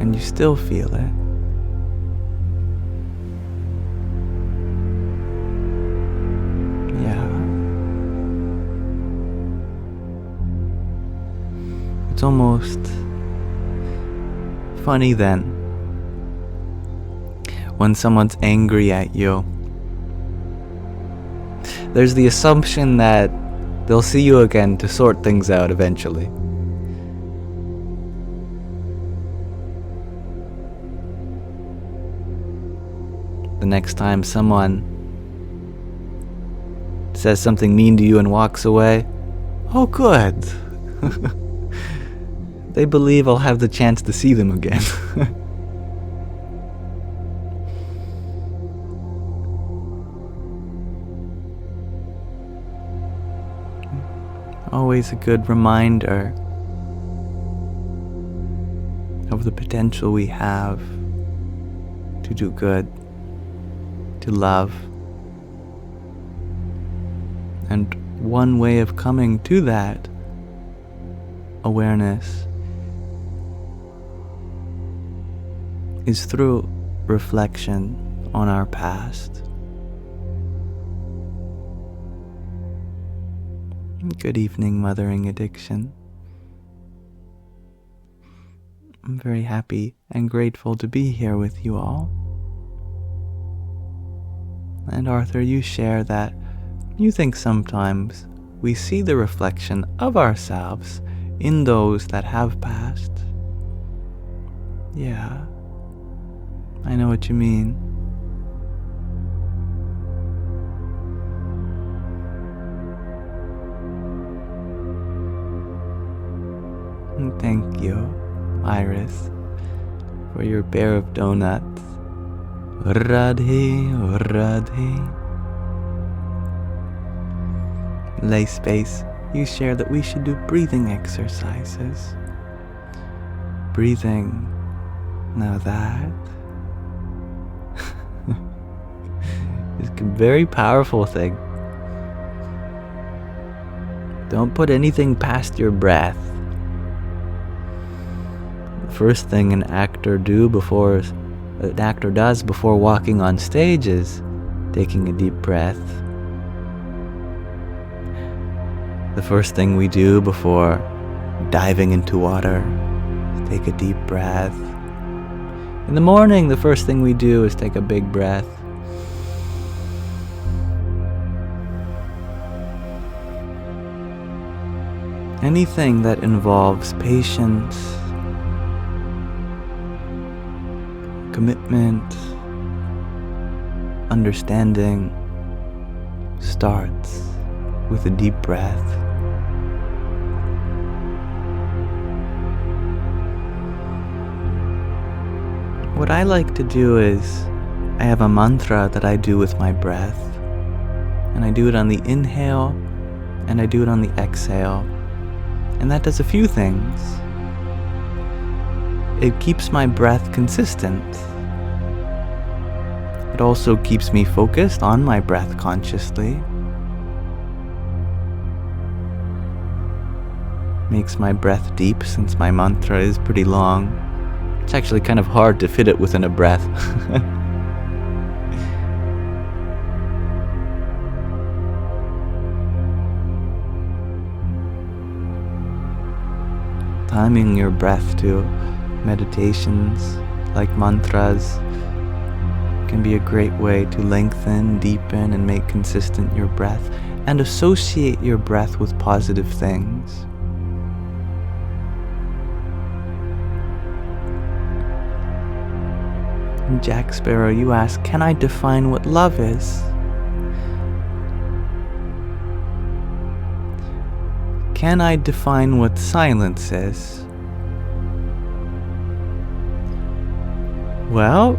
and you still feel it. Yeah. It's almost funny then when someone's angry at you. There's the assumption that they'll see you again to sort things out eventually. The next time someone says something mean to you and walks away, oh good. They believe I'll have the chance to see them again. Always a good reminder of the potential we have to do good, to love. And one way of coming to that awareness is through reflection on our past. Good evening, Mothering Addiction. I'm very happy and grateful to be here with you all. And Arthur, you share that you think sometimes we see the reflection of ourselves in those that have passed. Yeah, I know what you mean. And thank you, Iris, for your pair of donuts. Radhe, Radhe. Lay Space, you share that we should do breathing exercises. Breathing, now that is a very powerful thing. Don't put anything past your breath. The first thing an actor does before walking on stage is taking a deep breath. The first thing we do before diving into water is take a deep breath. In the morning, the first thing we do is take a big breath. Anything that involves patience, commitment, understanding, starts with a deep breath. What I like to do is, I have a mantra that I do with my breath, and I do it on the inhale, and I do it on the exhale. And that does a few things. It keeps my breath consistent. It also keeps me focused on my breath consciously. Makes my breath deep since my mantra is pretty long. It's actually kind of hard to fit it within a breath. Timing your breath to meditations like mantras can be a great way to lengthen, deepen, and make consistent your breath, and associate your breath with positive things. And Jack Sparrow, you ask, can I define what love is? Can I define what silence is? Well,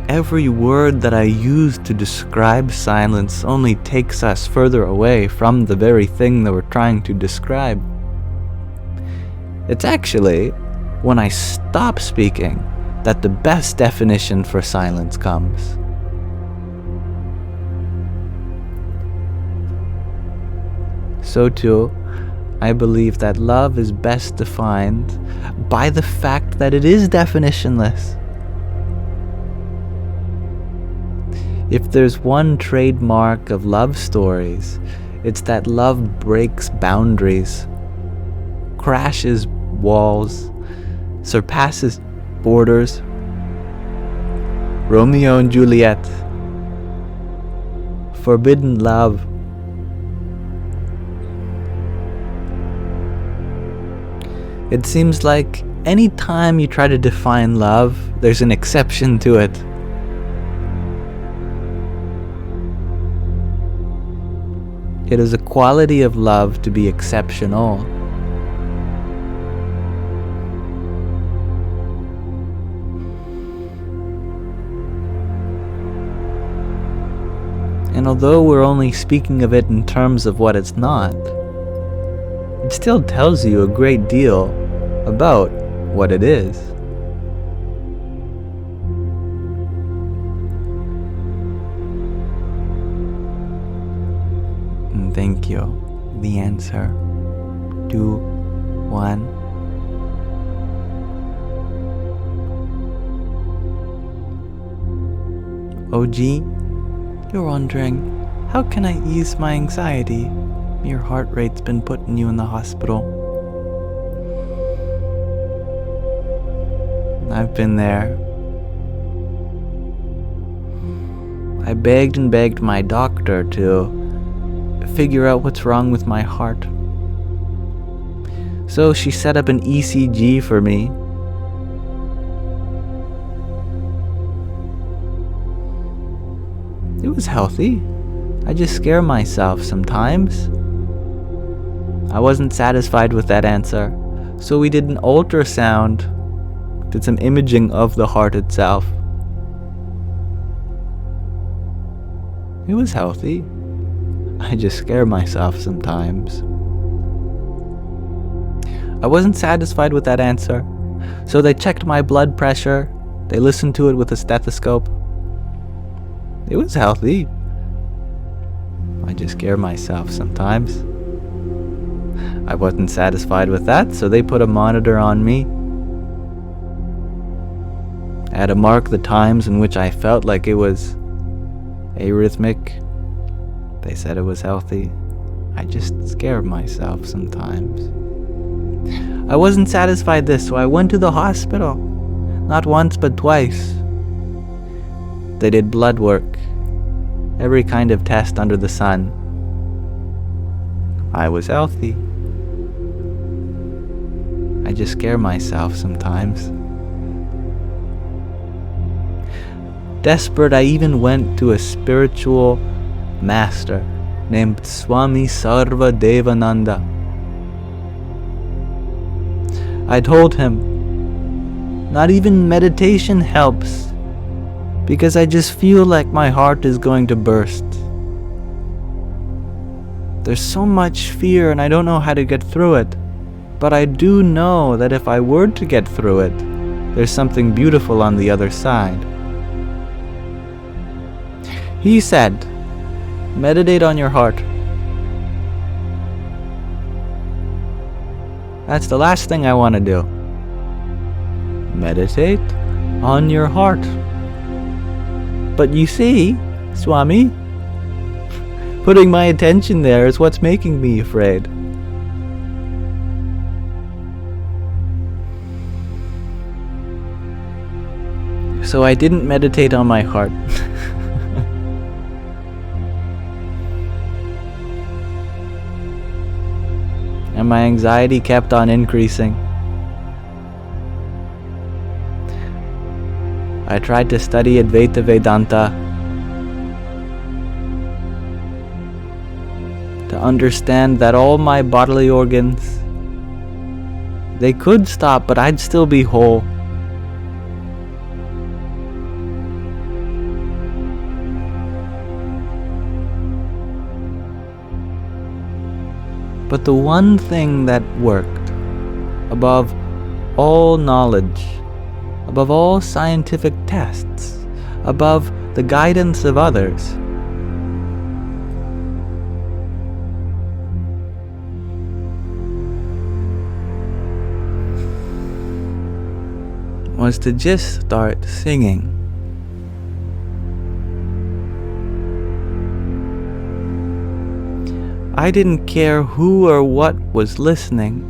every word that I use to describe silence only takes us further away from the very thing that we're trying to describe. It's actually when I stop speaking that the best definition for silence comes. So too, I believe that love is best defined by the fact that it is definitionless. If there's one trademark of love stories, it's that love breaks boundaries, crashes walls, surpasses borders. Romeo and Juliet, forbidden love. It seems like any time you try to define love, there's an exception to it. It is a quality of love to be exceptional. And although we're only speaking of it in terms of what it's not, it still tells you a great deal about what it is. And thank you. The answer. 2, 1. OG, you're wondering, how can I ease my anxiety? Your heart rate's been putting you in the hospital. I've been there. I begged and begged my doctor to figure out what's wrong with my heart. So she set up an ECG for me. It was healthy. I just scare myself sometimes. I wasn't satisfied with that answer, so we did an ultrasound, did some imaging of the heart itself. It was healthy. I just scare myself sometimes. I wasn't satisfied with that answer, so they checked my blood pressure. They listened to it with a stethoscope. It was healthy. I just scare myself sometimes. I wasn't satisfied with that, so they put a monitor on me. I had to mark the times in which I felt like it was arrhythmic. They said it was healthy. I just scare myself sometimes. I wasn't satisfied this, so I went to the hospital. Not once, but twice. They did blood work. Every kind of test under the sun. I was healthy. I just scare myself sometimes. Desperate, I even went to a spiritual master named Swami Sarva Devananda. I told him, not even meditation helps, because I just feel like my heart is going to burst. There's so much fear and I don't know how to get through it, but I do know that if I were to get through it, there's something beautiful on the other side. He said, meditate on your heart. That's the last thing I want to do. Meditate on your heart. But you see, Swami, putting my attention there is what's making me afraid. So I didn't meditate on my heart. And my anxiety kept on increasing. I tried to study Advaita Vedanta to understand that all my bodily organs, they could stop, but I'd still be whole. But the one thing that worked, above all knowledge, above all scientific tests, above the guidance of others, was to just start singing. I didn't care who or what was listening.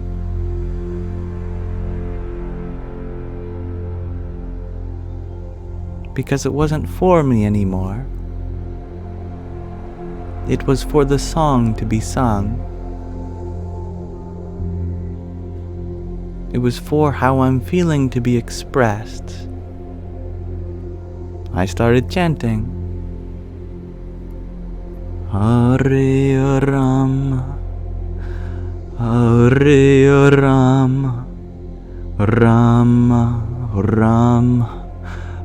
Because it wasn't for me anymore. It was for the song to be sung. It was for how I'm feeling to be expressed. I started chanting. Hare Rama, Hare Rama, Rama Rama,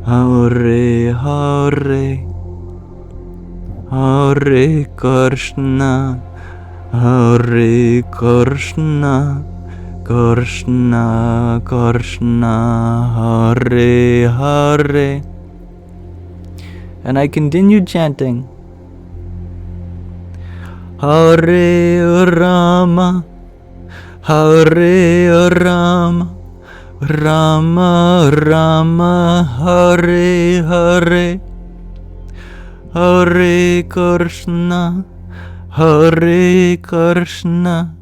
Hare Hare, Hare Krishna, Hare Krishna, Krishna Krishna, Hare Hare. And I continued chanting. Hare Rama, Hare Rama, Rama Rama, Hare Hare, Hare Krishna, Hare Krishna,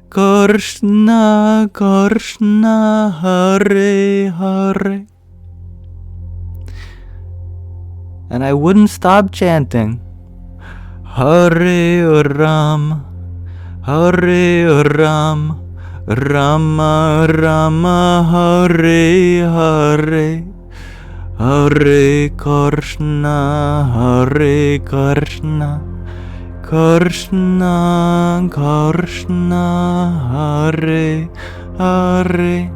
Krishna Krishna, Hare Hare. And I wouldn't stop chanting. Hare Rama, Hare Rama, Rama Rama, Hare Hare, Hare Krishna, Hare Krishna, Krishna Krishna Hare Hare.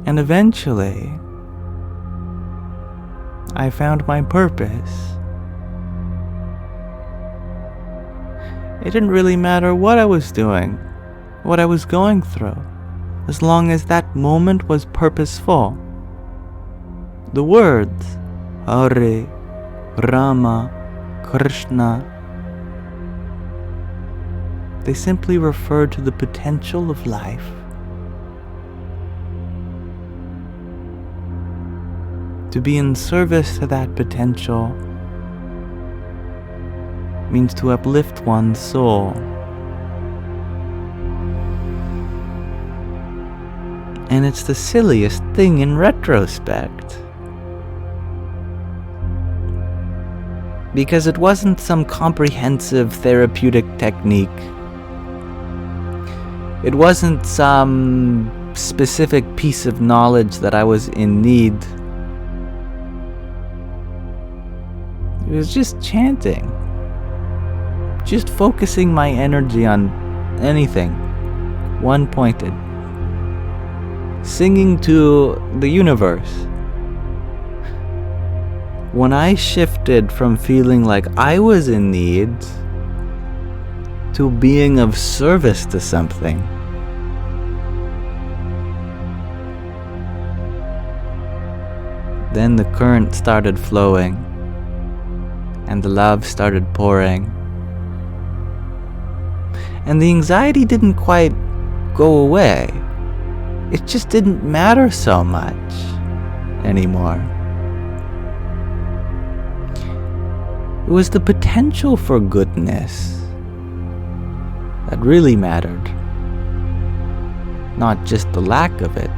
And eventually, I found my purpose. It didn't really matter what I was doing, what I was going through, as long as that moment was purposeful. The words Hare, Rama, Krishna, they simply refer to the potential of life. To be in service to that potential means to uplift one's soul. And it's the silliest thing in retrospect. Because it wasn't some comprehensive therapeutic technique. It wasn't some specific piece of knowledge that I was in need. It was just chanting. Just focusing my energy on anything, one-pointed. Singing to the universe. When I shifted from feeling like I was in need to being of service to something, then the current started flowing and the love started pouring. And the anxiety didn't quite go away. It just didn't matter so much anymore. It was the potential for goodness that really mattered, not just the lack of it.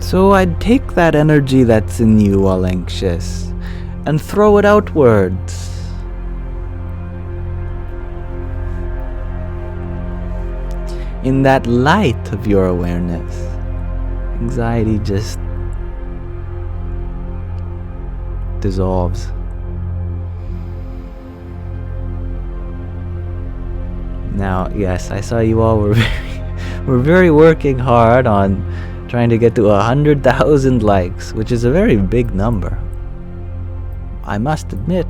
So I'd take that energy that's in you all anxious and throw it outwards. In that light of your awareness, anxiety just dissolves. Now, yes, I saw you all were very working hard on trying to get to 100,000 likes, which is a very big number, I must admit.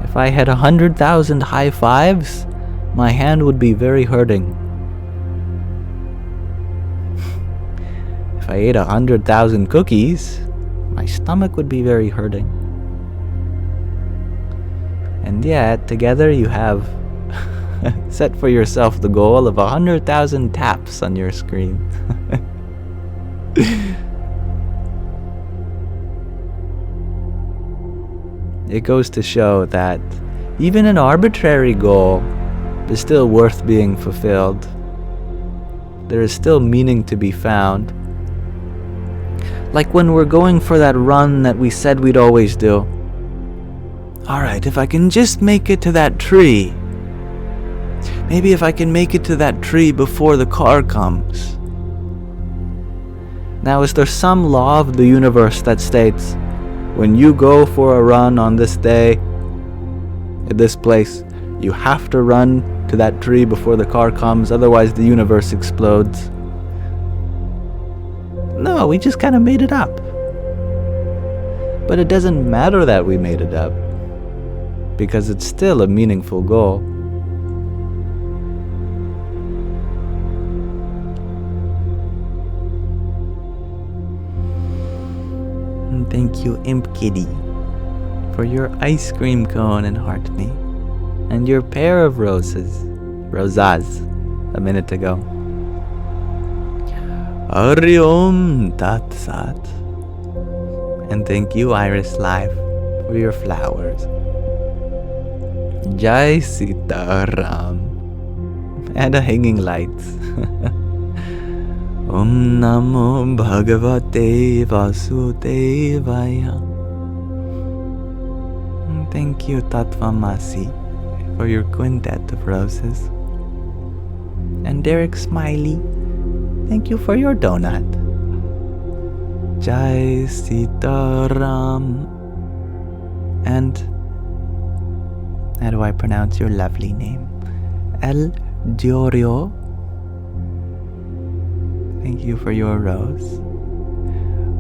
If I had 100,000 high fives, my hand would be very hurting. If I ate 100,000 cookies, my stomach would be very hurting. And yet, together you have set for yourself the goal of 100,000 taps on your screen. It goes to show that even an arbitrary goal is still worth being fulfilled. There is still meaning to be found. Like when we're going for that run that we said we'd always do. Alright, if I can just make it to that tree. Maybe if I can make it to that tree before the car comes. Now, is there some law of the universe that states, when you go for a run on this day, at this place, you have to run to that tree before the car comes, otherwise the universe explodes? No, we just kind of made it up. But it doesn't matter that we made it up, because it's still a meaningful goal. And thank you, Imp Kitty, for your ice cream cone and heart me, and your pair of rosas a minute ago. Hari Om Tat Sat. And thank you, Iris Life, for your flowers. Jai Sitaram. And a hanging lights. Om Namo Bhagavate Vasudevaya. Thank you, Tatvamasi, for your quintet of roses. And Derek Smiley, thank you for your donut. Jai Sitaram. And how do I pronounce your lovely name? El Diorio. Thank you for your rose.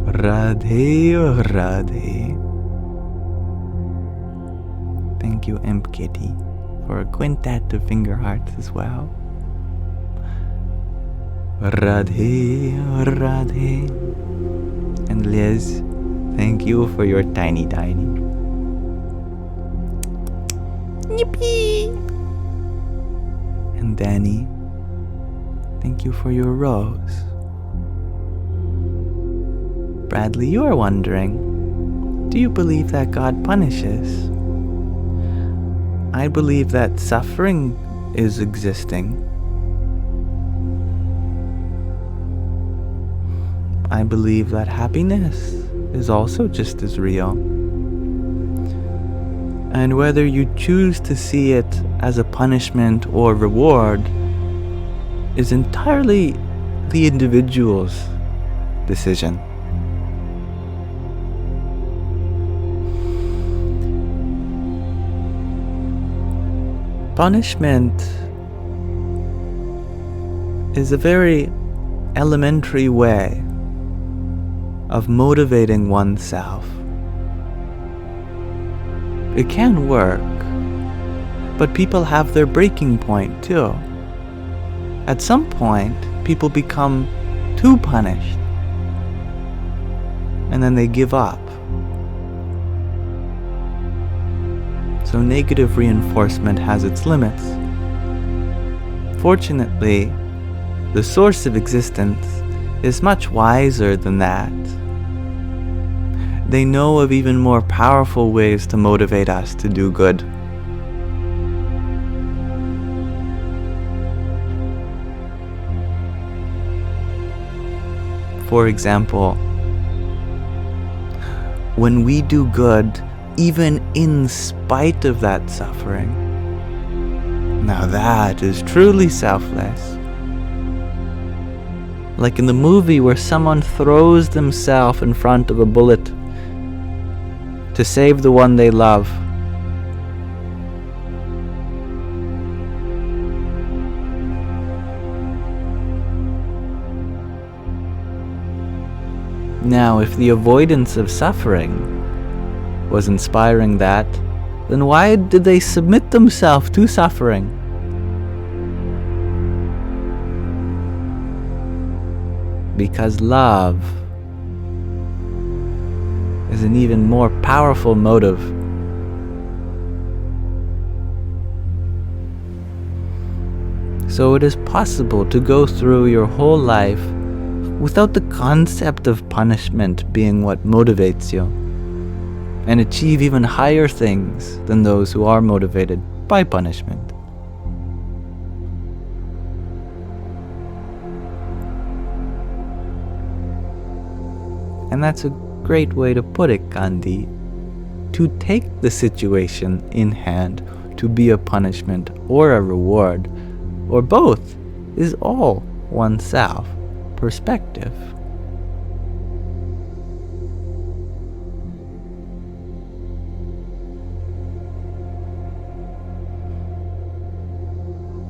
Radhe Radhe. Thank you, Imp Kitty, for a quintet of finger hearts as well. Radhe Radhe. And Liz, thank you for your tiny. Yippee! And Danny, thank you for your rose. Bradley, you are wondering, do you believe that God punishes? I believe that suffering is existing. I believe that happiness is also just as real. And whether you choose to see it as a punishment or reward is entirely the individual's decision. Punishment is a very elementary way of motivating oneself. It can work, but people have their breaking point too. At some point, people become too punished, and then they give up. So negative reinforcement has its limits. Fortunately, the source of existence is much wiser than that. They know of even more powerful ways to motivate us to do good. For example, when we do good, even in spite of that suffering, now that is truly selfless. Like in the movie where someone throws themselves in front of a bullet to save the one they love. Now, if the avoidance of suffering was inspiring that, then why did they submit themselves to suffering? Because love is an even more powerful motive. So it is possible to go through your whole life without the concept of punishment being what motivates you, and achieve even higher things than those who are motivated by punishment. And that's a great way to put it, Gandhi. To take the situation in hand to be a punishment or a reward, or both, is all oneself perspective.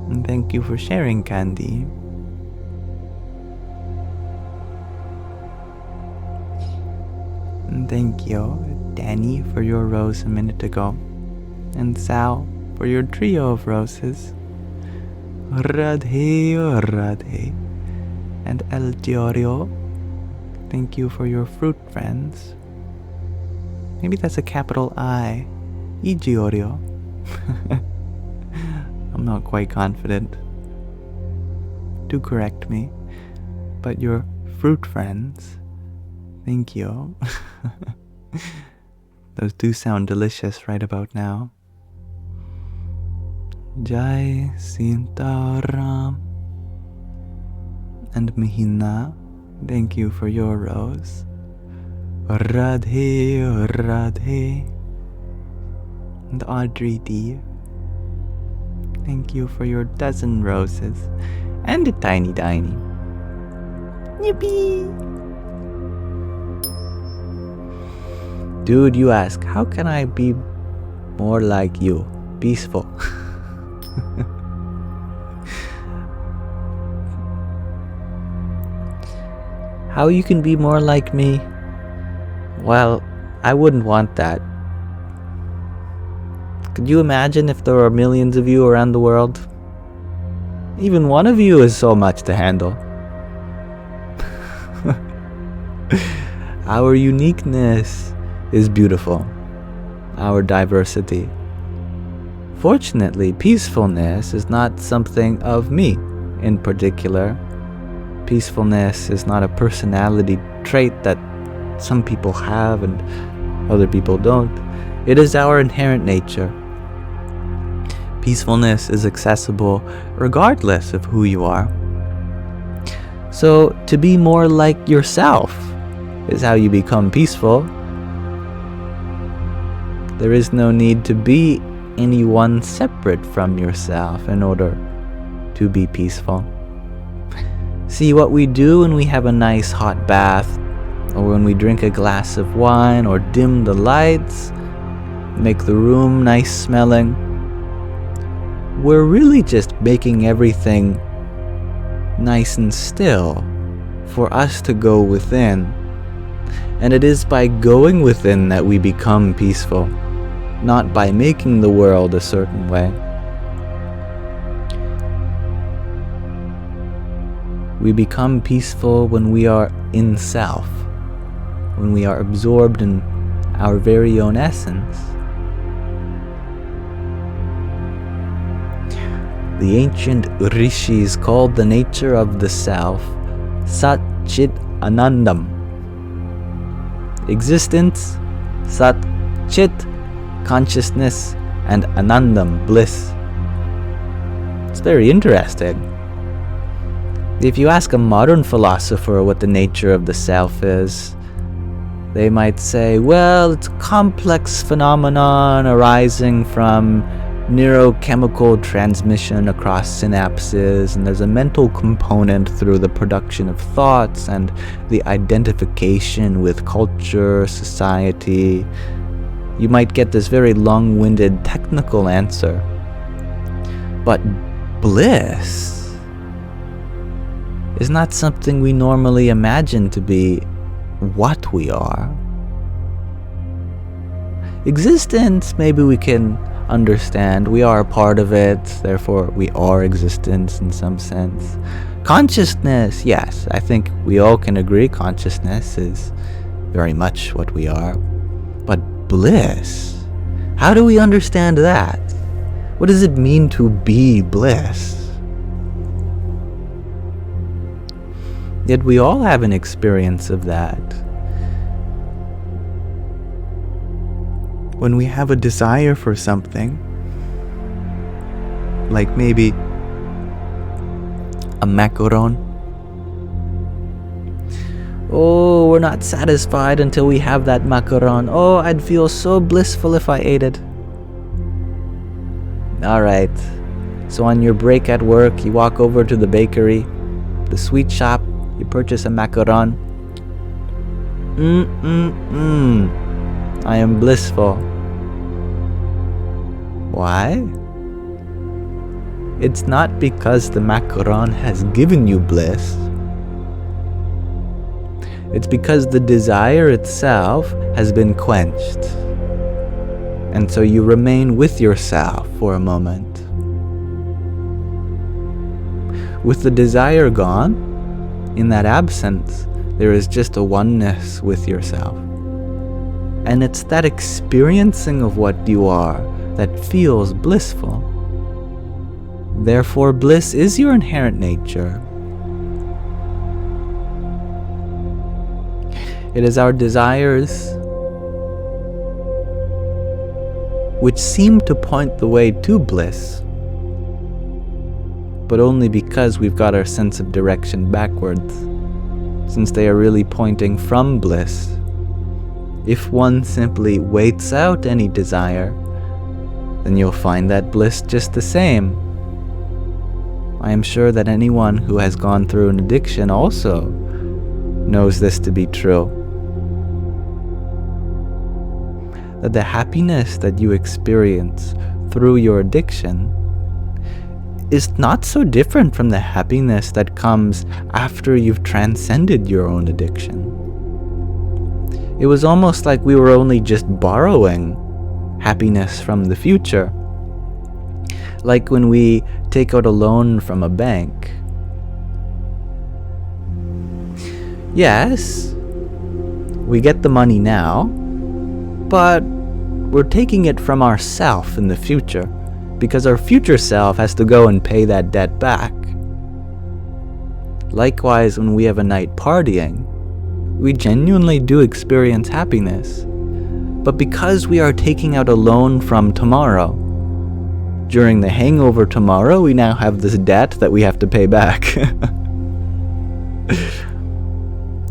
And thank you for sharing, Candy. And thank you, Danny, for your rose a minute ago. And Sal, for your trio of roses. Radhe, Radhe. And El Diorio, thank you for your fruit friends. Maybe that's a capital I. Igiorio. I'm not quite confident. Do correct me. But your fruit friends, thank you. Those do sound delicious right about now. Jai Sintaram. And Mihina, thank you for your rose. Radhe, Radhe. And Audrey D, thank you for your dozen roses and a tiny. Yippee! Dude, you ask, how can I be more like you? Peaceful. How you can be more like me? Well, I wouldn't want that. Could you imagine if there were millions of you around the world? Even one of you is so much to handle. Our uniqueness is beautiful. Our diversity. Fortunately, peacefulness is not something of me in particular. Peacefulness is not a personality trait that some people have and other people don't. It is our inherent nature. Peacefulness is accessible regardless of who you are. So, to be more like yourself is how you become peaceful. There is no need to be anyone separate from yourself in order to be peaceful. See, what we do when we have a nice hot bath, or when we drink a glass of wine, or dim the lights, make the room nice smelling, we're really just making everything nice and still for us to go within. And it is by going within that we become peaceful, not by making the world a certain way. We become peaceful when we are in self, when we are absorbed in our very own essence. The ancient rishis called the nature of the self Sat Chit Anandam. Existence, Sat Chit, consciousness, and Anandam, bliss. It's very interesting. If you ask a modern philosopher what the nature of the self is, they might say, well, it's a complex phenomenon arising from neurochemical transmission across synapses, and there's a mental component through the production of thoughts and the identification with culture, society. You might get this very long-winded technical answer. But bliss is not something we normally imagine to be what we are. Existence, maybe we can understand. We are a part of it, therefore we are existence in some sense. Consciousness, yes, I think we all can agree consciousness is very much what we are. But bliss, how do we understand that? What does it mean to be bliss? Yet we all have an experience of that. When we have a desire for something, like maybe a macaron. Oh, we're not satisfied until we have that macaron. Oh, I'd feel so blissful if I ate it. Alright, so on your break at work, you walk over to the bakery, the sweet shop, you purchase a macaron. I am blissful. Why? It's not because the macaron has given you bliss. It's because the desire itself has been quenched. And so you remain with yourself for a moment. With the desire gone, in that absence, there is just a oneness with yourself. And it's that experiencing of what you are that feels blissful. Therefore, bliss is your inherent nature. It is our desires which seem to point the way to bliss, but only because we've got our sense of direction backwards, since they are really pointing from bliss. If one simply waits out any desire, then you'll find that bliss just the same. I am sure that anyone who has gone through an addiction also knows this to be true. That the happiness that you experience through your addiction is not so different from the happiness that comes after you've transcended your own addiction. It was almost like we were only just borrowing happiness from the future. Like when we take out a loan from a bank. Yes, we get the money now, but we're taking it from ourself in the future, because our future self has to go and pay that debt back. Likewise, when we have a night partying, we genuinely do experience happiness. But because we are taking out a loan from tomorrow, during the hangover tomorrow, we now have this debt that we have to pay back.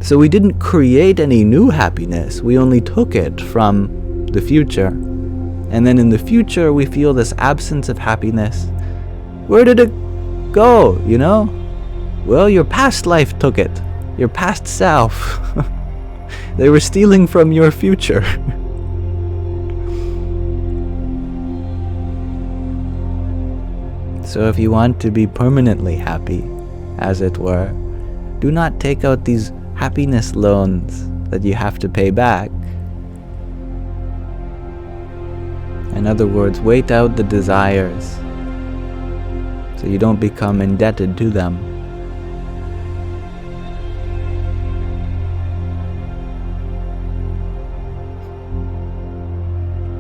So we didn't create any new happiness, we only took it from the future. And then in the future, we feel this absence of happiness. Where did it go, you know? Well, your past life took it. Your past self. They were stealing from your future. So if you want to be permanently happy, as it were, do not take out these happiness loans that you have to pay back. In other words, wait out the desires so you don't become indebted to them.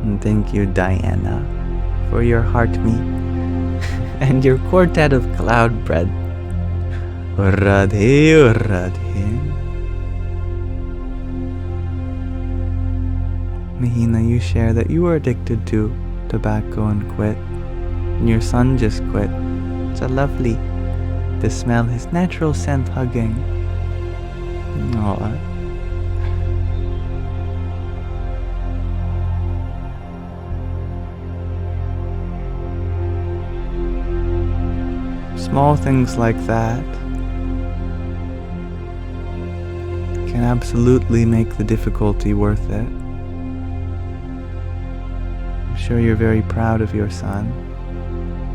And thank you, Diana, for your heart me and your quartet of cloud bread. Radhe, Radhe. Mahina, you share that you were addicted to tobacco and quit, and your son just quit. So lovely to smell his natural scent hugging. Aww. Small things like that can absolutely make the difficulty worth it. I'm sure you're very proud of your son,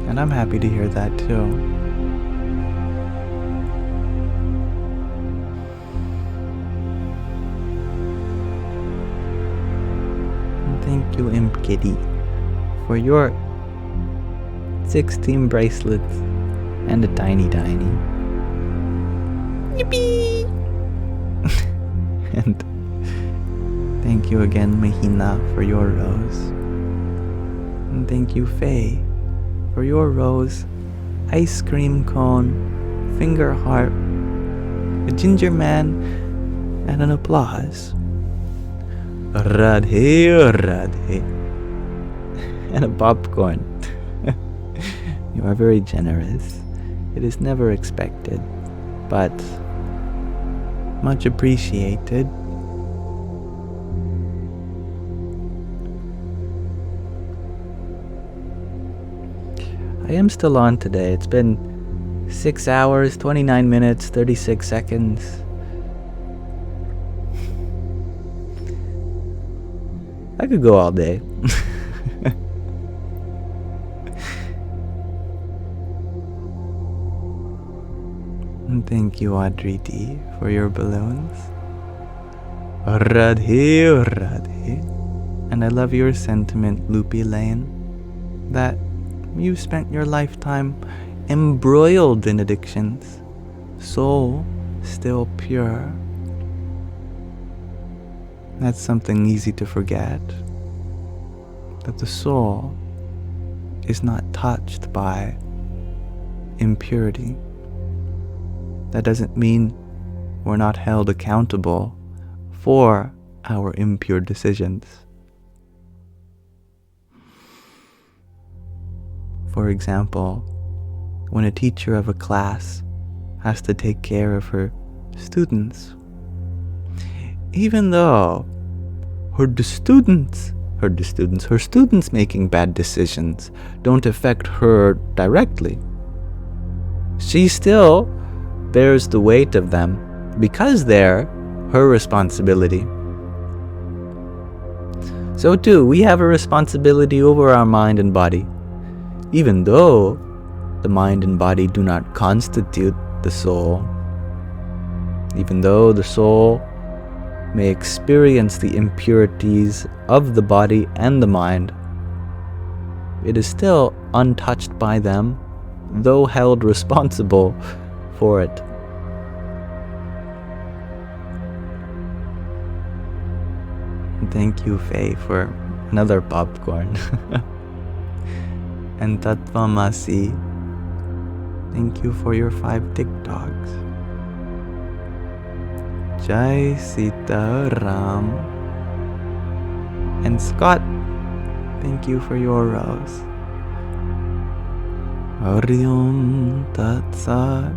and I'm happy to hear that too. And thank you, Imp Kitty, for your 16 bracelets and a tiny. Yippee! And thank you again, Mahina, for your rose. And thank you, Faye, for your rose, ice cream cone, finger heart, a ginger man, and an applause. Radhe, Radhe. And a popcorn. You are very generous. It is never expected, but much appreciated. I am still on today. It's been 6 hours, 29 minutes, 36 seconds. I could go all day. And thank you, Adriti, for your balloons. Radhe, Radhe. And I love your sentiment, Loopy Lane, that you spent your lifetime embroiled in addictions, soul still pure. That's something easy to forget, that the soul is not touched by impurity. That doesn't mean we're not held accountable for our impure decisions. For example, when a teacher of a class has to take care of her students, even though her students making bad decisions don't affect her directly, she still bears the weight of them because they're her responsibility, so too we have a responsibility over our mind and body, even though the mind and body do not constitute the soul, even though the soul may experience the impurities of the body and the mind. It is still untouched by them, though held responsible for it. Thank you, Faye, for another popcorn. And Tatvamasi, thank you for your 5 TikToks. Jai Sita Ram. And Scott, thank you for your rose. Hariom Tat Sat.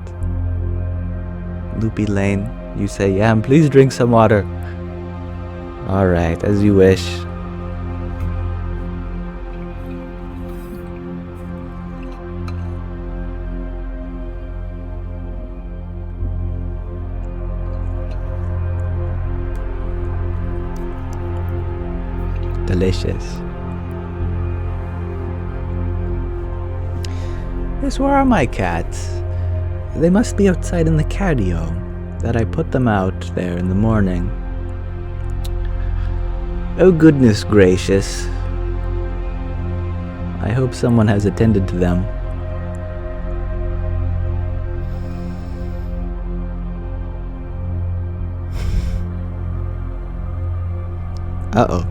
Loopy Lane, you say, yeah, and please drink some water. Alright, as you wish. Delicious. Yes, where are my cats? They must be outside in the catio, that I put them out there in the morning. Oh goodness gracious. I hope someone has attended to them. Uh-oh.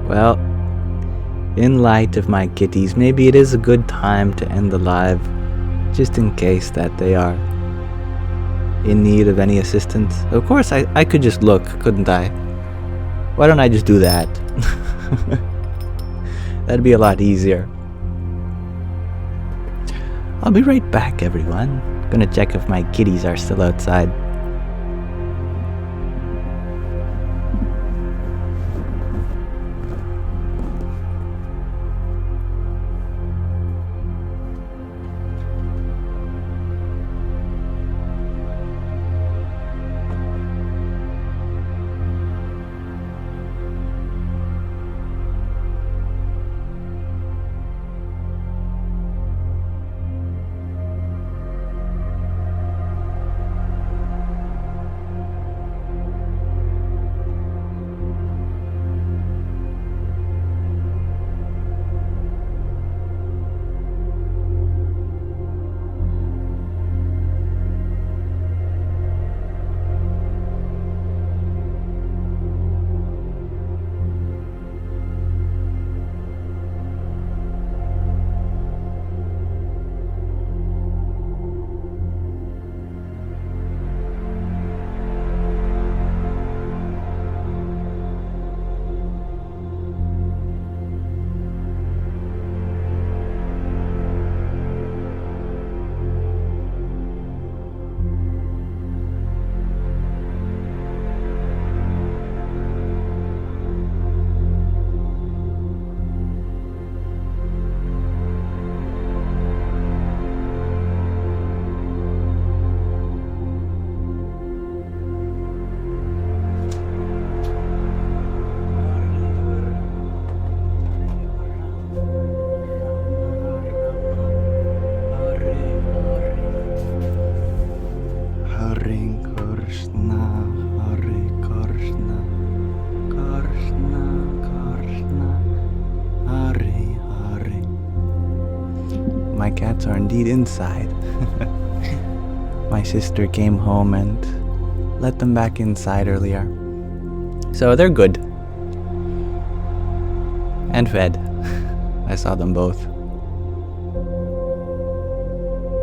Well, in light of my kitties, maybe it is a good time to end the live, just in case that they are in need of any assistance. Of course, I could just look, couldn't I? Why don't I just do that? That'd be a lot easier. I'll be right back, everyone. Gonna check if my kitties are still outside. My cats are indeed inside. My sister came home and let them back inside earlier. So they're good. And fed. I saw them both.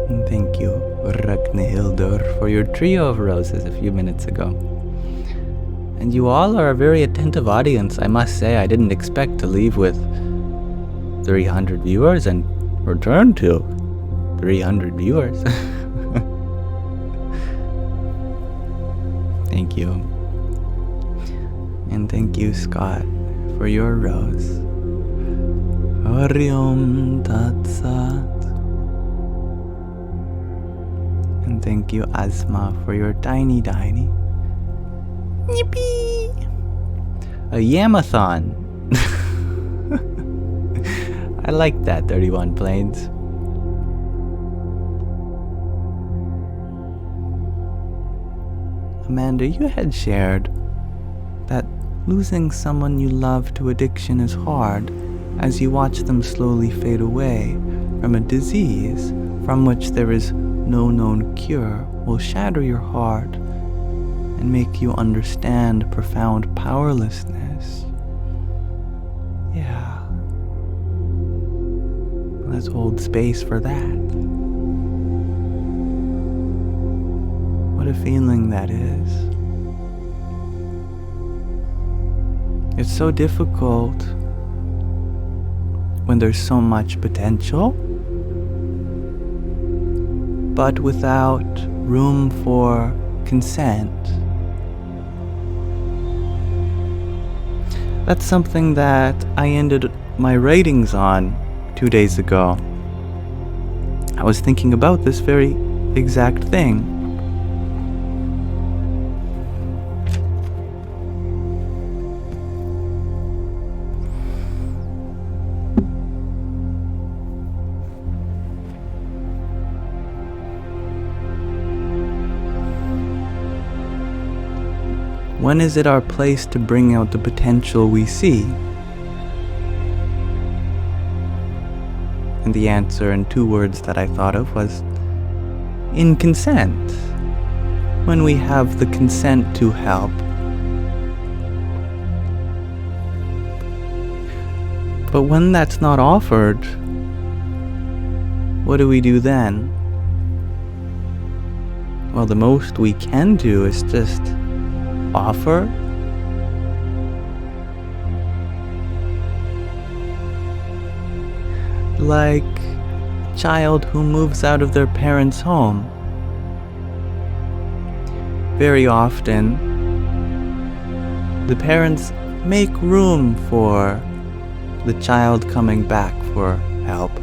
And thank you, Ragnhildur, for your trio of roses a few minutes ago. And you all are a very attentive audience. I must say, I didn't expect to leave with 300 viewers and return to 300 viewers. Thank you. And thank you, Scott, for your rose. Hari Om Tat Sat. And thank you, Asma, for your tiny. Yippee! A Yamathon. I like that, 31 Planes. Amanda, you had shared that losing someone you love to addiction is hard as you watch them slowly fade away from a disease from which there is no known cure will shatter your heart and make you understand profound powerlessness. Yeah. Let's hold space for that. What a feeling that is. It's so difficult when there's so much potential, but without room for consent. That's something that I ended my writings on 2 days ago. I was thinking about this very exact thing. When is it our place to bring out the potential we see? And the answer in 2 words that I thought of was in consent. When we have the consent to help. But when that's not offered, what do we do then? Well, the most we can do is just offer. Like a child who moves out of their parents' home. Very often, the parents make room for the child coming back for help.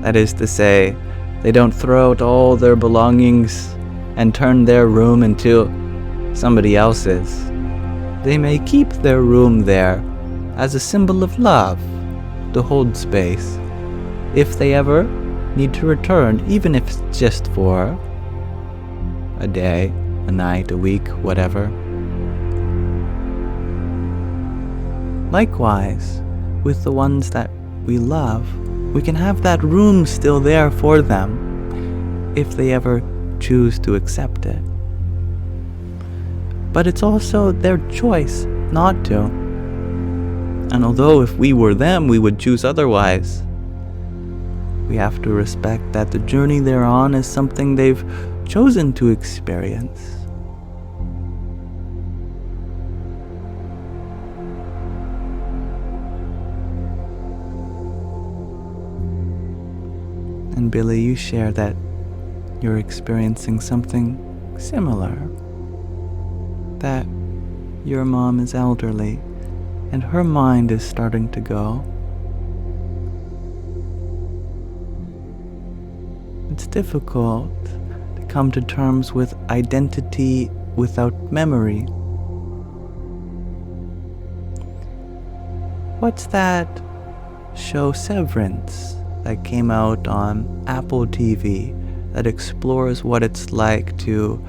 That is to say, they don't throw out all their belongings and turn their room into somebody else's. They may keep their room there as a symbol of love, to hold space, if they ever need to return, even if it's just for a day, a night, a week, whatever. Likewise, with the ones that we love, we can have that room still there for them, if they ever choose to accept it. But it's also their choice not to. And although if we were them, we would choose otherwise, we have to respect that the journey they're on is something they've chosen to experience. And Billy, you share that you're experiencing something similar. That your mom is elderly and her mind is starting to go. It's difficult to come to terms with identity without memory. What's that show Severance that came out on Apple TV that explores what it's like to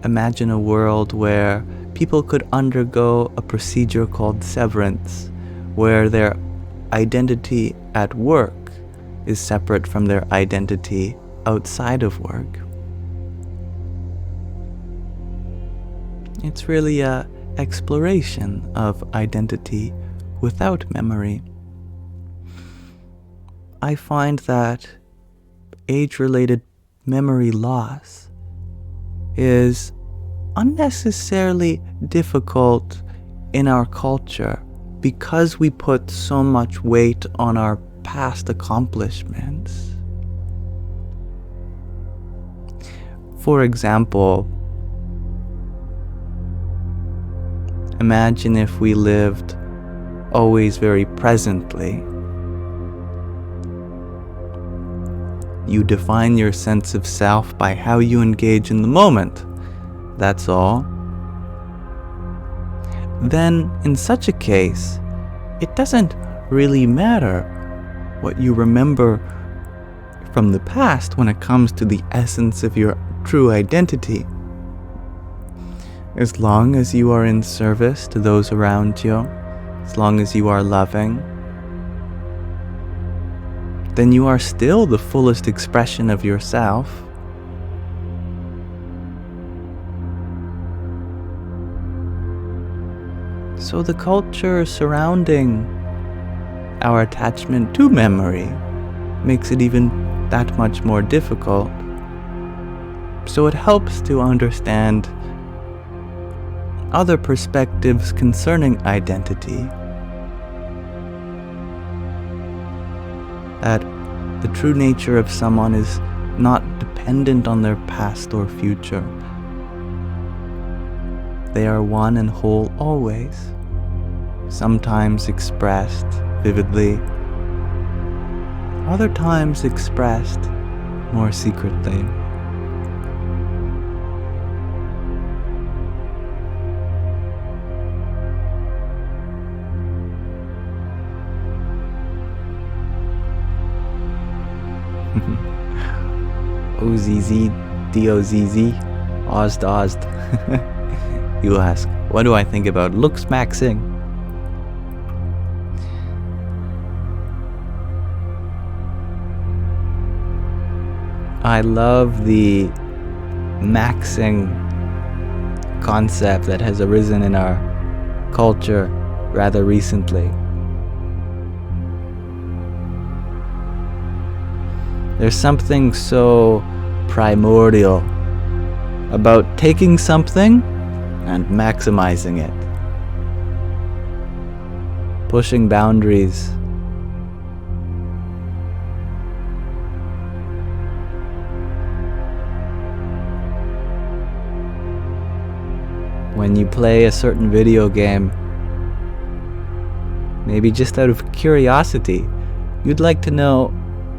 imagine a world where people could undergo a procedure called severance, where their identity at work is separate from their identity outside of work? It's really an exploration of identity without memory. I find that age-related memory loss is unnecessarily difficult in our culture because we put so much weight on our past accomplishments. For example, Imagine if we lived always very presently. You define your sense of self by how you engage in the moment. That's all. Then, in such a case, it doesn't really matter what you remember from the past when it comes to the essence of your true identity. As long as you are in service to those around you, as long as you are loving, then you are still the fullest expression of yourself. So the culture surrounding our attachment to memory makes it even that much more difficult. So it helps to understand other perspectives concerning identity. That the true nature of someone is not dependent on their past or future. They are one and whole always, sometimes expressed vividly, other times expressed more secretly. OZZ, DOZZ, Ozd. You ask, what do I think about looks maxing? I love the maxing concept that has arisen in our culture rather recently. There's something so primordial about taking something and maximizing it. Pushing boundaries. When you play a certain video game, maybe just out of curiosity, you'd like to know,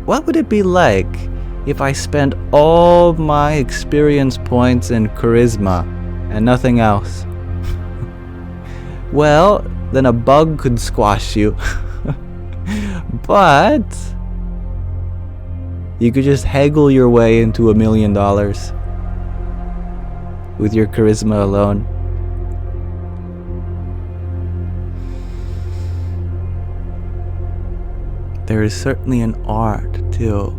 what would it be like if I spent all my experience points in charisma and nothing else? Well, then a bug could squash you. But you could just haggle your way into $1 million with your charisma alone. There is certainly an art to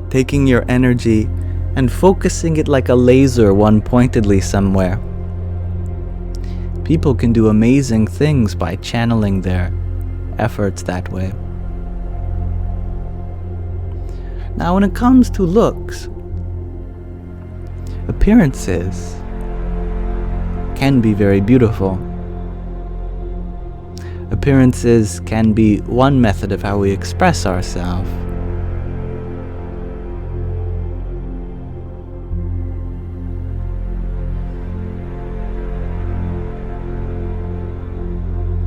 taking your energy and focusing it like a laser one-pointedly somewhere. People can do amazing things by channeling their efforts that way. Now, when it comes to looks, appearances can be very beautiful. Appearances can be one method of how we express ourselves.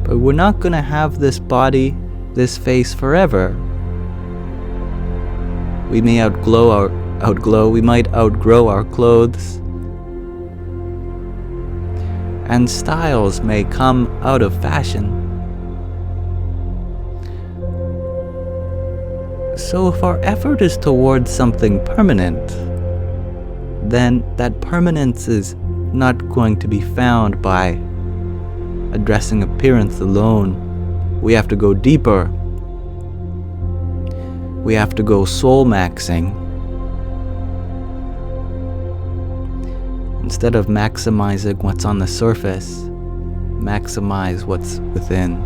But we're not going to have this body, this face forever. We may we might outgrow our clothes. And styles may come out of fashion. So if our effort is towards something permanent, then that permanence is not going to be found by addressing appearance alone. We have to go deeper. We have to go soul maxing. Instead of maximizing what's on the surface, maximize what's within.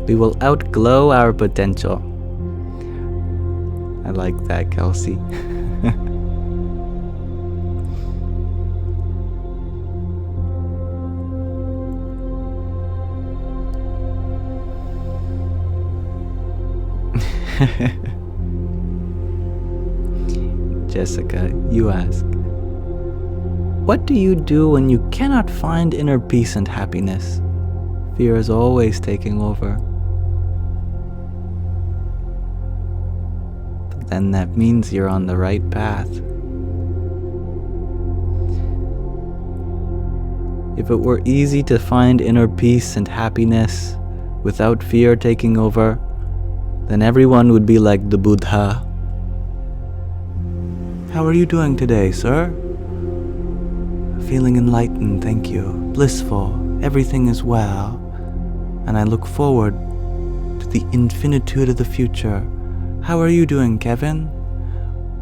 We will outglow our potential. I like that, Kelsey. Jessica, you ask, what do you do when you cannot find inner peace and happiness? Fear is always taking over. But then that means you're on the right path. If it were easy to find inner peace and happiness without fear taking over, then everyone would be like the Buddha. How are you doing today, sir? Feeling enlightened, thank you. Blissful, everything is well. And I look forward to the infinitude of the future. How are you doing, Kevin?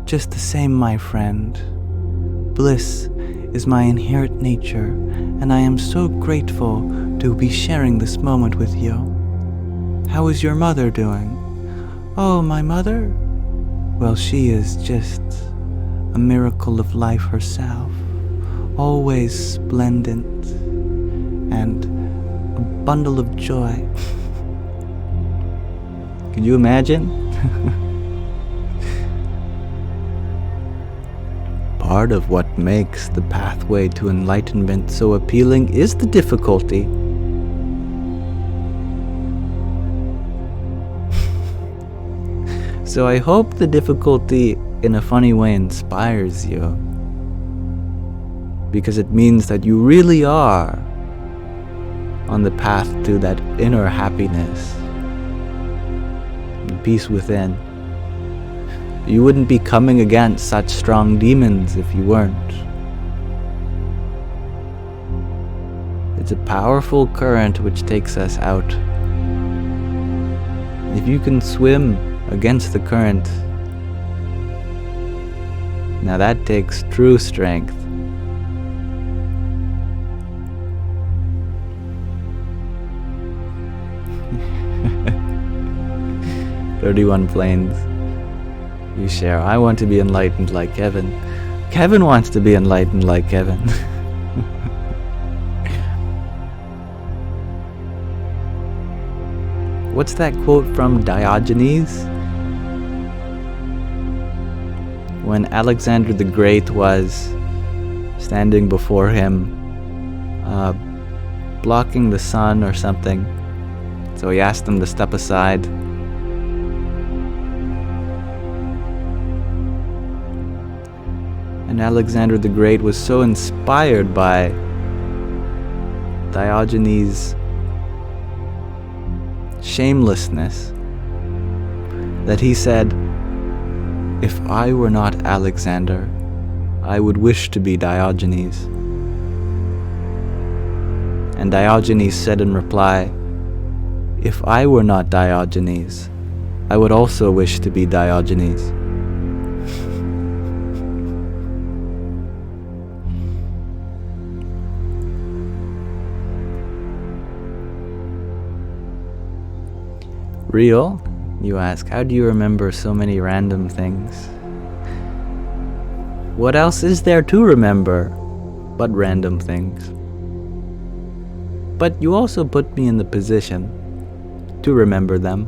Just the same, my friend. Bliss is my inherent nature, and I am so grateful to be sharing this moment with you. How is your mother doing? Oh, my mother? Well, she is just a miracle of life herself, always splendid and a bundle of joy. Can you imagine? Part of what makes the pathway to enlightenment so appealing is the difficulty. So I hope the difficulty in a funny way inspires you, because it means that you really are on the path to that inner happiness and peace within. You wouldn't be coming against such strong demons if you weren't. It's a powerful current which takes us out. If you can swim against the current, now that takes true strength. "31 Planes. You share, I want to be enlightened like Kevin. Kevin wants to be enlightened like Kevin." What's that quote from Diogenes? When Alexander the Great was standing before him, blocking the sun or something. So he asked him to step aside. And Alexander the Great was so inspired by Diogenes' shamelessness that he said, "If I were not Alexander, I would wish to be Diogenes." And Diogenes said in reply, "If I were not Diogenes, I would also wish to be Diogenes." Real? You ask, how do you remember so many random things? What else is there to remember but random things? But you also put me in the position to remember them.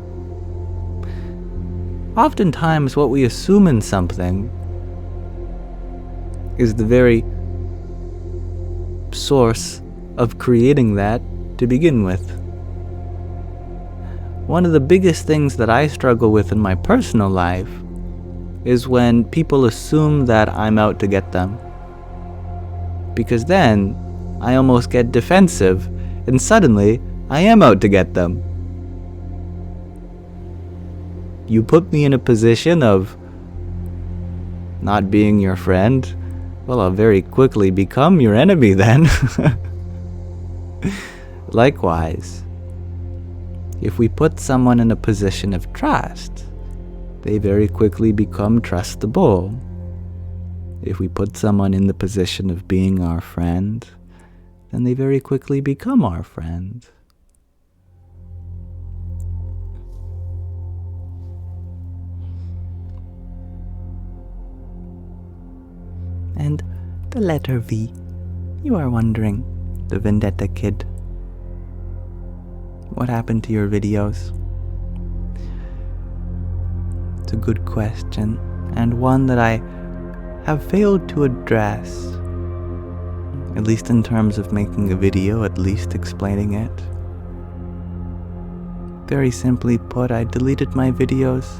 Oftentimes what we assume in something is the very source of creating that to begin with. One of the biggest things that I struggle with in my personal life is when people assume that I'm out to get them. Because then I almost get defensive and suddenly I am out to get them. You put me in a position of not being your friend, well, I'll very quickly become your enemy then. Likewise, if we put someone in a position of trust, they very quickly become trustable. If we put someone in the position of being our friend, then they very quickly become our friend. And the letter V, you are wondering, the Vendetta Kid. What happened to your videos? It's a good question, and one that I have failed to address, at least in terms of making a video, at least explaining it. Very simply put, I deleted my videos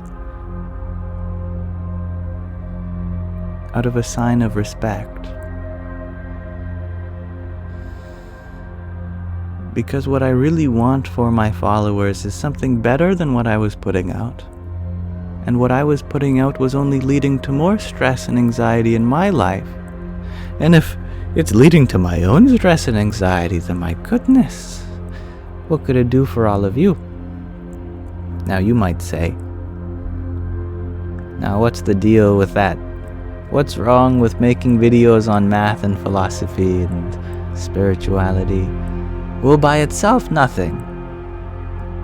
out of a sign of respect. Because what I really want for my followers is something better than what I was putting out. And what I was putting out was only leading to more stress and anxiety in my life. And if it's leading to my own stress and anxiety, then my goodness, what could it do for all of you? Now you might say, now what's the deal with that? What's wrong with making videos on math and philosophy and spirituality? Well, by itself, nothing.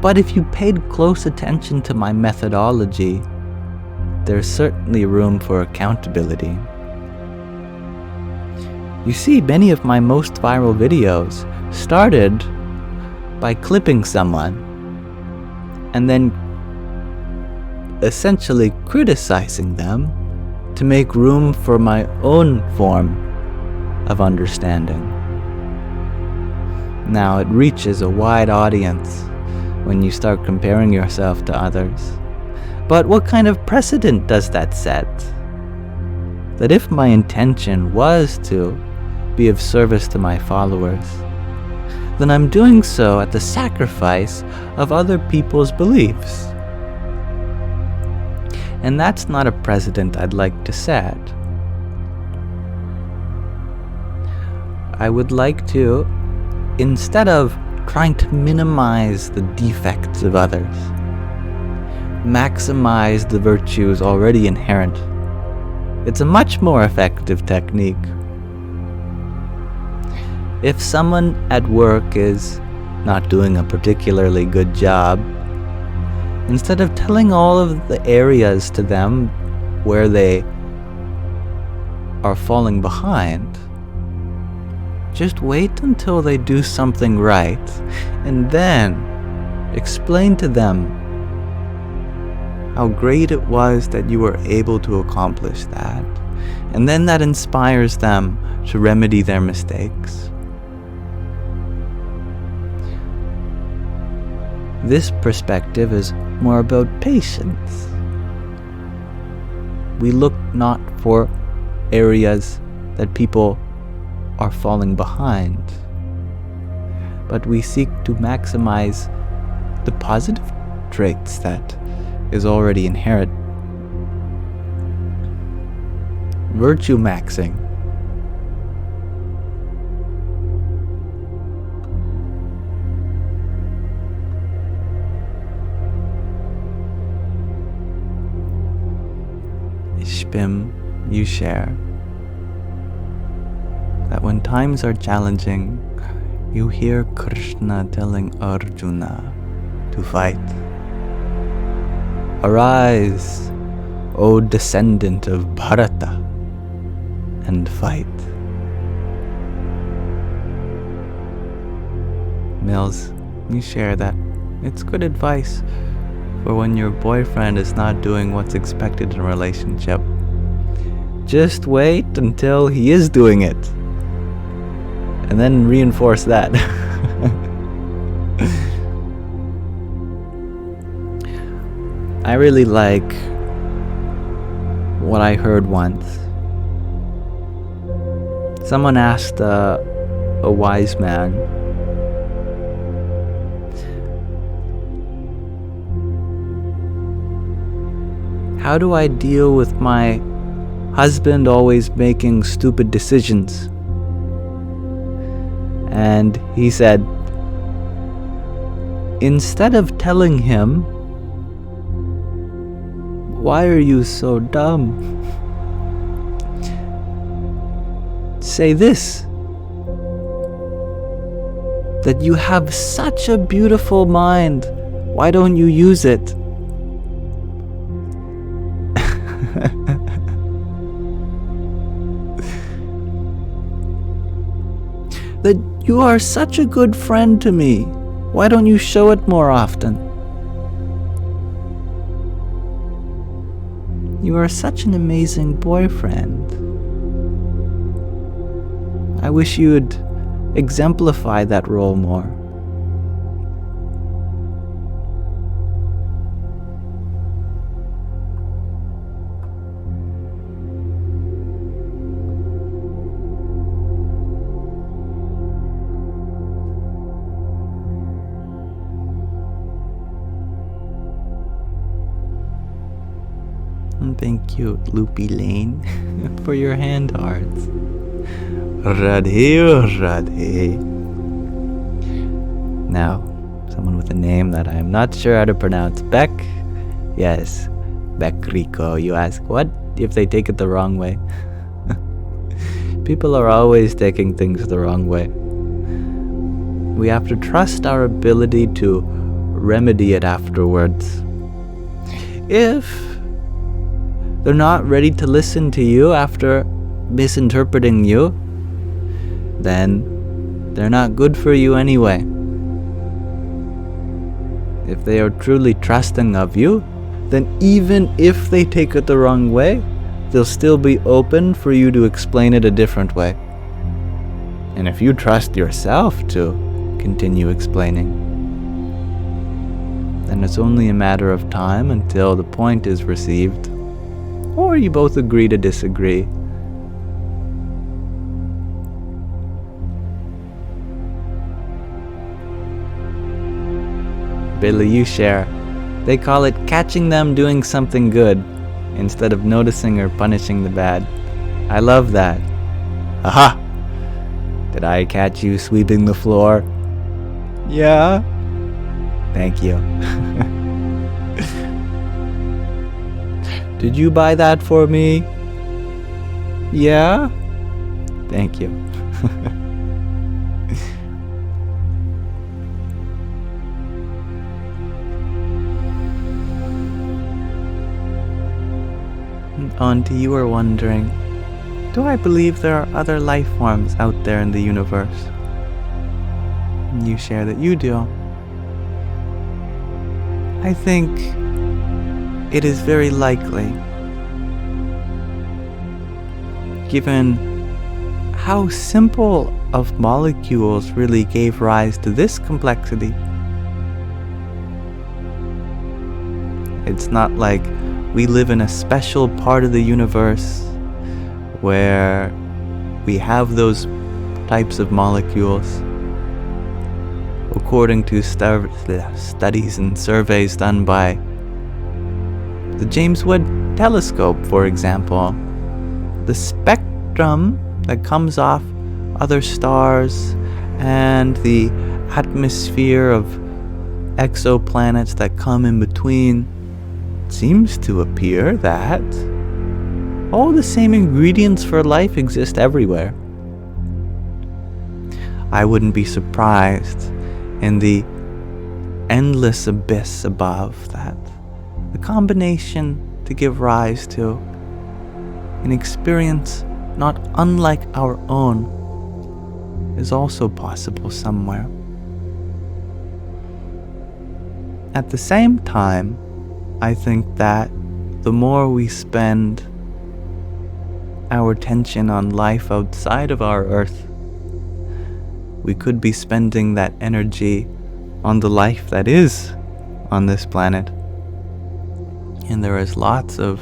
But if you paid close attention to my methodology, there's certainly room for accountability. You see, many of my most viral videos started by clipping someone and then essentially criticizing them to make room for my own form of understanding. Now, it reaches a wide audience when you start comparing yourself to others. But what kind of precedent does that set? That if my intention was to be of service to my followers, then I'm doing so at the sacrifice of other people's beliefs. And that's not a precedent I'd like to set. I would like to, instead of trying to minimize the defects of others, maximize the virtues already inherent. It's a much more effective technique. If someone at work is not doing a particularly good job, instead of telling all of the areas to them where they are falling behind, just wait until they do something right, and then explain to them how great it was that you were able to accomplish that. And then that inspires them to remedy their mistakes. This perspective is more about patience. We look not for areas that people are falling behind, but we seek to maximize the positive traits that is already inherent. Virtue maxing. Ishpim, you share that when times are challenging, you hear Krishna telling Arjuna to fight. Arise, O descendant of Bharata, and fight. Mills, you share that it's good advice for when your boyfriend is not doing what's expected in a relationship. Just wait until he is doing it, and then reinforce that. I really like what I heard once. Someone asked a wise man, how do I deal with my husband always making stupid decisions? And he said, instead of telling him, why are you so dumb? Say this, that you have such a beautiful mind. Why don't you use it? That you are such a good friend to me. Why don't you show it more often? You are such an amazing boyfriend. I wish you'd exemplify that role more. And thank you, Loopy Lane, for your hand hearts. Radhe, Radhe. Now, someone with a name that I am not sure how to pronounce. Beck? Yes, Beck Rico. You ask, what if they take it the wrong way? People are always taking things the wrong way. We have to trust our ability to remedy it afterwards. If they're not ready to listen to you after misinterpreting you, then they're not good for you anyway. If they are truly trusting of you, then even if they take it the wrong way, they'll still be open for you to explain it a different way. And if you trust yourself to continue explaining, then it's only a matter of time until the point is received, or you both agree to disagree. Billy, you share. They call it catching them doing something good instead of noticing or punishing the bad. I love that. Aha! Did I catch you sweeping the floor? Yeah. Thank you. Did you buy that for me? Yeah. Thank you. Auntie, you are wondering, do I believe there are other life forms out there in the universe? And you share that you do. I think it is very likely, given how simple of molecules really gave rise to this complexity. It's not like we live in a special part of the universe where we have those types of molecules. According to studies and surveys done by the James Webb Telescope, for example, the spectrum that comes off other stars and the atmosphere of exoplanets that come in between seems to appear that all the same ingredients for life exist everywhere. I wouldn't be surprised in the endless abyss above that the combination to give rise to an experience not unlike our own is also possible somewhere. At the same time, I think that the more we spend our attention on life outside of our Earth, we could be spending that energy on the life that is on this planet. And there is lots of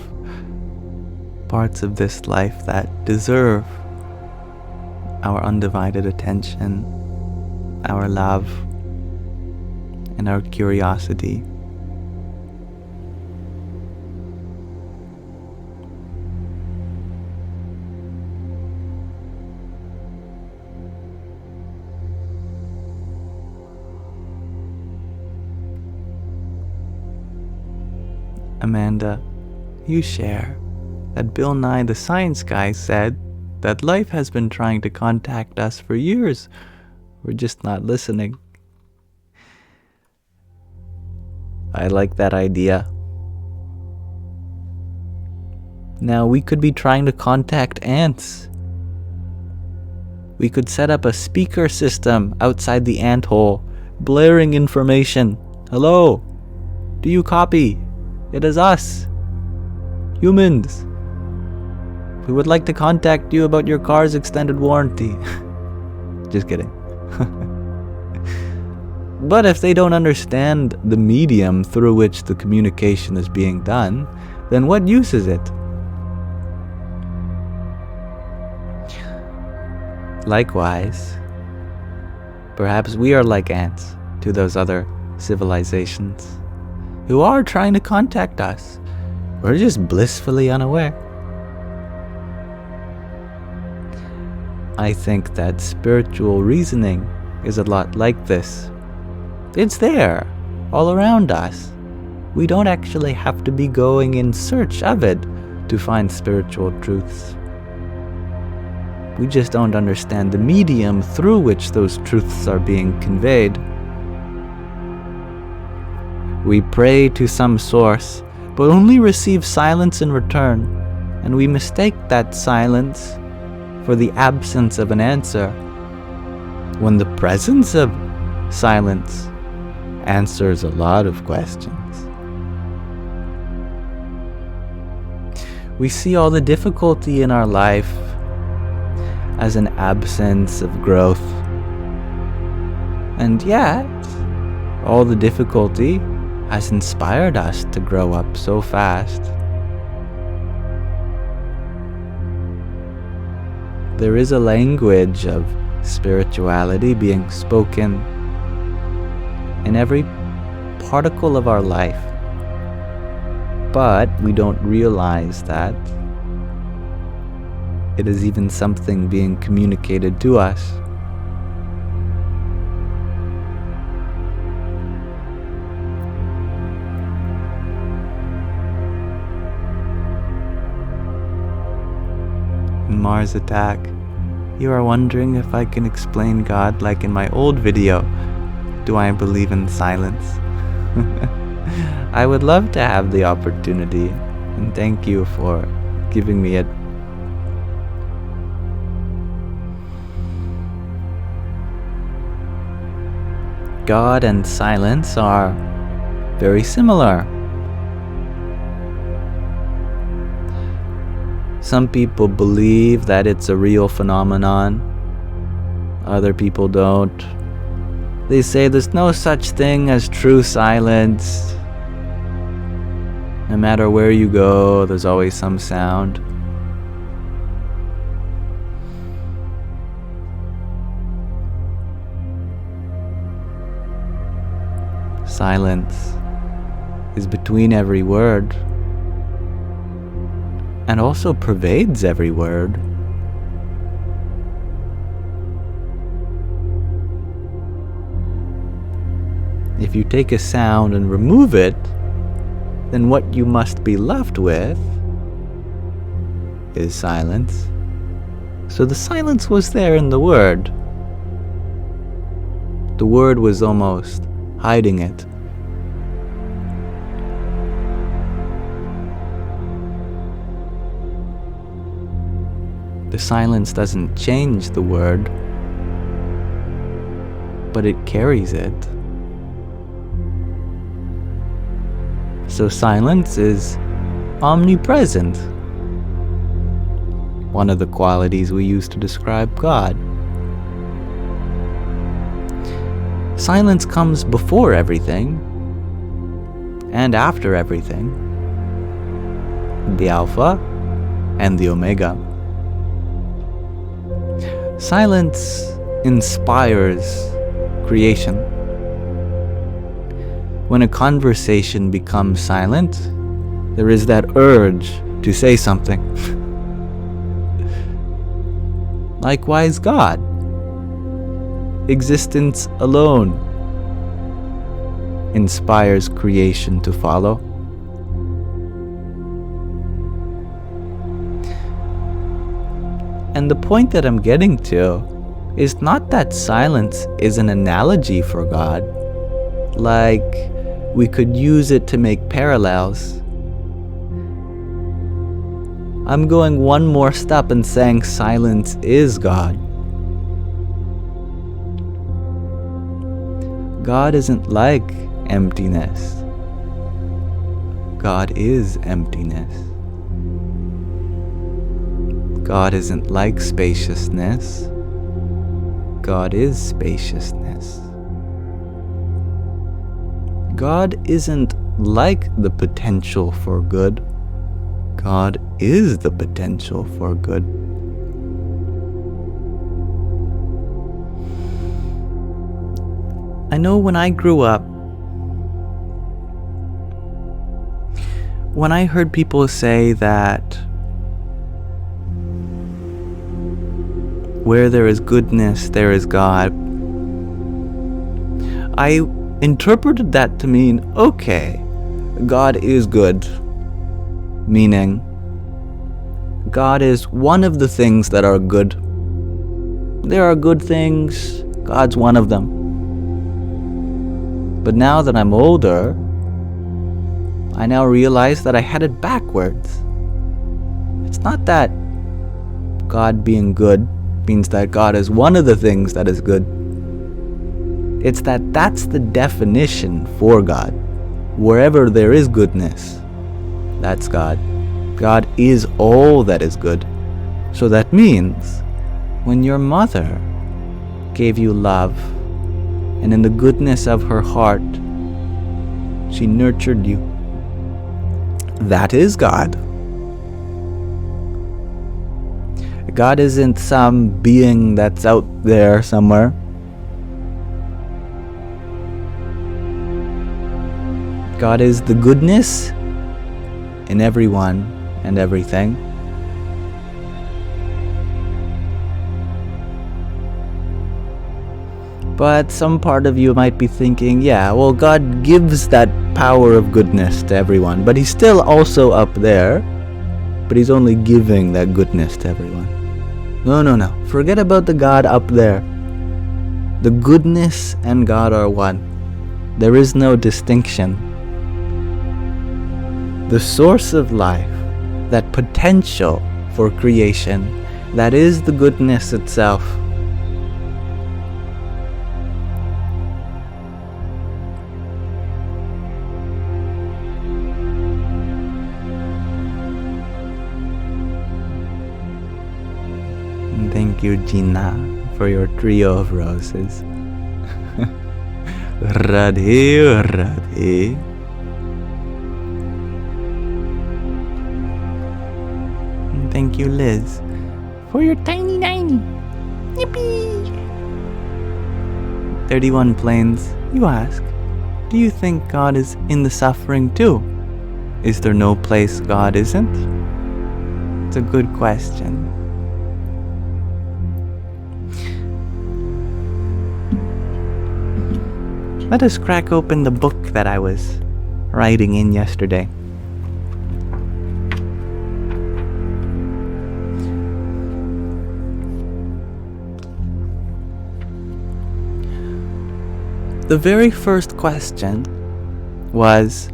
parts of this life that deserve our undivided attention, our love, and our curiosity. Amanda, you share that Bill Nye the Science Guy said that life has been trying to contact us for years. We're just not listening. I like that idea. Now we could be trying to contact ants. We could set up a speaker system outside the ant hole, blaring information. Hello, do you copy? It is us, humans. We would like to contact you about your car's extended warranty. Just kidding. But if they don't understand the medium through which the communication is being done, then what use is it? Likewise, perhaps we are like ants to those other civilizations who are trying to contact us. We're just blissfully unaware. I think that spiritual reasoning is a lot like this. It's there, all around us. We don't actually have to be going in search of it to find spiritual truths. We just don't understand the medium through which those truths are being conveyed. We pray to some source, but only receive silence in return, and we mistake that silence for the absence of an answer, when the presence of silence answers a lot of questions. We see all the difficulty in our life as an absence of growth, and yet all the difficulty has inspired us to grow up so fast. There is a language of spirituality being spoken in every particle of our life, but we don't realize that it is even something being communicated to us. Mars Attack, you are wondering if I can explain God like in my old video, do I believe in silence? I would love to have the opportunity, and thank you for giving me it. God and silence are very similar. Some people believe that it's a real phenomenon. Other people don't. They say there's no such thing as true silence. No matter where you go, there's always some sound. Silence is between every word, and also pervades every word. If you take a sound and remove it, then what you must be left with is silence. So the silence was there in the word. The word was almost hiding it. The silence doesn't change the word, but it carries it. So silence is omnipresent, one of the qualities we use to describe God. Silence comes before everything and after everything, the Alpha and the Omega. Silence inspires creation. When a conversation becomes silent, there is that urge to say something. Likewise, God. Existence alone inspires creation to follow. And the point that I'm getting to is not that silence is an analogy for God, like we could use it to make parallels. I'm going one more step and saying silence is God. God isn't like emptiness. God is emptiness. God isn't like spaciousness. God is spaciousness. God isn't like the potential for good. God is the potential for good. I know when I grew up, when I heard people say that where there is goodness, there is God, I interpreted that to mean, okay, God is good, meaning God is one of the things that are good. There are good things, God's one of them. But now that I'm older, I now realize that I had it backwards. It's not that God being good means that God is one of the things that is good. It's that that's the definition for God. Wherever there is goodness, that's God. God is all that is good. So that means when your mother gave you love, and in the goodness of her heart, she nurtured you, that is God. God isn't some being that's out there somewhere. God is the goodness in everyone and everything. But some part of you might be thinking, yeah, well, God gives that power of goodness to everyone, but He's still also up there, but He's only giving that goodness to everyone. No. Forget about the God up there. The goodness and God are one. There is no distinction. The source of life, that potential for creation, that is the goodness itself. Thank you, Gina, for your trio of roses. Radhe, Radhe. And thank you, Liz, for your tiny. Yippee! 31 Planes, you ask, do you think God is in the suffering too? Is there no place God isn't? It's a good question. Let us crack open the book that I was writing in yesterday. The very first question was,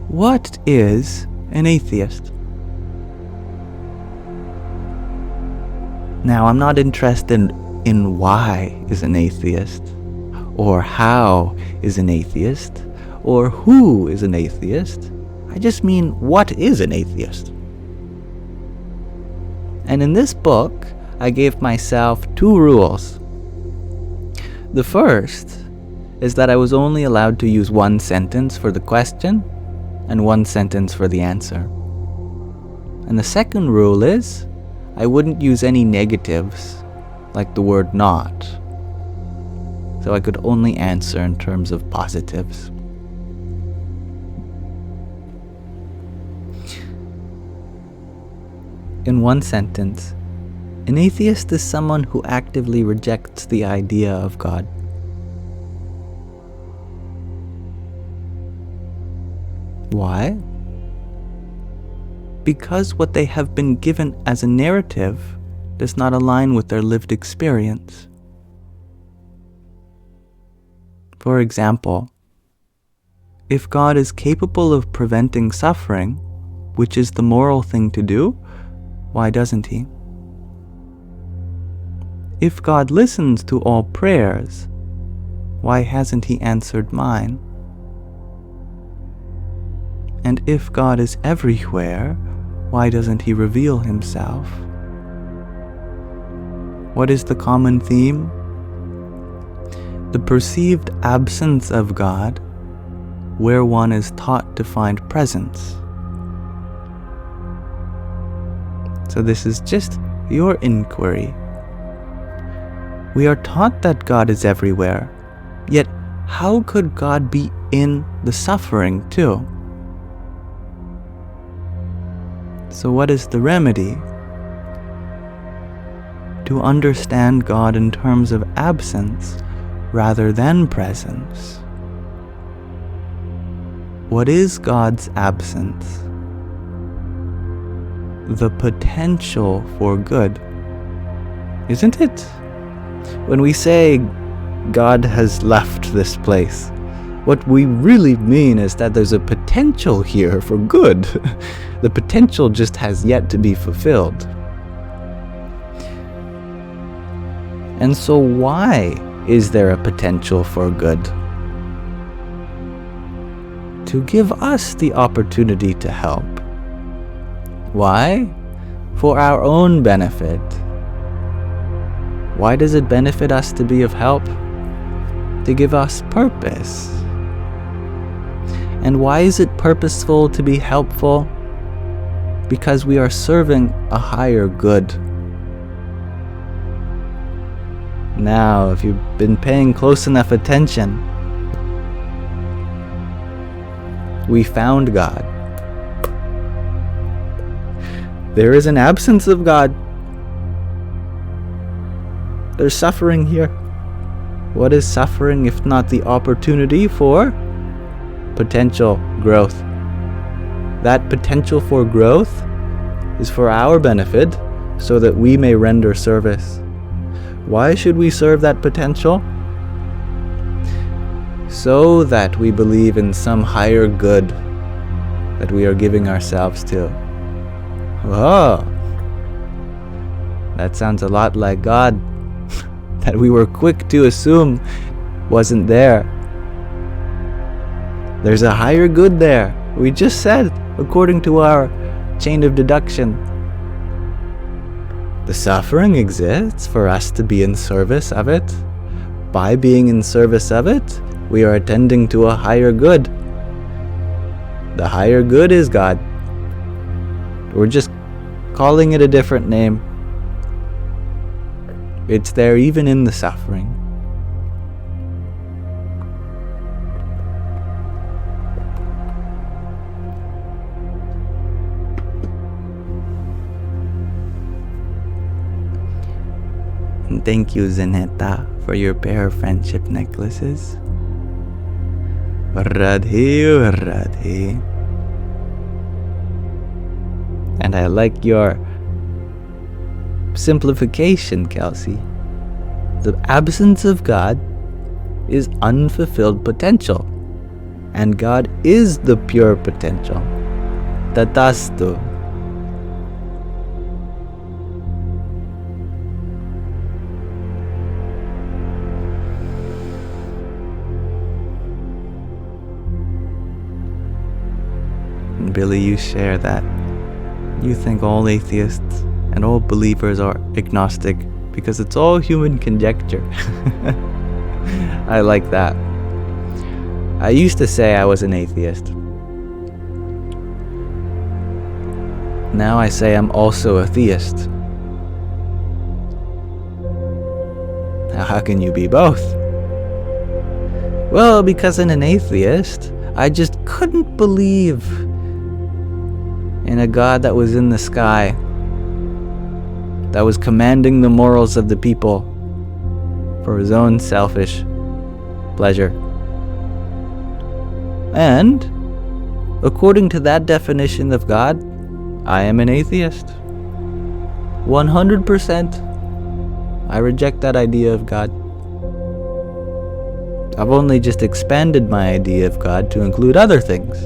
what is an atheist? Now, I'm not interested in why is an atheist, or how is an atheist, or who is an atheist. I just mean, what is an atheist? And in this book, I gave myself 2 rules. The first is that I was only allowed to use 1 sentence for the question and 1 sentence for the answer. And the second rule is I wouldn't use any negatives, like the word not. So I could only answer in terms of positives. In 1 sentence, an atheist is someone who actively rejects the idea of God. Why? Because what they have been given as a narrative does not align with their lived experience. For example, if God is capable of preventing suffering, which is the moral thing to do, why doesn't He? If God listens to all prayers, why hasn't He answered mine? And if God is everywhere, why doesn't He reveal Himself? What is the common theme? the perceived absence of God where one is taught to find presence. So this is just your inquiry. We are taught that God is everywhere, yet how could God be in the suffering too? So what is the remedy? To understand God in terms of absence rather than presence. What is God's absence? The potential for good, isn't it? When we say God has left this place, what we really mean is that there's a potential here for good. The potential just has yet to be fulfilled. And so why is there a potential for good? To give us the opportunity to help. Why? For our own benefit. Why does it benefit us to be of help? To give us purpose. And why is it purposeful to be helpful? Because we are serving a higher good. Now, if you've been paying close enough attention, we found God. There is an absence of God. There's suffering here. What is suffering if not the opportunity for potential growth? That potential for growth is for our benefit so that we may render service. Why should we serve that potential? So that we believe in some higher good that we are giving ourselves to. Oh, that sounds a lot like God, that we were quick to assume wasn't there. There's a higher good there. We just said, according to our chain of deduction. The suffering exists for us to be in service of it. By being in service of it, we are attending to a higher good. The higher good is God. We're just calling it a different name. It's there even in the suffering. And thank you, Zeneta, for your pair of friendship necklaces. Radhe, Radhe. And I like your simplification, Kelsey. The absence of God is unfulfilled potential, and God is the pure potential. Tatastu. And Billy, you share that. You think all atheists and all believers are agnostic because it's all human conjecture. I like that. I used to say I was an atheist. Now I say I'm also a theist. Now how can you be both? Well, because in an atheist, I just couldn't believe in a God that was in the sky, that was commanding the morals of the people for his own selfish pleasure. And, according to that definition of God, I am an atheist. 100%. I reject that idea of God. I've only just expanded my idea of God to include other things.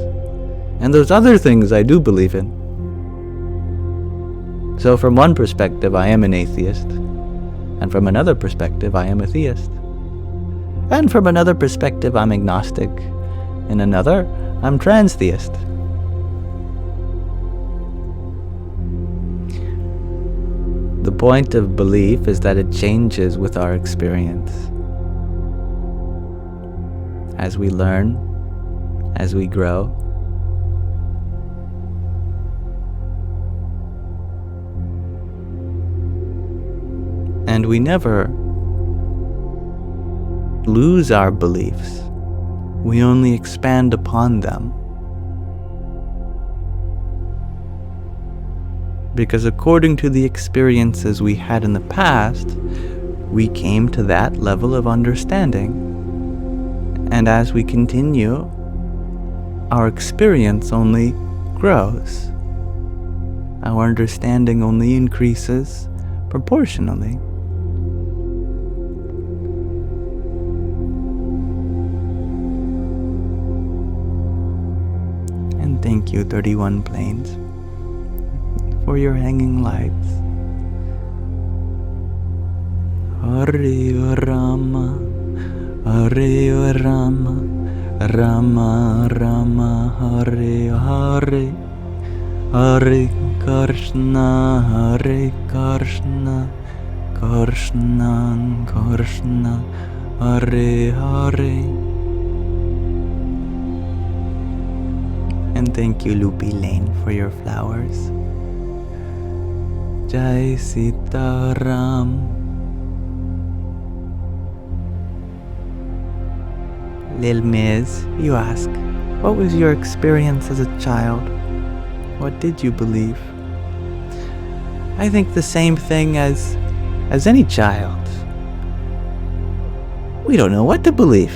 And those other things I do believe in. So from one perspective, I am an atheist. And from another perspective, I am a theist. And from another perspective, I'm agnostic. In another, I'm transtheist. The point of belief is that it changes with our experience. as we learn, as we grow. And we never lose our beliefs. We only expand upon them. Because according to the experiences we had in the past, we came to that level of understanding. And as we continue, our experience only grows. Our understanding only increases proportionally. And thank you, 31 Planes, for your hanging lights. Hare Rama, Hare Rama, Rama Rama, Hare Hare, Hare Krishna, Hare Krishna, Krishna Krishna, Hare Hare. And thank you, Loopy Lane, for your flowers. Jai Sita Ram. Lil Miz, you ask, what was your experience as a child? What did you believe? I think the same thing as any child. We don't know what to believe.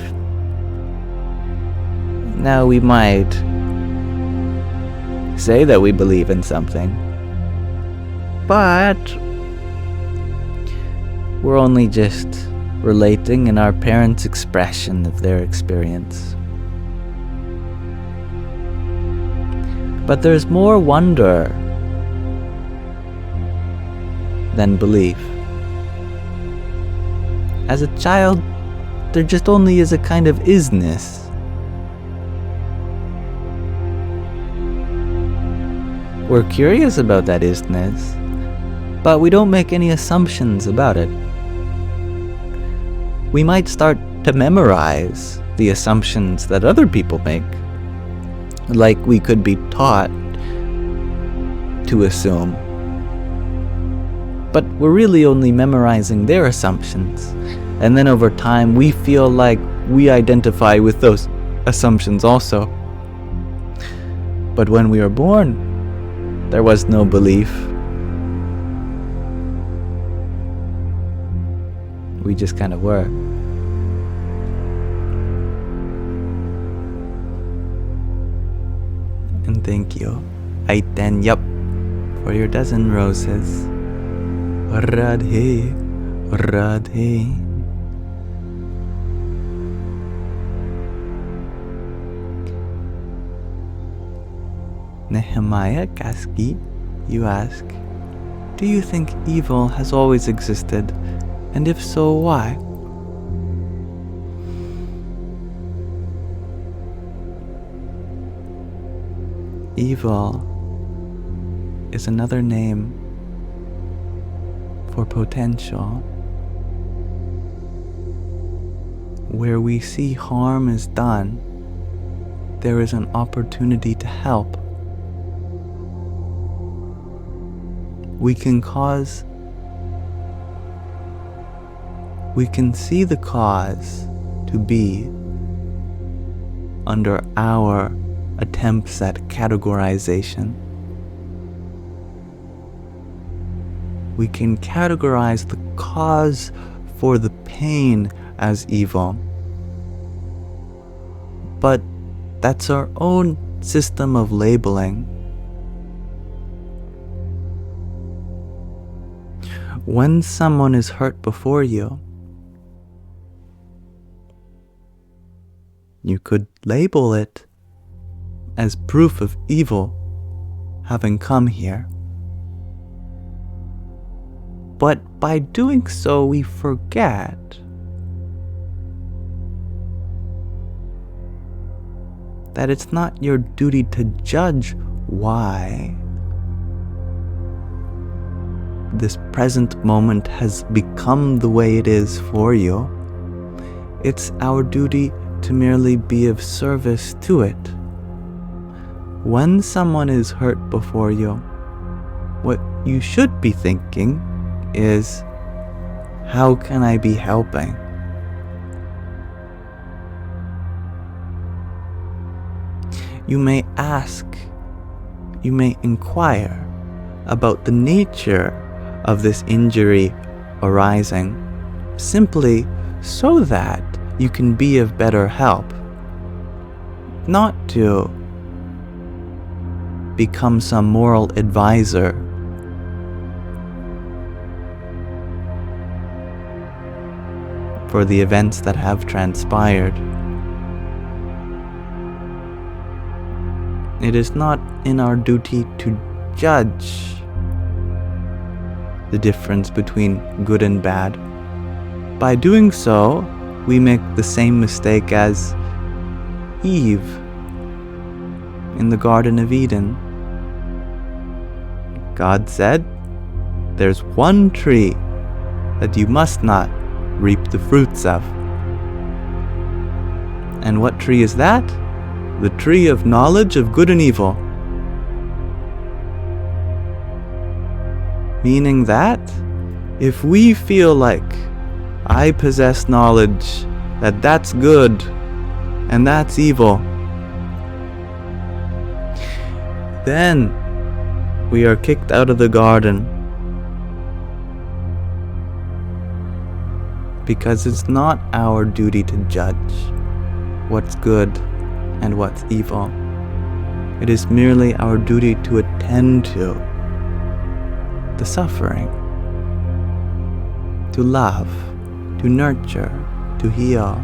Now we might say that we believe in something, but we're only just relating in our parents' expression of their experience. But there's more wonder than belief. As a child, there just only is a kind of isness. We're curious about that isness, but we don't make any assumptions about it. We might start to memorize the assumptions that other people make, like we could be taught to assume. But we're really only memorizing their assumptions, and then over time we feel like we identify with those assumptions also. But when we were born, there was no belief. We just kind of were. And thank you, Aiten Yup, for your dozen roses. Radhe, Radhe. Nehemiah Kaski, you ask, do you think evil has always existed? And if so, why? Evil is another name for potential. Where we see harm is done, there is an opportunity to help. We can see the cause to be under our attempts at categorization. We can categorize the cause for the pain as evil. But that's our own system of labeling. When someone is hurt before you, you could label it as proof of evil having come here. But by doing so, we forget that it's not your duty to judge why this present moment has become the way it is for you. It's our duty to merely be of service to it. When someone is hurt before you, what you should be thinking is, how can I be helping? You may ask, you may inquire about the nature of this injury arising, simply so that you can be of better help, not to become some moral advisor. For the events that have transpired. It is not in our duty to judge the difference between good and bad. By doing so, we make the same mistake as Eve in the Garden of Eden. God said, there's one tree that you must not reap the fruits of. And what tree is that? The tree of knowledge of good and evil. Meaning that if we feel like I possess knowledge that that's good and that's evil, then we are kicked out of the garden. Because it's not our duty to judge what's good and what's evil. It is merely our duty to attend to the suffering, to love, to nurture, to heal.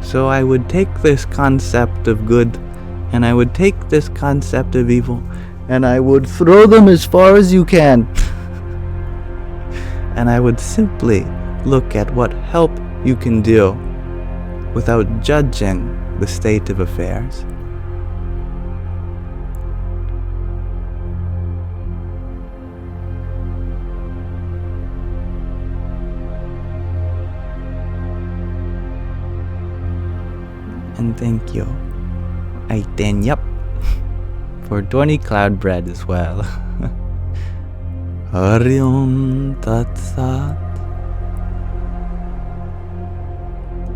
So I would take this concept of good and I would take this concept of evil and I would throw them as far as you can. And I would simply look at what help you can do without judging the state of affairs. And thank you, Aitenyap, for 20 cloud bread as well. Hari Om Tat Sat.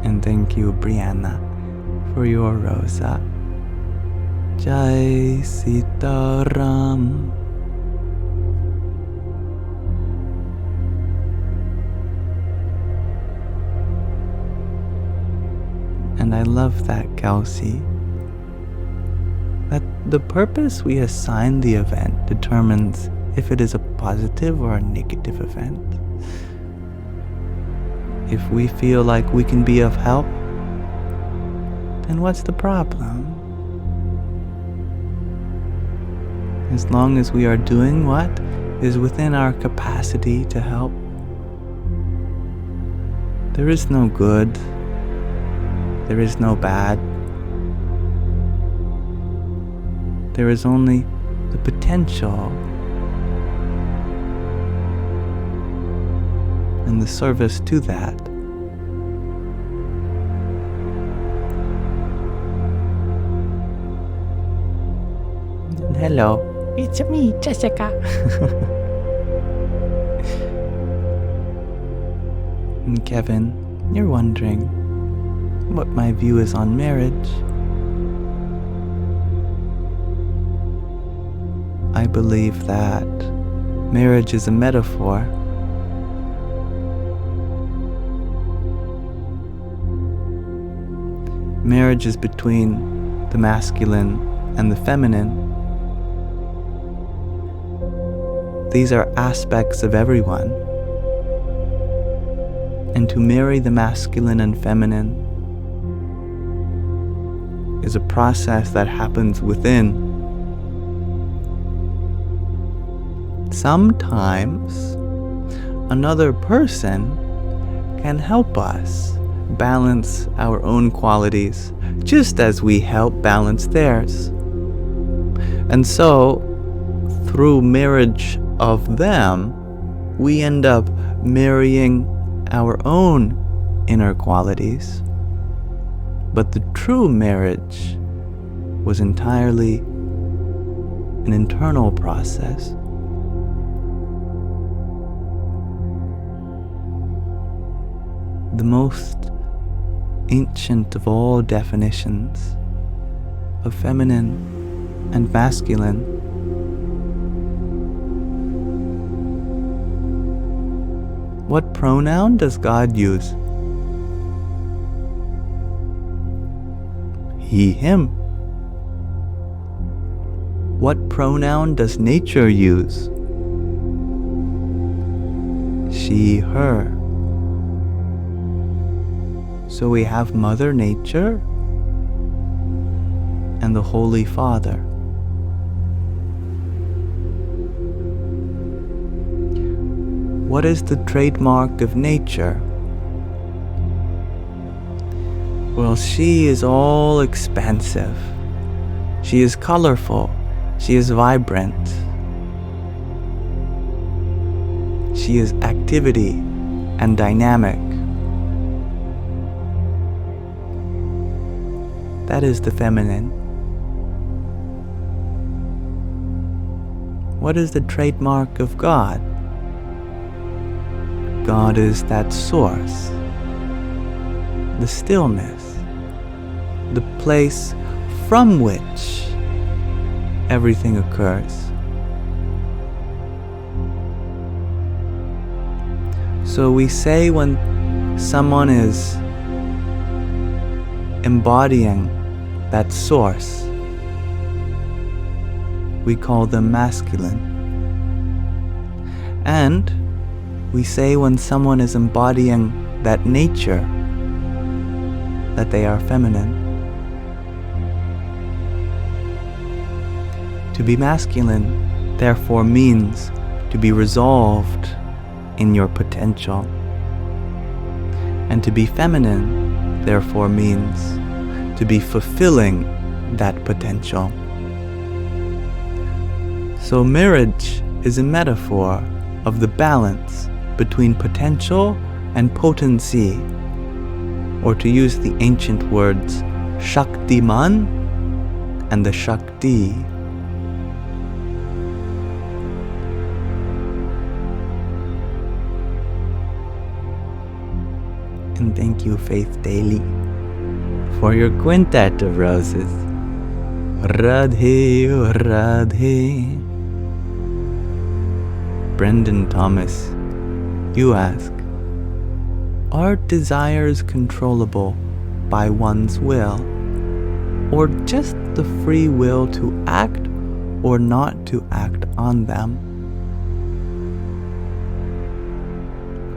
And thank you, Brianna, for your rosa. Jai Sitaram. And I love that, Kelsey. That the purpose we assign the event determines if it is a positive or a negative event. If we feel like we can be of help, then what's the problem? As long as we are doing what is within our capacity to help, there is no good, there is no bad. There is only the potential and the service to that. And hello, it's me, Jessica. And Kevin, you're wondering what my view is on marriage. I believe that marriage is a metaphor. Marriage is between the masculine and the feminine. These are aspects of everyone. And to marry the masculine and feminine is a process that happens within. Sometimes another person can help us balance our own qualities, just as we help balance theirs. And so, through marriage of them, we end up marrying our own inner qualities. But the true marriage was entirely an internal process. The most ancient of all definitions of feminine and masculine What pronoun does God use? He, him. What pronoun does nature use? She, her. So we have Mother Nature and the Holy Father. What is the trademark of nature? Well, she is all expansive. She is colorful. She is vibrant. She is activity and dynamic. That is the feminine. What is the trademark of God? God is that source, the stillness, the place from which everything occurs. So we say when someone is embodying that source, we call them masculine. And we say when someone is embodying that nature, that they are feminine. To be masculine, therefore, means to be resolved in your potential. And to be feminine, therefore, means to be fulfilling that potential. So marriage is a metaphor of the balance between potential and potency, or to use the ancient words Shaktiman and the Shakti. And thank you, Faith Daily, for your quintet of roses. Radhe, Radhe. Brendan Thomas, you ask, are desires controllable by one's will, or just the free will to act or not to act on them?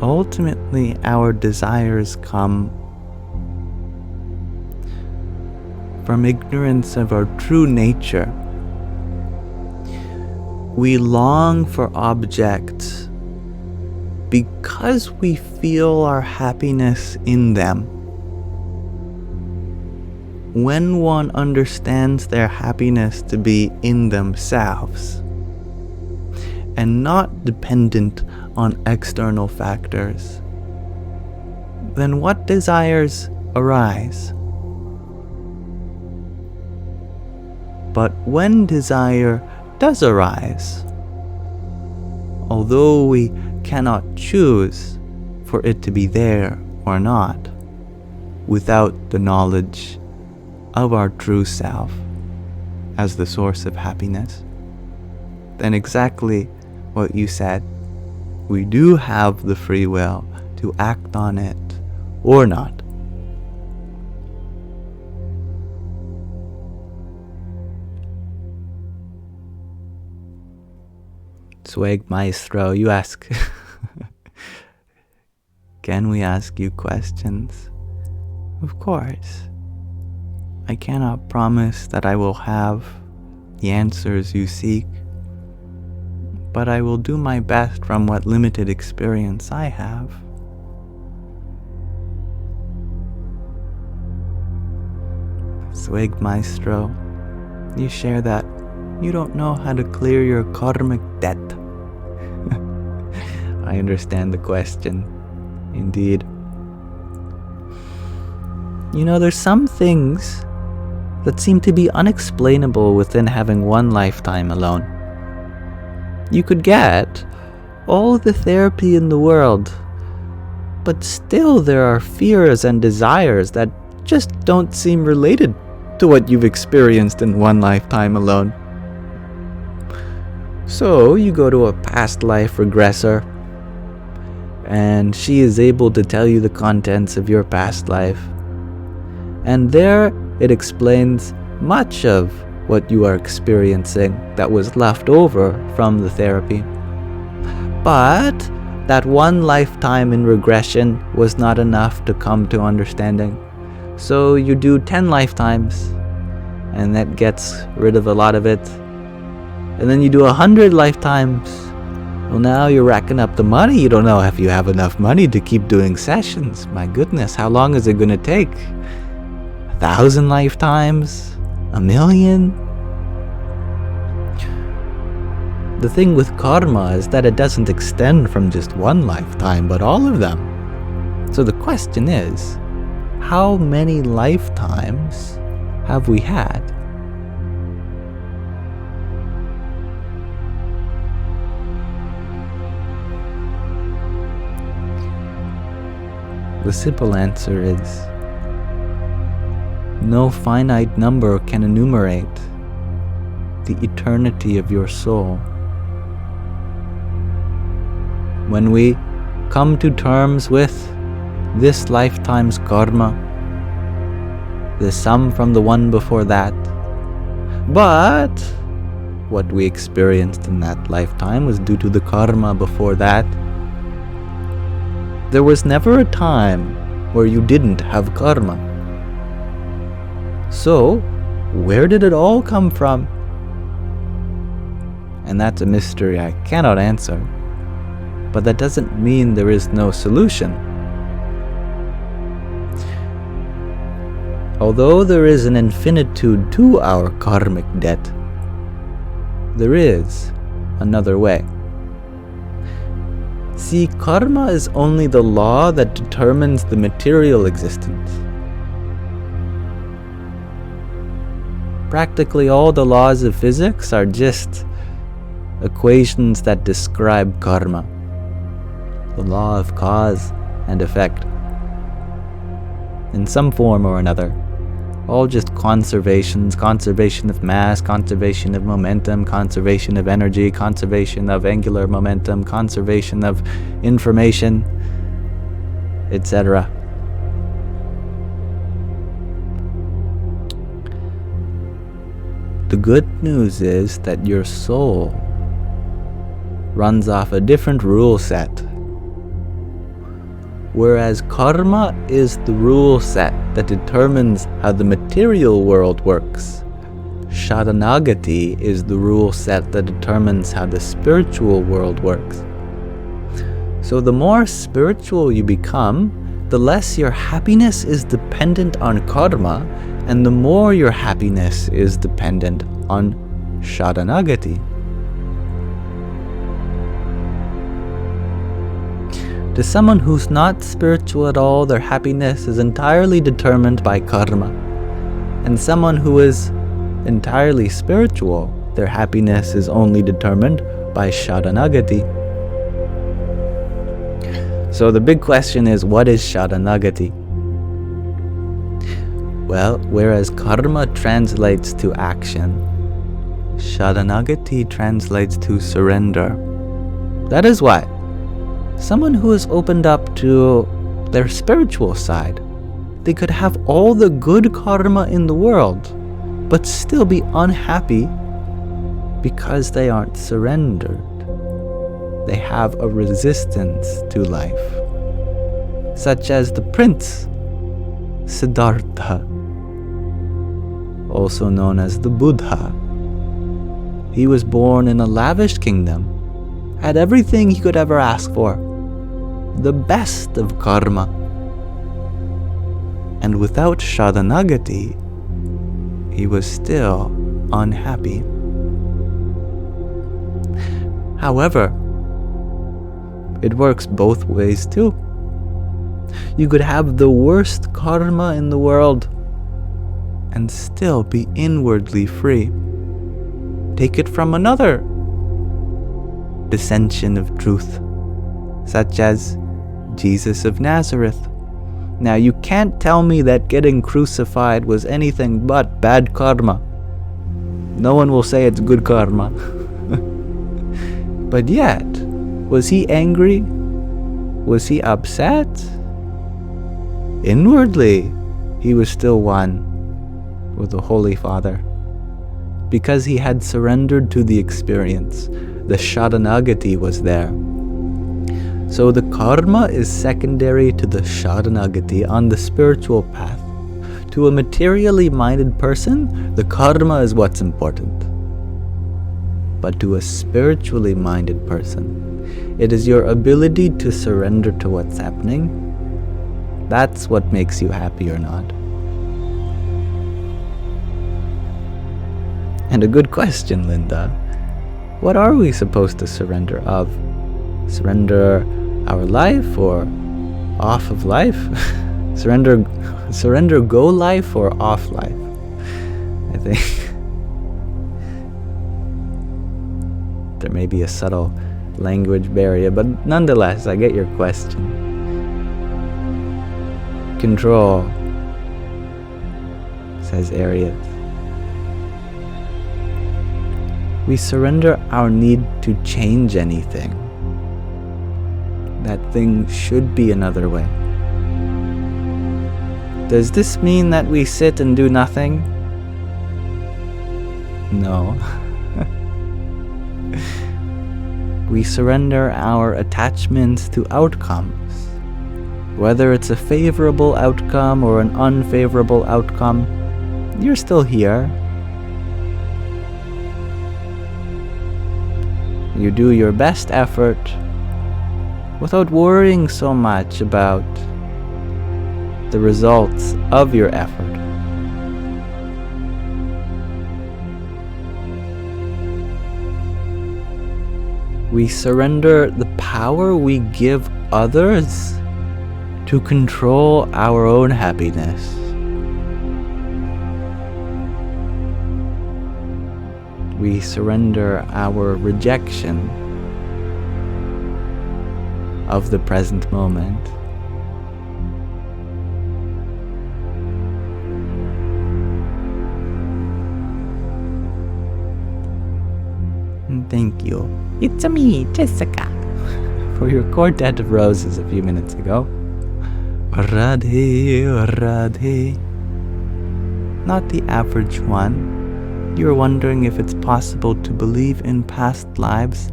Ultimately, our desires come from ignorance of our true nature. We long for objects because we feel our happiness in them. When one understands their happiness to be in themselves and not dependent on external factors, then what desires arise? But when desire does arise, although we cannot choose for it to be there or not, without the knowledge of our true self as the source of happiness, then exactly what you said, we do have the free will to act on it or not. Swag Maestro, you ask, can we ask you questions? Of course. I cannot promise that I will have the answers you seek, but I will do my best from what limited experience I have. Swag Maestro, you share that you don't know how to clear your karmic debt. I understand the question. Indeed. There's some things that seem to be unexplainable within having one lifetime alone. You could get all the therapy in the world, but still there are fears and desires that just don't seem related to what you've experienced in one lifetime alone. So you go to a past life regressor, and she is able to tell you the contents of your past life. And there it explains much of what you are experiencing that was left over from the therapy. But that one lifetime in regression was not enough to come to understanding. So you do 10 lifetimes, and that gets rid of a lot of it. And then you do 100 lifetimes. Well, now you're racking up the money. You don't know if you have enough money to keep doing sessions. My goodness, how long is it going to take? 1,000 lifetimes? 1,000,000? The thing with karma is that it doesn't extend from just one lifetime, but all of them. So the question is, how many lifetimes have we had? The simple answer is, no finite number can enumerate the eternity of your soul. When we come to terms with this lifetime's karma, the sum from the one before that, but what we experienced in that lifetime was due to the karma before that, there was never a time where you didn't have karma. So, where did it all come from? And that's a mystery I cannot answer. But that doesn't mean there is no solution. Although there is an infinitude to our karmic debt, there is another way. See, karma is only the law that determines the material existence. Practically all the laws of physics are just equations that describe karma, the law of cause and effect, in some form or another. All just conservation of mass, conservation of momentum, conservation of energy, conservation of angular momentum, conservation of information, etc. The good news is that your soul runs off a different rule set. Whereas karma is the rule set that determines how the material world works, Sharanagati is the rule set that determines how the spiritual world works. So the more spiritual you become, the less your happiness is dependent on karma, and the more your happiness is dependent on Sharanagati. To someone who's not spiritual at all, their happiness is entirely determined by karma. And someone who is entirely spiritual, their happiness is only determined by Sharanagati. So the big question is, what is Sharanagati? Well, whereas karma translates to action, Sharanagati translates to surrender. That is why someone who is opened up to their spiritual side, they could have all the good karma in the world, but still be unhappy because they aren't surrendered. They have a resistance to life, such as the prince Siddhartha, also known as the Buddha. He was born in a lavish kingdom, had everything he could ever ask for, the best of karma. And without Sharanagati, he was still unhappy. However, It works both ways too. You could have the worst karma in the world and still be inwardly free. Take it from another dissension of truth, such as Jesus of Nazareth. Now, you can't tell me that getting crucified was anything but bad karma. No one will say it's good karma. But yet, was he angry? Was he upset? Inwardly, he was still one with the Holy Father, because he had surrendered to the experience. The Sharanagati was there. So the karma is secondary to the Sharanagati on the spiritual path. To a materially minded person, the karma is what's important. But to a spiritually minded person, it is your ability to surrender to what's happening. That's what makes you happy or not. And a good question, Linda. What are we supposed to surrender of? Surrender our life or off of life? Surrender go life or off life? I think there may be a subtle language barrier, but nonetheless, I get your question. Control, says Ariat. We surrender our need to change anything. That thing should be another way. Does this mean that we sit and do nothing? No. We surrender our attachments to outcomes. Whether it's a favorable outcome or an unfavorable outcome, you're still here. You do your best effort without worrying so much about the results of your effort. We surrender the power we give others to control our own happiness. We surrender our rejection of the present moment. Thank you. It's me, Jessica, for your quartet of roses a few minutes ago. Radhe, Radhe. Not the average one. You're wondering if it's possible to believe in past lives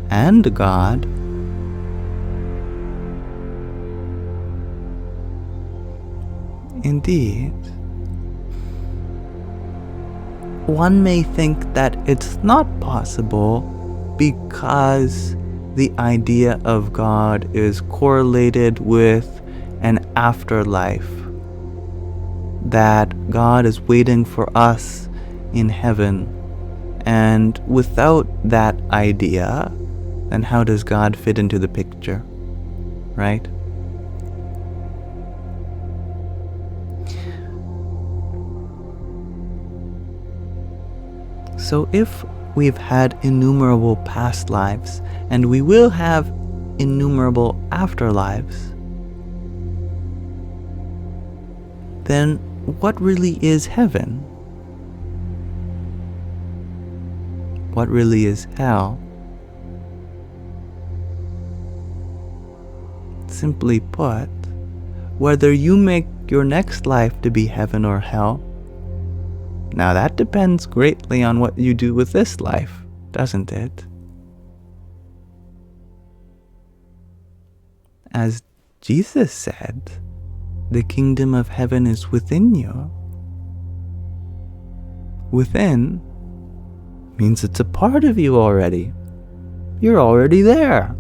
and God. Indeed. One may think that it's not possible because the idea of God is correlated with an afterlife, that God is waiting for us in heaven. And without that idea, then how does God fit into the picture, right? So if we've had innumerable past lives, and we will have innumerable afterlives, then what really is heaven? What really is hell? Simply put, whether you make your next life to be heaven or hell, now that depends greatly on what you do with this life, doesn't it? As Jesus said, the kingdom of heaven is within you. Within means it's a part of you already. You're already there.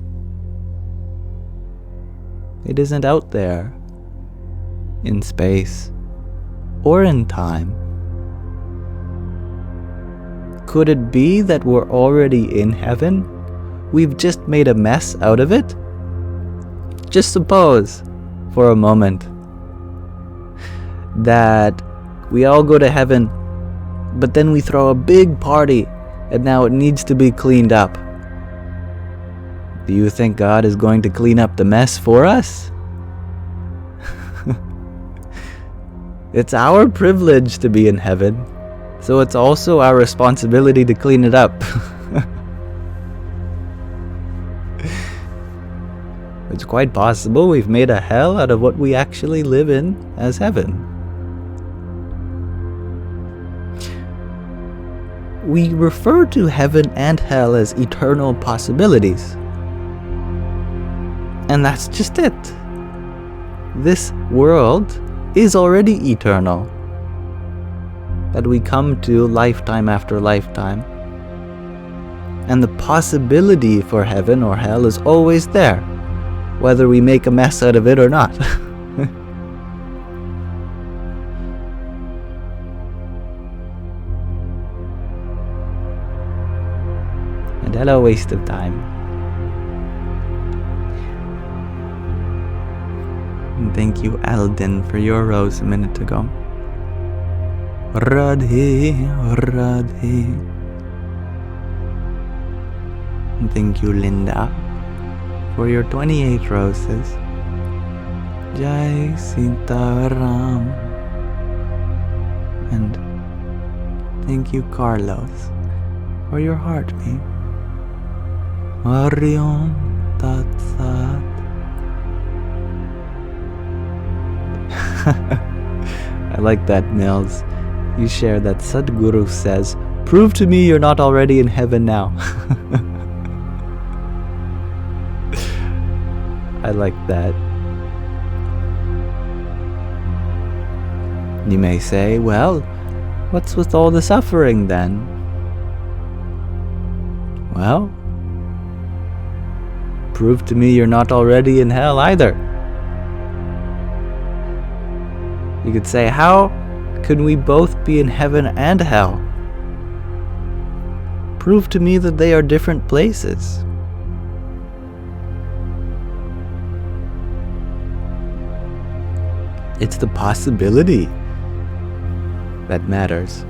It isn't out there, in space, or in time. Could it be that we're already in heaven? We've just made a mess out of it? just suppose for a moment that we all go to heaven, but then we throw a big party and now it needs to be cleaned up. Do you think God is going to clean up the mess for us? It's our privilege to be in heaven, so it's also our responsibility to clean it up. It's quite possible we've made a hell out of what we actually live in as heaven. We refer to heaven and hell as eternal possibilities. And that's just it. This world is already eternal, that we come to lifetime after lifetime. And the possibility for heaven or hell is always there, whether we make a mess out of it or not. And hello, waste of time. And thank you, Alden, for your rose a minute ago. Radhe, Radhe. And thank you, Linda, for your 28 roses. Jai Sitaram. And thank you, Carlos, for your heartbeat. Ariom Tat Sat. I like that, Mills. You share that Sadhguru says, "Prove to me you're not already in heaven now." I like that. You may say, well, what's with all the suffering then? Well, prove to me you're not already in hell either. You could say, how can we both be in heaven and hell? Prove to me that they are different places. It's the possibility that matters.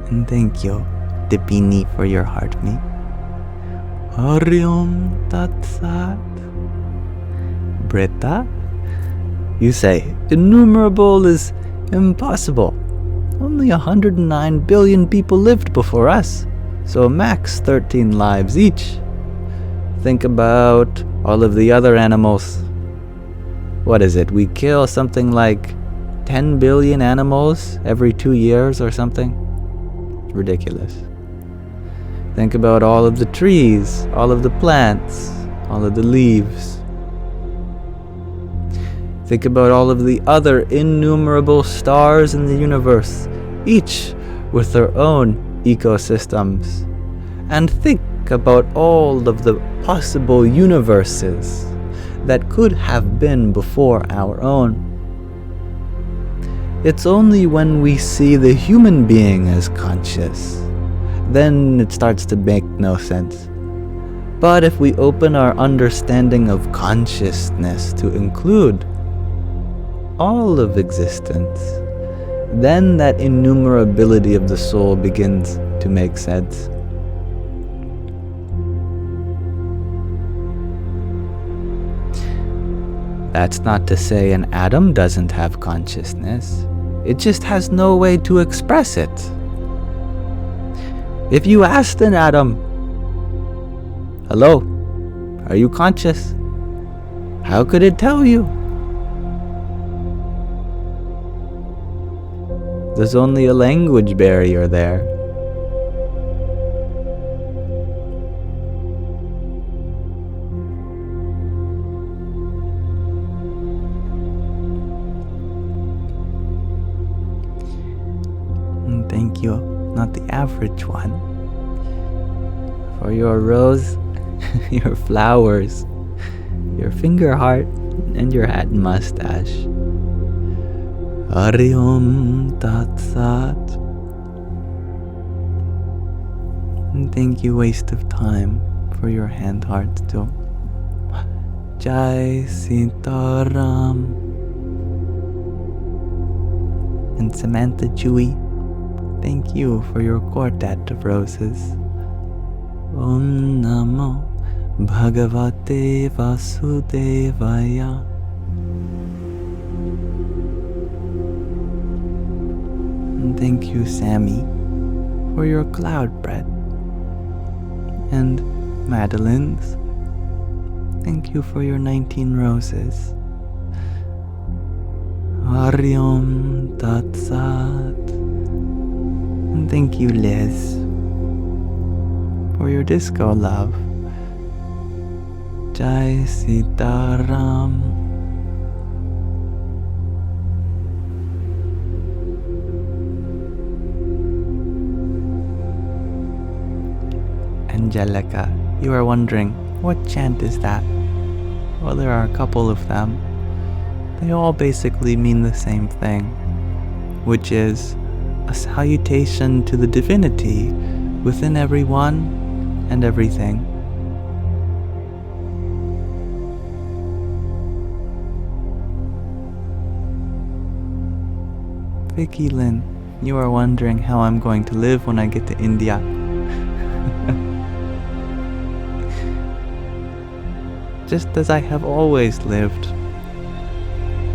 And thank you, Dipini, for your heartbeat. Hariom Tat Sat. Britta, you say, innumerable is impossible. Only 109 billion people lived before us, so max 13 lives each. Think about all of the other animals. What is it? We kill something like 10 billion animals every 2 years or something? Ridiculous. Think about all of the trees, all of the plants, all of the leaves. Think about all of the other innumerable stars in the universe, each with their own ecosystems. And think about all of the possible universes that could have been before our own. It's only when we see the human being as conscious, then it starts to make no sense. But if we open our understanding of consciousness to include all of existence, then that innumerability of the soul begins to make sense. That's not to say an atom doesn't have consciousness. It just has no way to express it. If you asked an atom, "Hello, are you conscious?" how could it tell you? There's only a language barrier there. And thank you, not the average one, for your rose, your flowers, your finger heart, and your hat and mustache. Hariom Tat Sat. And thank you, Waste of Time, for your hand hearts too. Jai Sitaram. And Samantha Chewy, thank you for your quartet of roses. Om Namo Bhagavate Vasudevaya. And thank you, Sammy, for your cloud bread. And Madeline's, thank you for your 19 roses. Hariom Tat Sat. And thank you, Liz, for your disco love. Jai Sitaram. Angelica, you are wondering, what chant is that? Well, there are a couple of them. They all basically mean the same thing, which is a salutation to the divinity within everyone and everything. Vicky Lynn, you are wondering how I'm going to live when I get to India. Just as I have always lived,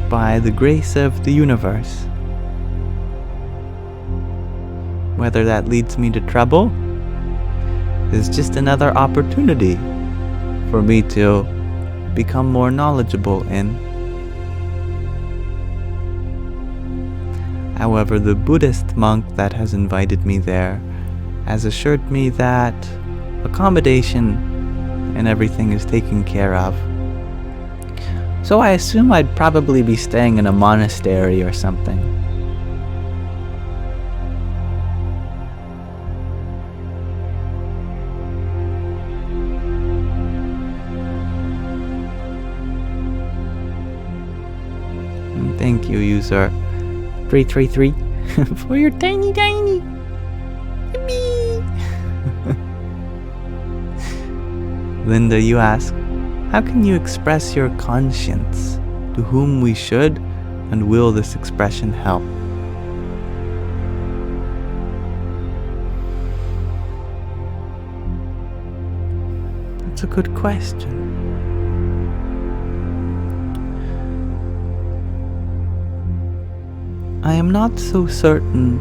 by the grace of the universe. Whether that leads me to trouble is just another opportunity for me to become more knowledgeable in. However, the Buddhist monk that has invited me there has assured me that accommodation and everything is taken care of. So I assume I'd probably be staying in a monastery or something. And thank you, user 333, for your tiny. Linda, you ask, how can you express your conscience? To whom we should and will this expression help? That's a good question. I am not so certain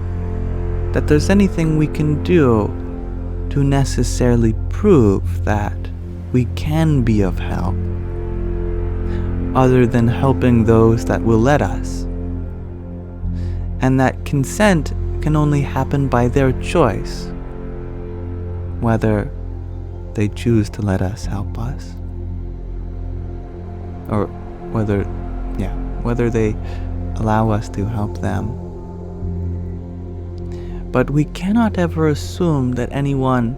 that there's anything we can do to necessarily prove that we can be of help, other than helping those that will let us. And that consent can only happen by their choice, whether they choose to let us help us, or whether they allow us to help them. But we cannot ever assume that anyone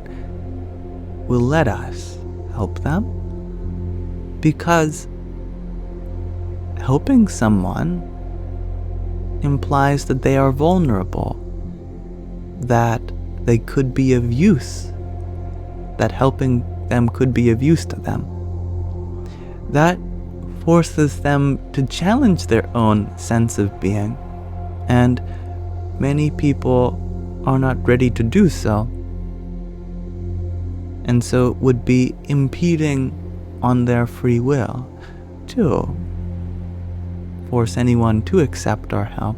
will let us help them, because helping someone implies that they are vulnerable, that they could be of use, that helping them could be of use to them. That forces them to challenge their own sense of being, and many people are not ready to do so. And so it would be impeding on their free will to force anyone to accept our help.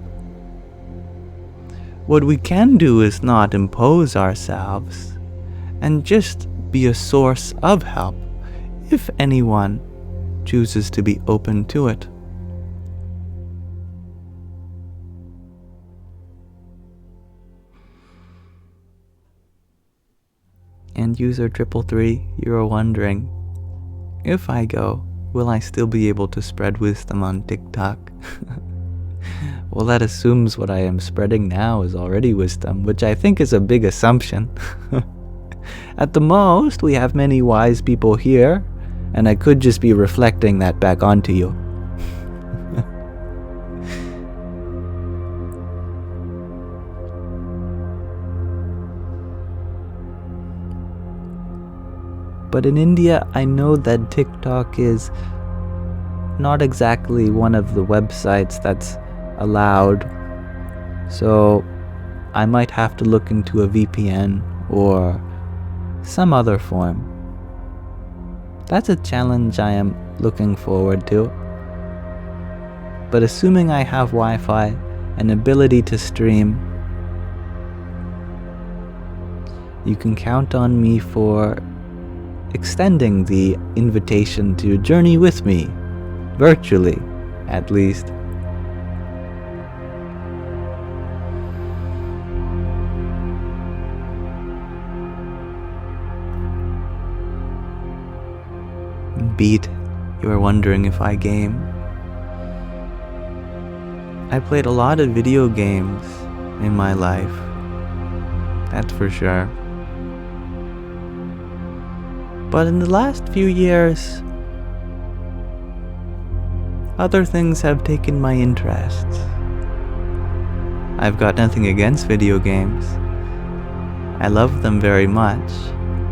What we can do is not impose ourselves and just be a source of help if anyone chooses to be open to it. And user 333, you are wondering, if I go, will I still be able to spread wisdom on TikTok? Well, that assumes what I am spreading now is already wisdom, which I think is a big assumption. At the most, we have many wise people here, and I could just be reflecting that back onto you. But in India, I know that TikTok is not exactly one of the websites that's allowed. So I might have to look into a VPN or some other form. That's a challenge I am looking forward to. But assuming I have Wi-Fi and ability to stream, you can count on me for extending the invitation to journey with me, virtually, at least. Beat, you are wondering if I game. I played a lot of video games in my life, that's for sure. But in the last few years, other things have taken my interest. I've got nothing against video games. I love them very much,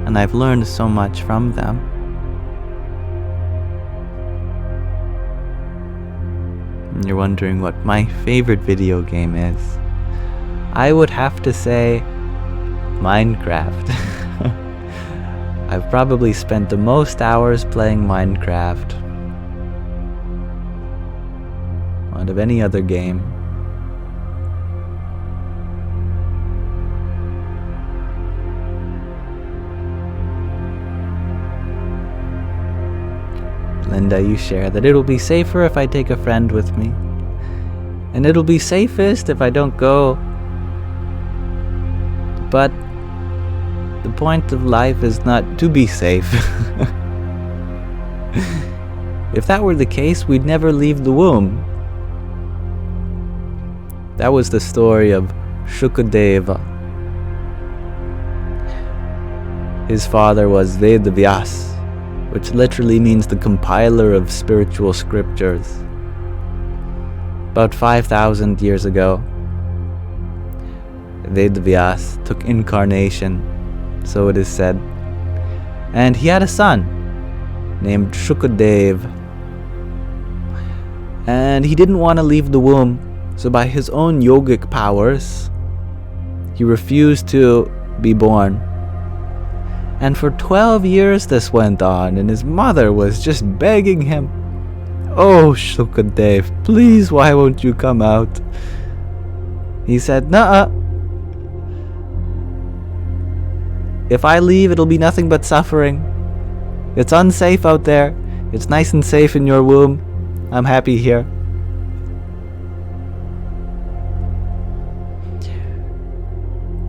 and I've learned so much from them. And you're wondering what my favorite video game is. I would have to say Minecraft. I've probably spent the most hours playing Minecraft out of any other game. Linda, you share that it'll be safer if I take a friend with me. And it'll be safest if I don't go. But the point of life is not to be safe. If that were the case, we'd never leave the womb. That was the story of Shukadeva. His father was Vedas, which literally means the compiler of spiritual scriptures. About 5,000 years ago, Vedas took incarnation, so it is said, and he had a son named Shukadeva. And he didn't want to leave the womb, so by his own yogic powers, he refused to be born. And for 12 years this went on, and his mother was just begging him, "Oh, Shukadeva, please, why won't you come out?" He said, "Nuh-uh. If I leave, it'll be nothing but suffering. It's unsafe out there. It's nice and safe in your womb. I'm happy here."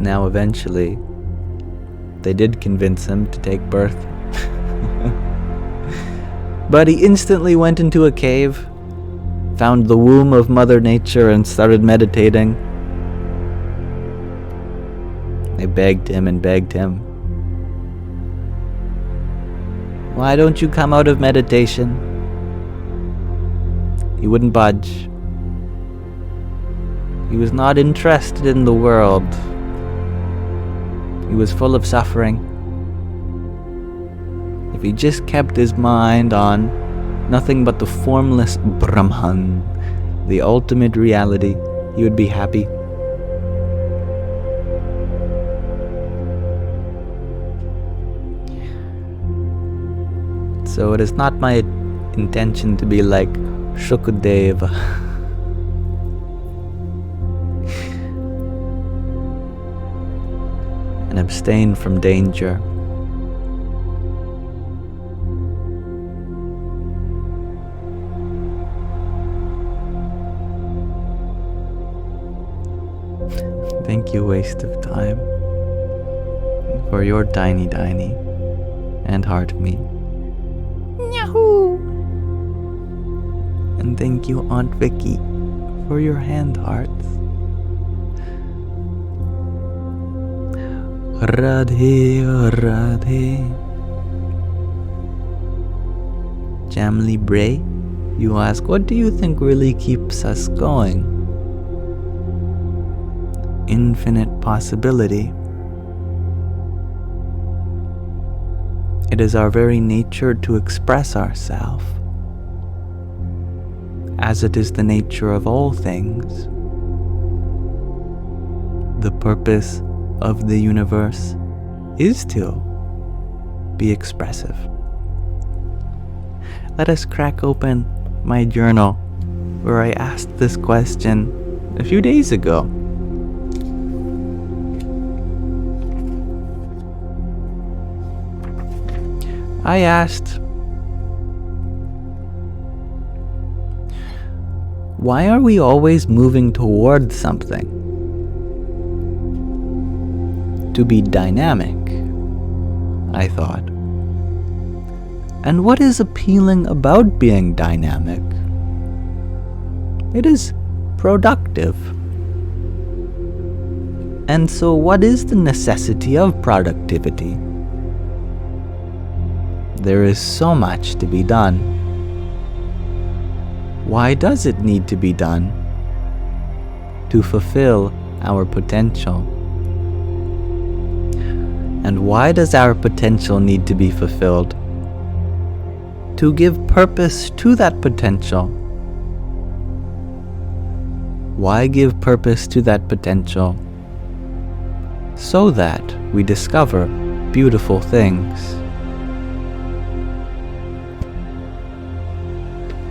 Now eventually, they did convince him to take birth. But he instantly went into a cave, found the womb of Mother Nature, and started meditating. They begged him and begged him. "Why don't you come out of meditation?" He wouldn't budge. He was not interested in the world. He was full of suffering. If he just kept his mind on nothing but the formless Brahman, the ultimate reality, he would be happy. So it is not my intention to be like Shukadeva. And abstain from danger. Thank you, waste of time, for your tiny and heart me. Yahoo! And thank you, Aunt Vicky, for your hand hearts. Radhe Radhe. Jamly Bray, you ask, what do you think really keeps us going? Infinite possibility. It is our very nature to express ourselves, as it is the nature of all things. The purpose of the universe is to be expressive. Let us crack open my journal where I asked this question a few days ago. I asked, why are we always moving towards something? To be dynamic, I thought. And what is appealing about being dynamic? It is productive. And so what is the necessity of productivity? There is so much to be done. Why does it need to be done? To fulfill our potential. And why does our potential need to be fulfilled? To give purpose to that potential. Why give purpose to that potential? So that we discover beautiful things.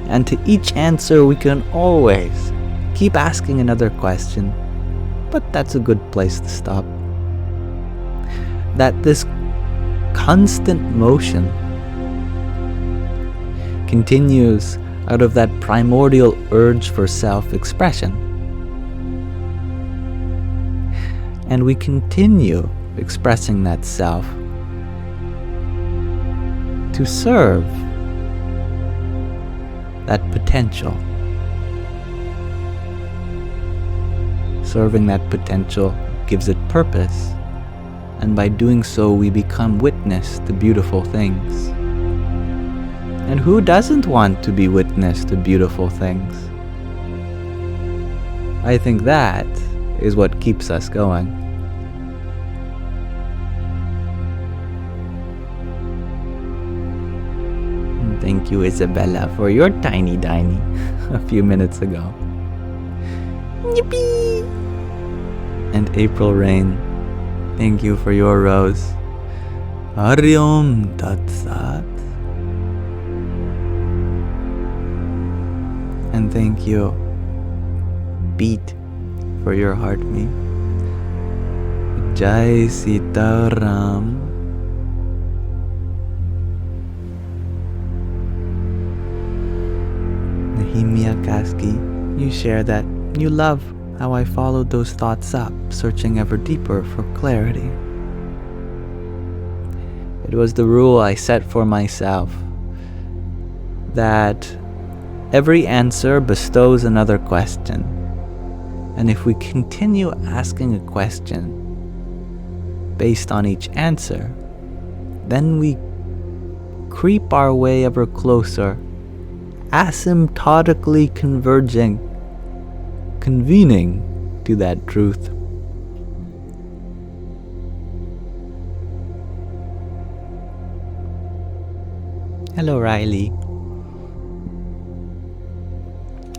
And to each answer we can always keep asking another question, but that's a good place to stop. That this constant motion continues out of that primordial urge for self-expression. And we continue expressing that self to serve that potential. Serving that potential gives it purpose, and by doing so we become witness to beautiful things. And who doesn't want to be witness to beautiful things? I think that is what keeps us going. Thank you, Isabella, for your tiny diny a few minutes ago. Yippee! And April Rain, thank you for your rose. Hariom Tat Sat. And thank you, Beat, for your heart me. Jai Sitaram. Nehemia Kaski, you share that you love how I followed those thoughts up, searching ever deeper for clarity. It was the rule I set for myself that every answer bestows another question. And if we continue asking a question based on each answer, then we creep our way ever closer, asymptotically convening to that truth. Hello, Riley.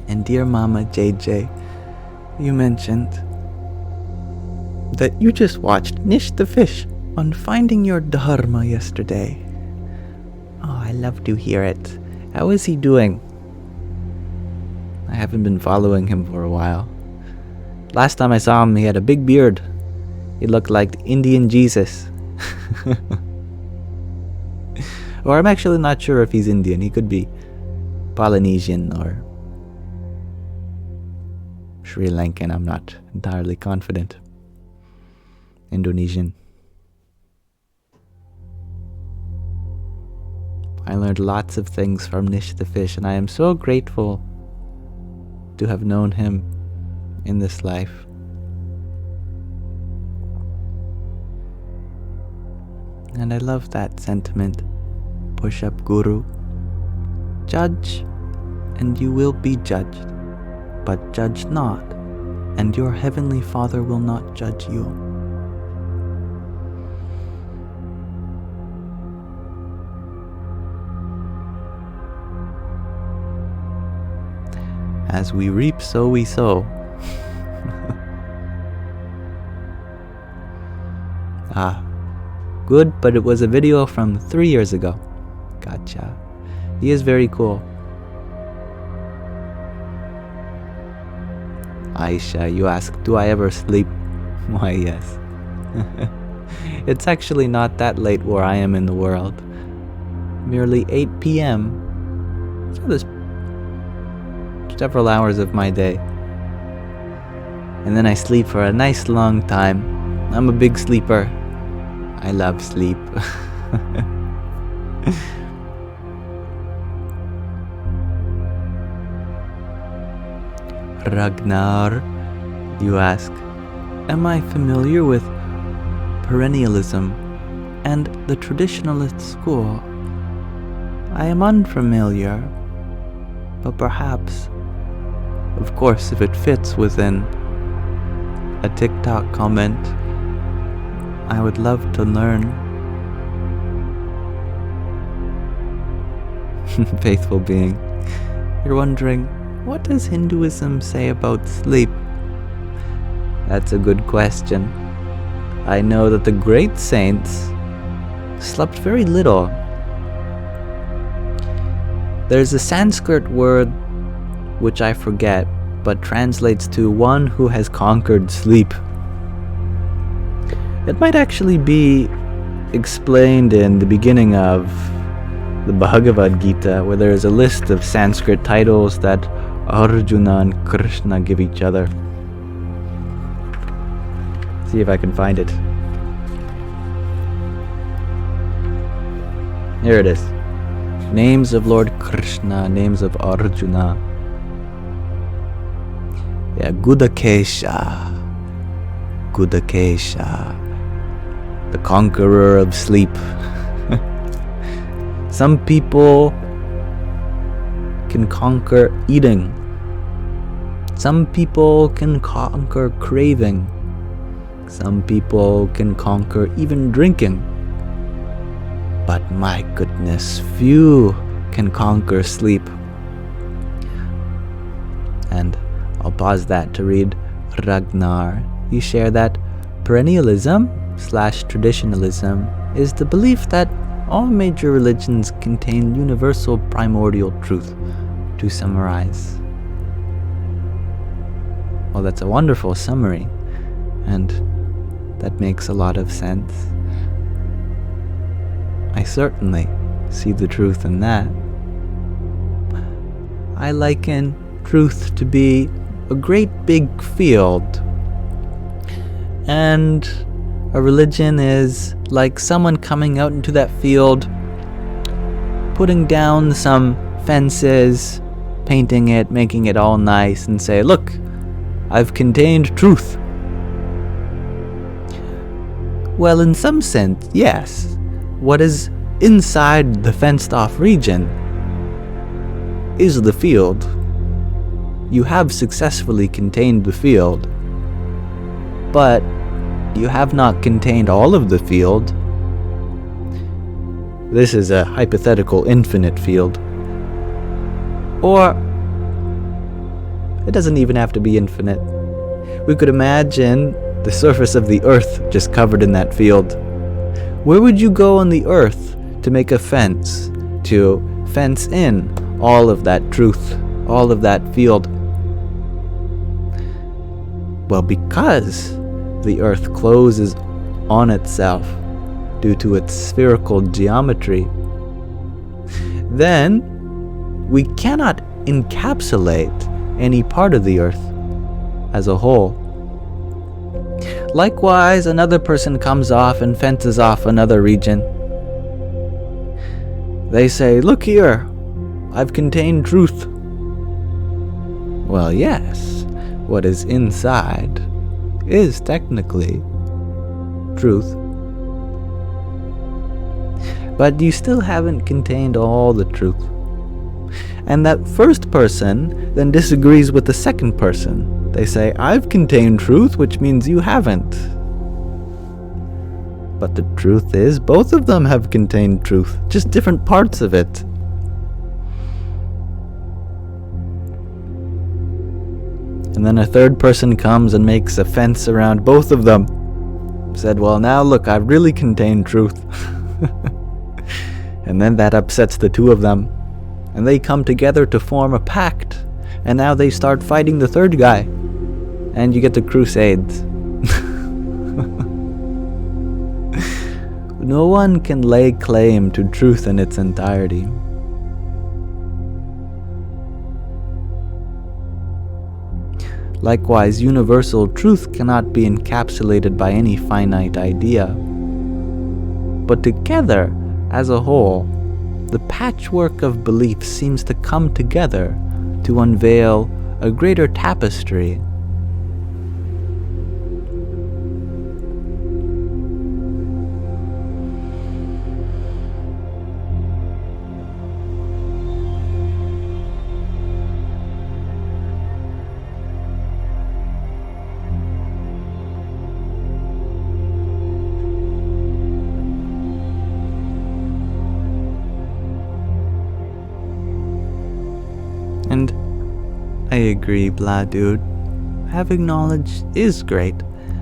And dear Mama JJ, you mentioned that you just watched Nish the Fish on Finding Your Dharma yesterday. Oh, I love to hear it. How is he doing? I haven't been following him for a while. Last time I saw him, he had a big beard. He looked like the Indian Jesus. Or I'm actually not sure if he's Indian. He could be Polynesian or Sri Lankan. I'm not entirely confident. Indonesian. I learned lots of things from Nish the Fish, and I am so grateful to have known him in this life. And I love that sentiment. Push-up Guru. Judge, and you will be judged. But judge not, and your heavenly Father will not judge you. As we reap, so we sow. Good, but it was a video from 3 years ago. Gotcha. He is very cool. Aisha, you ask, do I ever sleep? Why, yes. It's actually not that late where I am in the world. Merely 8 p.m. So there's several hours of my day. And then I sleep for a nice long time. I'm a big sleeper. I love sleep. Ragnar, you ask, am I familiar with perennialism and the traditionalist school? I am unfamiliar, but perhaps, of course, if it fits within a TikTok comment, I would love to learn. Faithful being, you're wondering, what does Hinduism say about sleep? That's a good question. I know that the great saints slept very little. There's a Sanskrit word which I forget, but translates to one who has conquered sleep. It might actually be explained in the beginning of the Bhagavad Gita, where there is a list of Sanskrit titles that Arjuna and Krishna give each other. See if I can find it. Here it is. Names of Lord Krishna, names of Arjuna. Yeah, Gudakesha. Gudakesha. The conqueror of sleep. Some people can conquer eating. Some people can conquer craving. Some people can conquer even drinking. But my goodness, few can conquer sleep. And I'll pause that to read Ragnar. You share that perennialism/traditionalism is the belief that all major religions contain universal primordial truth, to summarize. Well, that's a wonderful summary, and that makes a lot of sense. I certainly see the truth in that. I liken truth to be a great big field, and a religion is like someone coming out into that field, putting down some fences, painting it, making it all nice, and say, look, I've contained truth. Well, in some sense, yes. What is inside the fenced-off region is the field. You have successfully contained the field, but you have not contained all of the field. This is a hypothetical infinite field. Or, it doesn't even have to be infinite. We could imagine the surface of the earth just covered in that field. Where would you go on the earth to make a fence, to fence in all of that truth, all of that field? Well, because the earth closes on itself due to its spherical geometry, then we cannot encapsulate any part of the earth as a whole. Likewise, another person comes off and fences off another region. They say, look here, I've contained truth. Well, yes, what is inside is technically truth. But you still haven't contained all the truth. And that first person then disagrees with the second person. They say, I've contained truth, which means you haven't. But the truth is, both of them have contained truth, just different parts of it. And then a third person comes and makes a fence around both of them. Said, well, now look, I really contain truth. And then that upsets the two of them. And they come together to form a pact. And now they start fighting the third guy. And you get the Crusades. No one can lay claim to truth in its entirety. Likewise, universal truth cannot be encapsulated by any finite idea. But together, as a whole, the patchwork of beliefs seems to come together to unveil a greater tapestry. And I agree, blah dude. Having knowledge is great,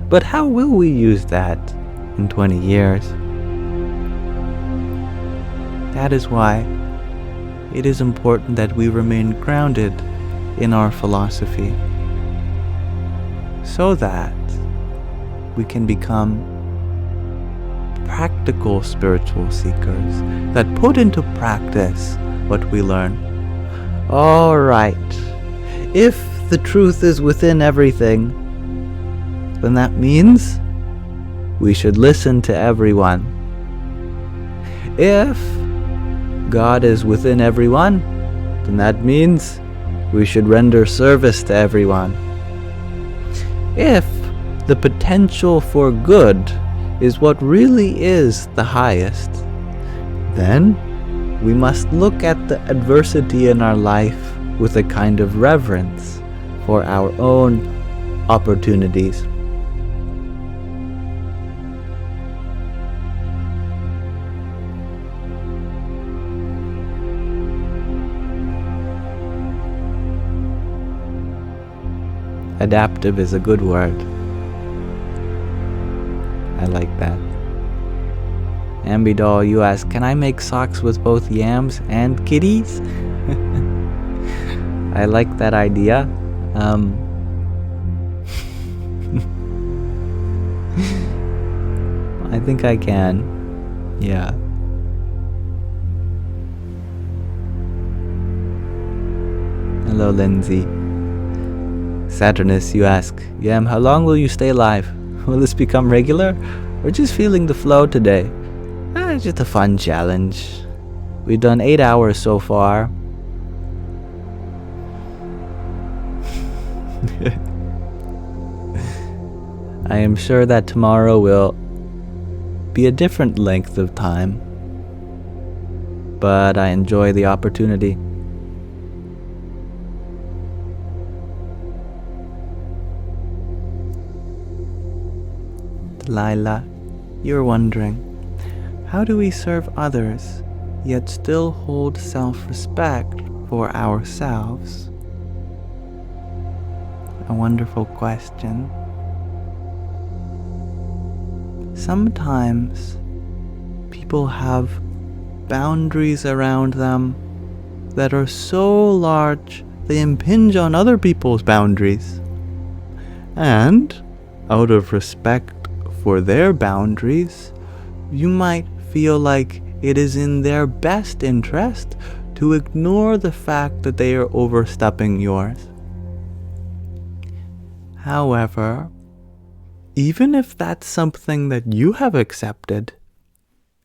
but how will we use that in 20 years? That is why it is important that we remain grounded in our philosophy, so that we can become practical spiritual seekers that put into practice what we learn. All right. If the truth is within everything, then that means we should listen to everyone. If God is within everyone, then that means we should render service to everyone. If the potential for good is what really is the highest, then we must look at the adversity in our life with a kind of reverence for our own opportunities. Adaptive is a good word. I like that. Ambidoll, you ask, can I make socks with both yams and kitties? I like that idea. I think I can. Yeah. Hello, Lindsay. Saturnus, you ask, Yam, how long will you stay alive? Will this become regular? Or just feeling the flow today? It's just a fun challenge. We've done 8 hours so far. I am sure that tomorrow will be a different length of time, but I enjoy the opportunity. Delilah, you're wondering, how do we serve others yet still hold self-respect for ourselves? A wonderful question. Sometimes people have boundaries around them that are so large they impinge on other people's boundaries. And out of respect for their boundaries, you might feel like it is in their best interest to ignore the fact that they are overstepping yours. However, even if that's something that you have accepted,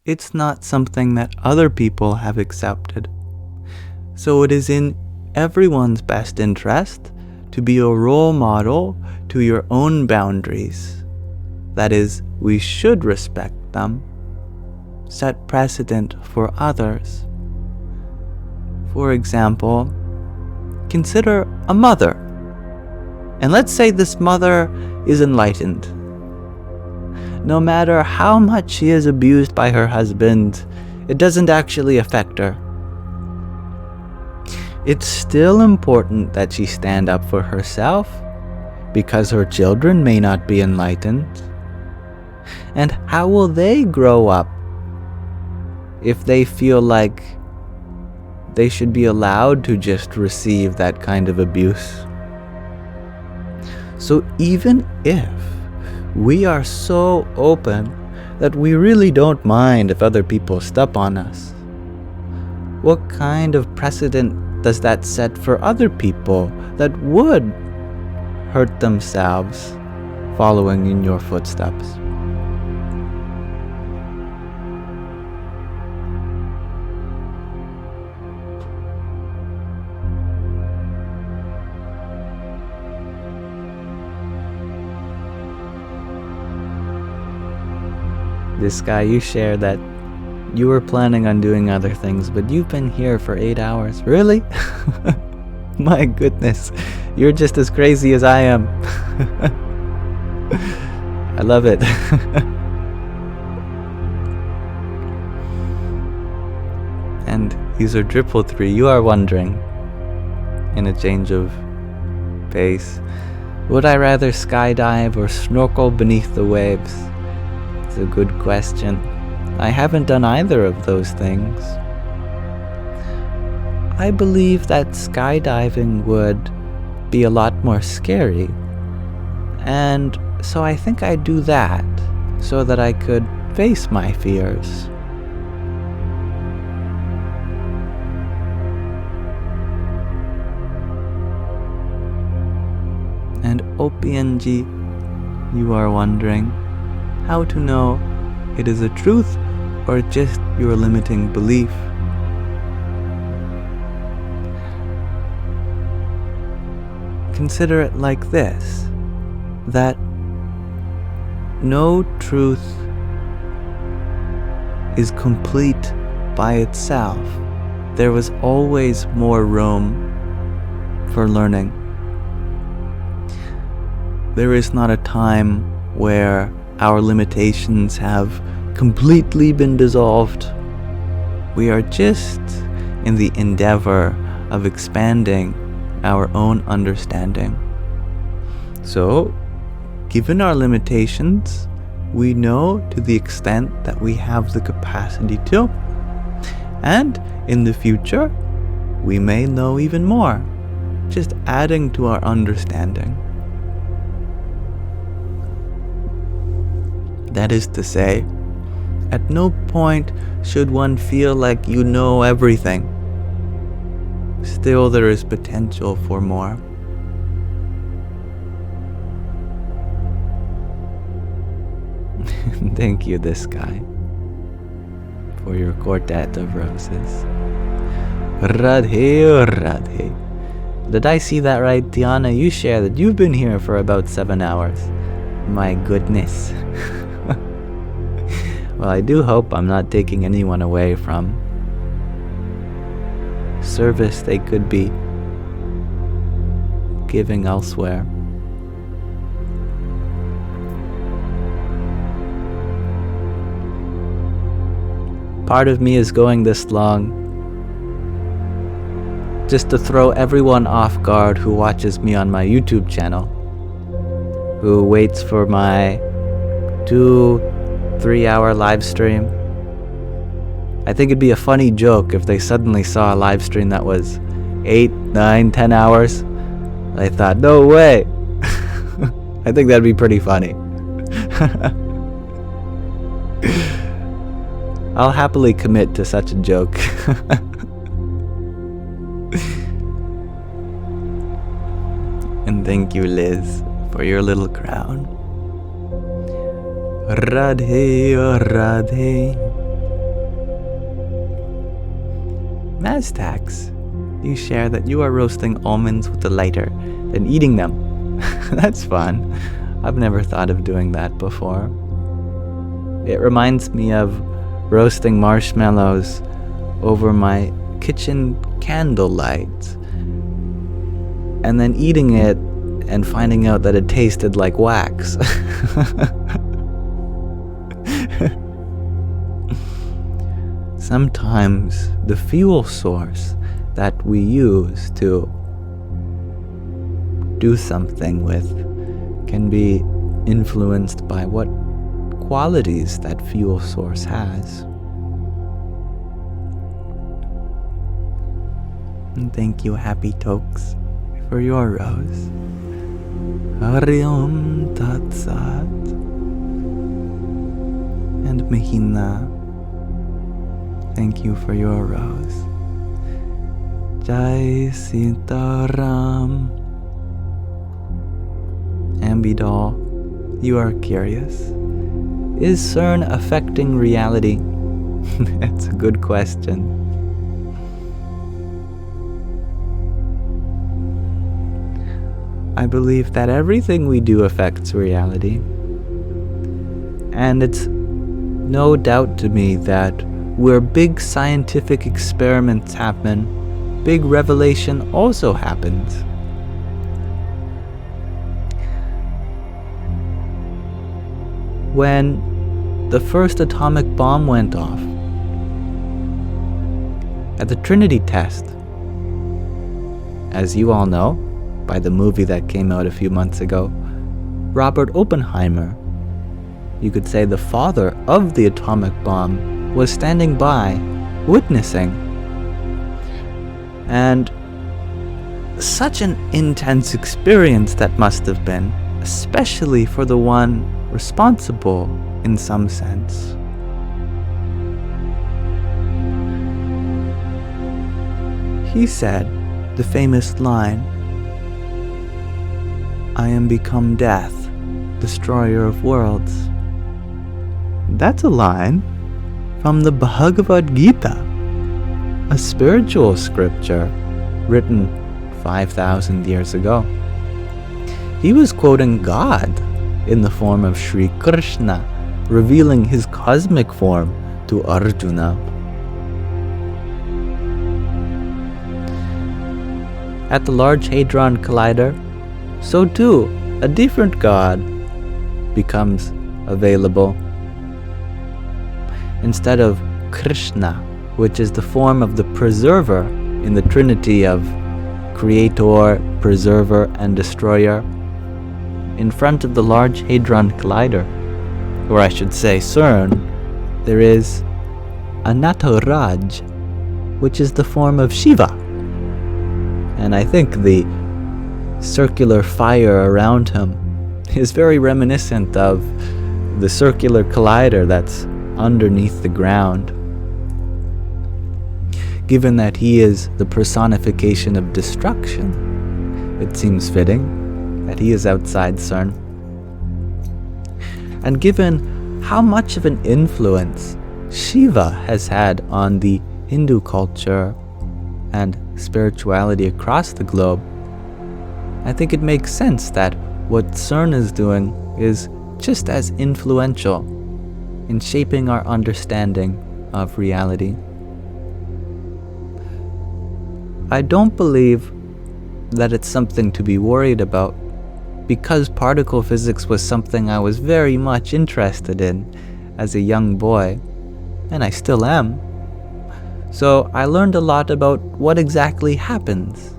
it's not something that other people have accepted. So it is in everyone's best interest to be a role model to your own boundaries. That is, we should respect them, set precedent for others. For example, consider a mother. And let's say this mother is enlightened. No matter how much she is abused by her husband, it doesn't actually affect her. It's still important that she stand up for herself because her children may not be enlightened? And how will they grow up if they feel like they should be allowed to just receive that kind of abuse? So even if we are so open that we really don't mind if other people step on us, what kind of precedent does that set for other people that would hurt themselves following in your footsteps? This guy, you shared that you were planning on doing other things, but you've been here for 8 hours. Really? My goodness, you're just as crazy as I am. I love it. And user 333, you are wondering, in a change of pace, would I rather skydive or snorkel beneath the waves? It's a good question. I haven't done either of those things. I believe that skydiving would be a lot more scary. And so I think I'd do that so that I could face my fears. And OPNG, you are wondering how to know it is a truth or just your limiting belief. Consider it like this, that no truth is complete by itself. There was always more room for learning. There is not a time where our limitations have completely been dissolved. We are just in the endeavor of expanding our own understanding. So, given our limitations, we know to the extent that we have the capacity to. And in the future, we may know even more, just adding to our understanding. That is to say, at no point should one feel like you know everything. Still, there is potential for more. Thank you, this guy, for your quartet of roses. Radhe, Radhe. Did I see that right, Tiana? You share that you've been here for about 7 hours. My goodness. Well, I do hope I'm not taking anyone away from service they could be giving elsewhere. Part of me is going this long just to throw everyone off guard who watches me on my YouTube channel, who waits for my 2-3 hour live stream. I think it'd be a funny joke if they suddenly saw a live stream that was 8, 9, 10 hours. I thought, no way. I think that'd be pretty funny. I'll happily commit to such a joke. And thank you, Liz, for your little crown. Radhe, Radhe. Maztax, you share that you are roasting almonds with a lighter, then eating them. That's fun. I've never thought of doing that before. It reminds me of roasting marshmallows over my kitchen candlelight, and then eating it and finding out that it tasted like wax. Sometimes the fuel source that we use to do something with can be influenced by what qualities that fuel source has. And thank you, Happy Tokes, for your rose. Hari Om Tat Sat. And Mahina, thank you for your rose. Jai Sitaram. Ambidol, you are curious. Is CERN affecting reality? That's a good question. I believe that everything we do affects reality. And it's no doubt to me that where big scientific experiments happen, big revelation also happens. When the first atomic bomb went off, at the Trinity test, as you all know, by the movie that came out a few months ago, Robert Oppenheimer, you could say the father of the atomic bomb, was standing by, witnessing. And such an intense experience that must have been, especially for the one responsible in some sense. He said the famous line, "I am become death, destroyer of worlds." That's a line from the Bhagavad Gita, a spiritual scripture written 5,000 years ago. He was quoting God in the form of Sri Krishna, revealing his cosmic form to Arjuna. At the Large Hadron Collider, so too, a different God becomes available. Instead of Krishna, which is the form of the preserver in the trinity of creator, preserver, and destroyer, in front of the Large Hadron Collider, or I should say CERN, there is a Nataraj, which is the form of Shiva. And I think the circular fire around him is very reminiscent of the circular collider that's underneath the ground. Given that he is the personification of destruction, it seems fitting that he is outside CERN. And given how much of an influence Shiva has had on the Hindu culture and spirituality across the globe, I think it makes sense that what CERN is doing is just as influential in shaping our understanding of reality. I don't believe that it's something to be worried about, because particle physics was something I was very much interested in as a young boy, and I still am. So I learned a lot about what exactly happens,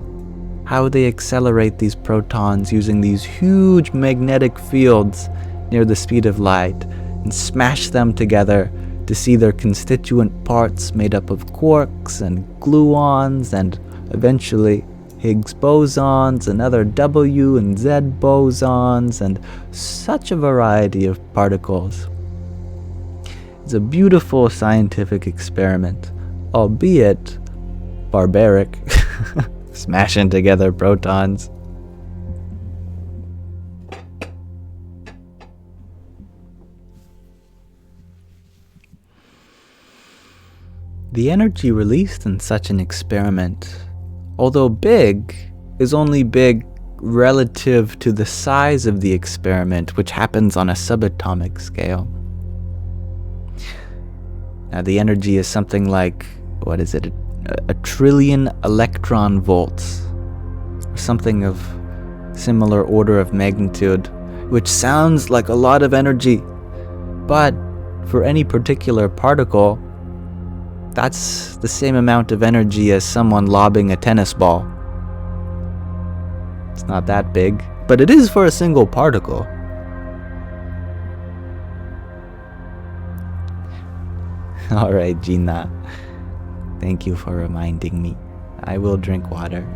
how they accelerate these protons using these huge magnetic fields near the speed of light and smash them together to see their constituent parts made up of quarks and gluons and eventually Higgs bosons and other W and Z bosons and such a variety of particles. It's a beautiful scientific experiment, albeit barbaric, smashing together protons. The energy released in such an experiment, although big, is only big relative to the size of the experiment, which happens on a subatomic scale. Now the energy is something like, a trillion electron volts, or something of similar order of magnitude, which sounds like a lot of energy, but for any particular particle, that's the same amount of energy as someone lobbing a tennis ball. It's not that big, but it is for a single particle. Alright, Gina. Thank you for reminding me. I will drink water.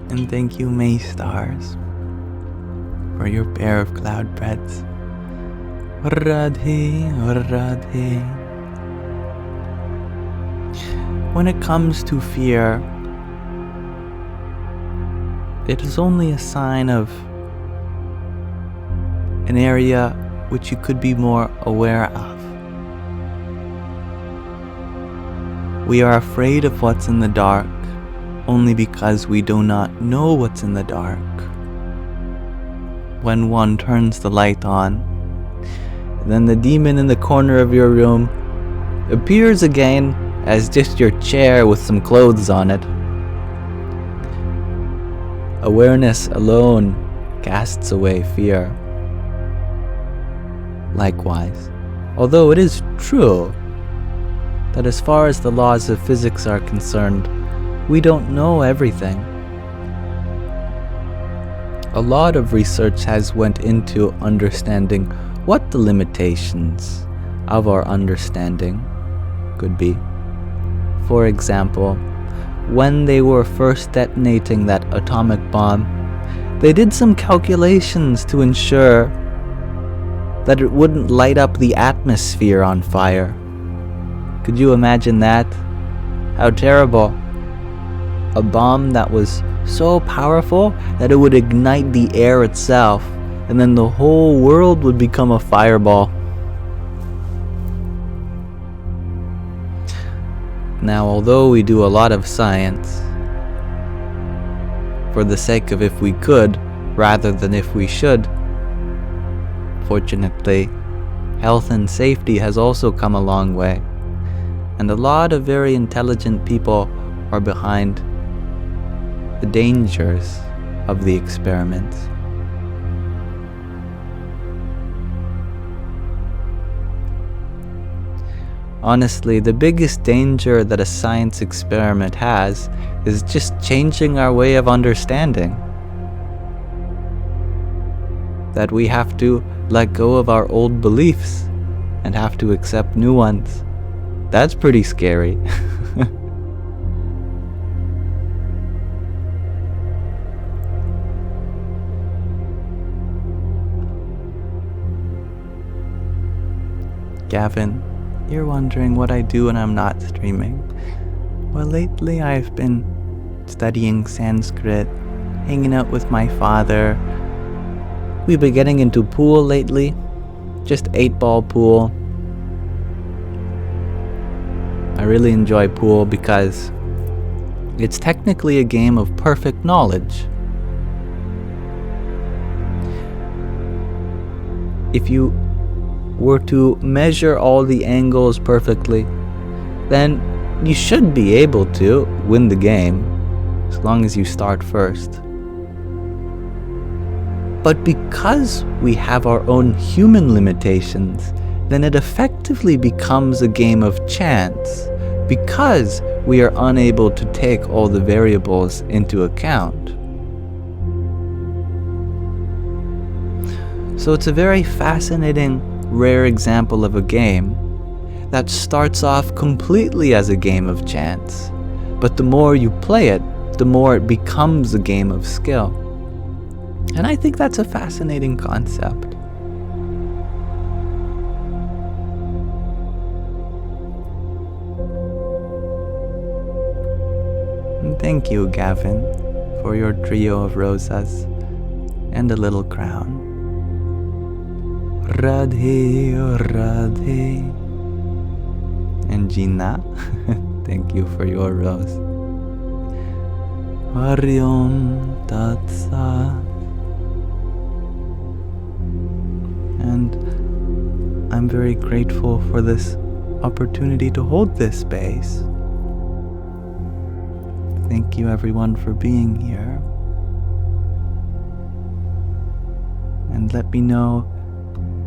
And thank you, May Stars, for your pair of cloud breads. Radhe, Radhe. When it comes to fear, it is only a sign of an area which you could be more aware of. We are afraid of what's in the dark only because we do not know what's in the dark. When one turns the light on, then the demon in the corner of your room appears again as just your chair with some clothes on it. Awareness alone casts away fear. Likewise, although it is true that as far as the laws of physics are concerned, we don't know everything. A lot of research has went into understanding what the limitations of our understanding could be. For example, when they were first detonating that atomic bomb, they did some calculations to ensure that it wouldn't light up the atmosphere on fire. Could you imagine that? How terrible. A bomb that was so powerful that it would ignite the air itself, and then the whole world would become a fireball. Now, although we do a lot of science for the sake of if we could rather than if we should, fortunately, health and safety has also come a long way, and a lot of very intelligent people are behind the dangers of the experiments. Honestly, the biggest danger that a science experiment has is just changing our way of understanding. That we have to let go of our old beliefs and have to accept new ones. That's pretty scary. Gavin, you're wondering what I do when I'm not streaming. Well, lately I've been studying Sanskrit, hanging out with my father. We've been getting into pool lately, just 8-ball pool. I really enjoy pool because it's technically a game of perfect knowledge. If you were to measure all the angles perfectly, then you should be able to win the game, as long as you start first. But because we have our own human limitations, then it effectively becomes a game of chance, because we are unable to take all the variables into account. So it's a very fascinating, rare example of a game that starts off completely as a game of chance, but the more you play it, the more it becomes a game of skill. And I think that's a fascinating concept. And thank you, Gavin, for your trio of rosas and a little crown. Radhe, Radhe. And Gina, thank you for your rose. Hariom Tat Sat. And I'm very grateful for this opportunity to hold this space. Thank you everyone for being here. And let me know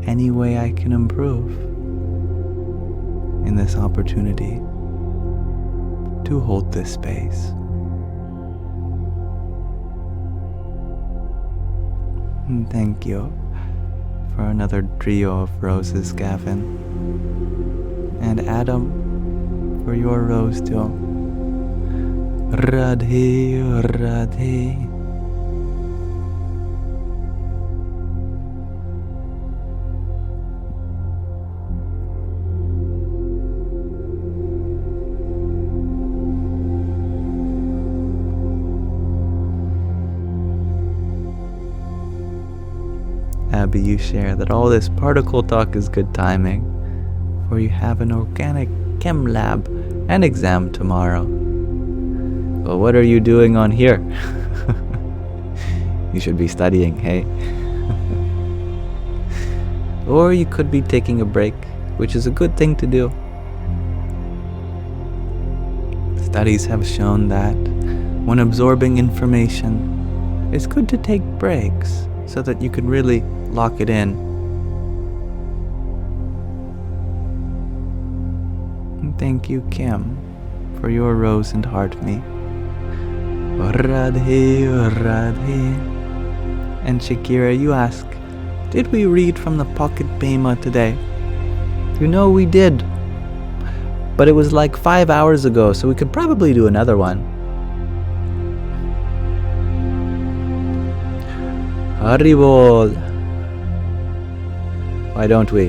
any way I can improve in this opportunity to hold this space. And thank you for another trio of roses, Gavin. And Adam, for your rose too. Radhe, Radhe. Abby, you share that all this particle talk is good timing, for you have an organic chem lab and exam tomorrow. Well, what are you doing on here? You should be studying, hey? Or you could be taking a break, which is a good thing to do. Studies have shown that when absorbing information, it's good to take breaks so that you can really lock it in. And thank you, Kim, for your rose and heart me. Radhe, Radhe. And Shakira, you ask, did we read from the Pocket Bema today? You know we did. But it was like 5 hours ago, so we could probably do another one. Haribol. Why don't we?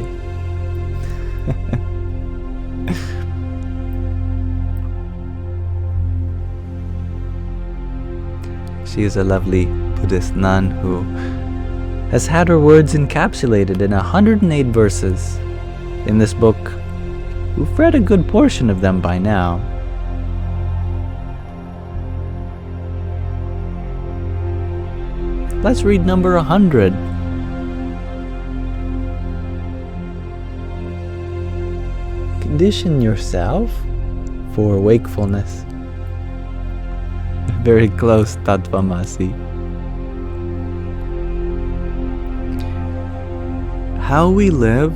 She is a lovely Buddhist nun who has had her words encapsulated in 108 verses in this book. We've read a good portion of them by now. Let's read number 100. Condition yourself for wakefulness. Very close, Tattvamasi. How we live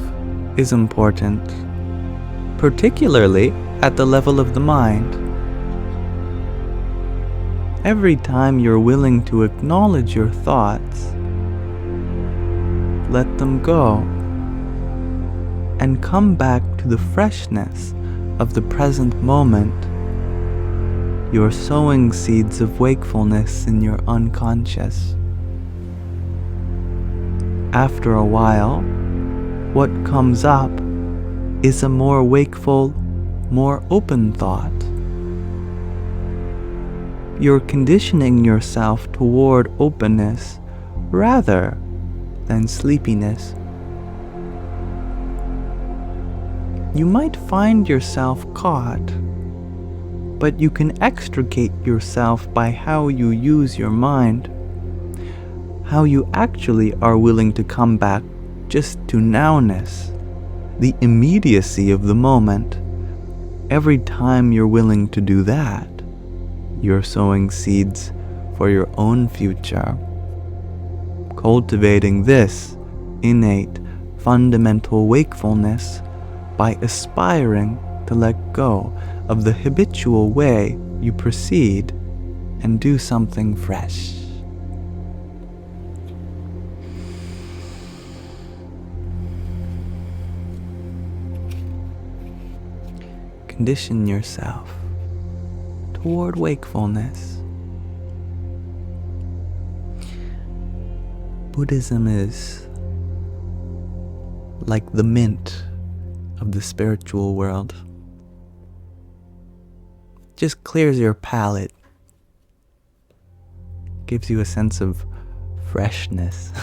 is important, particularly at the level of the mind. Every time you're willing to acknowledge your thoughts, let them go, and come back to the freshness of the present moment, you're sowing seeds of wakefulness in your unconscious. After a while, what comes up is a more wakeful, more open thought. You're conditioning yourself toward openness rather than sleepiness. You might find yourself caught, but you can extricate yourself by how you use your mind, how you actually are willing to come back just to nowness, the immediacy of the moment. Every time you're willing to do that, you're sowing seeds for your own future, cultivating this innate, fundamental wakefulness by aspiring to let go of the habitual way you proceed and do something fresh. Condition yourself toward wakefulness. Buddhism is like the mint of the spiritual world. Just clears your palate, gives you a sense of freshness.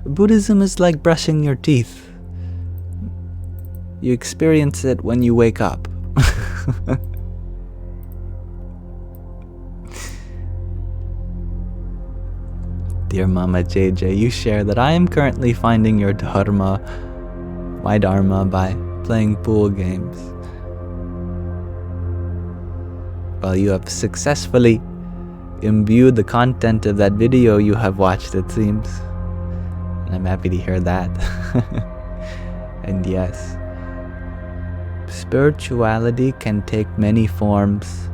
Buddhism is like brushing your teeth. You experience it when you wake up. Dear Mama JJ, you share that I am currently finding your Dharma, my Dharma, by playing pool games. Well, you have successfully imbued the content of that video you have watched, it seems. And I'm happy to hear that. And yes, spirituality can take many forms.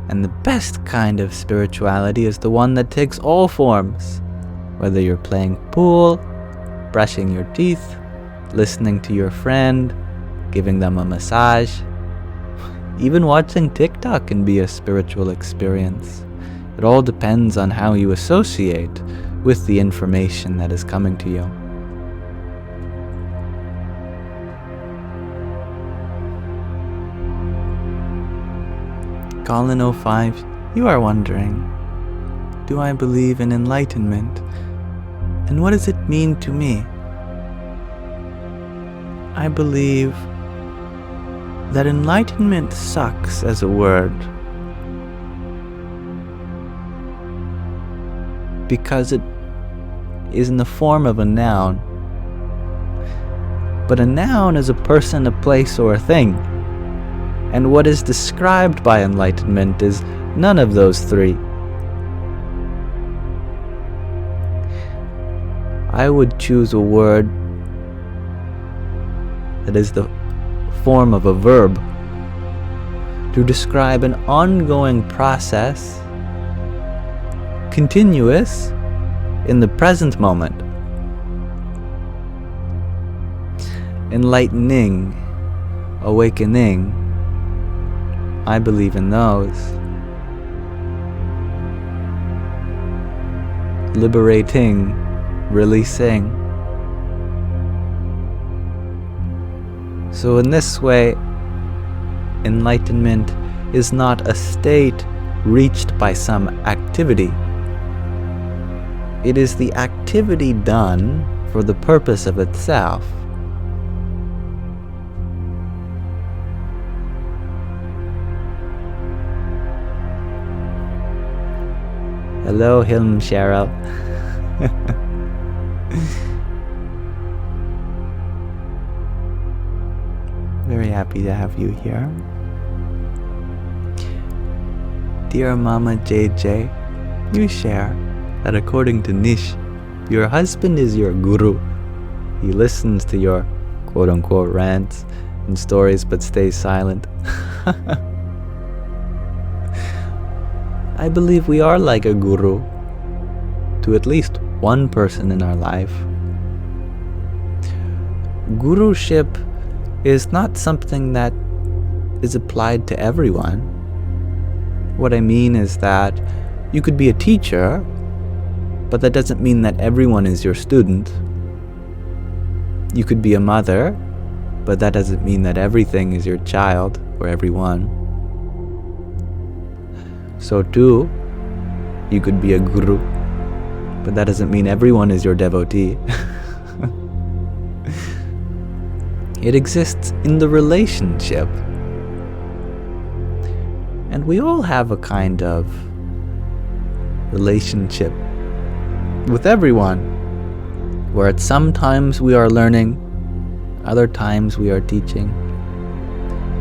And the best kind of spirituality is the one that takes all forms. Whether you're playing pool, brushing your teeth, listening to your friend, giving them a massage. Even watching TikTok can be a spiritual experience. It all depends on how you associate with the information that is coming to you. Colin05, you are wondering, do I believe in enlightenment? And what does it mean to me? I believe that enlightenment sucks as a word because it is in the form of a noun. But a noun is a person, a place, or a thing. And what is described by enlightenment is none of those three. I would choose a word that is the form of a verb to describe an ongoing process, continuous in the present moment. Enlightening, awakening, I believe in those. Liberating, releasing. So in this way, enlightenment is not a state reached by some activity. It is the activity done for the purpose of itself. Hello, Hilm Cheryl. Very happy to have you here. Dear Mama JJ, you share that according to Nish, your husband is your guru. He listens to your quote-unquote rants and stories but stays silent. I believe we are like a guru to at least one person in our life. Guruship is not something that is applied to everyone. What I mean is that you could be a teacher, but that doesn't mean that everyone is your student. You could be a mother, but that doesn't mean that everything is your child or everyone. So too, you could be a guru, but that doesn't mean everyone is your devotee. It exists in the relationship. And we all have a kind of relationship with everyone, where at some times we are learning, other times we are teaching.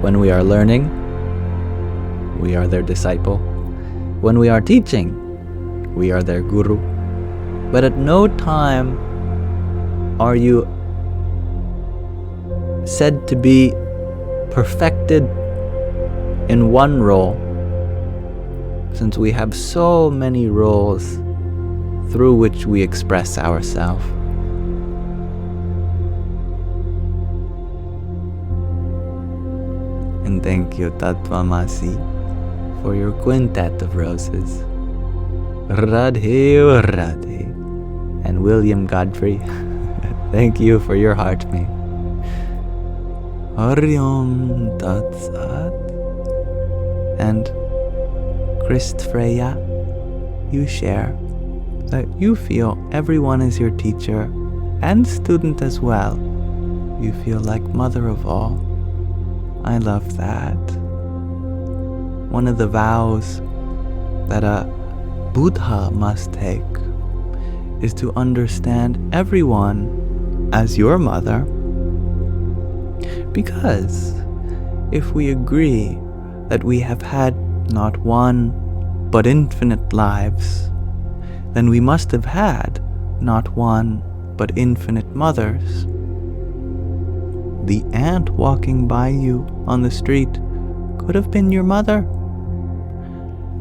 When we are learning, we are their disciple. When we are teaching, we are their guru. But at no time are you said to be perfected in one role, since we have so many roles through which we express ourselves. And thank you, Tattvamasi, for your quintet of roses. Radhe Radhe. And William Godfrey, thank you for your heart mate. Hariom Tat Sat. And Christ Freya, you share that you feel everyone is your teacher and student as well. You feel like mother of all. I love that. One of the vows that a Buddha must take is to understand everyone as your mother. Because if we agree that we have had not one but infinite lives, then we must have had not one but infinite mothers. The ant walking by you on the street could have been your mother.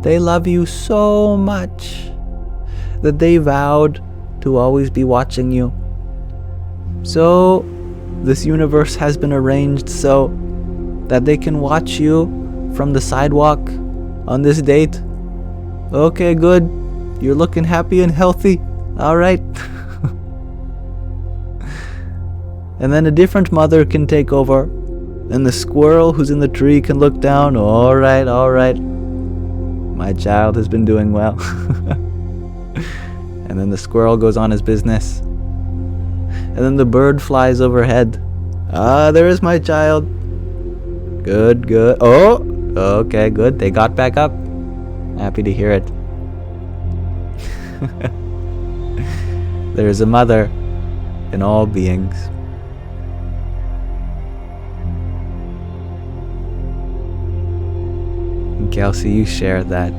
They love you so much that they vowed to always be watching you. So, this universe has been arranged so that they can watch you from the sidewalk on this date. Okay, good. You're looking happy and healthy. All right. And then a different mother can take over, and the squirrel who's in the tree can look down. All right. My child has been doing well. And then the squirrel goes on his business. And then the bird flies overhead. There is my child. Good. Oh, okay, good. They got back up. Happy to hear it. There is a mother in all beings. And Kelsey, you share that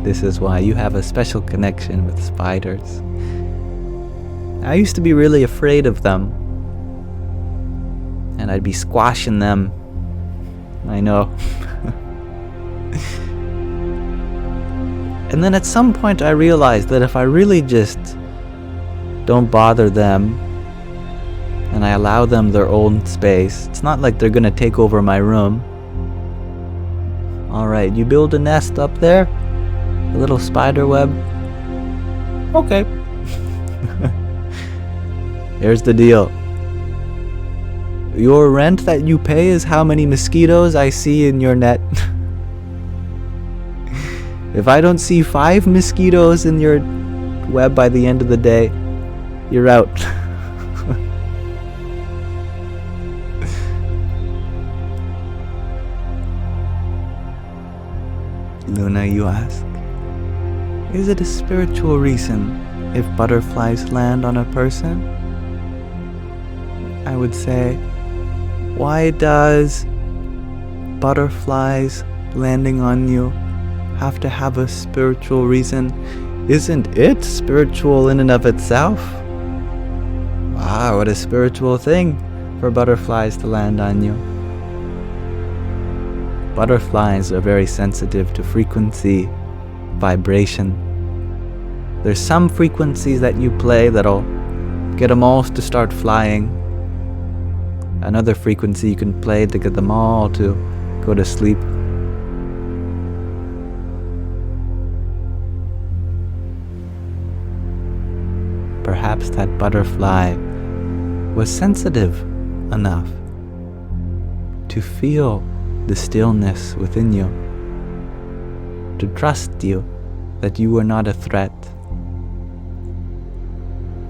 this is why you have a special connection with spiders. I used to be really afraid of them, and I'd be squashing them. I know. And then at some point I realized that if I really just don't bother them and I allow them their own space, it's not like they're gonna take over my room. Alright, you build a nest up there? A little spider web? Okay. Here's the deal. Your rent that you pay is how many mosquitoes I see in your net. If I don't see 5 mosquitoes in your web by the end of the day, you're out. Luna, you ask, is it a spiritual reason if butterflies land on a person? I would say, why does butterflies landing on you have to have a spiritual reason? Isn't it spiritual in and of itself? Wow, what a spiritual thing for butterflies to land on you. Butterflies are very sensitive to frequency, vibration. There's some frequencies that you play that'll get them all to start flying. Another frequency you can play to get them all to go to sleep. Perhaps that butterfly was sensitive enough to feel the stillness within you, to trust you that you were not a threat.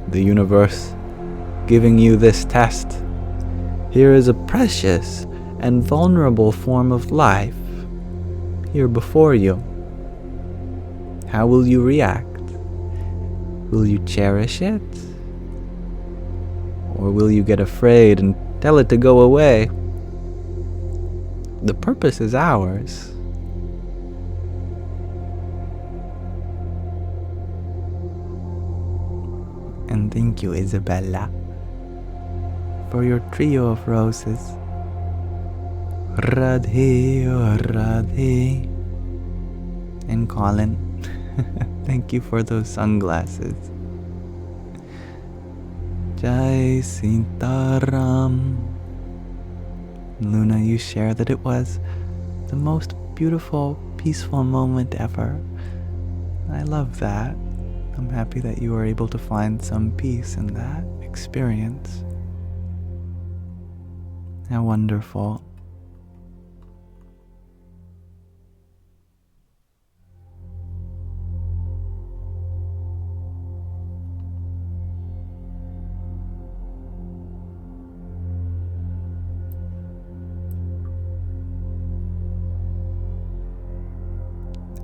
The universe giving you this test. Here is a precious and vulnerable form of life here before you. How will you react? Will you cherish it? Or will you get afraid and tell it to go away? The purpose is ours. And thank you, Isabella, for your trio of roses. Radhe, oh Radhe. And Colin, thank you for those sunglasses. Jai Sitaram. Luna, you share that it was the most beautiful, peaceful moment ever. I love that. I'm happy that you were able to find some peace in that experience. How wonderful.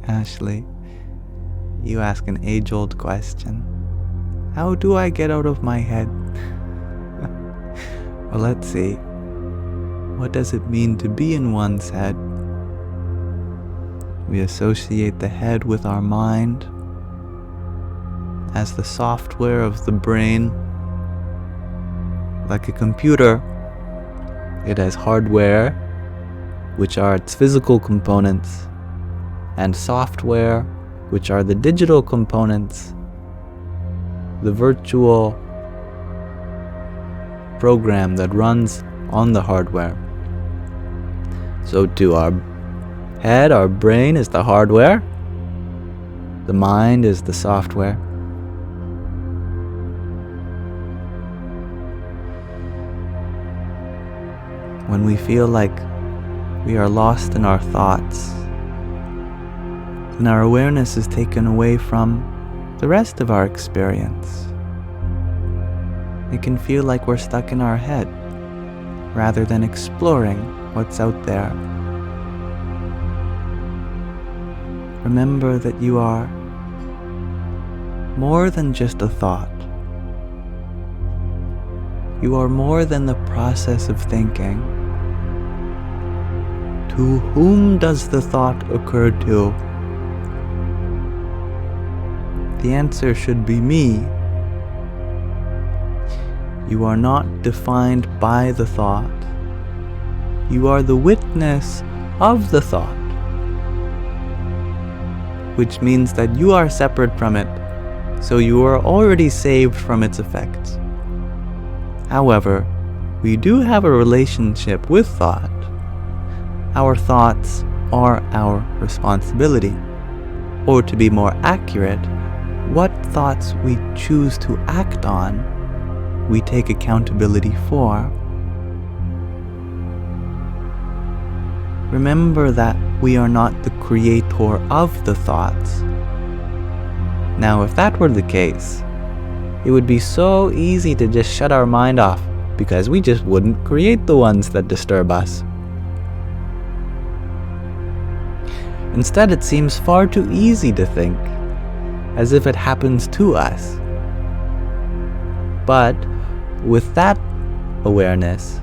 Ashley, you ask an age-old question. How do I get out of my head? Well, let's see. What does it mean to be in one's head? We associate the head with our mind as the software of the brain Like a computer, it has hardware, which are its physical components, and software, which are the digital components, the virtual program that runs on the hardware. So to our head, our brain is the hardware, the mind is the software. When we feel like we are lost in our thoughts, and our awareness is taken away from the rest of our experience, it can feel like we're stuck in our head rather than exploring what's out there. Remember that you are more than just a thought. You are more than the process of thinking. To whom does the thought occur to? The answer should be me. You are not defined by the thought. You are the witness of the thought, which means that you are separate from it, so you are already saved from its effects. However, we do have a relationship with thought. Our thoughts are our responsibility, or to be more accurate, what thoughts we choose to act on, we take accountability for. Remember that we are not the creator of the thoughts. Now, if that were the case, it would be so easy to just shut our mind off, because we just wouldn't create the ones that disturb us. Instead, it seems far too easy to think as if it happens to us. But with that awareness,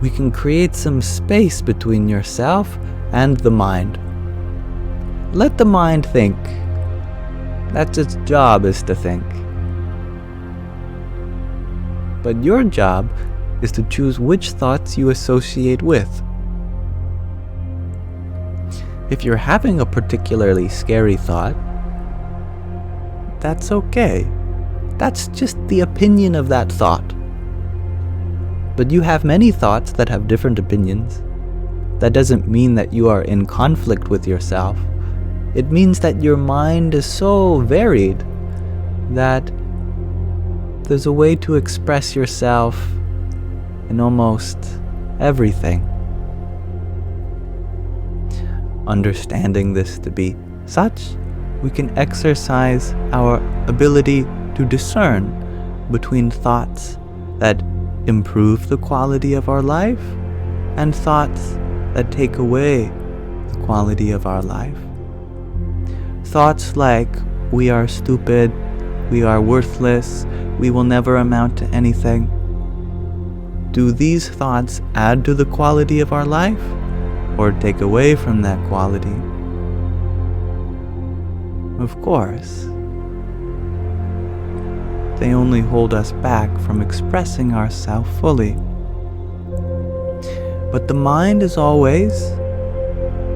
we can create some space between yourself and the mind. Let the mind think. That's its job, is to think. But your job is to choose which thoughts you associate with. If you're having a particularly scary thought, that's okay. That's just the opinion of that thought. But you have many thoughts that have different opinions. That doesn't mean that you are in conflict with yourself. It means that your mind is so varied that there's a way to express yourself in almost everything. Understanding this to be such, we can exercise our ability to discern between thoughts that improve the quality of our life and thoughts that take away the quality of our life. Thoughts like, we are stupid, we are worthless, we will never amount to anything. Do these thoughts add to the quality of our life or take away from that quality? Of course. They only hold us back from expressing ourselves fully. But the mind is always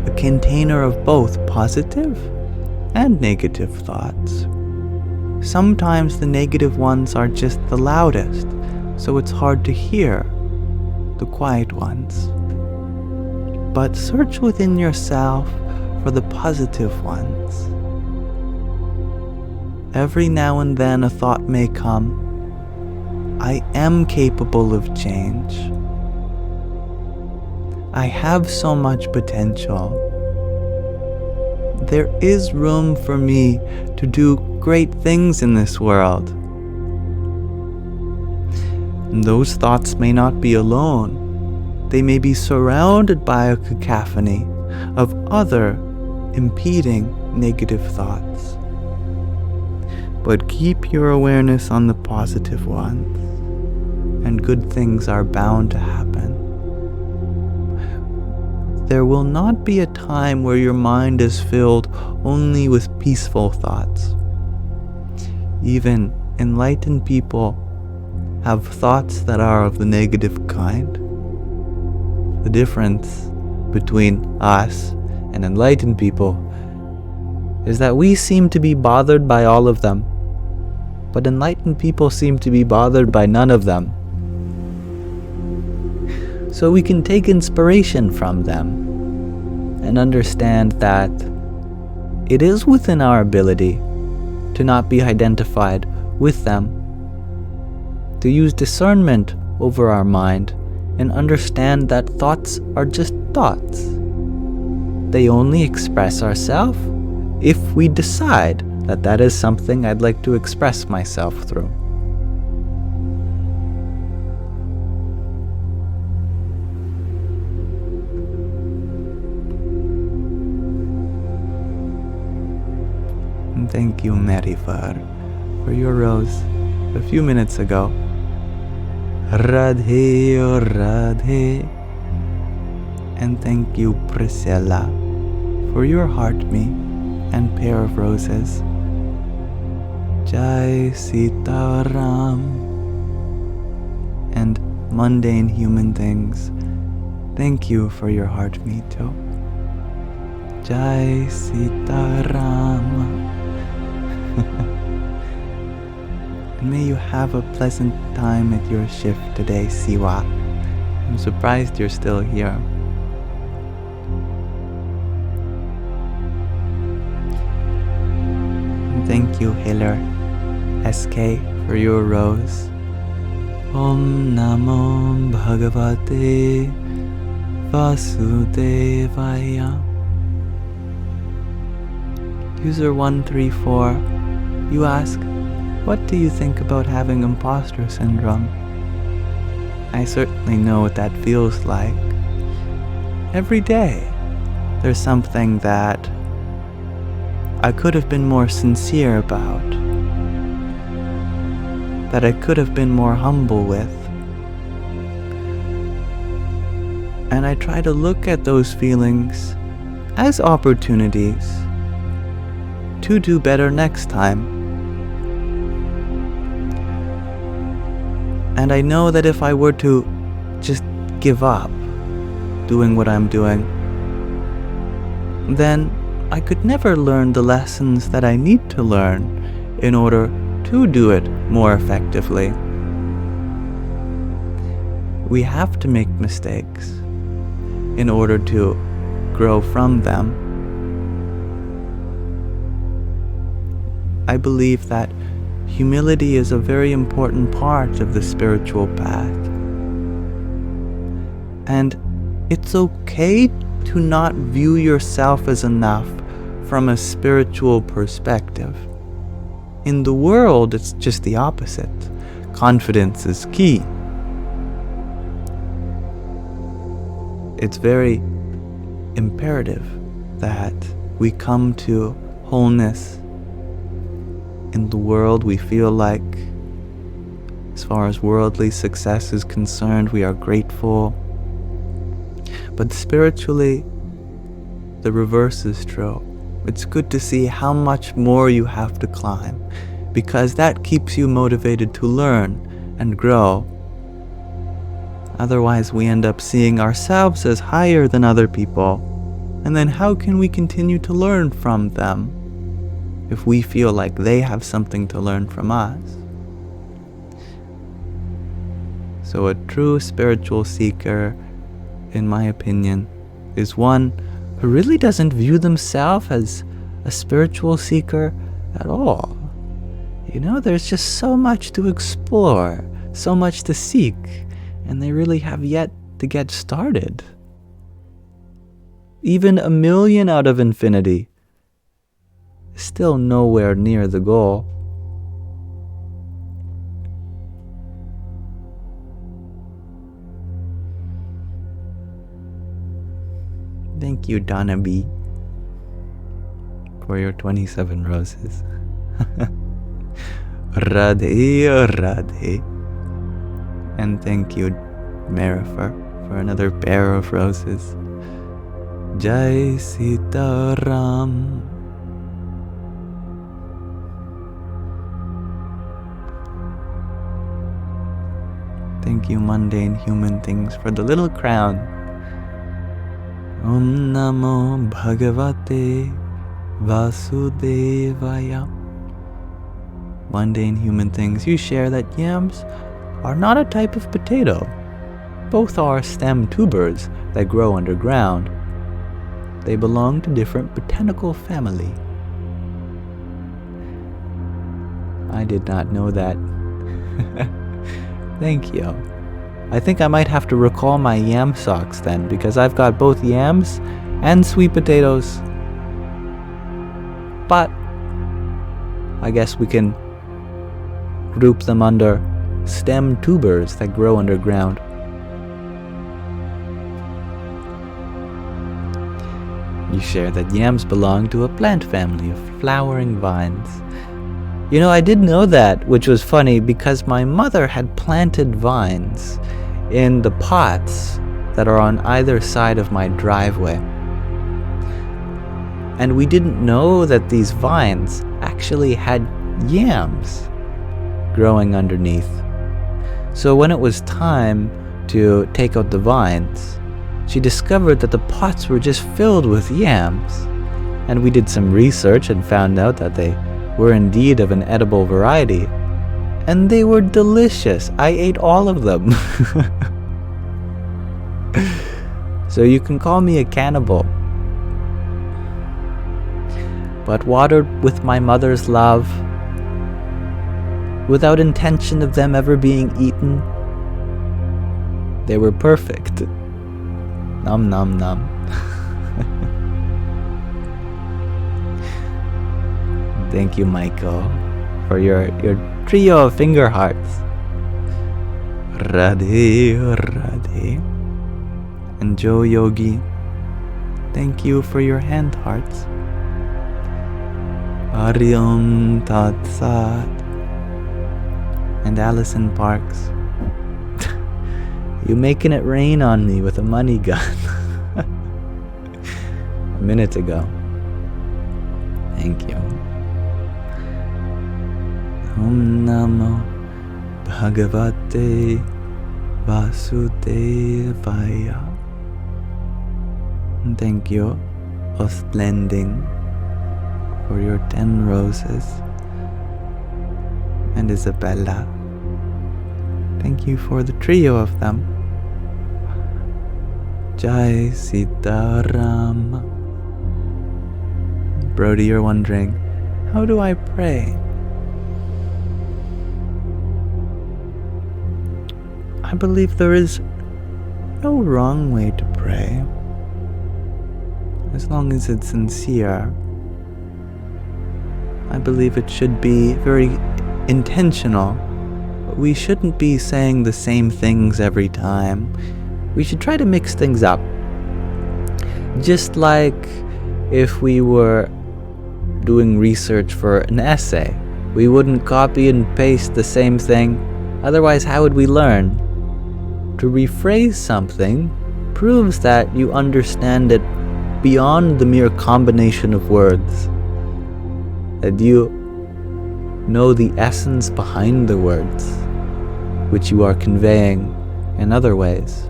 a container of both positive and negative thoughts. Sometimes the negative ones are just the loudest, so it's hard to hear the quiet ones. But search within yourself for the positive ones. Every now and then a thought may come, I am capable of change. I have so much potential. There is room for me to do great things in this world. And those thoughts may not be alone. They may be surrounded by a cacophony of other impeding negative thoughts. But keep your awareness on the positive ones, and good things are bound to happen. There will not be a time where your mind is filled only with peaceful thoughts. Even enlightened people have thoughts that are of the negative kind. The difference between us and enlightened people is that we seem to be bothered by all of them, but enlightened people seem to be bothered by none of them. So we can take inspiration from them and understand that it is within our ability to not be identified with them, to use discernment over our mind and understand that thoughts are just thoughts. They only express ourselves if we decide that that is something I'd like to express myself through. And thank you, Marifar, for your rose a few minutes ago. Radhe, oh Radhe. And thank you, Priscilla, for your heart me and pair of roses. Jai Sita Ram. And mundane human things, thank you for your heart me too. Jai Sita Ram. And may you have a pleasant time at your shift today, Siwa. I'm surprised you're still here. And thank you, Hiller SK, for your rose. Om Namo Bhagavate Vasudevaya. User 134, you ask, what do you think about having imposter syndrome? I certainly know what that feels like. Every day, there's something that I could have been more sincere about, that I could have been more humble with. And I try to look at those feelings as opportunities to do better next time. And I know that if I were to just give up doing what I'm doing, then I could never learn the lessons that I need to learn in order to do it more effectively. We have to make mistakes in order to grow from them. I believe that humility is a very important part of the spiritual path. And it's okay to not view yourself as enough from a spiritual perspective. In the world, it's just the opposite. Confidence is key. It's very imperative that we come to wholeness. In the world, we feel like, as far as worldly success is concerned, we are grateful. But spiritually, the reverse is true. It's good to see how much more you have to climb, because that keeps you motivated to learn and grow. Otherwise, we end up seeing ourselves as higher than other people. And then how can we continue to learn from them if we feel like they have something to learn from us? So a true spiritual seeker, in my opinion, is one who really doesn't view themselves as a spiritual seeker at all. You know, there's just so much to explore, so much to seek, and they really have yet to get started. Even 1,000,000 out of infinity is still nowhere near the goal. Thank you, Donna B, for your 27 roses. Radhe, Radhe. And thank you, Marifer, for another pair of roses. Jai Sita Ram. Thank you, mundane human things, for the little crown. Om Namo Bhagavate Vasudevaya. Mundane human things, you share that yams are not a type of potato. Both are stem tubers that grow underground. They belong to different botanical family. I did not know that. Thank you. I think I might have to recall my Yamsox then, because I've got both yams and sweet potatoes. But I guess we can group them under stem tubers that grow underground. You share that yams belong to a plant family of flowering vines. You know, I did know that, which was funny because my mother had planted vines in the pots that are on either side of my driveway. And we didn't know that these vines actually had yams growing underneath. So when it was time to take out the vines, she discovered that the pots were just filled with yams. And we did some research and found out that they were indeed of an edible variety. And they were delicious. I ate all of them. So you can call me a cannibal. But watered with my mother's love, without intention of them ever being eaten, they were perfect. Nom nom nom. Thank you, Michael, for your trio of finger hearts. Radhe, Radhe. And Joe Yogi, thank you for your hand hearts. Ariom Tat Sat. And Allison Parks, you making it rain on me with a money gun. A minute ago. Thank you. Om Namo Bhagavate Vasudevaya. And thank you, Osplending, for your 10 roses. And Isabella, thank you for the trio of them. Jai Sitaram. Brody, you're wondering, how do I pray? I believe there is no wrong way to pray, as long as it's sincere. I believe it should be very intentional. We shouldn't be saying the same things every time. We should try to mix things up. Just like if we were doing research for an essay, we wouldn't copy and paste the same thing. Otherwise, how would we learn? To rephrase something proves that you understand it beyond the mere combination of words. That you know the essence behind the words, which you are conveying in other ways.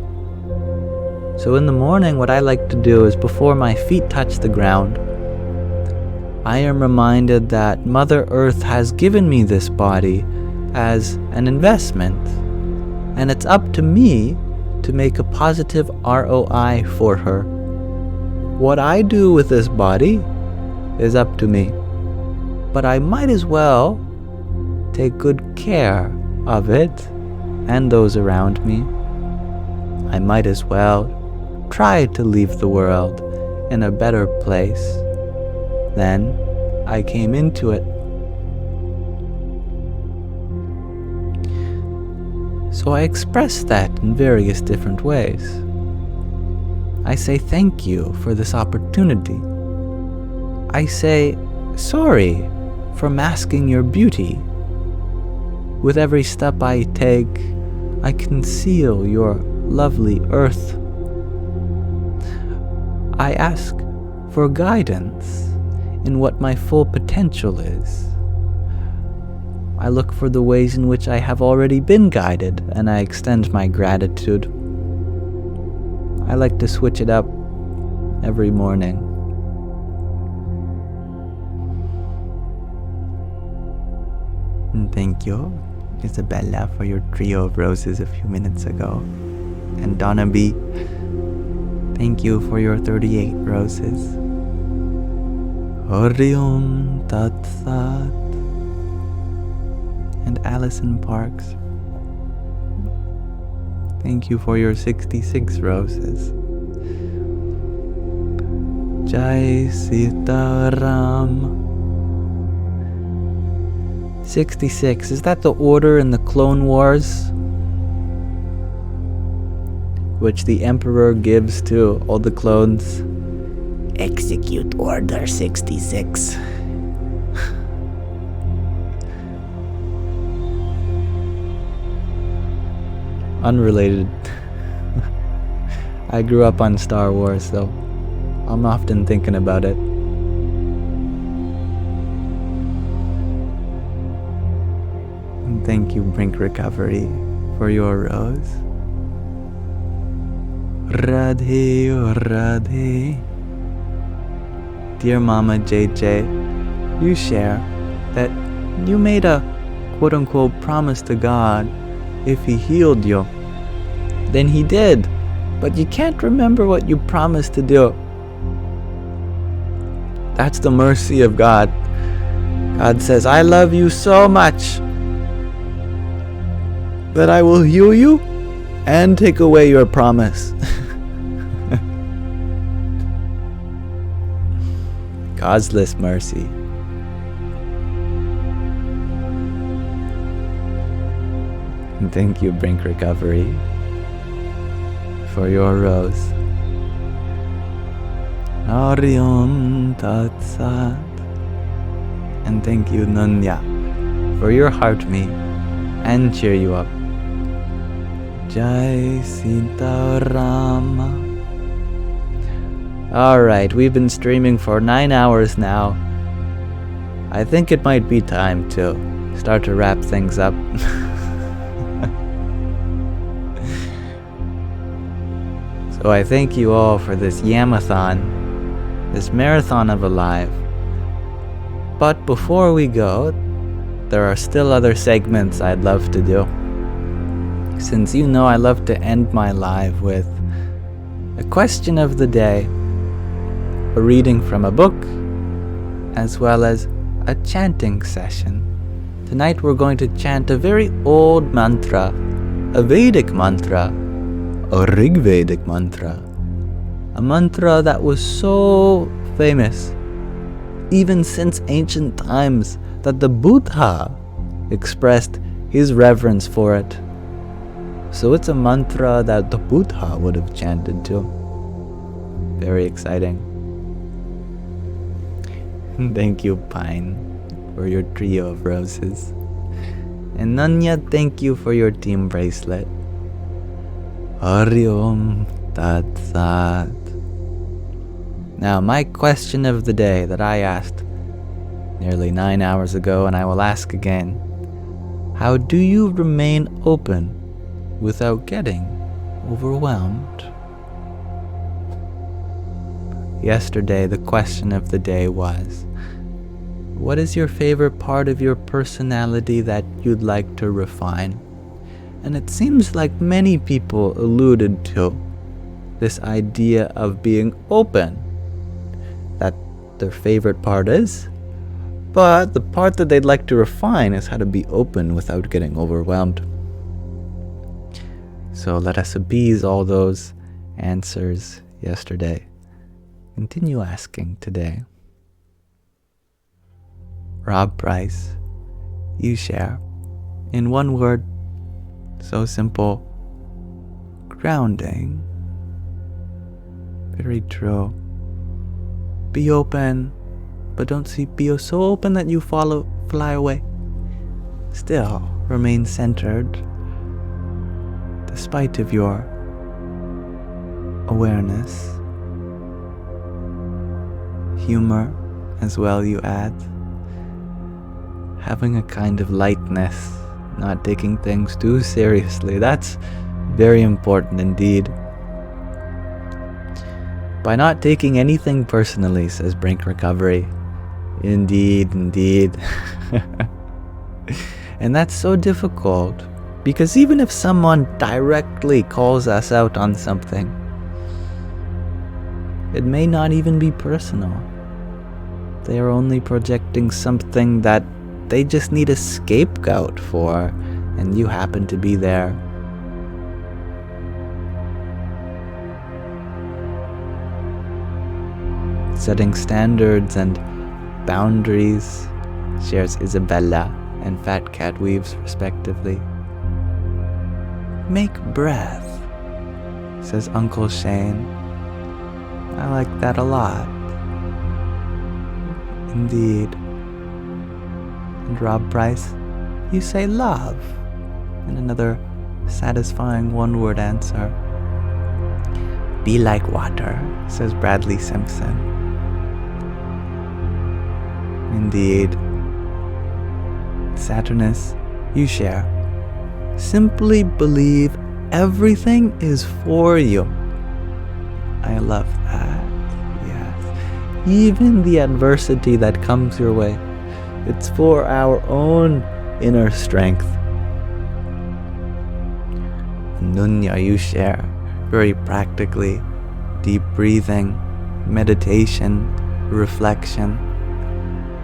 So in the morning, what I like to do is before my feet touch the ground, I am reminded that Mother Earth has given me this body as an investment, and it's up to me to make a positive ROI for her. What I do with this body is up to me, but I might as well take good care of it and those around me. I might as well try to leave the world in a better place than I came into it. So I express that in various different ways. I say thank you for this opportunity. I say sorry for masking your beauty. With every step I take, I conceal your lovely earth. I ask for guidance in what my full potential is. I look for the ways in which I have already been guided, and I extend my gratitude. I like to switch it up every morning. And thank you, Isabella, for your trio of roses a few minutes ago. And Donna B, thank you for your 38 roses. Orium Tat Sat. And Allison Parks, thank you for your 66 roses. Jai Sitaram. 66, is that the order in the Clone Wars? Which the Emperor gives to all the clones? Execute Order 66. Unrelated. I grew up on Star Wars, so I'm often thinking about it. And thank you, Brink Recovery, for your rose. Radhe, oh Radhe. Dear Mama JJ, you share that you made a quote-unquote promise to God if He healed you. Then He did, but you can't remember what you promised to do. That's the mercy of God. God says, I love you so much that I will heal you and take away your promise. Causeless mercy. And thank you, Brink Recovery, for your rose. Arium Tat Sat. And thank you, Nunya, for your heart me and cheer you up. Jai Sitaram. Alright, we've been streaming for 9 hours now. I think it might be time to start to wrap things up. So I thank you all for this Yamathon, this marathon of alive. But before we go, there are still other segments I'd love to do. Since you know I love to end my live with a question of the day, a reading from a book, as well as a chanting session. Tonight we're going to chant a very old mantra, a Vedic mantra, a Rigvedic mantra, a mantra that was so famous, even since ancient times, that the Buddha expressed his reverence for it. So it's a mantra that the Buddha would have chanted too. Very exciting. Thank you, Pine, for your trio of roses. And Nanya, thank you for your team bracelet. Arium Tat Sat. Now, my question of the day that I asked nearly 9 hours ago, and I will ask again. How do you remain open without getting overwhelmed? Yesterday, the question of the day was, what is your favorite part of your personality that you'd like to refine? And it seems like many people alluded to this idea of being open, that their favorite part is, but the part that they'd like to refine is how to be open without getting overwhelmed. So let us appease all those answers yesterday. Continue asking today. Rob Price, you share, in one word, so simple, grounding. Very true. Be open, but don't be so open that you fly away. Still remain centered, despite of your awareness. Humor as well, you add. having a kind of lightness, not taking things too seriously. That's very important indeed. By not taking anything personally, says Brink Recovery. Indeed, indeed. And that's so difficult, because even if someone directly calls us out on something, it may not even be personal. They are only projecting something that they just need a scapegoat for, and you happen to be there. Setting standards and boundaries, shares Isabella and Fat Cat Weaves respectively. Make breath, says Uncle Shane. I like that a lot. Indeed. And Rob Price, you say love, in another satisfying one-word answer. Be like water, says Bradley Simpson. Indeed. Saturnus, you share. Simply believe everything is for you. I love that. Yes. Even the adversity that comes your way, it's for our own inner strength. Nunya, you share. Very practically. Deep breathing, meditation, reflection.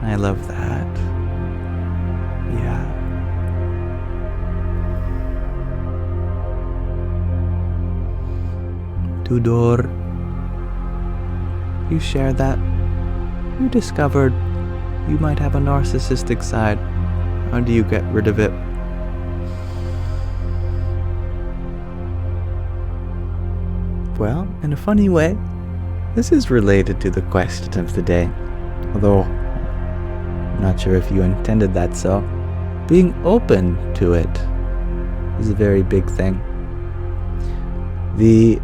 I love that. Yeah. Tudor, you share that you discovered you might have a narcissistic side. How do you get rid of it? Well, in a funny way, this is related to the question of the day, although I'm not sure if you intended that so. Being open to it is a very big thing. The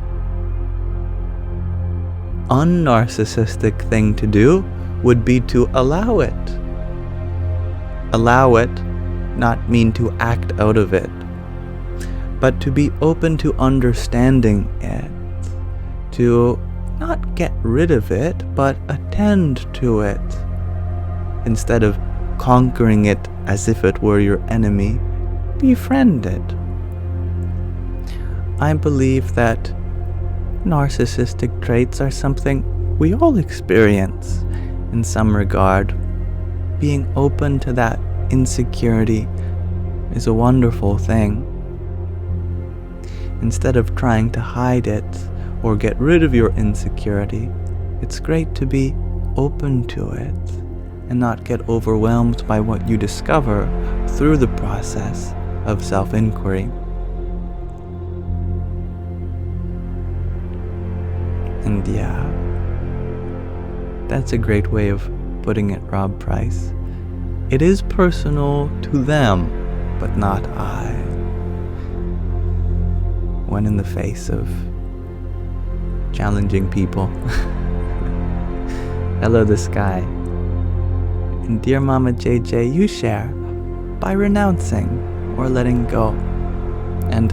unnarcissistic thing to do would be to allow it. Allow it, not mean to act out of it, but to be open to understanding it, to not get rid of it, but attend to it, instead of conquering it as if it were your enemy. Befriend it. I believe that narcissistic traits are something we all experience in some regard. Being open to that insecurity is a wonderful thing. Instead of trying to hide it or get rid of your insecurity, it's great to be open to it and not get overwhelmed by what you discover through the process of self-inquiry. And yeah, that's a great way of putting it, Rob Price. It is personal to them, but not I. When in the face of challenging people. Hello, the sky. And dear Mama JJ, you share by renouncing or letting go. And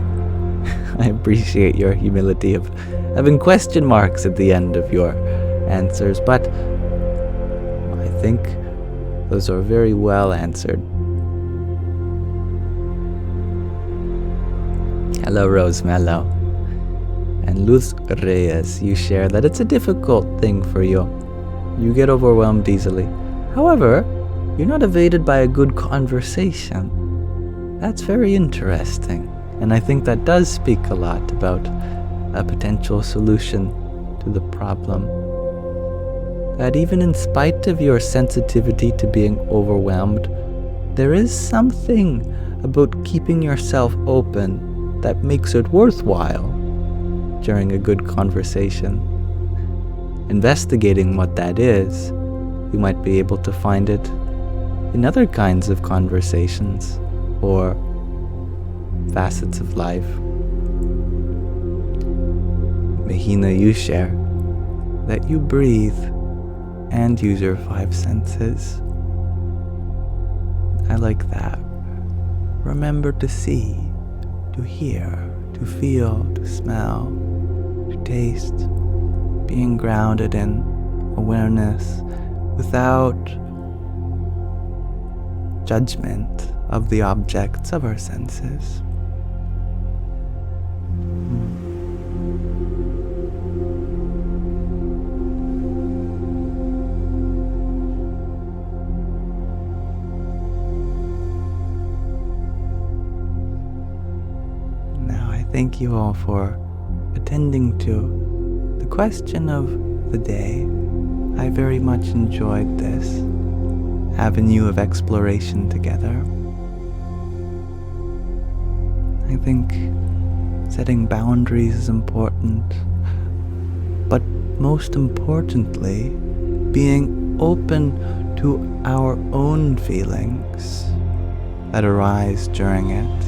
I appreciate your humility of having question marks at the end of your answers, but I think those are very well answered. Hello, Rose Mello. And Luz Reyes, you share that it's a difficult thing for you. You get overwhelmed easily. However, you're not evaded by a good conversation. That's very interesting. And I think that does speak a lot about a potential solution to the problem. That even in spite of your sensitivity to being overwhelmed, there is something about keeping yourself open that makes it worthwhile during a good conversation. Investigating what that is, you might be able to find it in other kinds of conversations or facets of life. Mahina, you share that you breathe and use your 5 senses. I like that. Remember to see, to hear, to feel, to smell, to taste, being grounded in awareness without judgment of the objects of our senses. Thank you all for attending to the question of the day. I very much enjoyed this avenue of exploration together. I think setting boundaries is important, but most importantly, being open to our own feelings that arise during it.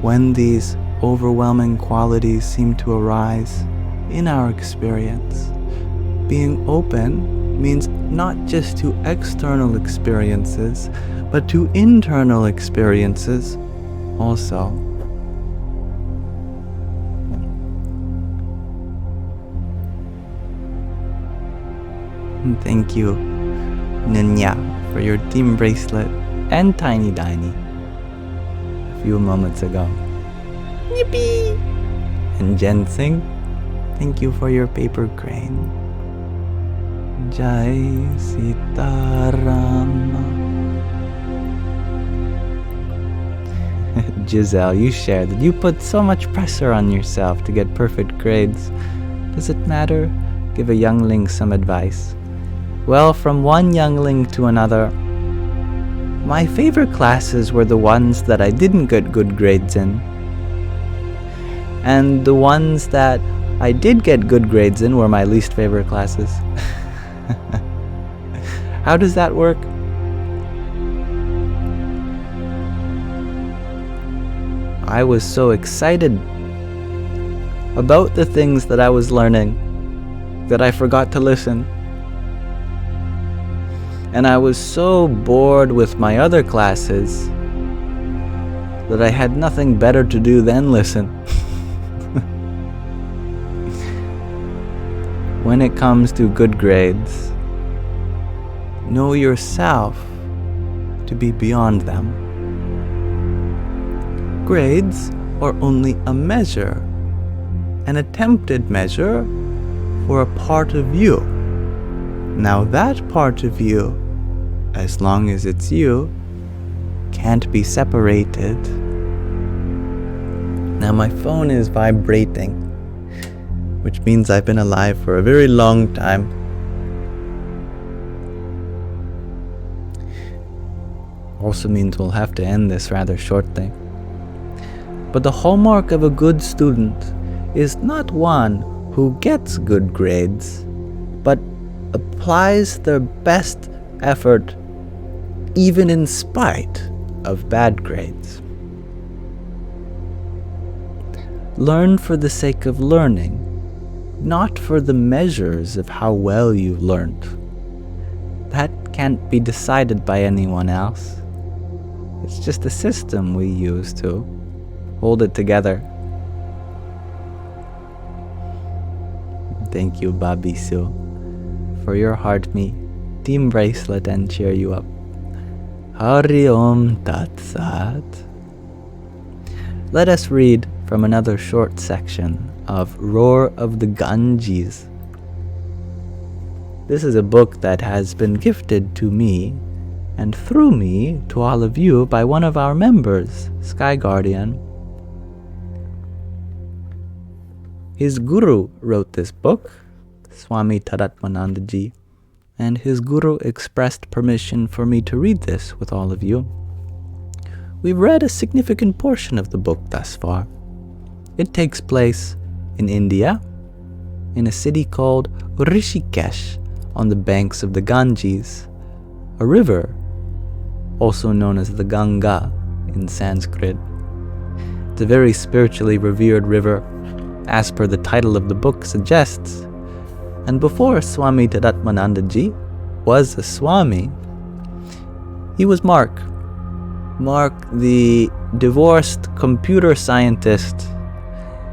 When these overwhelming qualities seem to arise in our experience, being open means not just to external experiences, but to internal experiences also. And thank you, Ninya, for your team bracelet and Tiny Diny a few moments ago. Yippee! And Ginseng, thank you for your paper crane. Jai Sitaram. Giselle, you shared that you put so much pressure on yourself to get perfect grades. Does it matter? Give a youngling some advice. Well, from one youngling to another, my favorite classes were the ones that I didn't get good grades in. And the ones that I did get good grades in were my least favorite classes. How does that work? I was so excited about the things that I was learning that I forgot to listen. And I was so bored with my other classes that I had nothing better to do than listen. When it comes to good grades, know yourself to be beyond them. Grades are only a measure, an attempted measure for a part of you. Now that part of you, as long as it's you, can't be separated. Now my phone is vibrating, which means I've been alive for a very long time. Also means we'll have to end this rather shortly. But the hallmark of a good student is not one who gets good grades, but applies their best effort even in spite of bad grades. Learn for the sake of learning, not for the measures of how well you've learned. That can't be decided by anyone else. It's just a system we use to hold it together. Thank you, Babi Sue, for your heart me, team bracelet, and cheer you up. Hari Om Tat Sat. Let us read from another short section of Roar of the Ganges. This is a book that has been gifted to me and through me to all of you by one of our members, Sky Guardian. His guru wrote this book, Swami Tadatmanandaji, and his guru expressed permission for me to read this with all of you. We've read a significant portion of the book thus far. It takes place in India, in a city called Rishikesh on the banks of the Ganges, a river also known as the Ganga in Sanskrit. It's a very spiritually revered river, as per the title of the book suggests. And before Swami Tadatmanandaji was a Swami, He was Mark. Mark, the divorced computer scientist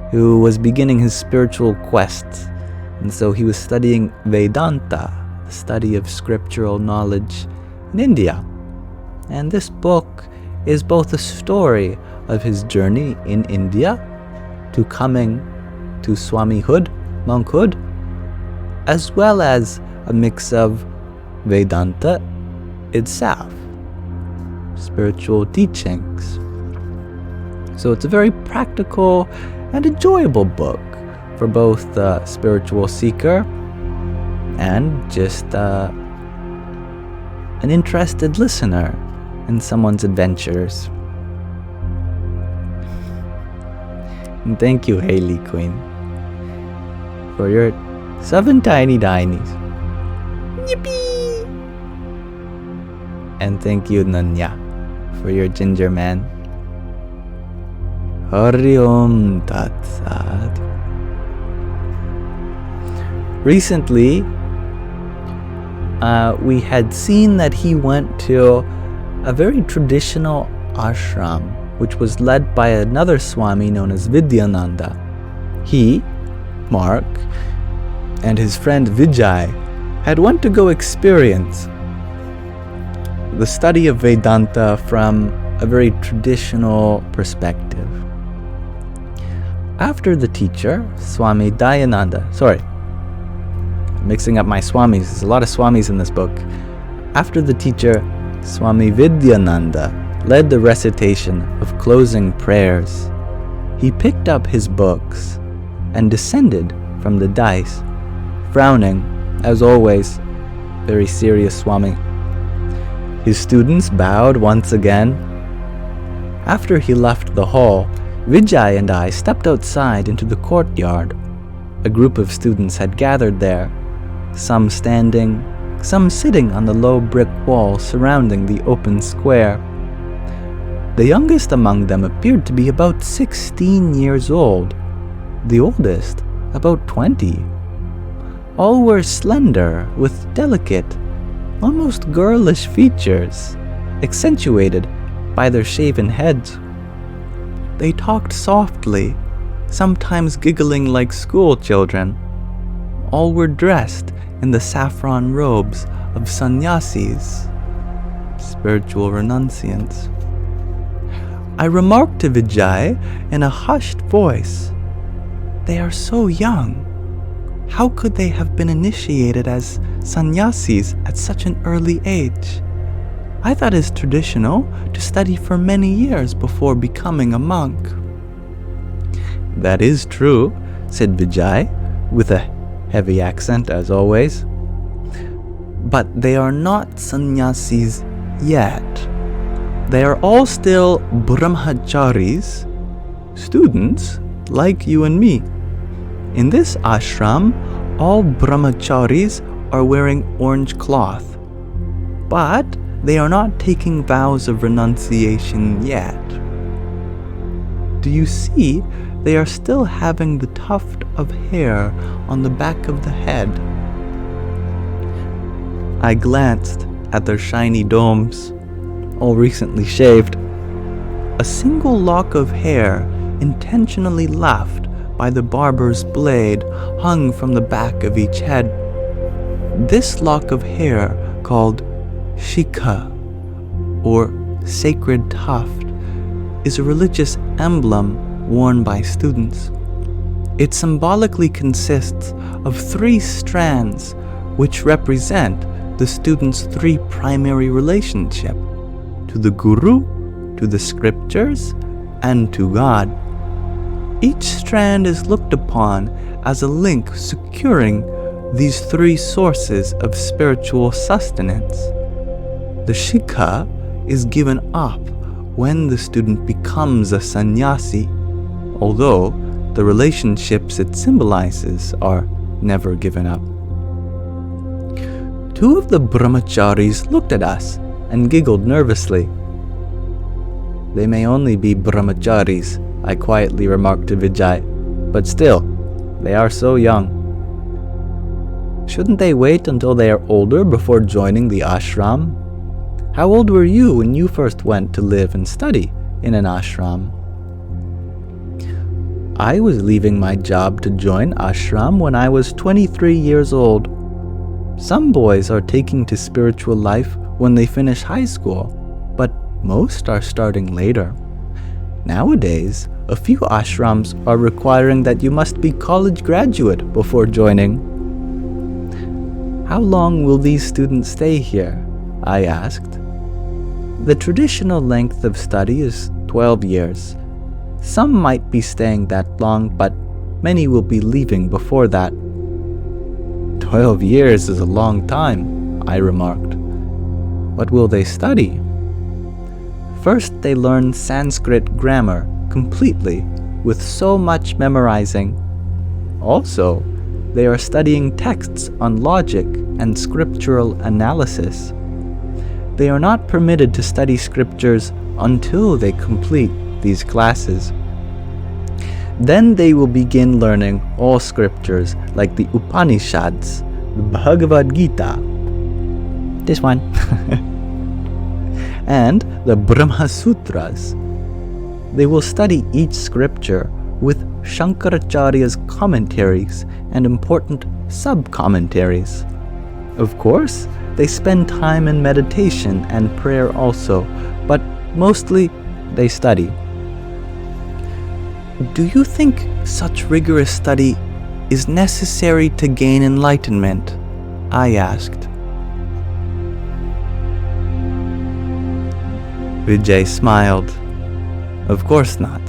who was beginning his spiritual quest. And so he was studying Vedanta, the study of scriptural knowledge in India. And this book is both a story of his journey in India to coming to Swamihood, monkhood, as well as a mix of Vedanta itself, spiritual teachings. So it's a very practical and enjoyable book for both the spiritual seeker and just an interested listener in someone's adventures. And thank you, Haley Queen, for your 7 tiny dinies. Yippee! And thank you, Nanya, for your ginger man. Hari Om Tat Sat. Recently, we had seen that he went to a very traditional ashram, which was led by another Swami known as Vidyananda. He, Mark, and his friend Vijay had went to go experience the study of Vedanta from a very traditional perspective. After the teacher, Swami Dayananda, mixing up my Swamis, there's a lot of Swamis in this book. After the teacher, Swami Vidyananda, led the recitation of closing prayers, he picked up his books and descended from the dais, frowning, as always, very serious Swami. His students bowed once again. After he left the hall, Vijay and I stepped outside into the courtyard. A group of students had gathered there, some standing, some sitting on the low brick wall surrounding the open square. The youngest among them appeared to be about 16 years old, the oldest about 20. All were slender, with delicate, almost girlish features, accentuated by their shaven heads. They talked softly, sometimes giggling like school children. All were dressed in the saffron robes of sannyasis, spiritual renunciants. I remarked to Vijay in a hushed voice, "They are so young. How could they have been initiated as sannyasis at such an early age? I thought it is traditional to study for many years before becoming a monk." "That is true," said Vijay, with a heavy accent as always. "But they are not sannyasis yet. They are all still brahmacharis, students like you and me. In this ashram, all brahmacharis are wearing orange cloth, but they are not taking vows of renunciation yet. Do you see, they are still having the tuft of hair on the back of the head." I glanced at their shiny domes, all recently shaved. A single lock of hair, intentionally left by the barber's blade, hung from the back of each head. This lock of hair, called shikha, or sacred tuft, is a religious emblem worn by students. It symbolically consists of 3 strands, which represent the student's 3 primary relationships: to the Guru, to the scriptures, and to God. Each strand is looked upon as a link securing these 3 sources of spiritual sustenance. The shikha is given up when the student becomes a sannyasi, although the relationships it symbolizes are never given up. 2 of the brahmacharis looked at us and giggled nervously. "They may only be brahmacharis," I quietly remarked to Vijay, "but still, they are so young. Shouldn't they wait until they are older before joining the ashram? How old were you when you first went to live and study in an ashram? I was leaving my job to join ashram when I was 23 years old. Some boys are taking to spiritual life when they finish high school, but most are starting later. Nowadays, a few ashrams are requiring that you must be college graduate before joining. How long will these students stay here? I asked. The traditional length of study is 12 years. Some might be staying that long, but many will be leaving before that. 12 years is a long time, I remarked. What will they study? First, they learn Sanskrit grammar completely, with so much memorizing. Also, they are studying texts on logic and scriptural analysis. They are not permitted to study scriptures until they complete these classes. Then they will begin learning all scriptures like the Upanishads, the Bhagavad Gita, this one, and the Brahma Sutras. They will study each scripture with Shankaracharya's commentaries and important sub-commentaries. Of course, they spend time in meditation and prayer also, but mostly they study. Do you think such rigorous study is necessary to gain enlightenment? I asked. Vijay smiled. Of course not.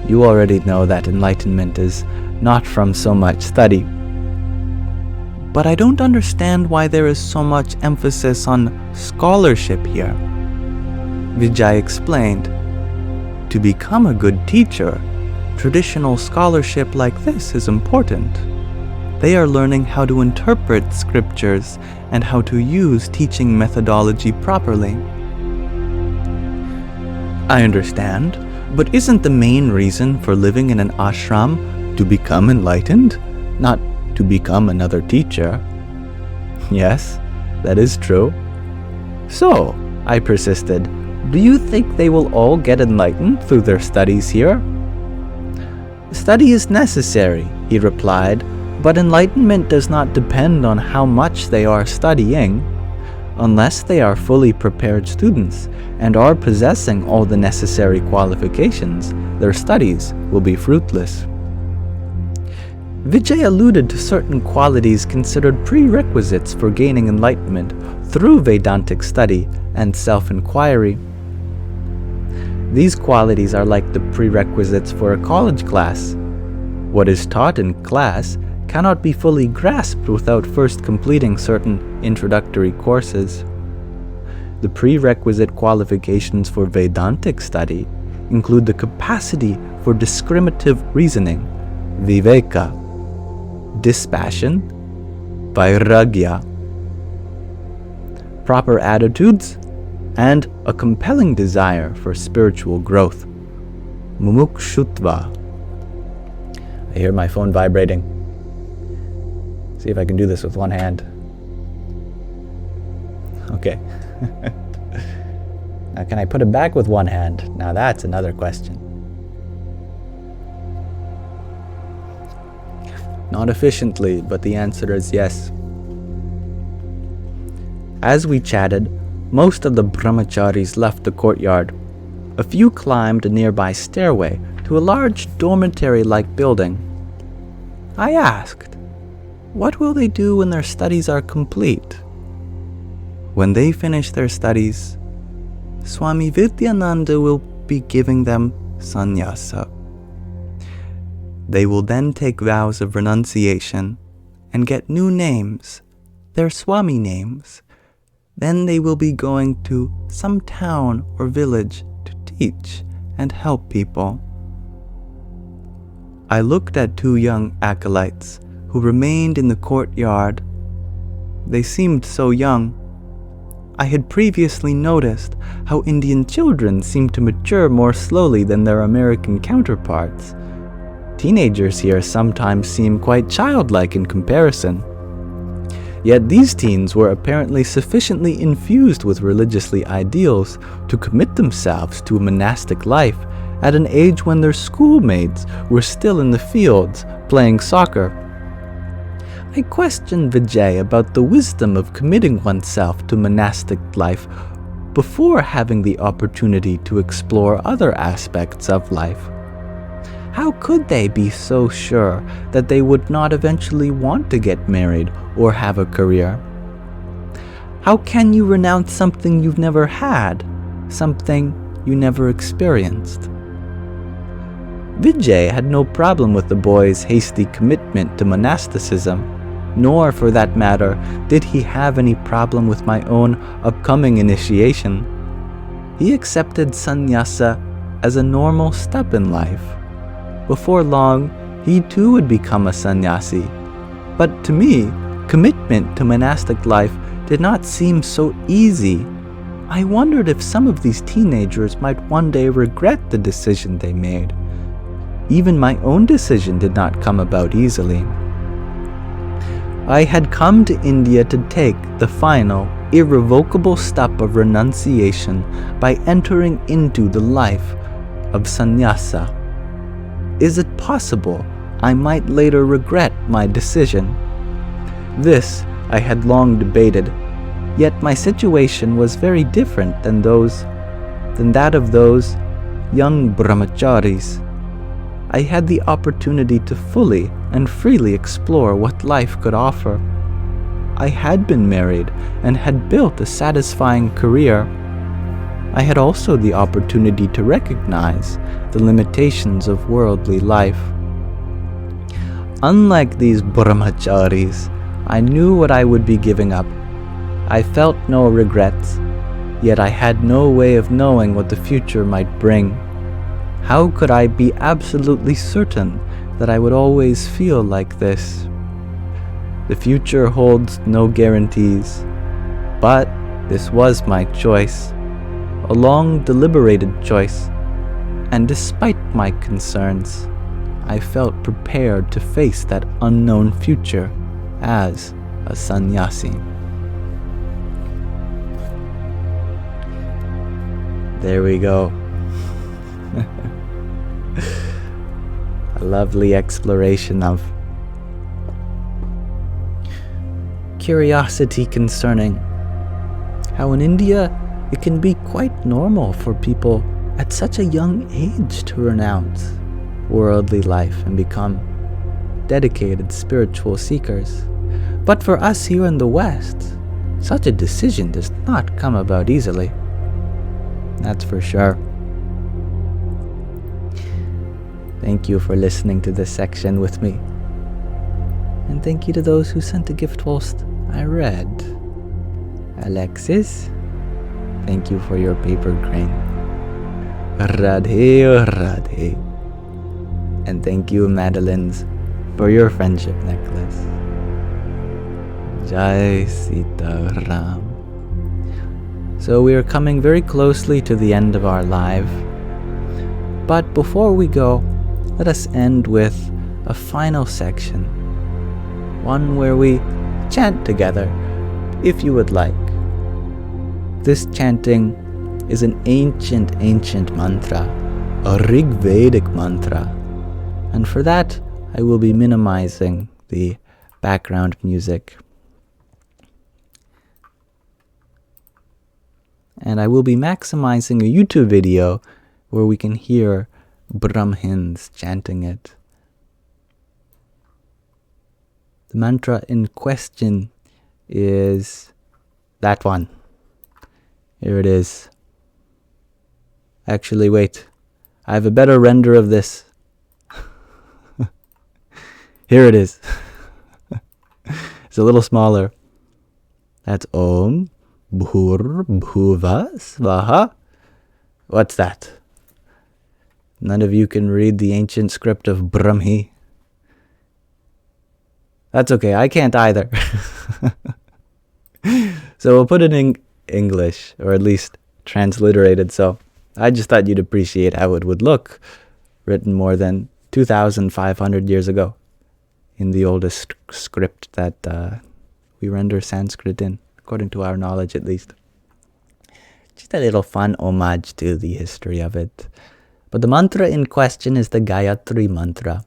You already know that enlightenment is not from so much study. But I don't understand why there is so much emphasis on scholarship here. Vijay explained. To become a good teacher, traditional scholarship like this is important. They are learning how to interpret scriptures and how to use teaching methodology properly. I understand, but isn't the main reason for living in an ashram to become enlightened, not to become another teacher? Yes, that is true. So, I persisted, do you think they will all get enlightened through their studies here? Study is necessary, he replied, but enlightenment does not depend on how much they are studying. Unless they are fully prepared students and are possessing all the necessary qualifications, their studies will be fruitless. Vijay alluded to certain qualities considered prerequisites for gaining enlightenment through Vedantic study and self-inquiry. These qualities are like the prerequisites for a college class. What is taught in class cannot be fully grasped without first completing certain introductory courses. The prerequisite qualifications for Vedantic study include the capacity for discriminative reasoning, viveka, dispassion, vairagya, proper attitudes, and a compelling desire for spiritual growth, mumukshutva. I hear my phone vibrating. See if I can do this with one hand. Okay. Now, can I put it back with one hand? Now that's another question. Not efficiently, but the answer is yes. As we chatted, most of the brahmacharis left the courtyard. A few climbed a nearby stairway to a large dormitory-like building. I asked, what will they do when their studies are complete? When they finish their studies, Swami Vidyananda will be giving them sannyasa. They will then take vows of renunciation and get new names, their Swami names. Then they will be going to some town or village to teach and help people. I looked at two young acolytes who remained in the courtyard. They seemed so young. I had previously noticed how Indian children seem to mature more slowly than their American counterparts. Teenagers here sometimes seem quite childlike in comparison. Yet these teens were apparently sufficiently infused with religiously ideals to commit themselves to a monastic life at an age when their schoolmates were still in the fields playing soccer. I questioned Vijay about the wisdom of committing oneself to monastic life before having the opportunity to explore other aspects of life. How could they be so sure that they would not eventually want to get married or have a career? How can you renounce something you've never had, something you never experienced? Vijay had no problem with the boy's hasty commitment to monasticism, nor, for that matter, did he have any problem with my own upcoming initiation. He accepted sannyasa as a normal step in life. Before long, he too would become a sannyasi. But to me, commitment to monastic life did not seem so easy. I wondered if some of these teenagers might one day regret the decision they made. Even my own decision did not come about easily. I had come to India to take the final, irrevocable step of renunciation by entering into the life of sannyasa. Is it possible I might later regret my decision? This I had long debated, yet my situation was very different than that of those young brahmacharis. I had the opportunity to fully and freely explore what life could offer. I had been married and had built a satisfying career. I had also the opportunity to recognize the limitations of worldly life. Unlike these brahmacharis, I knew what I would be giving up. I felt no regrets, yet I had no way of knowing what the future might bring. How could I be absolutely certain that I would always feel like this? The future holds no guarantees, but this was my choice, a long deliberated choice, and despite my concerns, I felt prepared to face that unknown future as a sannyasi. There we go. A lovely exploration of curiosity concerning how in India it can be quite normal for people at such a young age to renounce worldly life and become dedicated spiritual seekers. But for us here in the West, such a decision does not come about easily. That's for sure. Thank you for listening to this section with me. And thank you to those who sent a gift whilst I read. Alexis, thank you for your paper crane. Radhe Radhe. And thank you, Madeline's, for your friendship necklace. Jai Sita Ram. So we are coming very closely to the end of our live. But before we go, let us end with a final section. One where we chant together, if you would like. This chanting is an ancient mantra, a Rig Vedic mantra. And for that, I will be minimizing the background music. And I will be maximizing a YouTube video where we can hear Brahmins chanting it. The mantra in question is that one. Here it is. Actually, wait. I have a better render of this. Here it is. It's a little smaller. That's Om Bhur Bhuva Svaha. What's that? None of you can read the ancient script of Brahmi. That's okay, I can't either. So we'll put it in English, or at least transliterated, so I just thought you'd appreciate how it would look, written more than 2,500 years ago, in the oldest script that we render Sanskrit in, according to our knowledge at least. Just a little fun homage to the history of it. But the mantra in question is the Gayatri mantra.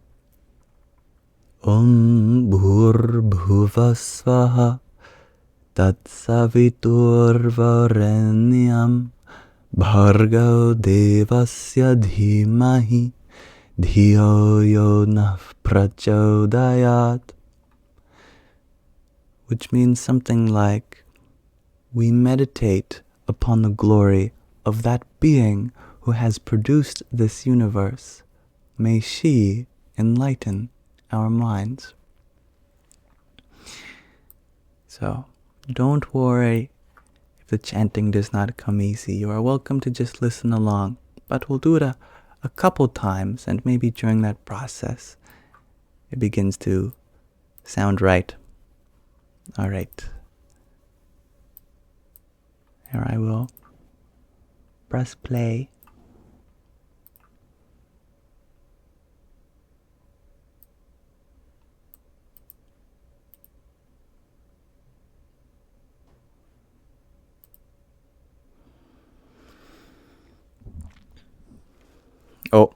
Om Bhur Bhuva Svaha Tat Savitur Varenyam Bhargo Devasya Dhimahi Dhiyo Yo Nah Prachodayat. Which means something like, we meditate upon the glory of that being who has produced this universe. May she enlighten our minds. So, don't worry if the chanting does not come easy. You are welcome to just listen along, but we'll do it a couple times, and maybe during that process it begins to sound right. All right. Here I will press play. Oh,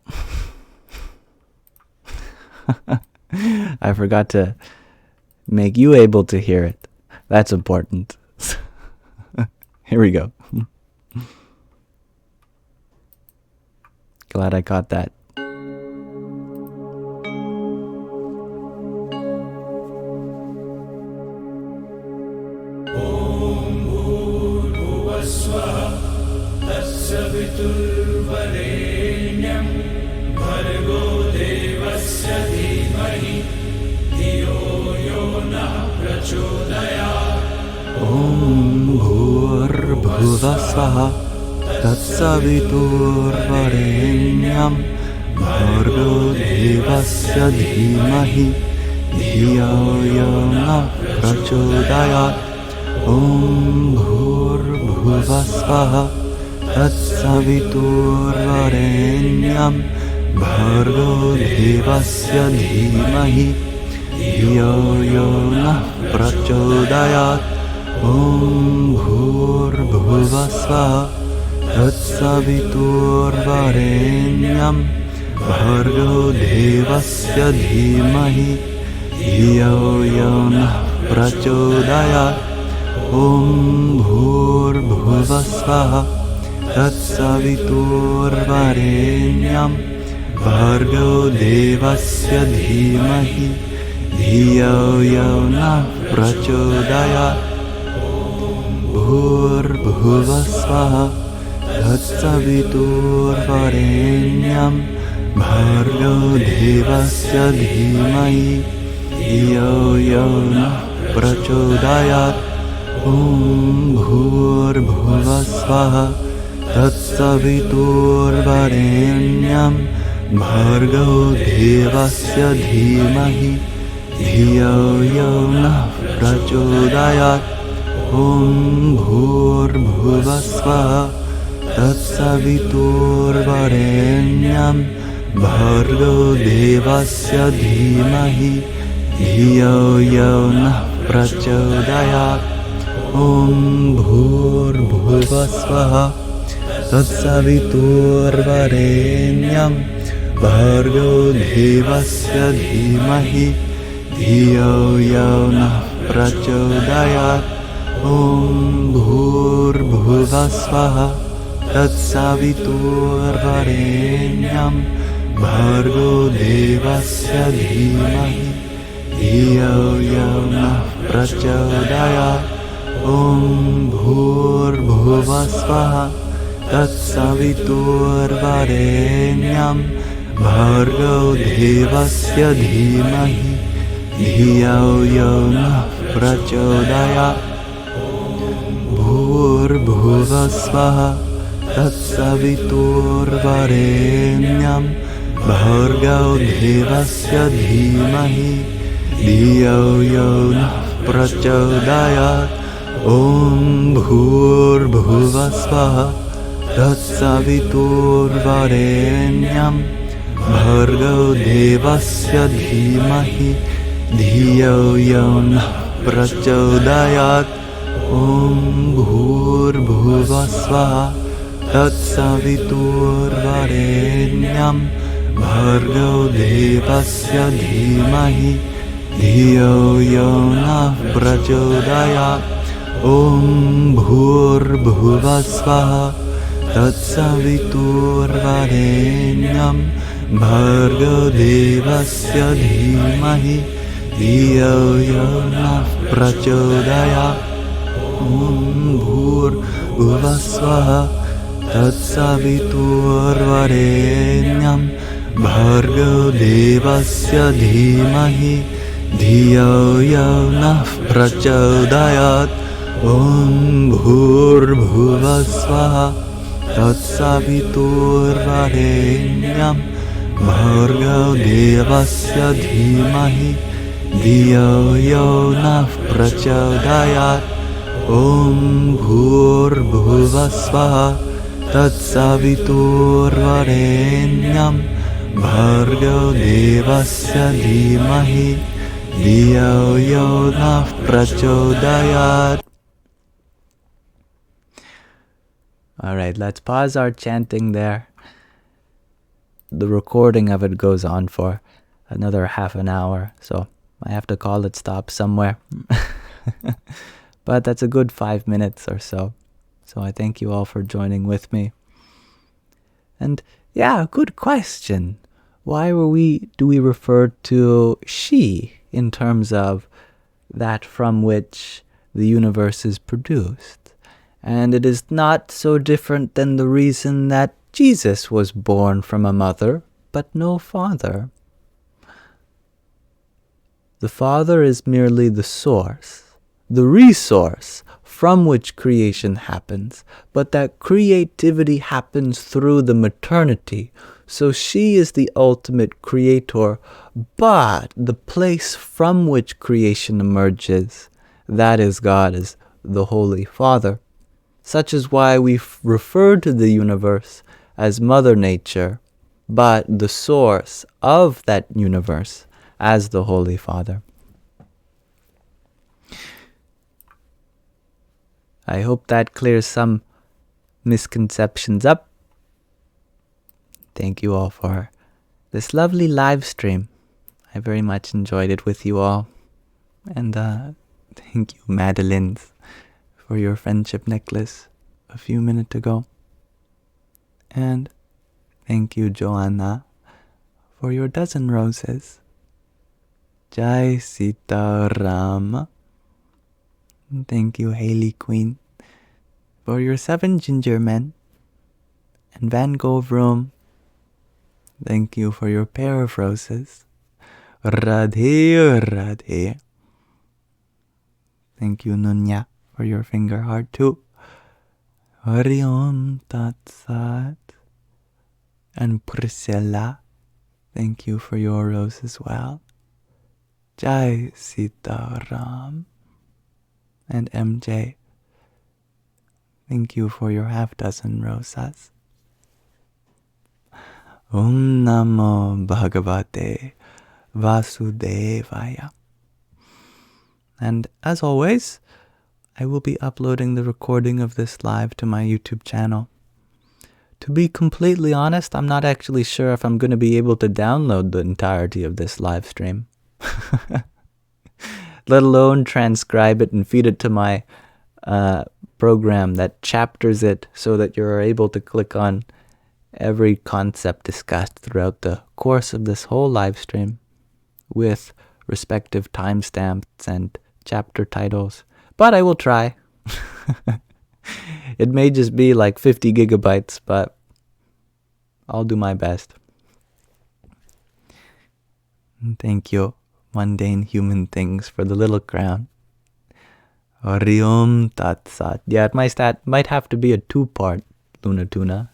I forgot to make you able to hear it. That's important. Here we go. Glad I caught that. Bhuvasvaha Tatsaviturvarenyam Bhargo Devasya Dhimahi Dhiyo Yo Nah Prachodayat. Om Bhuvasvaha Tatsaviturvarenyam Bhargo Devasya Dhimahi Dhiyo Yo Nah Prachodayat. Om Bhuvasvaha Tatsaviturvarenyam Bhargo Devasya Dhimahi Dhiyo Yo Nah Prachodayat. Om Bhuvasvaha Tatsaviturvarenyam Bhargo Devasya Dhimahi Dhiyo Yo Nah Prachodayat. Bhuvasvaha Tatsaviturvarenyam Bhargo Devasya Dhimahi Dhiyo Yo Nah Prachodayat. Om Bhuvasvaha Tatsaviturvarenyam Bhargo Devasya Dhimahi Dhiyo Yo Nah Prachodayat. Om Bhuvasvaha Tatsaviturvarenyam Bhargo Devasya Dhimahi Dhiyo Yo Nah Prachodayat. Om Bhuvasvaha Tatsaviturvarenyam Bhargo Devasya Dhimahi Dhiyo Yo Nah Prachodayat. Om Bhuvasvaha Tatsaviturvarenyam Bhargo Devasya Dhimahi Dhiyo Yo Nah Prachodayat. Om Bhuvasvaha Tatsaviturvarenyam Bhargo Devasya Dhimahi Dhiyo Yo Nah Prachodayat. Bhuvasvaha Tatsaviturvarenyam Bhargo Devasya Dhimahi Dhiyo Yo Nah Prachodayat. Om Bhuvasvaha Tatsaviturvarenyam Bhargo Devasya Dhimahi Dhiyo Yo Nah prachodayat. Om bhurbhuvasvaha tatsaviturvarenyam bhargo devasya dhimahi dhiyo yona prachodayat. Om bhurbhuvasvaha tatsaviturvarenyam bhargo devasya dhimahi dhiyo yona prachodayat. Om bhurbhuvasvaha tatsaviturvarenyam bhargo devasya dhimahi dhiyo yona prachodayat. Om bhurbhuvasvaha tatsaviturvarenyam bhargo devasya dhimahi dhiyo yona prachodayat. Om bhurbhuvasvaha tatsaviturvarenyam bhargo devasya dhimahi dhiyo yona prachodayat. All right, let's pause our chanting there. The recording of it goes on for another half an hour, so I have to call it stop somewhere. But that's a good 5 minutes or so. So I thank you all for joining with me. And yeah, good question. Why do we refer to she in terms of that from which the universe is produced? And it is not so different than the reason that Jesus was born from a mother, but no father. The Father is merely the source, the resource from which creation happens, but that creativity happens through the maternity. So she is the ultimate creator, but the place from which creation emerges, that is God as the Holy Father. Such is why we refer to the universe as Mother Nature, but the source of that universe as the Holy Father. I hope that clears some misconceptions up. Thank you all for this lovely live stream. I very much enjoyed it with you all. And thank you, Madeline's, for your friendship necklace a few minutes ago. And thank you, Joanna, for your dozen roses. Jai Sita Rama. And thank you, Haley Queen, for your 7 ginger men. And Van Gogh Room, thank you for your pair of roses. Radhe Radhe. Thank you, Nunya, for your finger heart too. Hari Om Tat Sat. And Priscilla, thank you for your rose as well. Jai Sita Ram. And MJ, thank you for your half-dozen rosas. Om Namo Bhagavate Vasudevaya. And as always, I will be uploading the recording of this live to my YouTube channel. To be completely honest, I'm not actually sure if I'm going to be able to download the entirety of this live stream. Let alone transcribe it and feed it to my program that chapters it so that you're able to click on every concept discussed throughout the course of this whole live stream with respective timestamps and chapter titles. But I will try. It may just be like 50 gigabytes, but I'll do my best. Thank you, mundane human things, for the little crown. Hari Om Tat Sat. Yeah, it might have to be a 2-part Luna Tuna.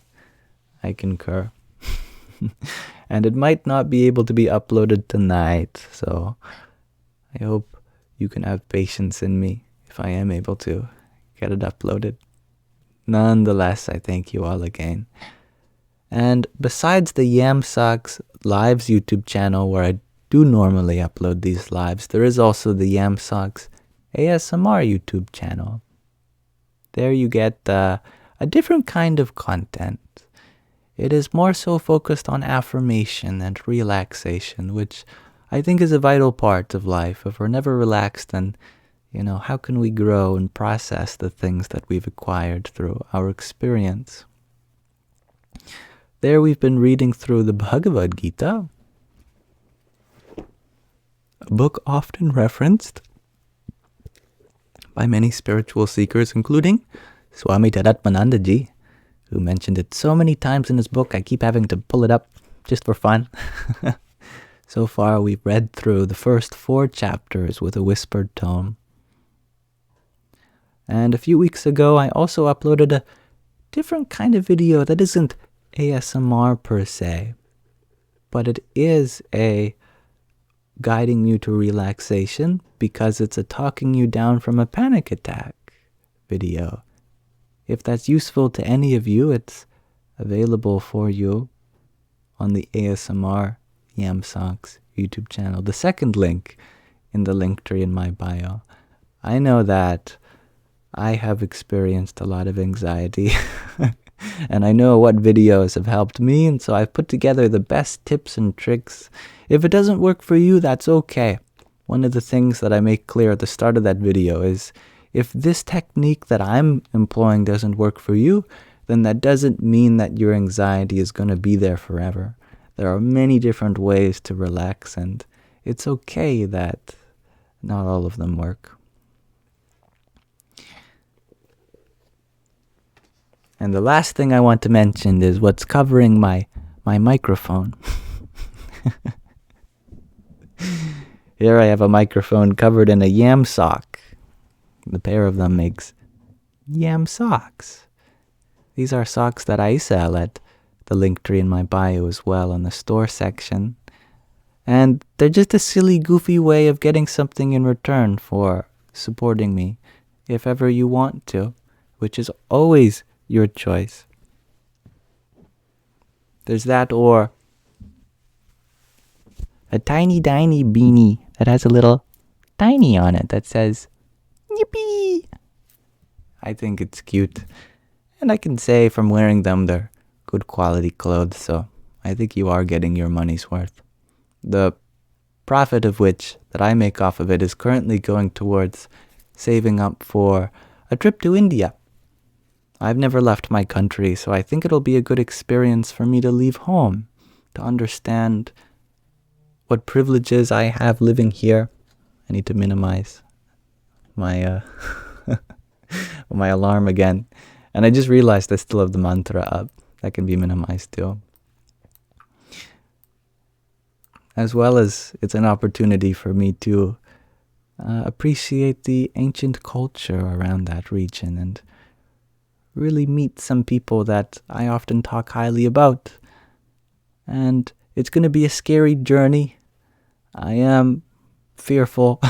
I concur. And it might not be able to be uploaded tonight, so I hope you can have patience in me if I am able to get it uploaded. Nonetheless, I thank you all again. And besides the Yamsox Lives YouTube channel where I do normally upload these lives, there is also the Yamsox ASMR YouTube channel. There you get a different kind of content. It is more so focused on affirmation and relaxation, which I think is a vital part of life. If we're never relaxed, then, how can we grow and process the things that we've acquired through our experience? There we've been reading through the Bhagavad Gita, a book often referenced by many spiritual seekers, including Swami Tadaatmananda Ji, who mentioned it so many times in his book, I keep having to pull it up just for fun. So far, we've read through the first 4 chapters with a whispered tone. And a few weeks ago, I also uploaded a different kind of video that isn't ASMR per se, but it is a guiding you to relaxation because it's a talking you down from a panic attack video. If that's useful to any of you, it's available for you on the ASMR Yamsox YouTube channel. The second link in the link tree in my bio. I know that I have experienced a lot of anxiety and I know what videos have helped me, and so I've put together the best tips and tricks. If it doesn't work for you, that's okay. One of the things that I make clear at the start of that video is, if this technique that I'm employing doesn't work for you, then that doesn't mean that your anxiety is going to be there forever. There are many different ways to relax, and it's okay that not all of them work. And the last thing I want to mention is what's covering my microphone. Here I have a microphone covered in a yam sock. The pair of them makes Yamsox. These are socks that I sell at the link tree in my bio as well on the store section. And they're just a silly, goofy way of getting something in return for supporting me, if ever you want to, which is always your choice. There's that, or a tiny beanie that has a little tiny on it that says, Yippee! I think it's cute. And I can say from wearing them, they're good quality clothes, so I think you are getting your money's worth. The profit of which that I make off of it is currently going towards saving up for a trip to India. I've never left my country, so I think it'll be a good experience for me to leave home, to understand what privileges I have living here. I need to minimize my my alarm again. And I just realized I still have the mantra up. That can be minimized too. As well as it's an opportunity for me to appreciate the ancient culture around that region and really meet some people that I often talk highly about. And it's going to be a scary journey. I am fearful.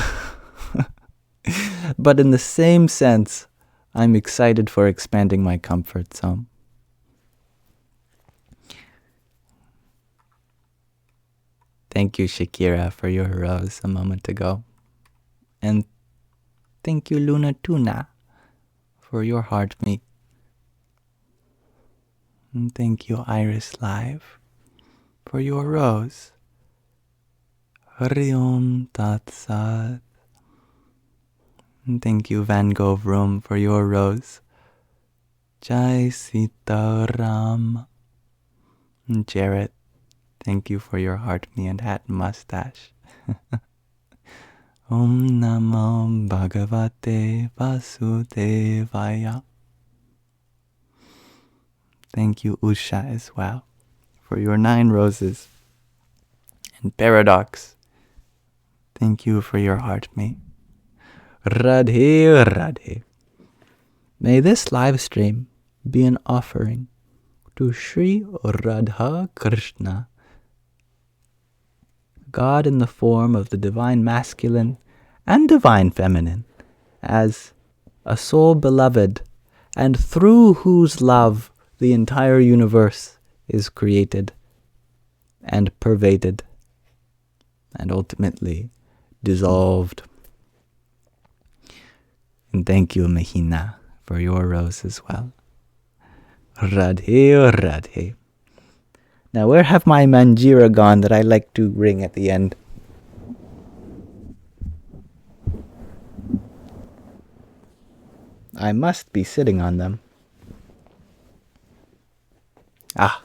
But in the same sense, I'm excited for expanding my comfort zone. Thank you, Shakira, for your rose a moment ago. And thank you, Luna Tuna, for your heartmeat. And thank you, Iris Live, for your rose. Hari Om Tat Sat. And thank you, Van Gogh Room, for your rose. Jai Sita Ram. And Jarrett, thank you for your heart, me and hat and mustache. Om Namo Bhagavate Vasudevaya. Thank you, Usha, as well, for your 9 roses. And Paradox, thank you for your heart, me. Radhe Radhe. May this live stream be an offering to Sri Radha Krishna, God in the form of the divine masculine and divine feminine, as a soul beloved, and through whose love the entire universe is created and pervaded and ultimately dissolved. And thank you, Mahina, for your rose as well. Radhe, Radhe. Now, where have my manjira gone that I like to ring at the end? I must be sitting on them. Ah,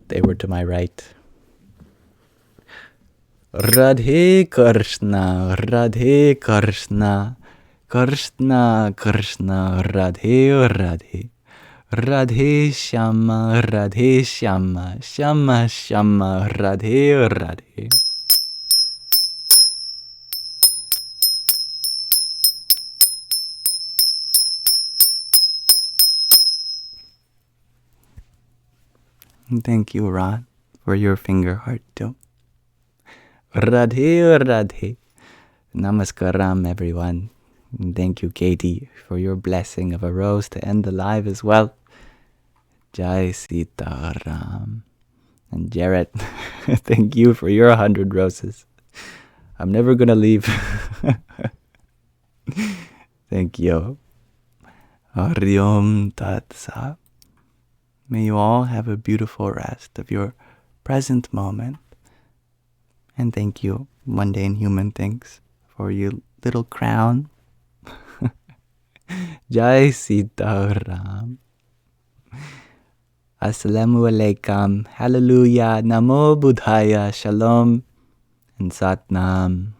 they were to my right. Radhe Krishna, Radhe Krishna, Krishna Krishna, Radhe Radhe. Radhe Shama, Radhe Shama, Shama Shama, Radhe Radhe. Thank you, Rod, for your finger heart too. Radhe Radhe. Namaskaram, everyone. And thank you, Katie, for your blessing of a rose to end the live as well. Jai Sita Ram. And Jarrett, thank you for your 100 roses. I'm never going to leave. Thank you. Hariom Tat Sat. May you all have a beautiful rest of your present moment. And thank you, mundane human things, for your little crown. Jai Sita Ram. Assalamu alaikum. Hallelujah. Namo Buddhaya. Shalom and Satnam.